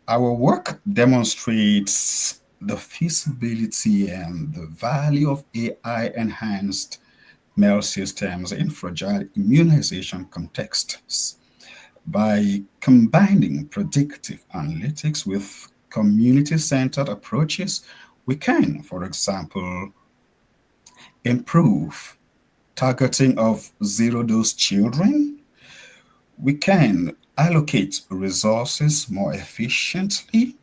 our work demonstrates the feasibility and the value of AI-enhanced mail systems in fragile immunization contexts. By combining predictive analytics with community-centered approaches, we can, for example, improve targeting of zero-dose children. We can allocate resources more efficiently,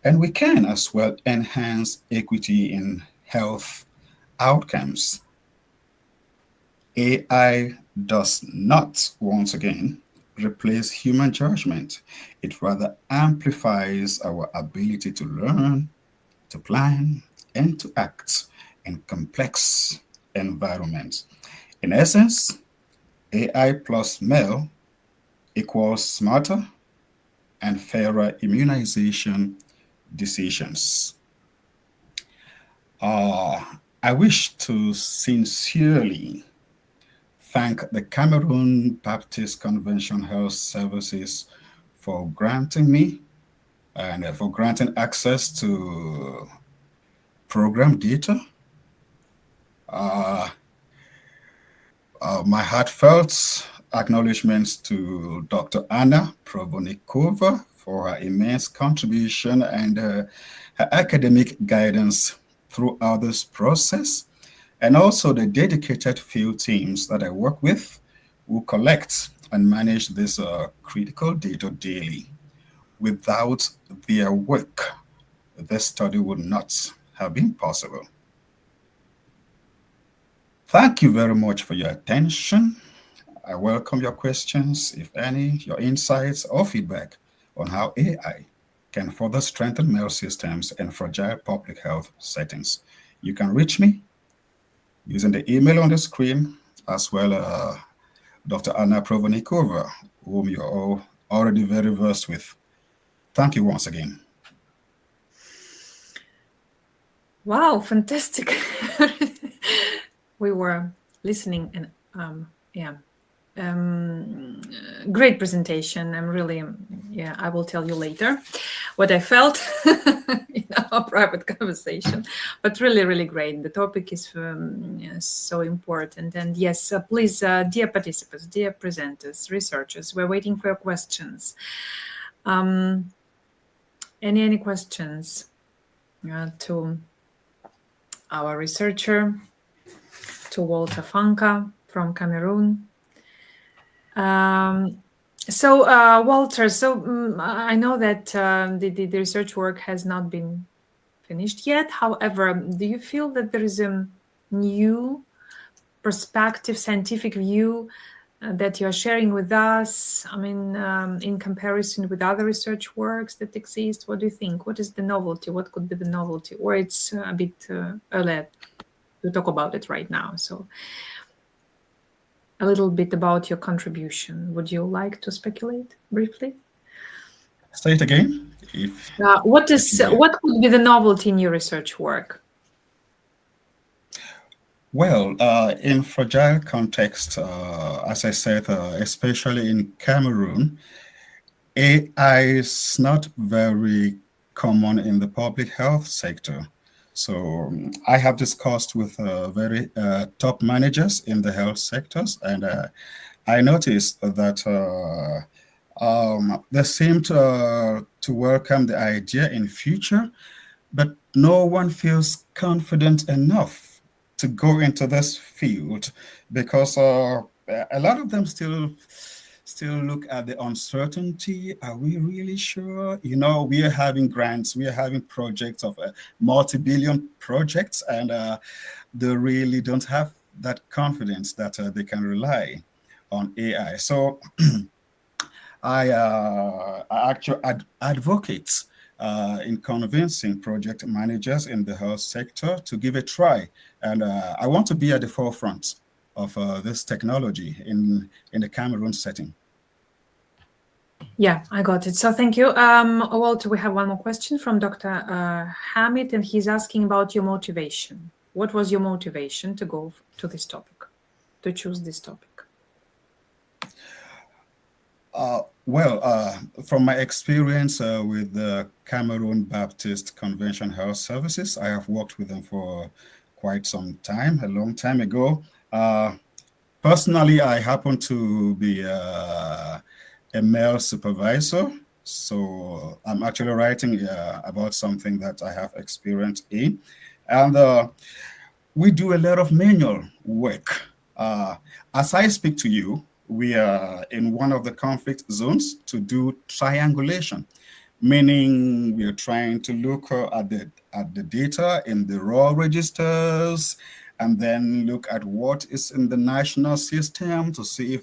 and we can as well enhance equity in health outcomes. AI does not, once again, replace human judgment. It rather amplifies our ability to learn, to plan, and to act in complex environments. In essence, AI plus ML equals smarter and fairer immunization decisions. I wish to sincerely thank the Cameroon Baptist Convention Health Services for granting me and for granting access to program data. My heartfelt acknowledgements to Dr. Anna Provonikova for her immense contribution and her academic guidance throughout this process, and also the dedicated field teams that I work with who collect and manage this critical data daily. Without their work, this study would not have been possible. Thank you very much for your attention. I welcome your questions, if any, your insights or feedback on how AI can further strengthen mail systems in fragile public health settings. You can reach me using the email on the screen, as well as Dr. Anna Provonikova, whom you're all already very versed with. Thank you once again. Wow, fantastic. We were listening and great presentation. I'm really, I will tell you later what I felt in our private conversation, but really, really great. The topic is so important. And yes, please, dear participants, dear presenters, researchers, we're waiting for your questions. Any questions to our researcher, to Walter Fanka from Cameroon? Walter, I know that the research work has not been finished yet. However, do you feel that there is a new perspective, scientific view that you're sharing with us? I mean, in comparison with other research works that exist, what do you think? What is the novelty? What could be the novelty? Or it's a bit early to talk about it right now. So a little bit about your contribution. Would you like to speculate briefly? Say it again. What could be the novelty in your research work? Well, in fragile context, as I said, especially in Cameroon, AI is not very common in the public health sector. So I have discussed with very top managers in the health sectors, and I noticed that they seem to welcome the idea in future, but no one feels confident enough to go into this field because a lot of them still look at the uncertainty. Are we really sure? You know, we are having grants, we are having projects of multi-billion projects, and they really don't have that confidence that they can rely on AI. So I actually advocate in convincing project managers in the health sector to give a try. And I want to be at the forefront of this technology in the Cameroon setting. Yeah, I got it. So thank you. Walter, we have one more question from Dr. Hamid, and he's asking about your motivation. What was your motivation to go to this topic, to choose this topic? From my experience with the Cameroon Baptist Convention Health Services, I have worked with them for quite some time, a long time ago. Personally, I happen to be a male supervisor, so I'm actually writing about something that I have experience in. And we do a lot of manual work. As I speak to you, we are in one of the conflict zones to do triangulation, meaning we are trying to look at the data in the raw registers and then look at what is in the national system to see if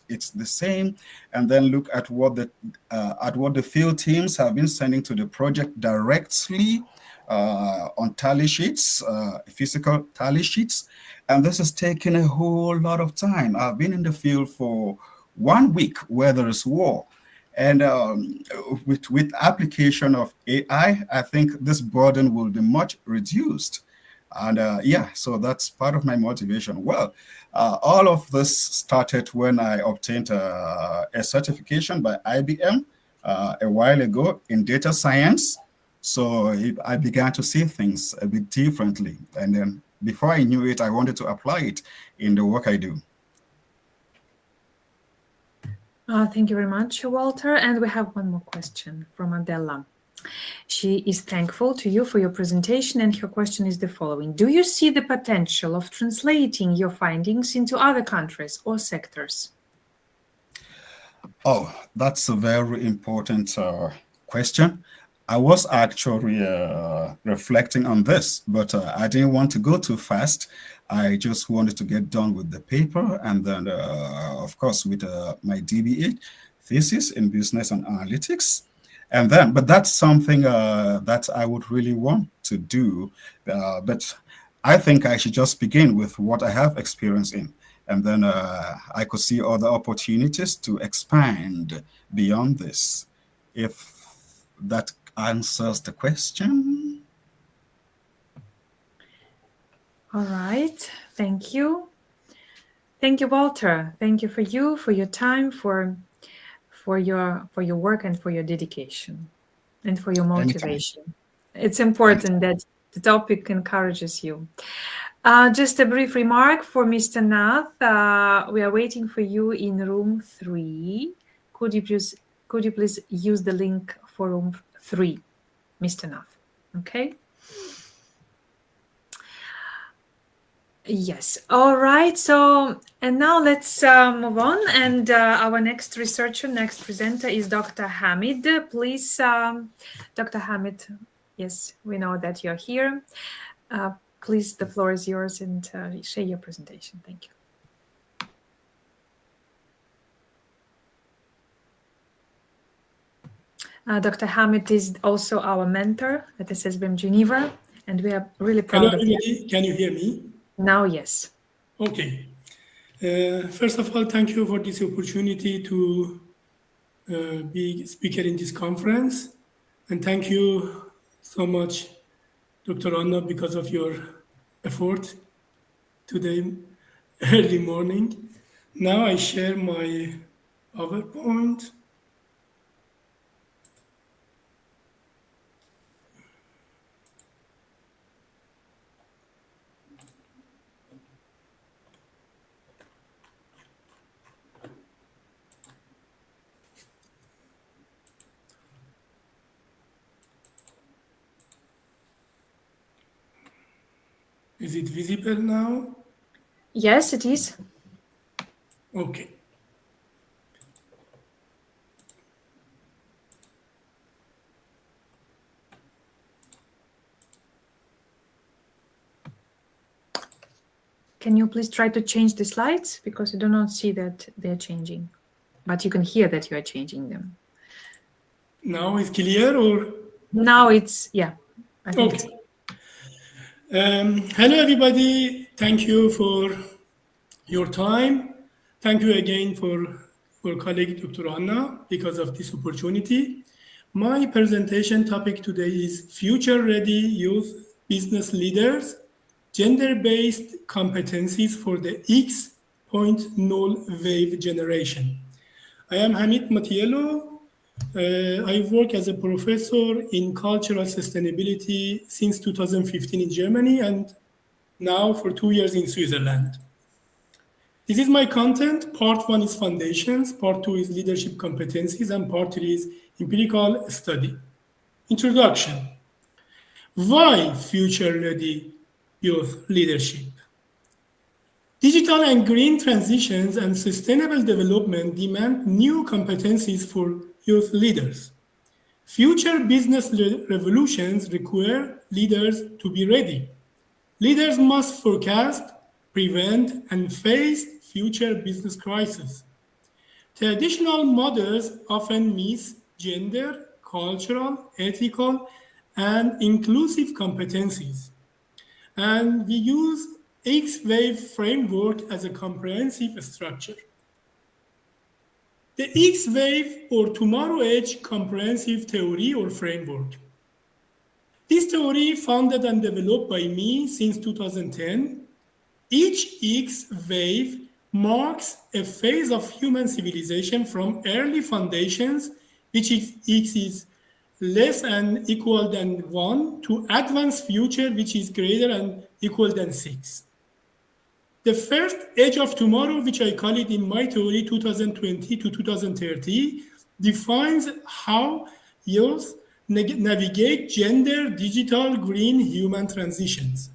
it's the same, and then look at what the field teams have been sending to the project directly on tally sheets, physical tally sheets. And this has taken a whole lot of time. I've been in the field for 1 week where there is war. And with application of AI, I think this burden will be much reduced. And yeah, so that's part of my motivation. Well, all of this started when I obtained a certification by IBM a while ago in data science. So I began to see things a bit differently. And then before I knew it, I wanted to apply it in the work I do. Thank you very much, Walter. And we have one more question from Adela. She is thankful to you for your presentation, and her question is the following. Do you see the potential of translating your findings into other countries or sectors? Oh, that's a very important question. I was actually reflecting on this, but I didn't want to go too fast. I just wanted to get done with the paper, and then, of course, with my DBA thesis in business and analytics. And then, but that's something that I would really want to do. But I think I should just begin with what I have experience in. And then I could see other opportunities to expand beyond this. If that answers the question. All right. Thank you. Thank you, Walter. Thank you for your time, for your work and for your dedication and for your motivation. Anytime. It's important that the topic encourages you. Just a brief remark for Mr. Nath. We are waiting for you in room 3. Could you please use the link for room 3, Mr. Nath? Okay. Yes. All right. So, and now let's move on. And our next presenter is Dr. Hamid. Please, Dr. Hamid, yes, we know that you're here. Please, the floor is yours, and share your presentation. Thank you. Dr. Hamid is also our mentor at SSBM Geneva, and we are really proud of him. Can you hear me? Now, yes. Okay. First of all, thank you for this opportunity to be speaker in this conference. And thank you so much, Dr. Anna, because of your effort today, early morning. Now I share my PowerPoint. Is it visible now? Yes, it is. Okay. Can you please try to change the slides? Because you do not see that they're changing, but you can hear that you are changing them. Now it's clear, or? Now it's, yeah. I think okay. Hello, everybody. Thank you for your time. Thank you again for colleague Dr. Anna because of this opportunity. My presentation topic today is Future-Ready Youth Business Leaders, Gender-Based Competencies for the X.0 Wave Generation. I am Hamid Matiello. I work as a professor in cultural sustainability since 2015 in Germany and now for 2 years in Switzerland. This is my content. Part 1 is foundations, part 2 is leadership competencies, and part 3 is empirical study. Introduction. Why future-ready youth leadership? Digital and green transitions and sustainable development demand new competencies for youth leaders. Future business revolutions require leaders to be ready. leaders must forecast, prevent, and face future business crises. Traditional models often miss gender, cultural, ethical, and inclusive competencies. And we use X-wave framework as a comprehensive structure. The X-wave or tomorrow age comprehensive theory or framework. This theory, founded and developed by me since 2010, each X-wave marks a phase of human civilization from early foundations, which is X is less and equal than 1, to advanced future, which is greater and equal than 6. The first age of tomorrow, which I call it in my theory 2020 to 2030, defines how youth navigate gender, digital, green, human transitions.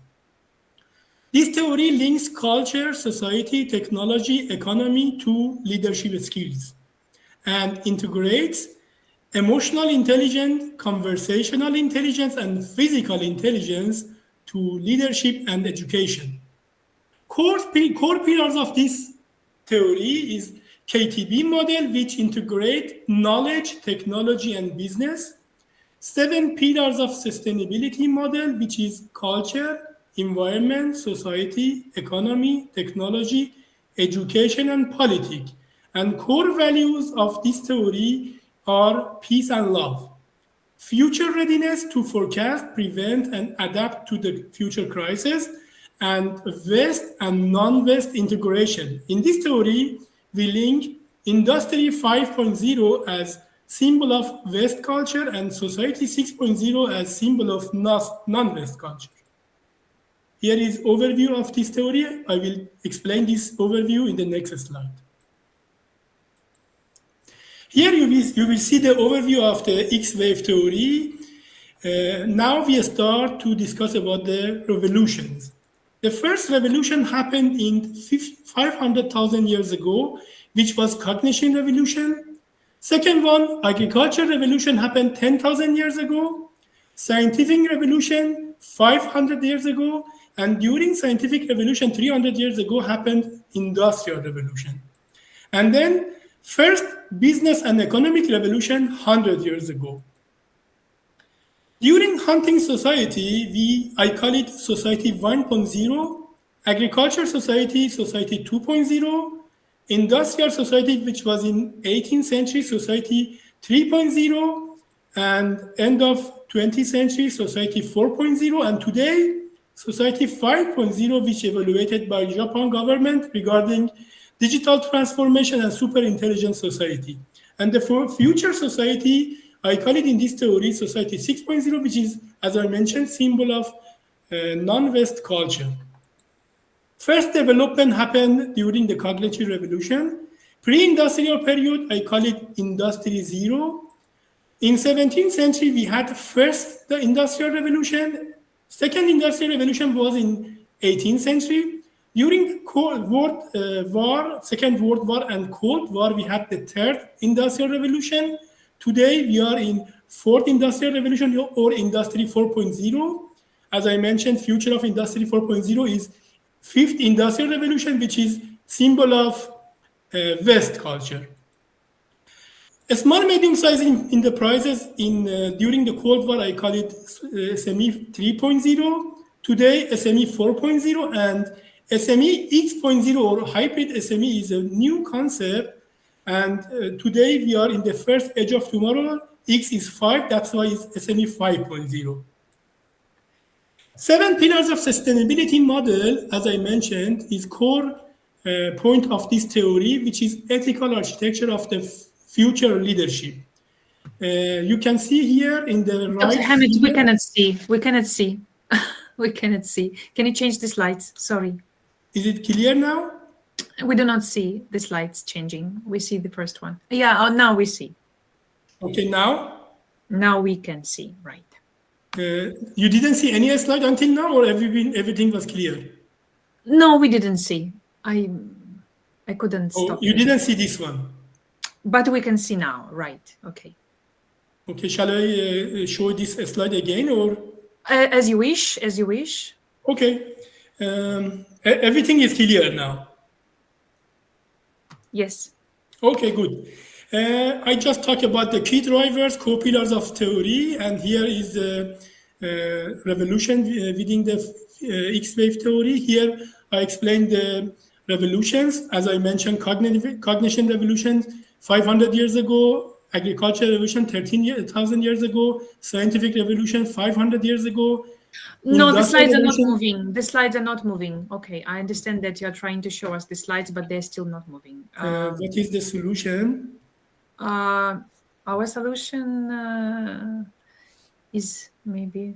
This theory links culture, society, technology, economy to leadership skills and integrates emotional intelligence, conversational intelligence, and physical intelligence to leadership and education. Core pillars of this theory is KTB model, which integrate knowledge, technology, and business. 7 pillars of sustainability model, which is culture, environment, society, economy, technology, education, and politics. And core values of this theory are peace and love, future readiness to forecast, prevent, and adapt to the future crisis, and West and non-West integration. In this theory, we link Industry 5.0 as symbol of West culture and Society 6.0 as symbol of non-West culture. Here is overview of this theory. I will explain this overview in the next slide. Here you will see the overview of the X-wave theory. Now we start to discuss about the revolutions. The first revolution happened in 500,000 years ago, which was cognition revolution. Second one, agriculture revolution happened 10,000 years ago. Scientific revolution 500 years ago. And during scientific revolution 300 years ago happened industrial revolution. And then first business and economic revolution 100 years ago. During hunting society, I call it society 1.0, agriculture society 2.0, industrial society, which was in 18th century, society 3.0, and end of 20th century, society 4.0, and today, society 5.0, which evaluated by Japan government regarding digital transformation and super intelligent society. And the future society, I call it in this theory, society 6.0, which is, as I mentioned, symbol of non-West culture. First development happened during the cognitive revolution. Pre-industrial period, I call it industry 0. In 17th century, we had first the industrial revolution. Second industrial revolution was in 18th century. During Cold War, Second World War and Cold War, we had the third industrial revolution. Today, we are in fourth industrial revolution or industry 4.0. As I mentioned, future of industry 4.0 is fifth industrial revolution, which is symbol of West culture. A small medium-sized enterprises during the Cold War, I call it SME 3.0. Today, SME 4.0 and SME X.0 or hybrid SME is a new concept. And today we are in the first age of tomorrow. X is 5, that's why it's SME 5.0. 7 pillars of sustainability model, as I mentioned, is core point of this theory, which is ethical architecture of the future leadership. You can see here in the right. Dr. Hamid, we cannot see. We cannot see. We cannot see. Can you change the slides? Sorry. Is it clear now? We do not see the slides changing. We see the first one. Yeah, now we see. Okay, now? Now we can see, right. You didn't see any slide until now, or everything was clear? No, we didn't see. I couldn't stop. You didn't see this one? But we can see now, right, okay. Okay, shall I show this slide again, or? As you wish, as you wish. Okay. Everything is clear now. Yes. Okay, good. I just talked about the key drivers, core pillars of theory, and here is the revolution within the X-wave theory. Here I explained the revolutions, as I mentioned, cognition revolution 500 years ago, agriculture revolution 13,000 years ago, scientific revolution 500 years ago. No, the Industrial slides are not revolution. moving. The slides are not moving. Okay, I understand that you're trying to show us the slides, but they're still not moving. What is the solution? Our solution is maybe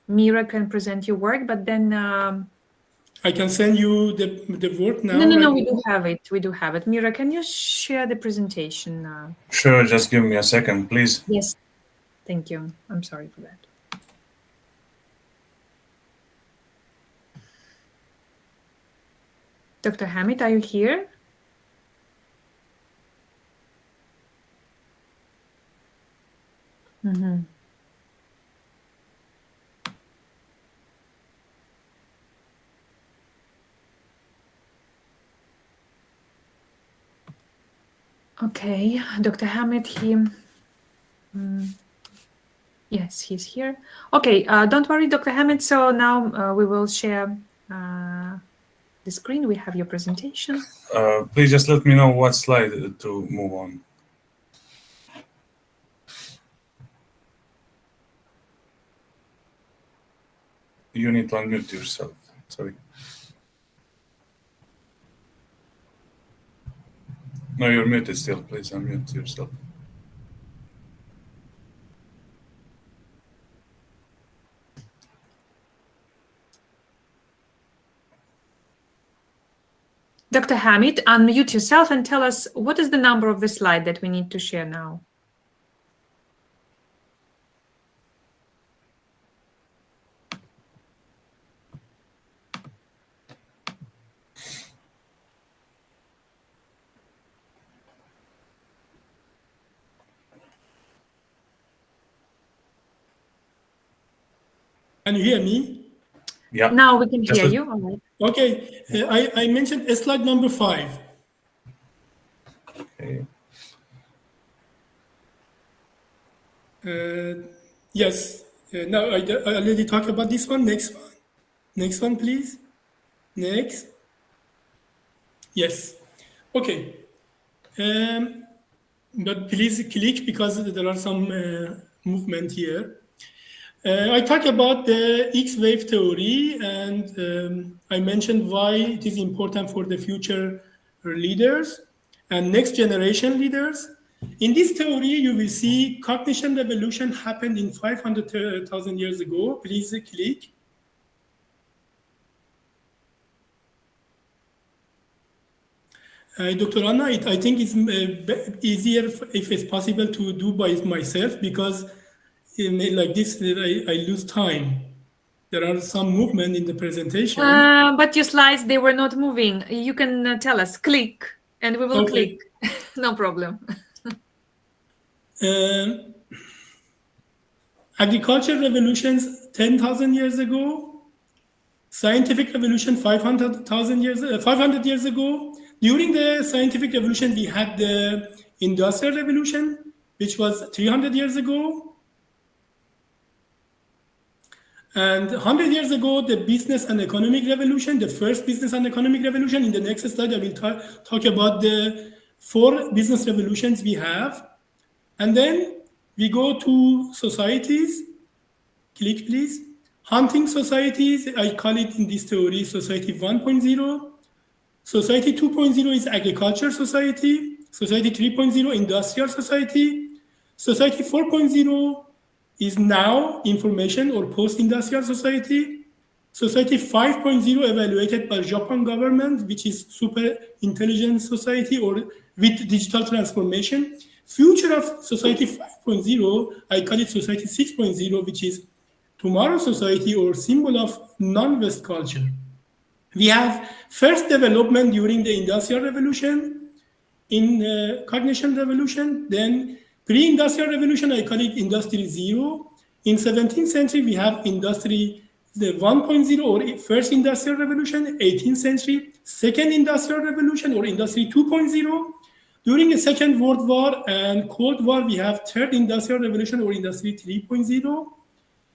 Mira can present your work, but then I can send you the work now. no, we do have it. We do have it. Mira, can you share the presentation? Sure, just give me a second, please. Yes, thank you. I'm sorry for that. Dr. Hamid, are you here? Mm-hmm. Okay, Dr. Hamid, yes, he's here. Okay, don't worry, Dr. Hamid. So now we will share the screen. We have your presentation. Please just let me know what slide to move on. You need to unmute yourself. Sorry. No, you're muted still. Please unmute yourself. Dr. Hamid, unmute yourself and tell us what is the number of the slide that we need to share now. Can you hear me? Yeah. Now we can hear you. All right. Okay, I mentioned slide number 5. Okay. Yes. Now I already talked about this one. Next one. Next one, please. Next. Yes. Okay. But please click because there are some movement here. I talked about the X-wave theory, and I mentioned why it is important for the future leaders and next generation leaders. In this theory, you will see cognition revolution happened in 500,000 years ago. Please click. Dr. Anna, I think it's easier if it's possible to do by myself because like this, I lose time. There are some movement in the presentation. But your slides, they were not moving. You can tell us, click, and we will Okay. click. No problem. Agriculture revolutions 10,000 years ago. Scientific revolution 500 years ago. During the scientific revolution, we had the industrial revolution, which was 300 years ago. And 100 years ago, the business and economic revolution, the first business and economic revolution. In the next slide, I will talk about the 4 business revolutions we have. And then we go to societies. Click, please. Hunting societies, I call it in this theory society 1.0. Society 2.0 is agriculture society. Society 3.0, industrial society. Society 4.0 is now information or post-industrial society. Society 5.0 evaluated by Japan government, which is super intelligent society or with digital transformation. Future of society 5.0, I call it society 6.0, which is tomorrow society or symbol of non-West culture. We have first development during the Industrial Revolution, in cognition revolution, then pre-industrial revolution, I call it industry 0. In 17th century, we have industry the 1.0 or first industrial revolution, 18th century, second industrial revolution or industry 2.0. During the Second World War and Cold War, we have third industrial revolution or industry 3.0.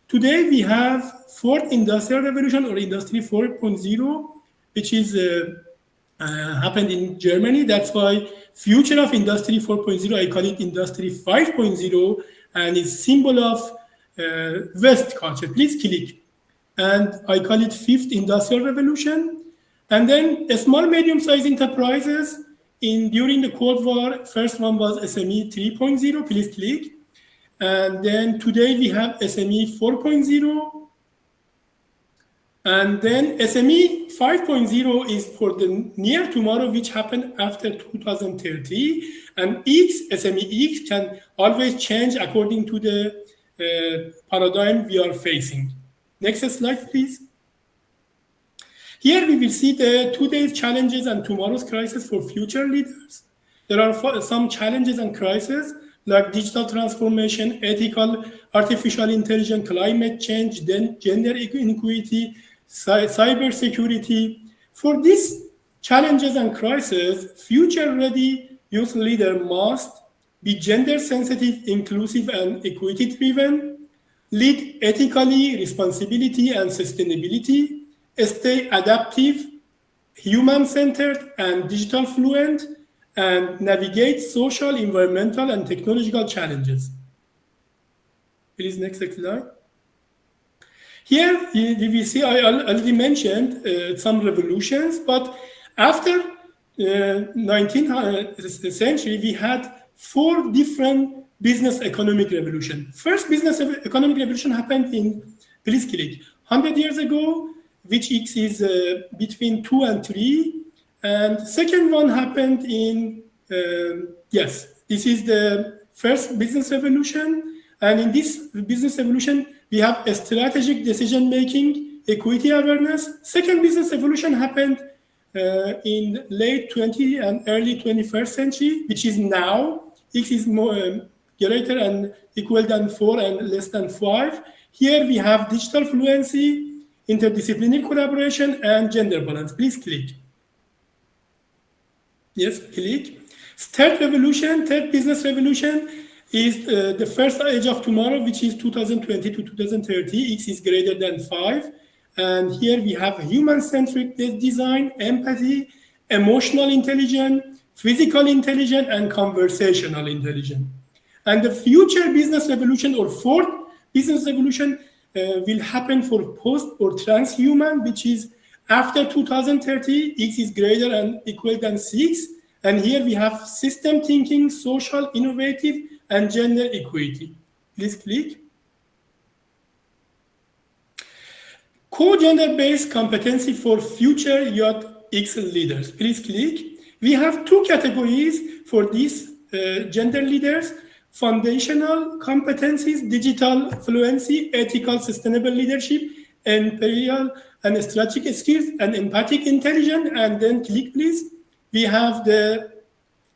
Today, we have fourth industrial revolution or industry 4.0, which is happened in Germany. That's why future of industry 4.0, I call it industry 5.0, and it's symbol of West culture. Please click. And I call it fifth industrial revolution. And then small, medium-sized enterprises during the Cold War. First one was SME 3.0. Please click. And then today we have SME 4.0. And then SME 5.0 is for the near tomorrow, which happened after 2030. And SME X can always change according to the paradigm we are facing. Next slide, please. Here we will see the today's challenges and tomorrow's crisis for future leaders. There are some challenges and crises like digital transformation, ethical, artificial intelligence, climate change, then gender inequality, cybersecurity. For these challenges and crises, future-ready youth leader must be gender-sensitive, inclusive, and equity-driven, lead ethically, responsibility, and sustainability, stay adaptive, human-centered, and digital fluent, and navigate social, environmental, and technological challenges. Please, next slide. Here, we see, I already mentioned some revolutions, but after 19th century, we had 4 different business economic revolution. First business economic revolution happened in, please click, 100 years ago, which is between 2 and 3. And second one happened in, yes, this is the first business revolution. And in this business revolution, we have a strategic decision-making, equity awareness. Second business revolution happened in late 20th and early 21st century, which is now. X is more greater and equal than 4 and less than 5. Here we have digital fluency, interdisciplinary collaboration, and gender balance. Please click. Yes, click. Third revolution, third business revolution is the first age of tomorrow, which is 2020 to 2030. X is greater than 5. And here we have human-centric design, empathy, emotional intelligence, physical intelligence, and conversational intelligence. And the future business revolution or fourth business revolution will happen for post or transhuman, which is after 2030, X is greater and equal than 6. And here we have system thinking, social, innovative, and gender equity. Please click. Co-gender-based competency for future youth X leaders. Please click. We have 2 categories for these gender leaders: foundational competencies, digital fluency, ethical, sustainable leadership, imperial and strategic skills, and empathic intelligence. And then click, please. We have the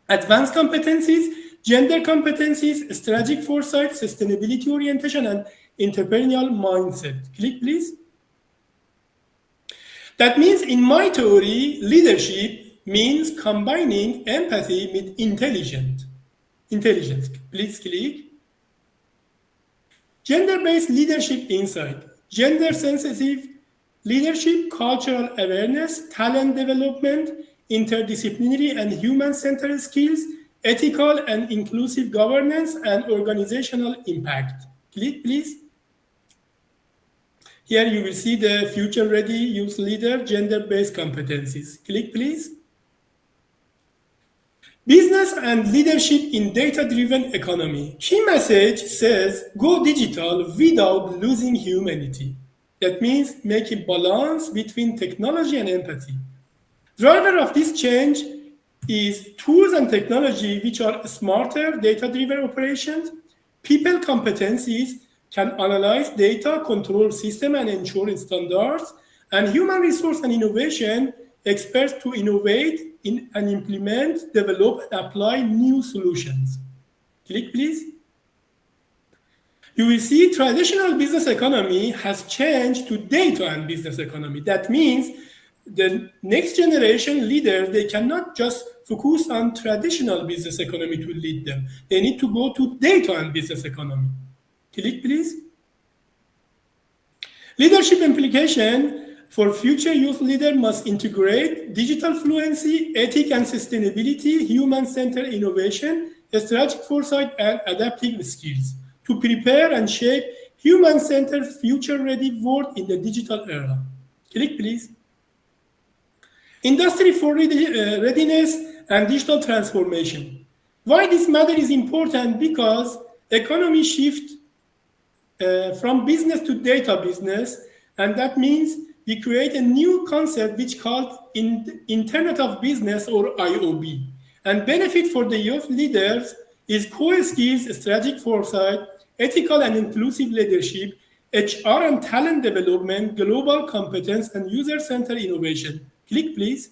advanced competencies, gender competencies, strategic foresight, sustainability orientation, and entrepreneurial mindset. Click, please. That means in my theory, leadership means combining empathy with intelligence. Please click. Gender-based leadership insight, gender-sensitive leadership, cultural awareness, talent development, interdisciplinary and human-centered skills, ethical and inclusive governance, and organizational impact. Click, please. Here you will see the future-ready youth leader, gender-based competencies. Click, please. Business and leadership in data-driven economy. Key message says, go digital without losing humanity. That means make a balance between technology and empathy. Driver of this change is tools and technology which are smarter data-driven operations. People competencies can analyze data, control system, and ensure standards. And human resource and innovation experts to innovate and implement, develop, and apply new solutions. Click, please. you will see traditional business economy has changed to data and business economy. That means the next generation leaders, they cannot just focus on traditional business economy to lead them. They need to go to data and business economy. Click, please. Leadership implication for future youth leader must integrate digital fluency, ethics and sustainability, human-centered innovation, strategic foresight, and adaptive skills to prepare and shape human-centered, future-ready world in the digital era. Click, please. Industry for readiness and digital transformation. Why this matter is important? Because economy shift from business to data business, and that means we create a new concept which called Internet of Business or IOB. And benefit for the youth leaders is core skills, strategic foresight, ethical and inclusive leadership, HR and talent development, global competence, and user-centered innovation. Click, please.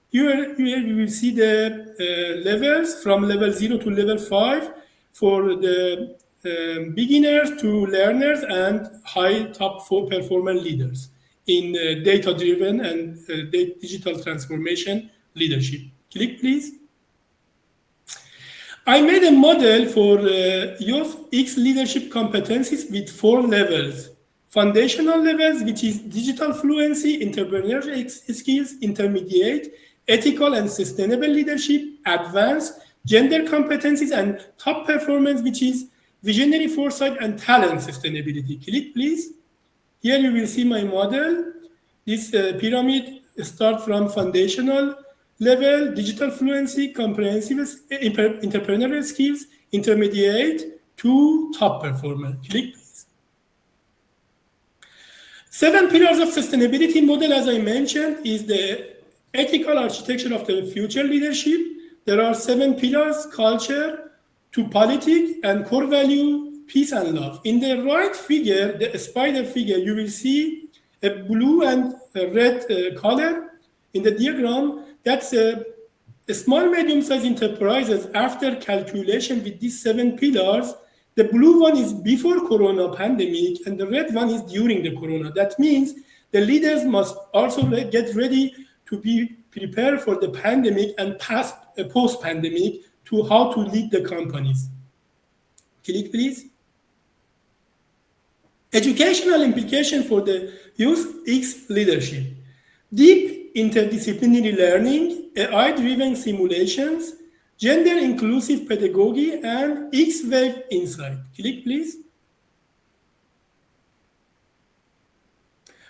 Here you will see the levels from level 0 to level 5 for the beginners to learners and high top 4 performer leaders in data-driven and digital transformation leadership. Click, please. I made a model for youth X leadership competencies with 4 levels. Foundational levels, which is digital fluency, entrepreneurial skills, intermediate, ethical and sustainable leadership, advanced, gender competencies, and top performance, which is visionary foresight and talent sustainability. Click, please. Here you will see my model. This pyramid starts from foundational level, digital fluency, comprehensive entrepreneurial skills, intermediate to top performer. Click, please. 7 pillars of sustainability model, as I mentioned, is the ethical architecture of the future leadership. There are 7 pillars: culture to politics and core value, peace and love. In the right figure, the spider figure, you will see a blue and a red color in the diagram. That's a small medium-sized enterprises after calculation with these 7 pillars. The blue one is before Corona pandemic and the red one is during the Corona. That means the leaders must also get ready to be prepared for the pandemic and post-pandemic to how to lead the companies. Click, please. Educational implication for the youth X leadership. Deep interdisciplinary learning, AI-driven simulations, gender-inclusive pedagogy, and X-wave insight. Click, please.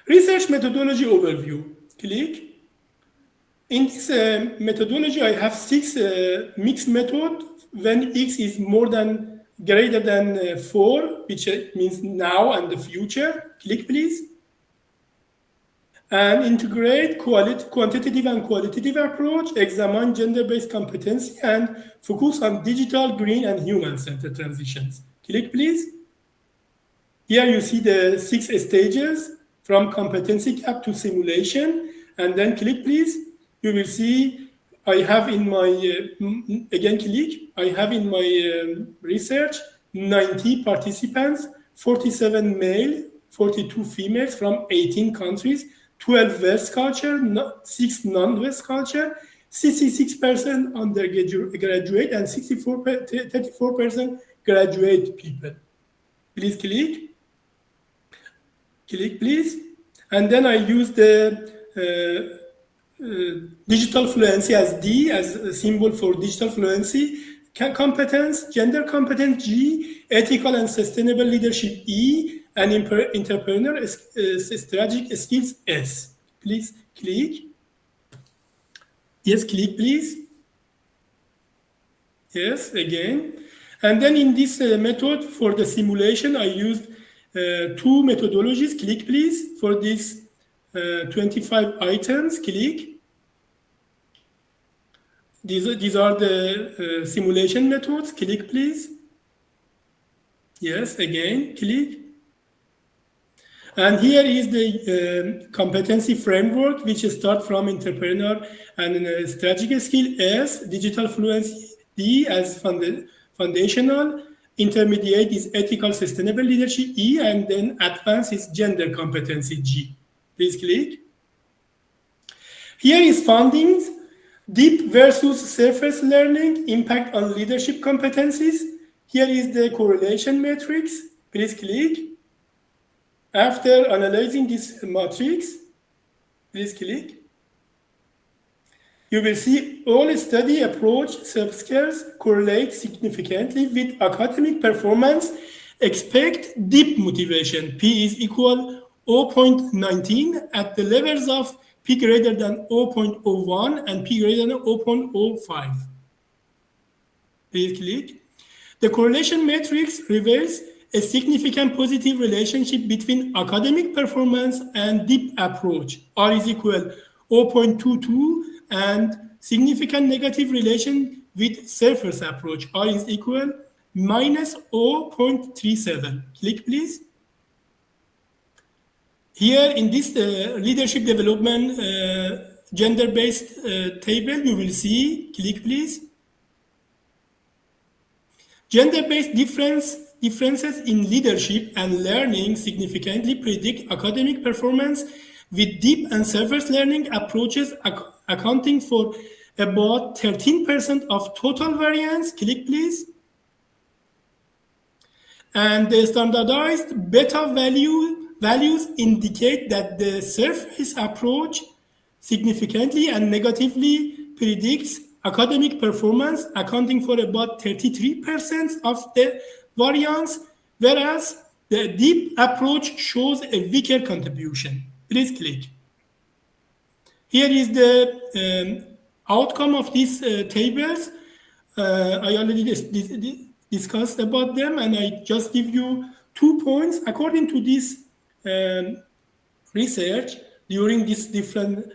Research methodology overview. Click. In this methodology, I have 6 mixed methods when X is greater than 4, which means now and the future. Click, please. And integrate quantitative and qualitative approach, examine gender-based competency, and focus on digital, green, and human-centered transitions. Click, please. Here you see the 6 stages from competency gap to simulation. And then click, please. You will see I have in my, again click, I have in my research 90 participants, 47 male, 42 females from 18 countries, 12 West culture, 6 non-West culture, 66% undergraduate, and 34% graduate people. Please click. Click, please. And then I use the digital fluency as D, as a symbol for digital fluency, competence, gender competence G, ethical and sustainable leadership E, and entrepreneur strategic skills S. Please click. Yes, click, please. Yes, again. And then in this method for the simulation, I used 2 methodologies. Click, please, for this 25 items. Click. These are the simulation methods. Click, please. Yes, again, click. And here is the competency framework, which starts from entrepreneur and strategic skill S, digital fluency D as foundational, intermediate is ethical sustainable leadership, E, and then advanced is gender competency, G. Please click. Here is findings, deep versus surface learning, impact on leadership competencies. Here is the correlation matrix. Please click. After analyzing this matrix, please click. You will see all study approach subscales correlate significantly with academic performance. Expect deep motivation. P is equal 0.19 at the levels of P greater than 0.01 and P greater than 0.05. Please click. The correlation matrix reveals a significant positive relationship between academic performance and deep approach. R is equal 0.22 and significant negative relation with surface approach. R is equal minus 0.37. Click, please. Here in this leadership development gender-based table, you will see, click, please. Gender-based differences in leadership and learning significantly predict academic performance, with deep and surface learning approaches accounting for about 13% of total variance. Click, please. And the standardized beta values indicate that the surface approach significantly and negatively predicts academic performance, accounting for about 33% of the variance, whereas the deep approach shows a weaker contribution. Please click. Here is the outcome of these tables. I already discussed about them, and I just give you 2 points. According to this research, during this different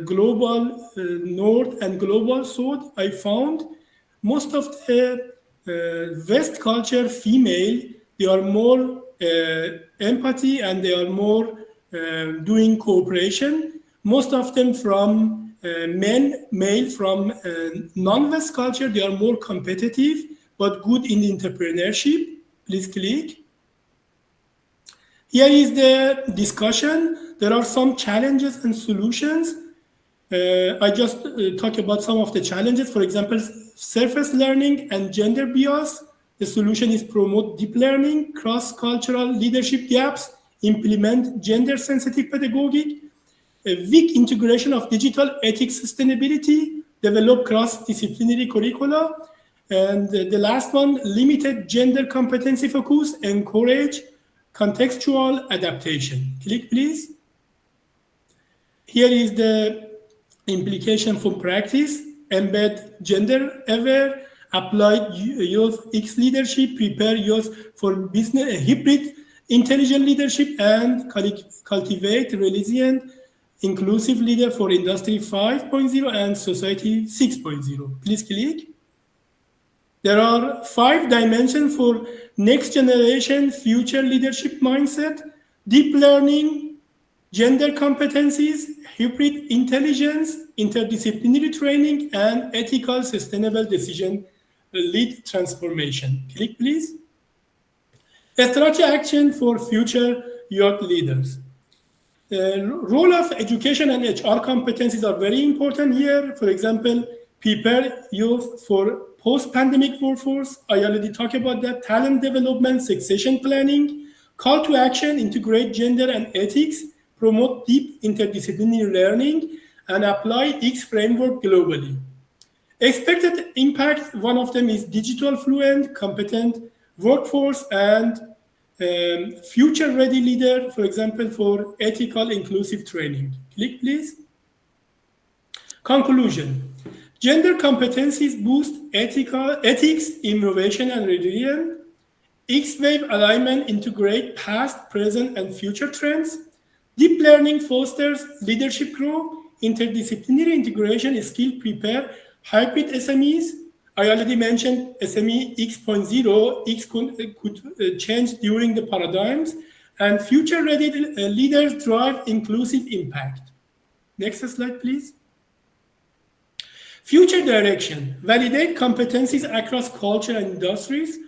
global north and global south, I found most of the West culture female, they are more empathy and they are more doing cooperation. Most of them from male from non-West culture, they are more competitive but good in entrepreneurship. Please click. Here is the discussion. There are some challenges and solutions. I just talk about some of the challenges. For example, surface learning and gender bias. The solution is promote deep learning, cross-cultural leadership gaps, implement gender-sensitive pedagogy, a weak integration of digital ethics sustainability, develop cross-disciplinary curricula, and the last one, limited gender competency focus, encourage contextual adaptation. Click, please. Here is the implication for practice, embed gender-aware, apply youth X leadership, prepare youth for business hybrid intelligent leadership, and cultivate resilient, inclusive leader for Industry 5.0 and Society 6.0. Please click. There are 5 dimensions for next generation future leadership mindset: deep learning, gender competencies, hybrid intelligence, interdisciplinary training, and ethical sustainable decision lead transformation. Click, please. A strategy action for future youth leaders. The role of education and HR competencies are very important here. For example, prepare youth for post-pandemic workforce. I already talked about that. Talent development, succession planning, call to action, integrate gender and ethics, promote deep interdisciplinary learning, and apply X framework globally. Expected impact, one of them is digital fluent, competent workforce, and future-ready leader, for example, for ethical inclusive training. Click, please. Conclusion. Gender competencies boost ethics, innovation, and resilience. X-wave alignment integrate past, present, and future trends. Deep learning fosters leadership growth. Interdisciplinary integration is skill prepare hybrid SMEs. I already mentioned SME X.0. X could change during the paradigms. And future-ready leaders drive inclusive impact. Next slide, please. Future direction. Validate competencies across culture and industries.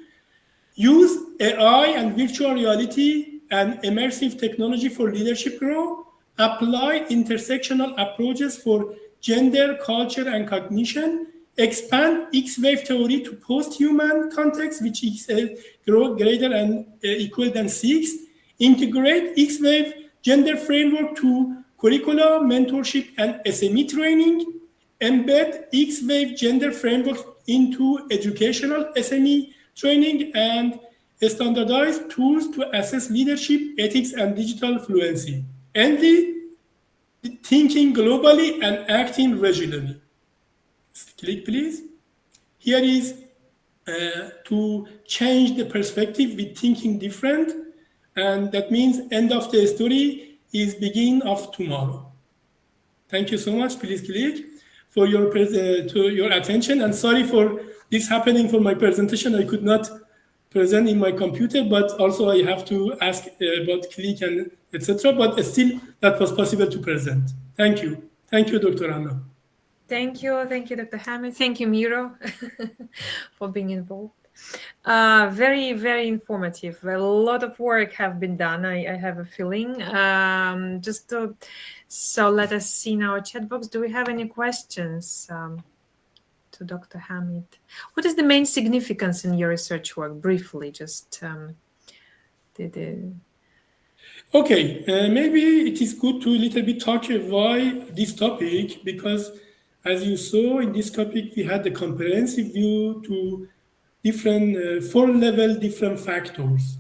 use AI and virtual reality and immersive technology for leadership role, apply intersectional approaches for gender, culture, and cognition, expand X-wave theory to post-human context, which is greater and equal than 6, integrate X-wave gender framework to curricula, mentorship, and SME training, embed X-wave gender framework into educational SME training, and standardize tools to assess leadership, ethics, and digital fluency. And thinking globally and acting regionally. Click, please. Here is to change the perspective with thinking different, and that means end of the story is begin of tomorrow. Thank you so much. Please click for your to your attention, and sorry for this happening for my presentation. I could not present in my computer, but also I have to ask about click and etc. But still, that was possible to present. Thank you. Thank you, Dr. Anna. Thank you, Dr. Hamid. Thank you, Miro, for being involved. Very, very informative. A lot of work have been done, I have a feeling. So let us see in our chat box. Do we have any questions to Dr. Hamid? What is the main significance in your research work? Briefly, just Okay, maybe it is good to a little bit talk why this topic, because as you saw in this topic, we had a comprehensive view to different 4-level different factors.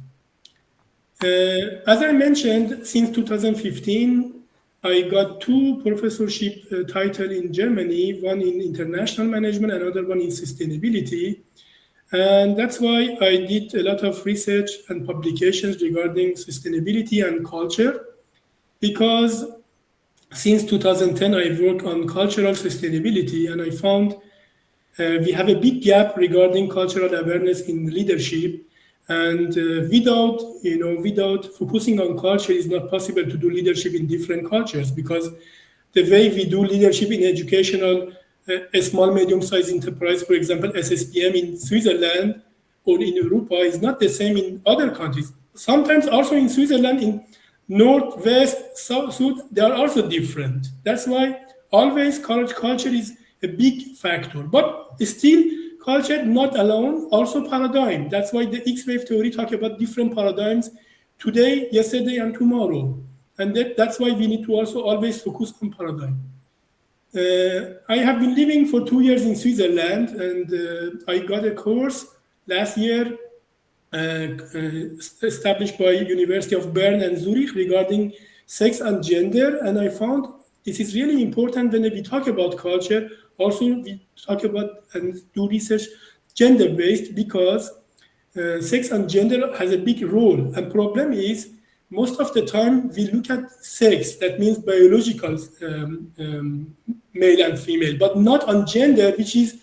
As I mentioned, since 2015, I got 2 professorship titles in Germany, one in international management, another one in sustainability. And that's why I did a lot of research and publications regarding sustainability and culture, because since 2010, I work on cultural sustainability, and I found we have a big gap regarding cultural awareness in leadership. And without focusing on culture, it's not possible to do leadership in different cultures, because the way we do leadership in educational, a small, medium-sized enterprise, for example, SSPM in Switzerland or in Europa, is not the same in other countries. Sometimes also in Switzerland, in North, West, South, they are also different. That's why always culture is a big factor. But still, culture not alone, also paradigm. That's why the X-wave theory talk about different paradigms today, yesterday, and tomorrow. And that's why we need to also always focus on paradigm. I have been living for 2 years in Switzerland, and I got a course last year established by University of Bern and Zurich regarding sex and gender. And I found this is really important when we talk about culture. Also, we talk about and do research gender-based, because sex and gender has a big role. And problem is, most of the time we look at sex, that means biological male and female, but not on gender, which is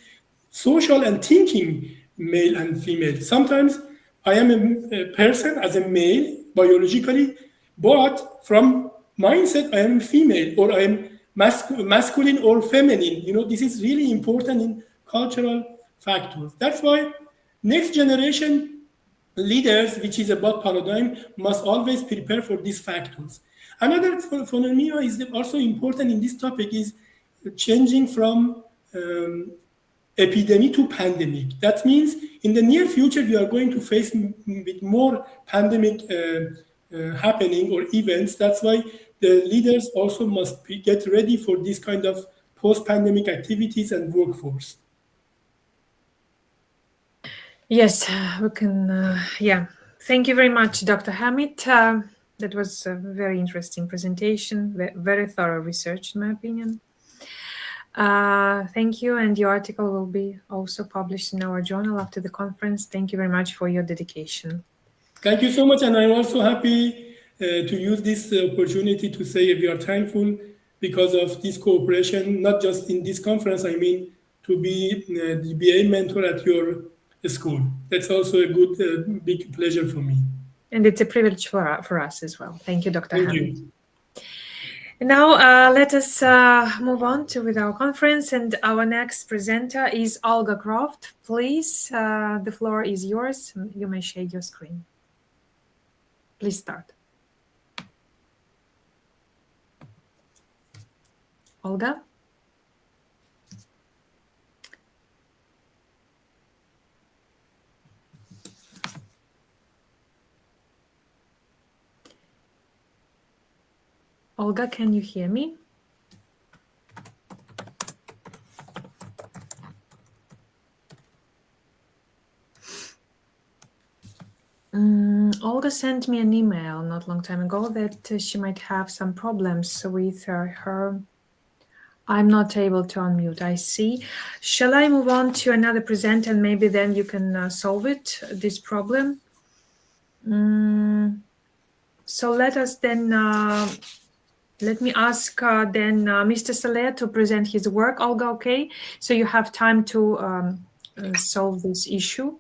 social and thinking male and female. Sometimes I am a person as a male biologically, but from mindset I am female, or I am masculine or feminine. This is really important in cultural factors. That's why next generation leaders, which is about paradigm, must always prepare for these factors. Another phenomenon is also important in this topic is changing from epidemic to pandemic. That means in the near future, we are going to face with more pandemic happening or events. That's why the leaders also must get ready for this kind of post-pandemic activities and workforce. Yes, we can. Yeah, thank you very much, Dr. Hamid. That was a very interesting presentation, very thorough research, in my opinion. Thank you, and your article will be also published in our journal after the conference. Thank you very much for your dedication. Thank you so much, and I'm also happy to use this opportunity to say we are thankful because of this cooperation, not just in this conference, I mean to be the BA mentor at your school. That's also a good, big pleasure for me. And it's a privilege for us as well. Thank you, Dr. Hamid. Now, let us move on with our conference, and our next presenter is Olga Croft. Please, the floor is yours. You may share your screen. Please start. Olga? Olga, can you hear me? Olga sent me an email not long time ago that she might have some problems with her. I'm not able to unmute, I see. Shall I move on to another presenter and maybe then you can solve it, this problem? So let us then, let me ask then Mr. Saleh to present his work. Olga, okay? So you have time to solve this issue.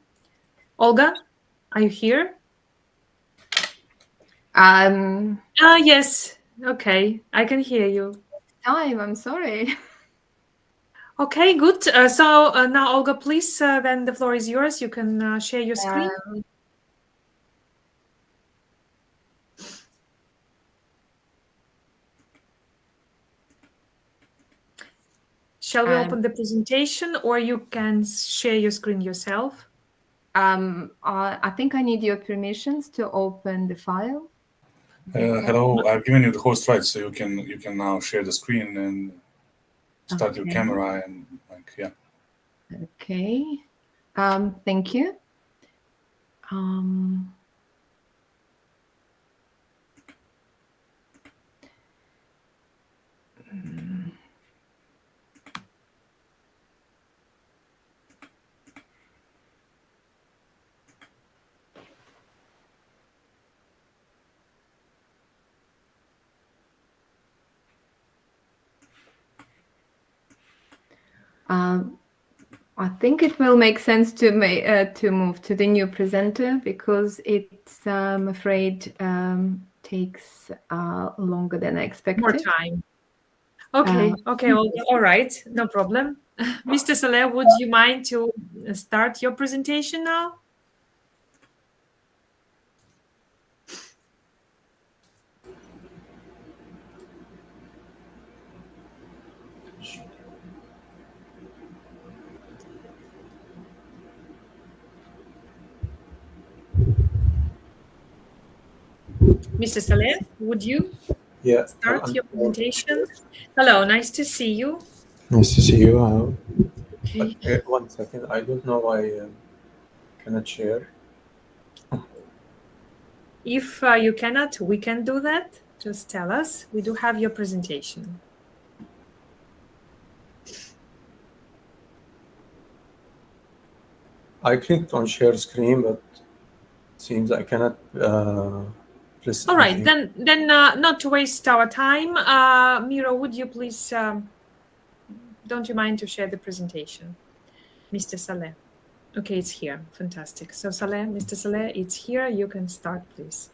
Olga, are you here? Yes, okay, I can hear you. I'm sorry. Okay, good. So now, Olga, please, then the floor is yours. You can share your screen. Shall we open the presentation, or you can share your screen yourself? I think I need your permissions to open the file. Hello, I've given you the host rights, so you can now share the screen and start your camera and yeah. Okay. Thank you. I think it will make sense to move to the new presenter because it's, I'm afraid, takes longer than I expected. More time. Okay, okay, all right, no problem. Mr. Saleh, would you mind to start your presentation now? Mr. Saleh, would you start your presentation? Hello, nice to see you. Nice to see you. Okay. 1 second. I don't know why I cannot share. If you cannot, we can do that. Just tell us. We do have your presentation. I clicked on share screen, but it seems I cannot press All right, anything. then not to waste our time, Miro, would you please, don't you mind to share the presentation? Mr. Saleh. Okay, it's here. Fantastic. So Saleh, Mr. Saleh, it's here. You can start, please.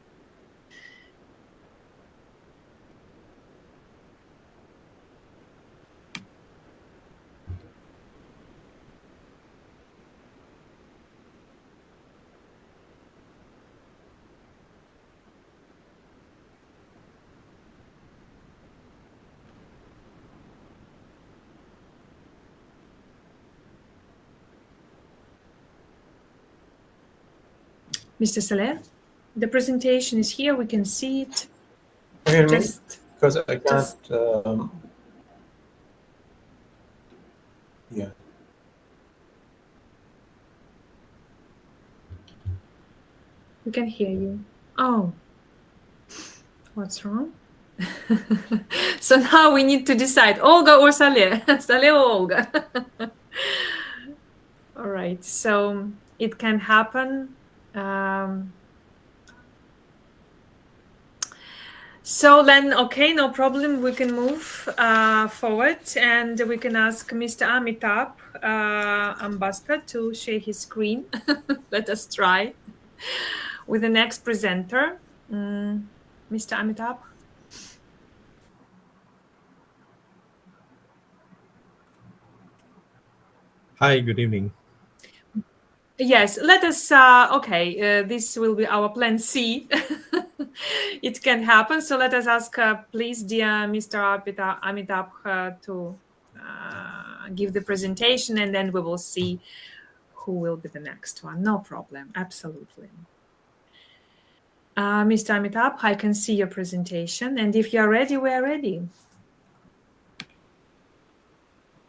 Mr. Saleh, the presentation is here. We can see it. Hear me? Because I can't. Yeah. We can hear you. Oh, what's wrong? So now we need to decide, Olga or Saleh? Saleh or Olga? All right, so it can happen. So then, okay, no problem. We can move forward and we can ask Mr. Amitabh, ambassador, to share his screen. Let us try with the next presenter. Mr. Amitabh. Hi, good evening. Yes, let us, okay, this will be our plan C. It can happen. So let us ask, please, dear Mr. Amitabh, to give the presentation, and then we will see who will be the next one. No problem, absolutely. Mr. Amitabh, I can see your presentation, and if you are ready, we are ready.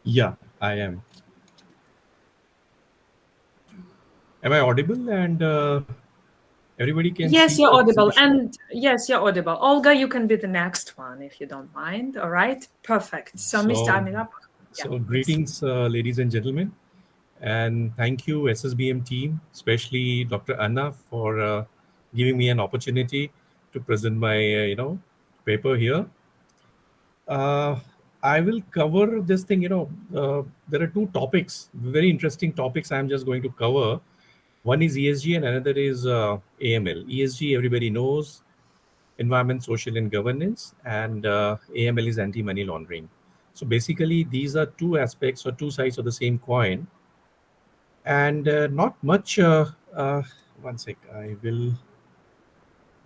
Yeah, I am. Am I audible and everybody can Yes, see you're the audible. presentation? And yes, you're audible. Olga, you can be the next one if you don't mind. All right, perfect. So, Mr. Amitabh, So greetings, ladies and gentlemen, and thank you, SSBM team, especially Dr. Anna, for giving me an opportunity to present my, paper here. I will cover this thing. There are two topics, very interesting topics. I'm just going to cover. One is ESG and another is AML. ESG, everybody knows, environment, social, and governance, and AML is anti-money laundering. So basically, these are two aspects or two sides of the same coin, and not much. One sec, I will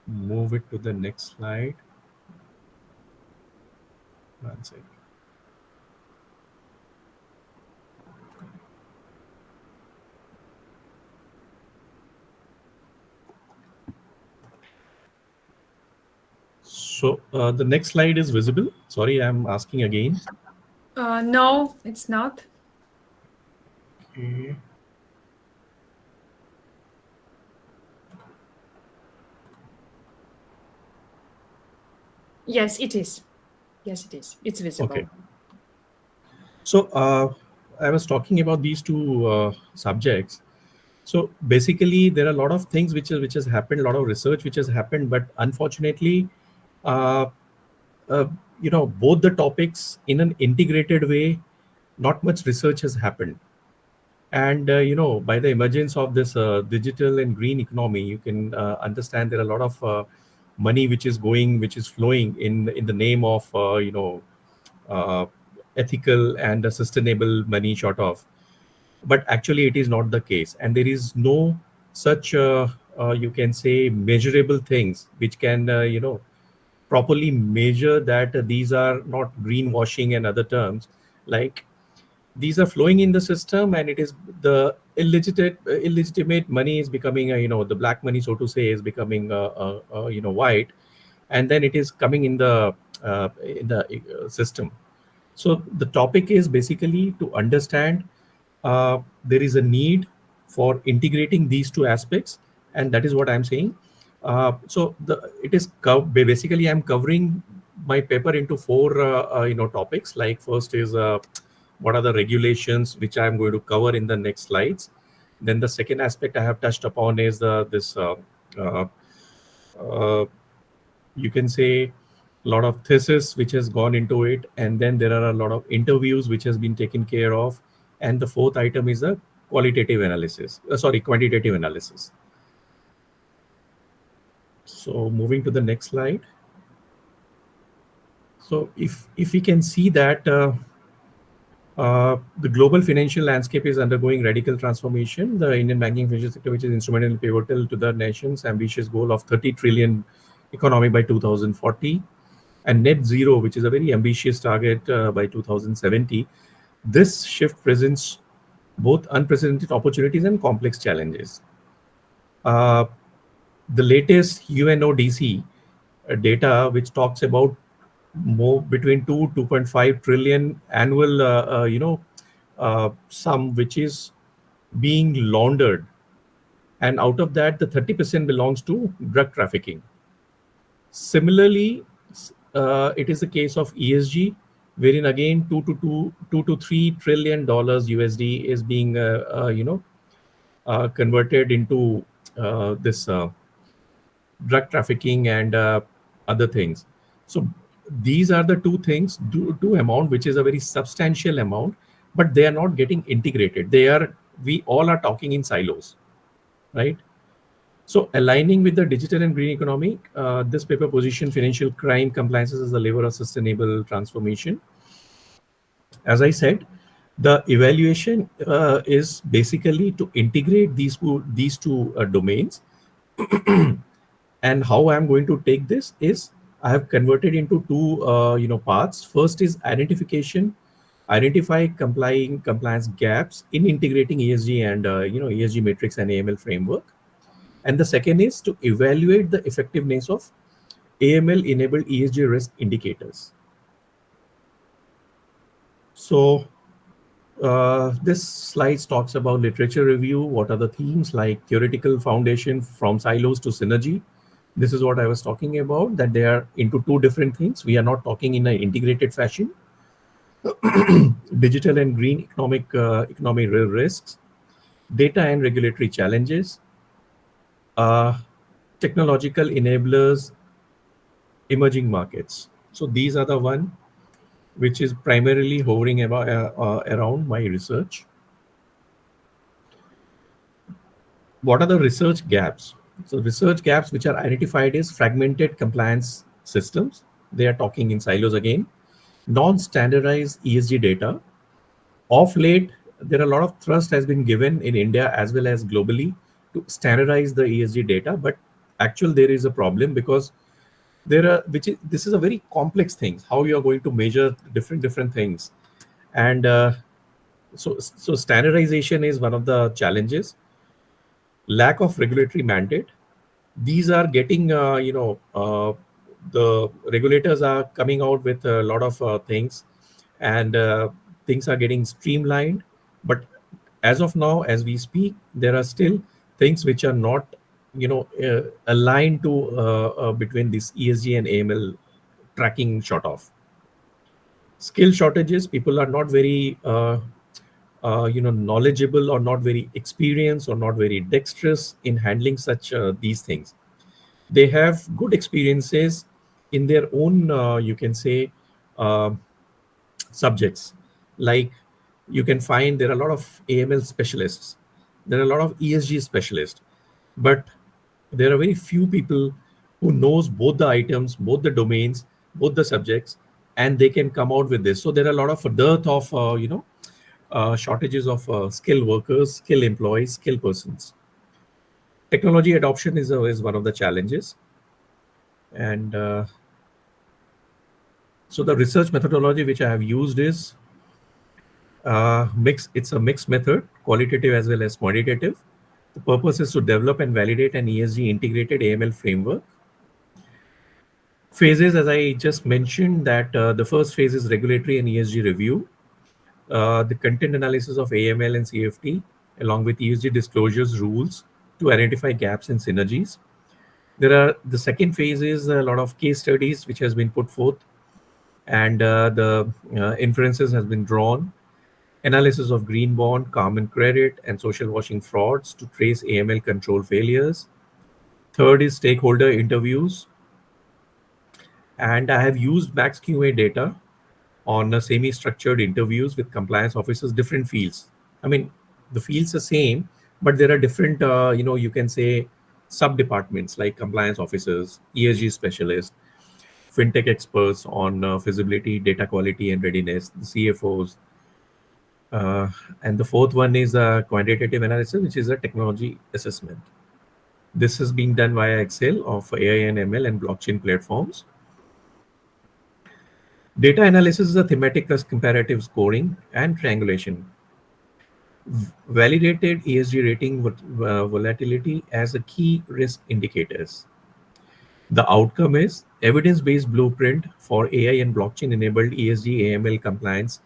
move it to the next slide. One sec. So the next slide is visible. Sorry, I'm asking again. No, it's not. Okay. Yes, it is. Yes, it is. It's visible. Okay. So I was talking about these two subjects. So basically, there are a lot of things which has happened, a lot of research which has happened, but unfortunately, both the topics in an integrated way, not much research has happened. And by the emergence of this digital and green economy, you can understand there are a lot of money which is flowing in the name of ethical and sustainable money, short of. But actually, it is not the case, and there is no such you can say measurable things which can properly measure that these are not greenwashing and other terms, like these are flowing in the system, and it is the illegitimate money is becoming the black money, so to say, is becoming white, and then it is coming in the system. So the topic is basically to understand there is a need for integrating these two aspects, and that is what I'm saying. Basically I'm covering my paper into four topics. Like, first is what are the regulations, which I'm going to cover in the next slides. Then the second aspect I have touched upon is this you can say a lot of thesis which has gone into it, and then there are a lot of interviews which has been taken care of, and the fourth item is the quantitative analysis. So moving to the next slide. So if we can see that the global financial landscape is undergoing radical transformation. The Indian banking financial sector, which is instrumental and pivotal to the nation's ambitious goal of 30 trillion economy by 2040, and net zero, which is a very ambitious target by 2070. This shift presents both unprecedented opportunities and complex challenges. The latest UNODC data, which talks about more between 2.5 trillion annual sum which is being laundered, and out of that the 30% belongs to drug trafficking. Similarly, it is the case of ESG, wherein again 2 to 3 trillion dollars USD is being converted into this drug trafficking and other things. So these are the two things, two amount, which is a very substantial amount, but they are not getting integrated. We all are talking in silos, right? So aligning with the digital and green economy, this paper position financial crime compliances as the lever of sustainable transformation. As I said, The evaluation is basically to integrate these two domains. And how I'm going to take this is I have converted into two parts. First is identification, identify compliance gaps in integrating ESG and ESG matrix and AML framework. And the second is to evaluate the effectiveness of AML enabled ESG risk indicators. So this slide talks about literature review. What are the themes like theoretical foundation from silos to synergy? This is what I was talking about, that they are into two different things. We are not talking in an integrated fashion. Digital and green economic risks, data and regulatory challenges, technological enablers, emerging markets. So these are the one which is primarily hovering about around my research. What are the research gaps? So research gaps which are identified is fragmented compliance systems. They are talking in silos again. Non-standardized ESG data. Of late, there are a lot of thrust has been given in India as well as globally to standardize the ESG data, but actually there is a problem because this is a very complex thing. How you are going to measure different things, and so standardization is one of the challenges. Lack of regulatory mandate. These are getting the regulators are coming out with a lot of things, and things are getting streamlined, but as of now, as we speak, there are still things which are not aligned to between this ESG and AML tracking short of. Skill shortages. People are not very knowledgeable or not very experienced or not very dexterous in handling such these things. They have good experiences in their own you can say subjects. Like you can find there are a lot of AML specialists, there are a lot of ESG specialists, but there are very few people who knows both the items, both the domains, both the subjects, and they can come out with this. So there are a lot of dearth of shortages of skilled workers, skilled employees, skilled persons. Technology adoption is one of the challenges. And so the research methodology which I have used is it's a mixed method, qualitative as well as quantitative. The purpose is to develop and validate an ESG integrated AML framework. Phases, as I just mentioned, that the first phase is regulatory and ESG review, the content analysis of AML and CFT, along with ESG disclosures rules to identify gaps and synergies. The second phase is a lot of case studies which has been put forth, and the inferences has been drawn. Analysis of green bond, carbon credit, and social washing frauds to trace AML control failures. Third is stakeholder interviews. And I have used Max QA data on semi-structured interviews with compliance officers, different fields. I mean, the fields are same, but there are different, you can say, sub-departments like compliance officers, ESG specialists, fintech experts on feasibility, data quality, and readiness, the CFOs. And the fourth one is a quantitative analysis, which is a technology assessment. This is being done via Excel of AI and ML and blockchain platforms. Data analysis is a thematic plus comparative scoring and triangulation. Validated ESG rating volatility as a key risk indicators. The outcome is evidence-based blueprint for AI and blockchain-enabled ESG AML compliance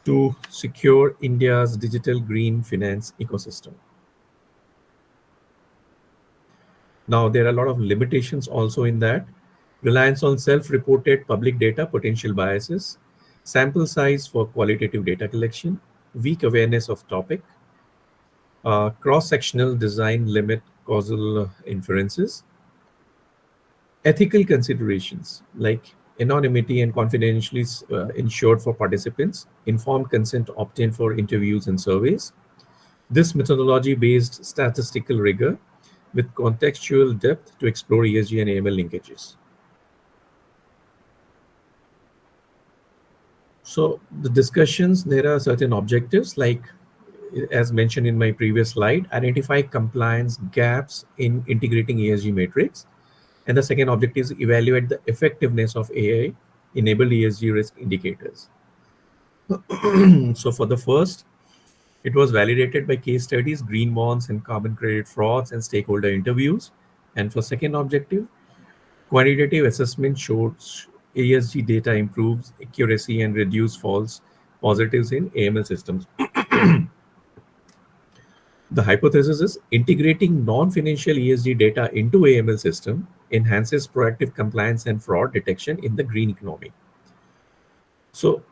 to secure India's digital green finance ecosystem. Now, there are a lot of limitations also in that. Reliance on self-reported public data, potential biases, sample size for qualitative data collection, weak awareness of topic, cross-sectional design limit causal inferences, ethical considerations like anonymity and confidentially ensured for participants, informed consent obtained for interviews and surveys. This methodology-based statistical rigor with contextual depth to explore ESG and AML linkages. So the discussions, there are certain objectives like, as mentioned in my previous slide, identify compliance gaps in integrating ESG matrix. And the second objective is evaluate the effectiveness of AI-enabled ESG risk indicators. So for the first, it was validated by case studies, green bonds and carbon credit frauds and stakeholder interviews. And for second objective, quantitative assessment showed ESG data improves accuracy and reduce false positives in AML systems. The hypothesis is integrating non-financial ESG data into AML system enhances proactive compliance and fraud detection in the green economy. So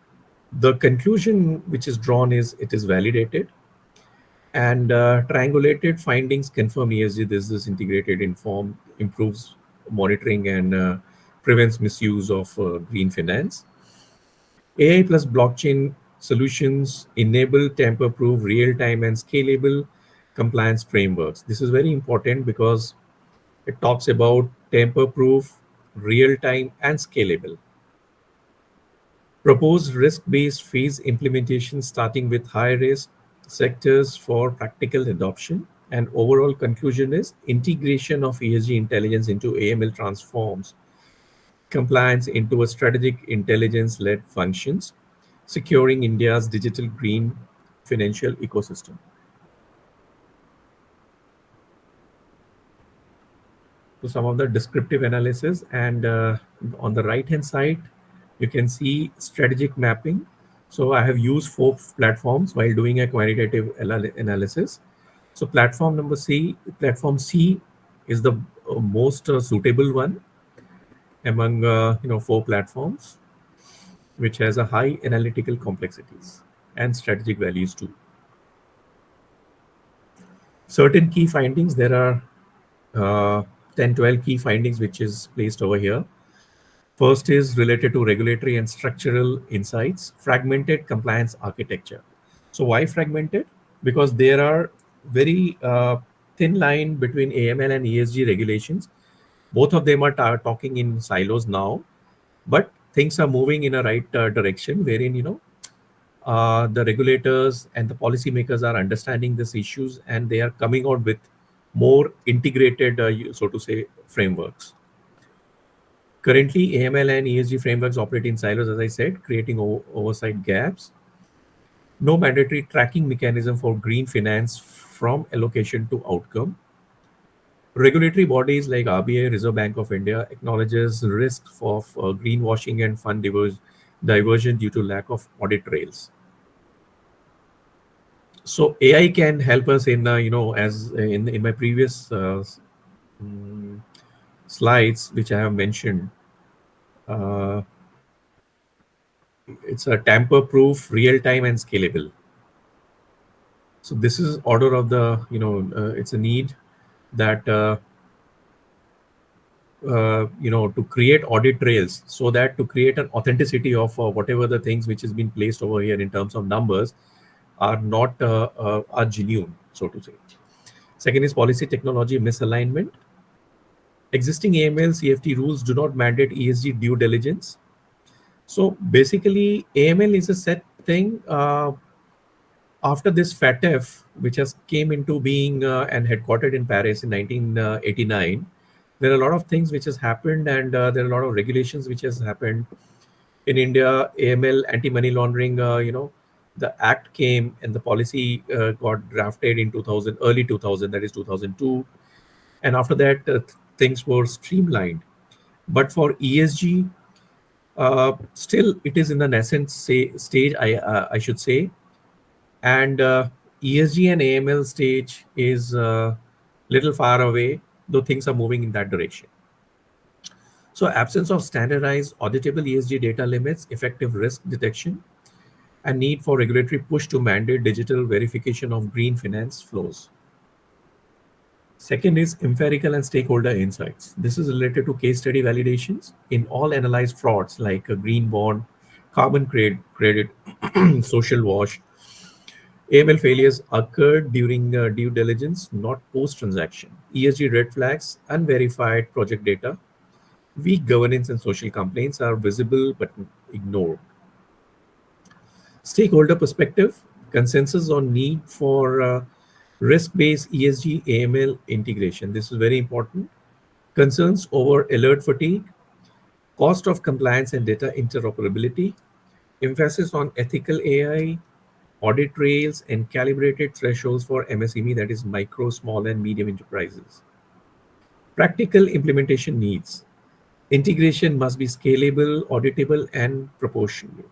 the conclusion which is drawn is it is validated and triangulated findings confirm ESG. This is integrated inform, improves monitoring and prevents misuse of green finance. AI plus blockchain solutions enable tamper-proof, real-time and scalable compliance frameworks. This is very important because it talks about tamper-proof, real-time and scalable. Proposed risk-based phase implementation starting with high-risk sectors for practical adoption. And overall conclusion is integration of ESG intelligence into AML transforms compliance into a strategic intelligence-led functions, securing India's digital green financial ecosystem. So some of the descriptive analysis, and on the right-hand side, you can see strategic mapping. So I have used 4 platforms while doing a quantitative analysis. So platform C is the most suitable one among 4 platforms, which has a high analytical complexities and strategic values too. Certain key findings, there are 10-12 key findings which is placed over here. First is related to regulatory and structural insights, fragmented compliance architecture. So why fragmented? Because there are very thin line between AML and ESG regulations. Both of them are talking in silos now, but things are moving in a right direction wherein, the regulators and the policymakers are understanding these issues and they are coming out with more integrated, so to say, frameworks. Currently, AML and ESG frameworks operate in silos, as I said, creating oversight gaps. No mandatory tracking mechanism for green finance from allocation to outcome. Regulatory bodies like RBI, Reserve Bank of India, acknowledges risks of greenwashing and fund diversion due to lack of audit trails. So AI can help us in, as in my previous slides, which I have mentioned. It's a tamper-proof, real-time, and scalable. So this is order of the, it's a need that, to create audit trails so that to create an authenticity of whatever the things which has been placed over here in terms of numbers are not are genuine, so to say. Second is policy technology misalignment. Existing AML CFT rules do not mandate ESG due diligence. So basically, AML is a set thing. After this FATF, which has came into being and headquartered in Paris in 1989, there are a lot of things which has happened, and there are a lot of regulations which has happened in India. AML, anti-money laundering, the act came and the policy got drafted in early 2000, that is 2002, and after that things were streamlined. But for ESG, still it is in the nascent stage, I should say, and ESG and AML stage is little far away, though things are moving in that direction. So absence of standardized auditable ESG data limits effective risk detection, and need for regulatory push to mandate digital verification of green finance flows. Second is empirical and stakeholder insights. This is related to case study validations in all analyzed frauds like a green bond, carbon credit, social wash. AML failures occurred during due diligence, not post-transaction. ESG red flags, unverified project data, weak governance and social complaints are visible but ignored. Stakeholder perspective, consensus on need for risk-based ESG AML integration. This is very important. Concerns over alert fatigue, cost of compliance and data interoperability, emphasis on ethical AI, audit trails, and calibrated thresholds for MSME, that is micro, small, and medium enterprises. Practical implementation needs. Integration must be scalable, auditable, and proportionate.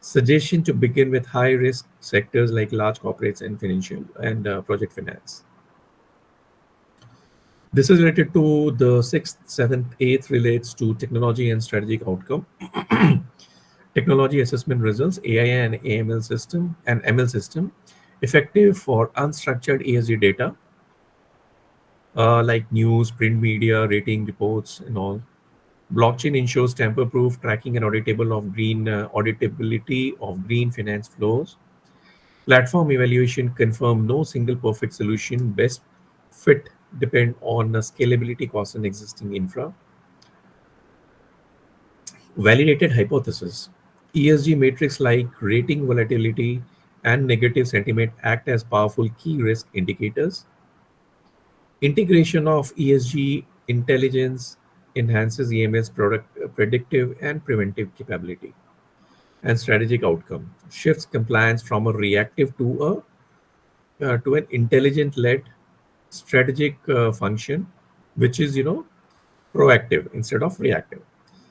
Suggestion to begin with high-risk sectors like large corporates and financial and project finance. This is related to the 6th, 7th, 8th relates to technology and strategic outcome. Technology assessment results, AI and AML system and ML system, effective for unstructured ESG data, like news, print media, rating reports, and all. Blockchain ensures tamper-proof tracking and auditability of green finance flows. Platform evaluation confirm no single perfect solution. Best fit depend on scalability, cost, and existing infra. Validated hypothesis. ESG metrics like rating volatility and negative sentiment act as powerful key risk indicators. Integration of ESG intelligence enhances EMS predictive and preventive capability. And strategic outcome shifts compliance from a reactive to an intelligent-led strategic function, which is proactive instead of reactive.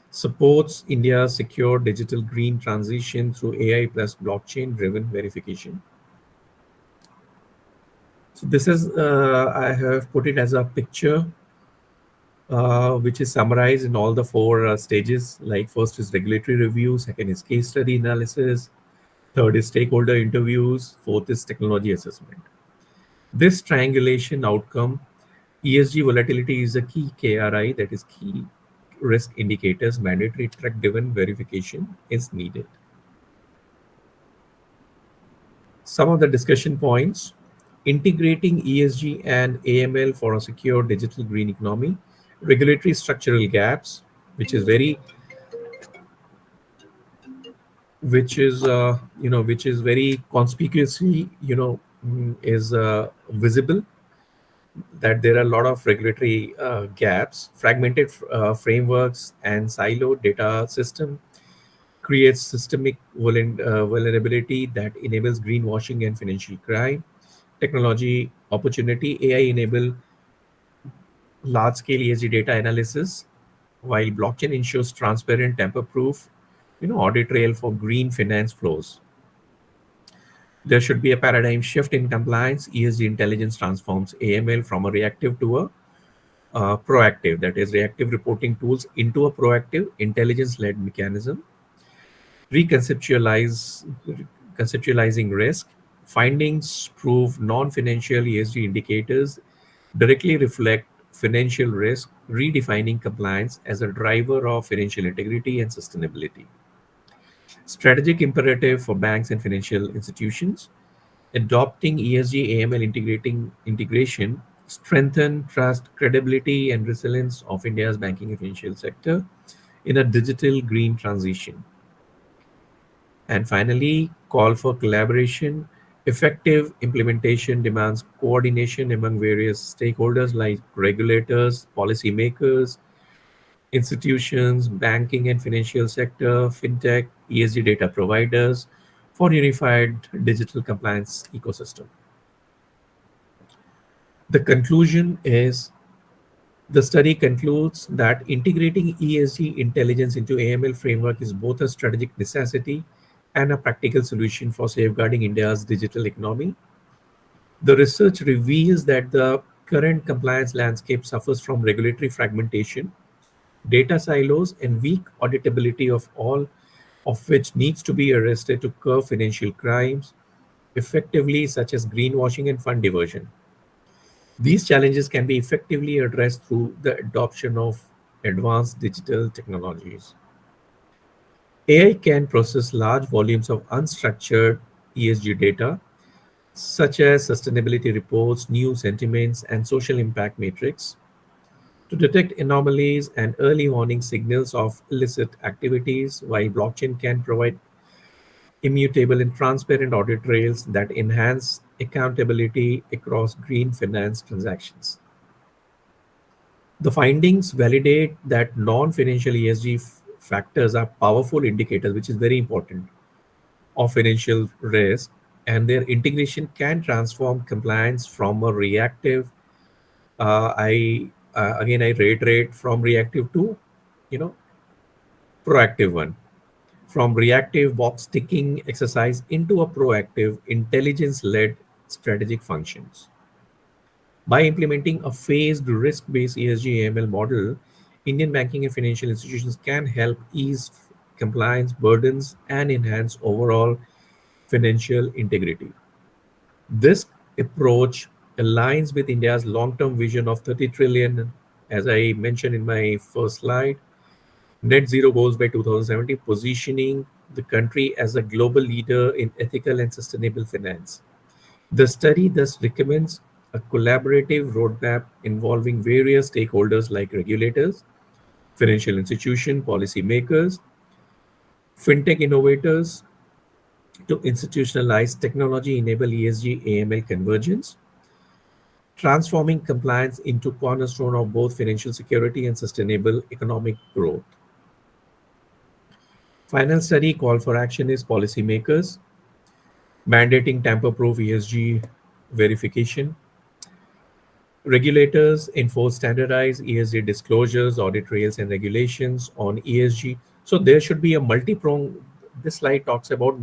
Supports India's secure digital green transition through AI plus blockchain-driven verification. So this is I have put it as a picture, which is summarized in all the four stages. Like first is regulatory review, second is case study analysis, third is stakeholder interviews, fourth is technology assessment. This triangulation outcome, ESG volatility is a key KRI, that is key risk indicators, mandatory track-driven verification is needed. Some of the discussion points: integrating ESG and AML for a secure digital green economy, regulatory structural gaps, which is very conspicuously is visible, that there are a lot of regulatory gaps. Fragmented frameworks and siloed data system creates systemic vulnerability that enables greenwashing and financial crime. Technology opportunity: AI enable large-scale ESG data analysis, while blockchain ensures transparent, tamper-proof, audit trail for green finance flows. There should be a paradigm shift in compliance. ESG intelligence transforms AML from a reactive to a proactive, that is reactive reporting tools, into a proactive intelligence-led mechanism. Conceptualizing risk. Findings prove non-financial ESG indicators directly reflect financial risk, redefining compliance as a driver of financial integrity and sustainability. Strategic imperative for banks and financial institutions. Adopting ESG AML integration strengthen trust, credibility, and resilience of India's banking and financial sector in a digital green transition. And finally, call for collaboration. Effective implementation demands coordination among various stakeholders like regulators, policymakers, institutions, banking and financial sector, fintech, ESG data providers, for unified digital compliance ecosystem. The conclusion is, the study concludes that integrating ESG intelligence into AML framework is both a strategic necessity and a practical solution for safeguarding India's digital economy. The research reveals that the current compliance landscape suffers from regulatory fragmentation, data silos, and weak auditability, of all of which needs to be arrested to curb financial crimes effectively, such as greenwashing and fund diversion. These challenges can be effectively addressed through the adoption of advanced digital technologies. AI can process large volumes of unstructured ESG data, such as sustainability reports, news sentiments, and social impact matrix, to detect anomalies and early warning signals of illicit activities, while blockchain can provide immutable and transparent audit trails that enhance accountability across green finance transactions. The findings validate that non-financial ESG factors are powerful indicators, which is very important, of financial risk, and their integration can transform compliance from a reactive, again I reiterate, from reactive to, you know, proactive one, from reactive box ticking exercise into a proactive, intelligence-led strategic functions. By implementing a phased risk-based ESG AML model, Indian banking and financial institutions can help ease compliance burdens and enhance overall financial integrity. This approach aligns with India's long-term vision of 30 trillion, as I mentioned in my first slide, net zero goals by 2070, positioning the country as a global leader in ethical and sustainable finance. The study thus recommends a collaborative roadmap involving various stakeholders like regulators, financial institutions, policymakers, fintech innovators, to institutionalize technology-enabled ESG AML convergence, transforming compliance into cornerstone of both financial security and sustainable economic growth. Final study call for action is policymakers, mandating tamper-proof ESG verification. Regulators enforce standardized ESG disclosures, audit trails, and regulations on ESG. So there should be a multi-pronged, this slide talks about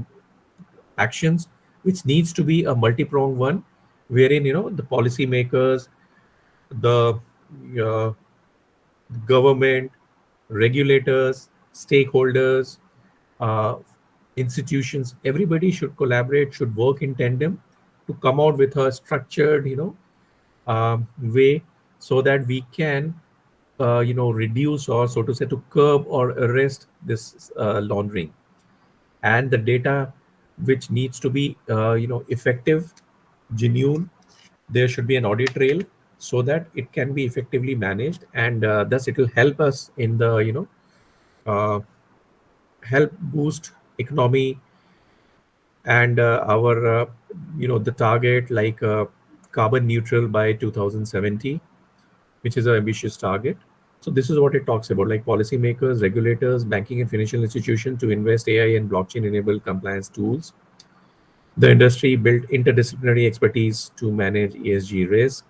actions, which needs to be a multi-pronged one, wherein, you know, the policymakers, the government, regulators, stakeholders, uh, institutions, everybody should collaborate, should work in tandem to come out with a structured, way, so that we can, reduce, or so to say, to curb or arrest this laundering. And the data which needs to be, effective, genuine, there should be an audit trail so that it can be effectively managed, and thus it will help us in the, help boost economy, and our, the target, like carbon neutral by 2070, which is an ambitious target. So this is what it talks about, like policymakers, regulators, banking and financial institutions to invest AI and blockchain enabled compliance tools. The industry built interdisciplinary expertise to manage ESG risk.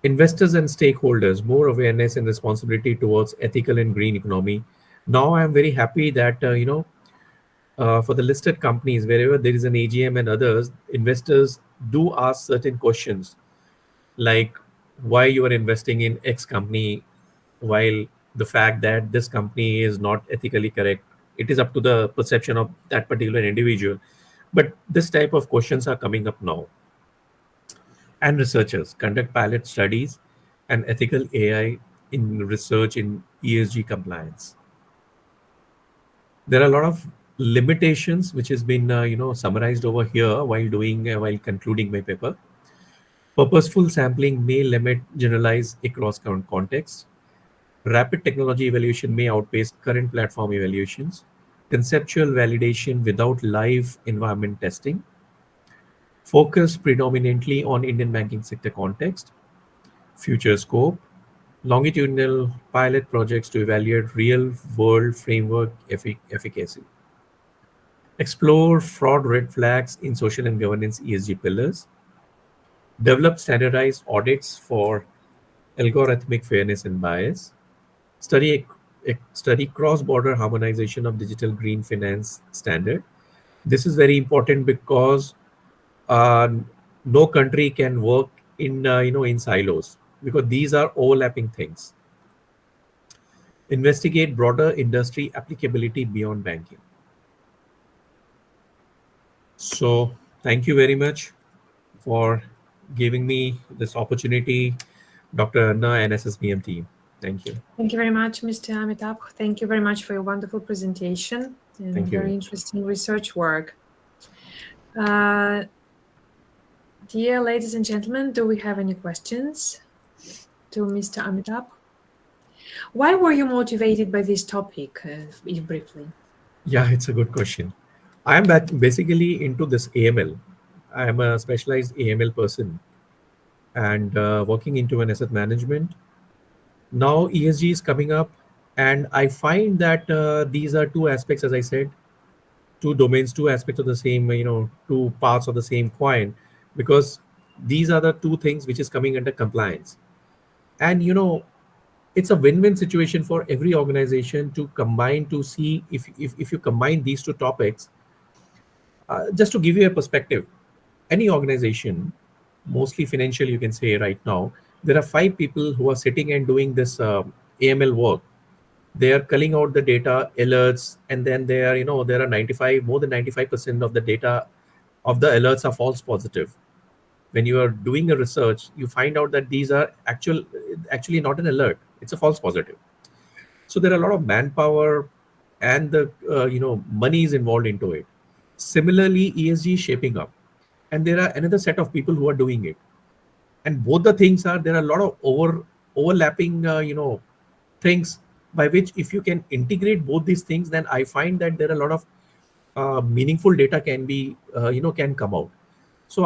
Investors and stakeholders, more awareness and responsibility towards ethical and green economy. Now I'm very happy that, for the listed companies, wherever there is an AGM and others, investors do ask certain questions, like why you are investing in X company, while the fact that this company is not ethically correct. It is up to the perception of that particular individual. But this type of questions are coming up now. And researchers conduct pilot studies and ethical AI in research in ESG compliance. There are a lot of limitations which has been, summarized over here while concluding my paper. Purposeful sampling may limit generalize across current contexts. Rapid technology evaluation may outpace current platform evaluations. Conceptual validation without live environment testing. Focus predominantly on Indian banking sector context. Future scope. Longitudinal pilot projects to evaluate real-world framework efficacy. Explore fraud red flags in social and governance ESG pillars. Develop standardized audits for algorithmic fairness and bias. Study cross-border harmonization of digital green finance standard. This is very important because no country can work in in silos, because these are overlapping things. Investigate broader industry applicability beyond banking. So thank you very much for giving me this opportunity, Dr. Anna and SSBM team. Thank you. Thank you very much, Mr. Amitabh. Thank you very much for your wonderful presentation and very interesting research work. Dear ladies and gentlemen, do we have any questions to Mr. Amitabh? Why were you motivated by this topic, if briefly? Yeah, it's a good question. I am basically into this AML. I am a specialized AML person and working into an asset management. Now ESG is coming up, and I find that these are two aspects, as I said, two domains, two aspects of the same, two parts of the same coin, because these are the two things which is coming under compliance. And it's a win-win situation for every organization to combine, to see if you combine these two topics. Just to give you a perspective, any organization, mostly financial, you can say right now, there are 5 people who are sitting and doing this AML work. They are culling out the data alerts, and then they are, there are more than 95% of the data of the alerts are false positive. When you are doing a research, you find out that these are actually not an alert, it's a false positive. So there are a lot of manpower and the money is involved into it. Similarly, ESG is shaping up, and there are another set of people who are doing it. And both the things are, there are a lot of overlapping things, by which if you can integrate both these things, then I find that there are a lot of meaningful data can be can come out. So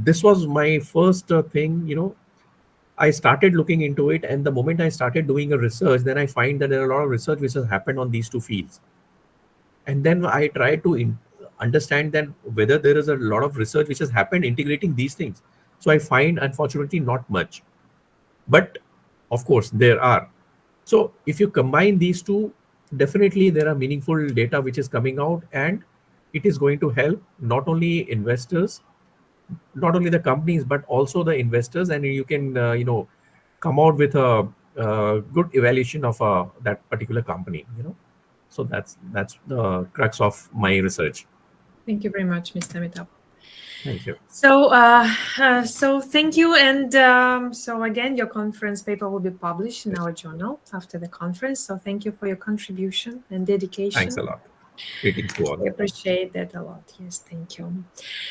this was my first thing. I started looking into it, and the moment I started doing a research, then I find that there are a lot of research which has happened on these two fields. And then I try to understand then whether there is a lot of research which has happened integrating these things. So I find, unfortunately, not much. But of course, there are. So if you combine these two, definitely there are meaningful data which is coming out, and it is going to help not only investors, not only the companies, but also the investors, and you can come out with a good evaluation of that particular company. So that's the crux of my research. Thank you very much, Mr. Amitabh. Thank you. So thank you. And so again, your conference paper will be published in our journal after the conference. So thank you for your contribution and dedication. Thanks a lot. Greetings to all. We appreciate that a lot. Yes, thank you.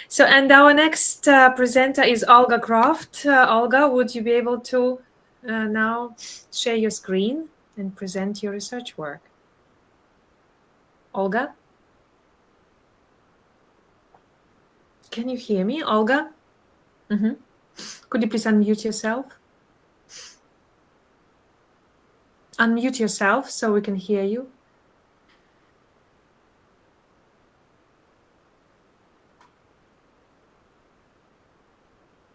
So, and our next presenter is Olga Croft. Olga, would you be able to now share your screen and present your research work? Olga? Can you hear me, Olga? Mm-hmm. Could you please unmute yourself? Unmute yourself so we can hear you.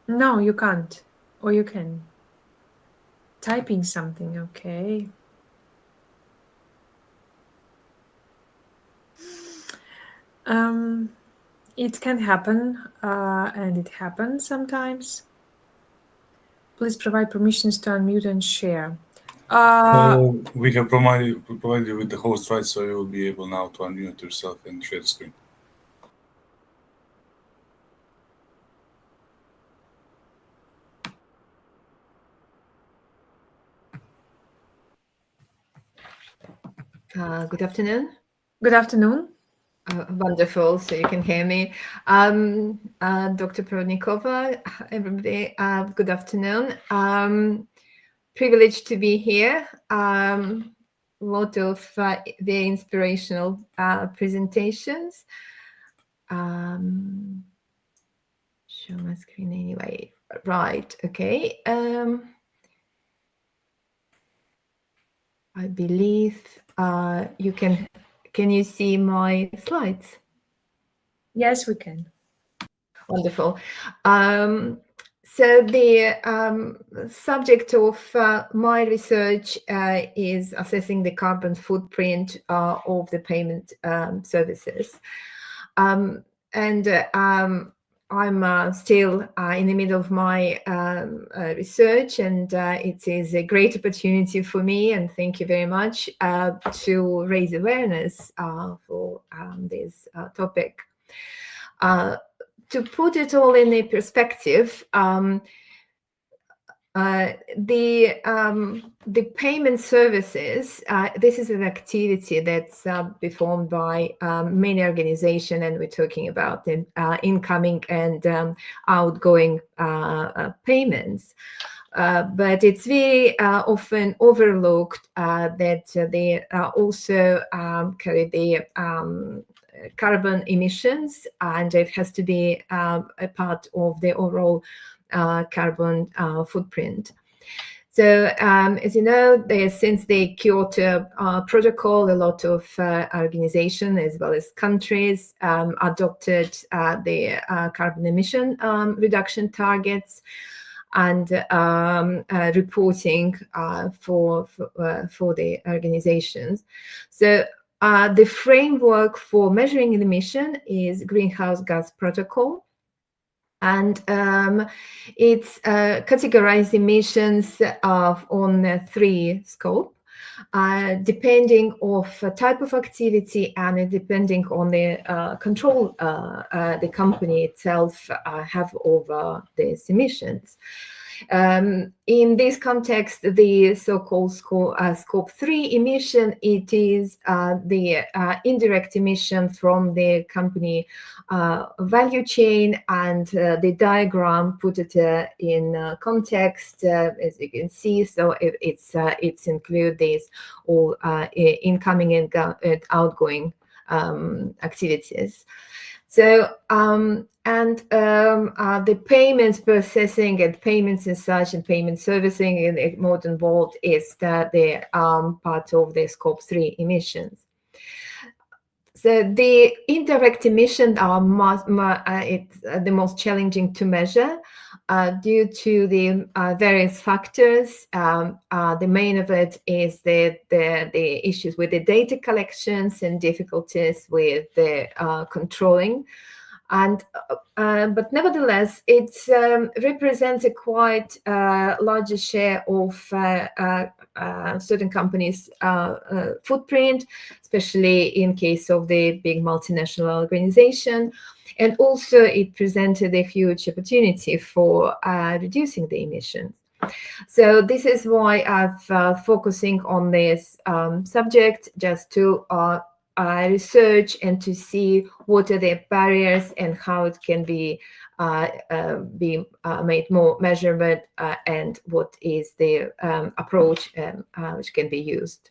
No, you can't. Or you can. Typing something, okay. It can happen, and it happens sometimes. Please provide permissions to unmute and share. We have provided you with the host rights, so you will be able now to unmute yourself and share the screen. Good afternoon. Good afternoon. Wonderful. So you can hear me. Dr. Provodnikova, everybody, good afternoon. Privileged to be here. A lot of very inspirational presentations. Show my screen anyway. Right. Okay. I believe you can. Can you see my slides? Yes, we can. Wonderful. So the subject of my research is assessing the carbon footprint of the payment services. I'm still in the middle of my research, and it is a great opportunity for me, and thank you very much, to raise awareness for this topic. To put it all in a perspective, the payment services, this is an activity that's performed by many organizations, and we're talking about the incoming and outgoing payments. But it's very often overlooked that they also carry the carbon emissions, and it has to be a part of the overall carbon footprint. So, as you know, since the Kyoto Protocol, a lot of organizations as well as countries adopted the carbon emission reduction targets and reporting for the organizations. So the framework for measuring emission is Greenhouse Gas Protocol. And it's categorized emissions on 3 scopes, depending of type of activity and depending on the control the company itself have over these emissions. In this context, the so-called scope 3 emission, it is the indirect emission from the company value chain, and the diagram put it in context, as you can see. So it's include these all incoming and outgoing activities. So the payments processing and payments and such and payment servicing in the modern world is the part of the scope 3 emissions. So the indirect emissions are the most challenging to measure due to the various factors. The main of it is the issues with the data collections and difficulties with the controlling. And but nevertheless, it represents a quite larger share of certain companies' footprint, especially in case of the big multinational organization. And also, it presented a huge opportunity for reducing the emissions. So this is why I'm focusing on this subject, just to research and to see what are the barriers and how it can be made more measurable, and what is the approach which can be used.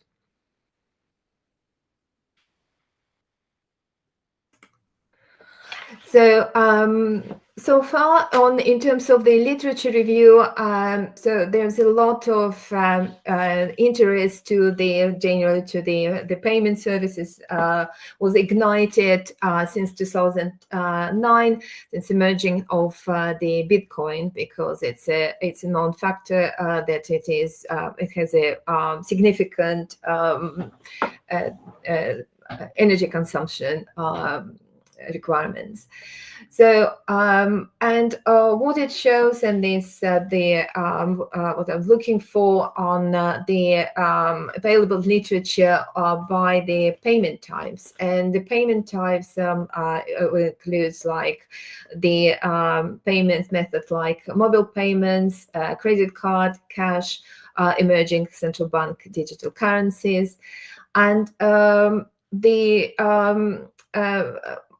So so far on in terms of the literature review, so there's a lot of interest to generally to the payment services was ignited since 2009, since emerging of the Bitcoin, because it's a known factor that it has a significant energy consumption requirements. So and what it shows, and this what I'm looking for on the available literature by the payment types, and the payment types includes like the payment method like mobile payments, credit card, cash, emerging central bank digital currencies, and the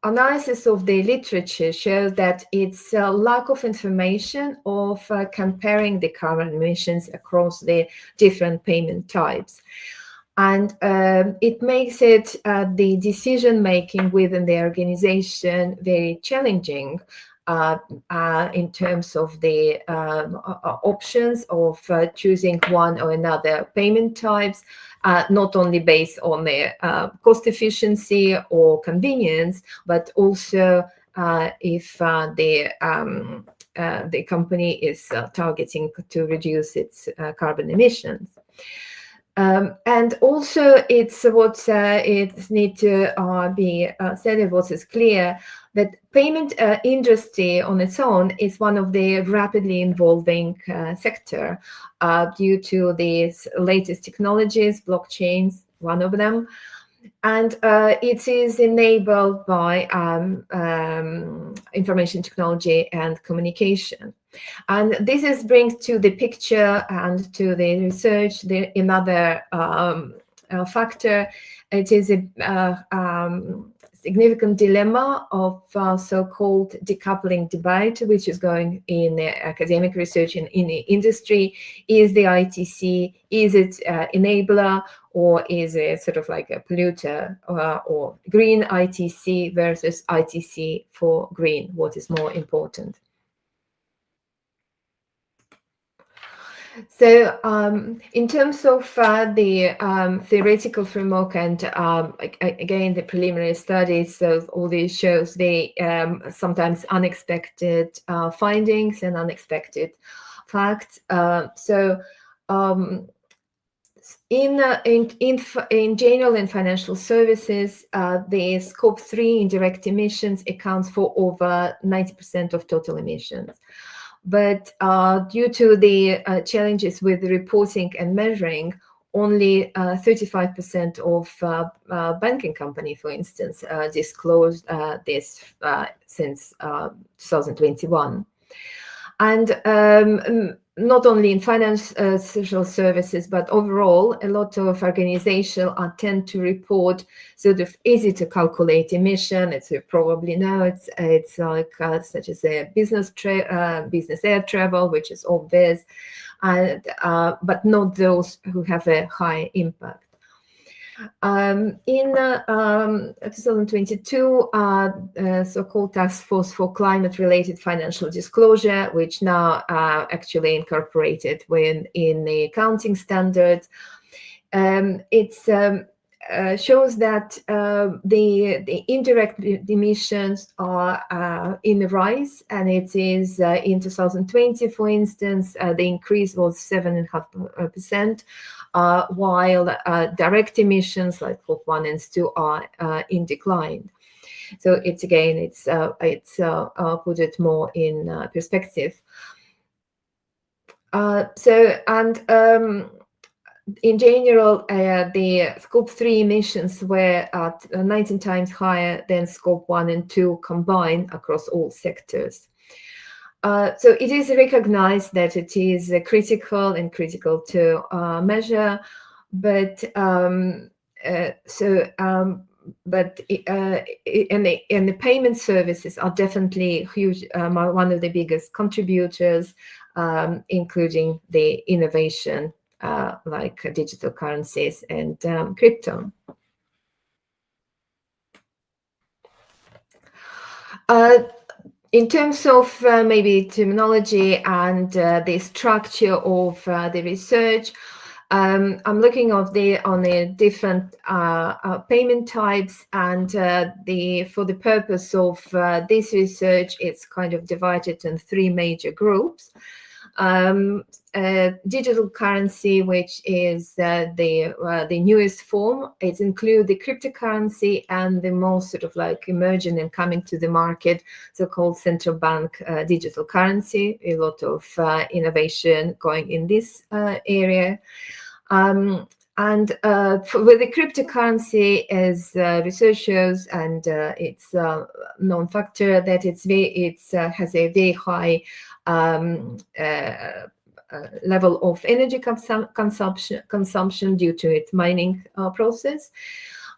analysis of the literature shows that it's a lack of information of comparing the carbon emissions across the different payment types. And it makes it the decision making within the organization very challenging in terms of the options of choosing one or another payment types, not only based on the cost efficiency or convenience, but also if the company is targeting to reduce its carbon emissions. And also, it's what it needs to be said, and what is clear, that payment industry on its own is one of the rapidly evolving sector due to these latest technologies, blockchains, one of them. And it is enabled by information technology and communication. And this brings to the picture and to the research another factor. It is significant dilemma of so-called decoupling debate, which is going in academic research and in the industry. Is the ITC, is it enabler, or is it sort of like a polluter, or green ITC versus ITC for green? What is more important? So in terms of the theoretical framework and again, the preliminary studies, so all these shows the sometimes unexpected findings and unexpected facts. In general and financial services, the scope 3 indirect emissions accounts for over 90% of total emissions. But due to the challenges with reporting and measuring, only 35% of banking company, for instance, disclosed this since 2021. And not only in financial services, but overall, a lot of organizations tend to report sort of easy to calculate emission. As you probably know, it's like such as a business air travel, which is obvious, and but not those who have a high impact. In 2022, so-called Task Force for Climate-Related Financial Disclosure, which now actually incorporated in the accounting standards, it shows that the indirect emissions are in a rise, and it is in 2020, for instance, the increase was 7.5%. While direct emissions like Scope 1 and 2 are in decline. So it's again, put it more in perspective. In general, the Scope 3 emissions were at 19 times higher than Scope 1 and 2 combined across all sectors. So it is recognized that it is critical to measure, but the payment services are definitely huge, one of the biggest contributors, including the innovation like digital currencies and crypto. In terms of maybe terminology and the structure of the research, I'm looking on the different payment types, and for the purpose of this research, it's kind of divided in 3 major groups. Digital currency, which is the newest form. It includes the cryptocurrency and the most sort of like emerging and coming to the market, so-called central bank digital currency. A lot of innovation going in this area. With the cryptocurrency, as research shows, and it's a known factor that it has a very high level of energy consumption due to its mining process.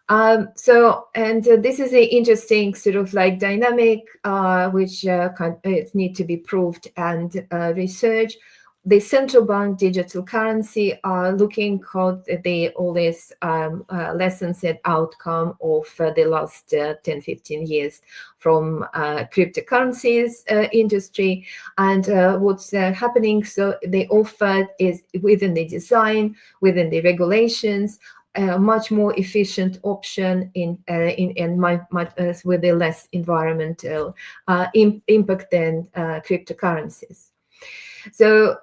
This is an interesting sort of like dynamic which it need to be proved and researched. The central bank digital currency are looking at all these lessons and outcome of the last 10-15 years from cryptocurrencies industry, and what's happening. So they offer is within the design, within the regulations, a much more efficient option with a less environmental impact than cryptocurrencies. So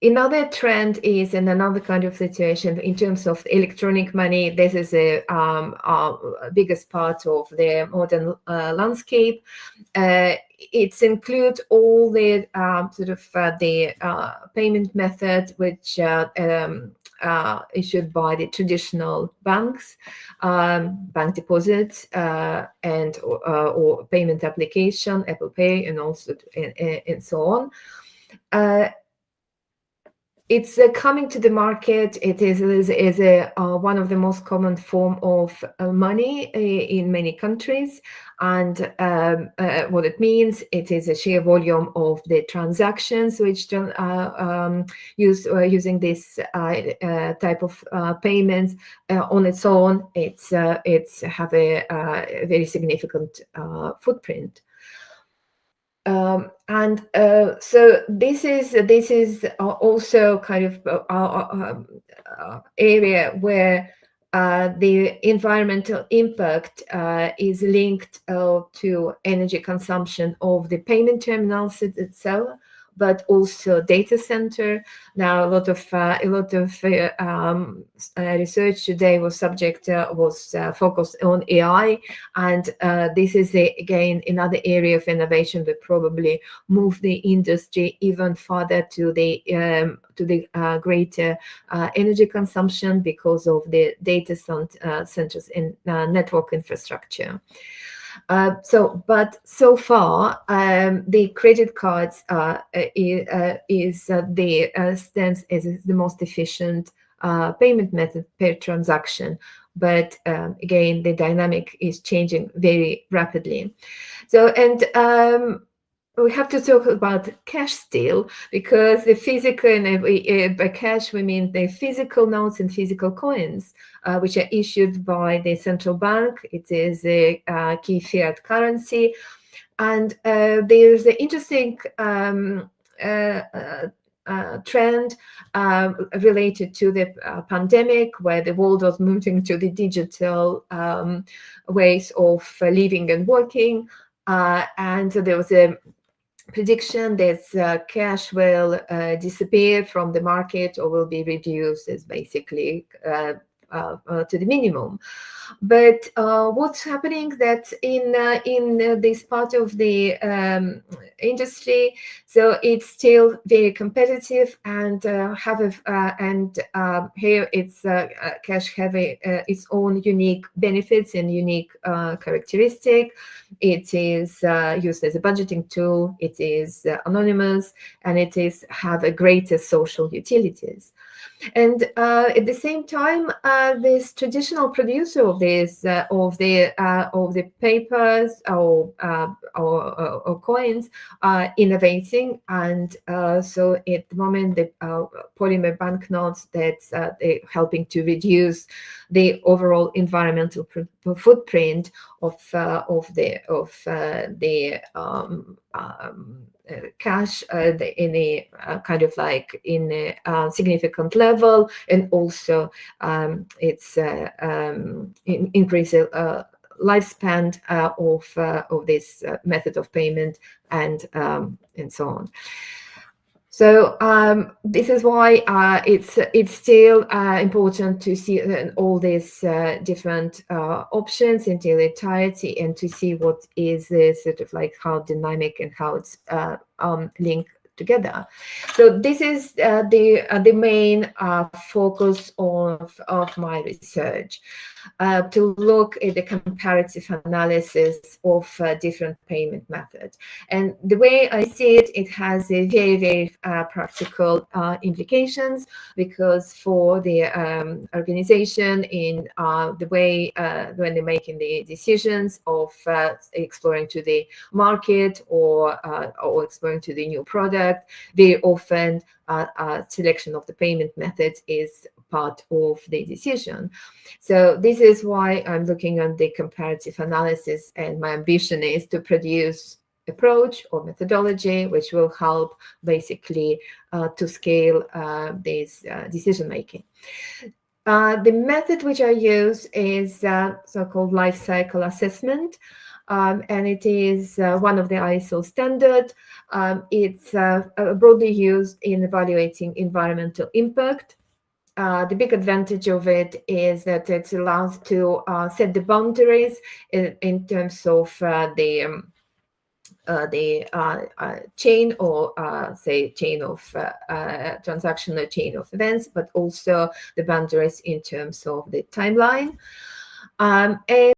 another trend is in another kind of situation in terms of electronic money. This is a biggest part of the modern landscape. It includes all the sort of the payment method which issued by the traditional banks, bank deposits, and or payment application, Apple Pay, and also and so on. it's coming to the market. It is a one of the most common form of money in many countries, and what it means, it is a sheer volume of the transactions which using this type of payments on its own. It's have a very significant footprint. So this is also kind of area where the environmental impact is linked to energy consumption of the payment terminals itself, but also data center. Now, a lot of research today was focused on AI, and this is again another area of innovation that probably move the industry even further to the greater energy consumption because of the data centers in network infrastructure. But so far, the credit cards stands as the most efficient payment method per transaction. But again, the dynamic is changing very rapidly. So, and we have to talk about cash still, because the physical, and by cash we mean the physical notes and physical coins, which are issued by the central bank. It is a key fiat currency, and there's an interesting trend related to the pandemic, where the world was moving to the digital ways of living and working, and there was a prediction that cash will disappear from the market or will be reduced as basically to the minimum. But what's happening that in this part of the industry, so it's still very competitive, and here it's cash have its own unique benefits and unique characteristic. It is used as a budgeting tool. It is anonymous, and it is have a greater social utilities. And at the same time, this traditional producer of this of the papers or coins are innovating, and so at the moment the polymer banknotes that's helping to reduce the overall environmental footprint of the cash in a kind of like in a significant level, and also it's increase lifespan of this method of payment, and so on. So this is why it's still important to see all these different options in their entirety, and to see what is sort of like how dynamic and how it's linked together. So this is the main focus of my research, to look at the comparative analysis of different payment methods. And the way I see it, it has a very, very practical implications, because for the organization in the way when they're making the decisions of exploring to the market or exploring to the new product, very often selection of the payment methods is part of the decision. So this is why I'm looking at the comparative analysis, and my ambition is to produce approach or methodology which will help basically to scale this decision making. The method which I use is so-called life cycle assessment. And it is one of the ISO standard. It's broadly used in evaluating environmental impact. The big advantage of it is that it allows to set the boundaries in terms of the chain, or say chain of transactional chain of events, but also the boundaries in terms of the timeline. And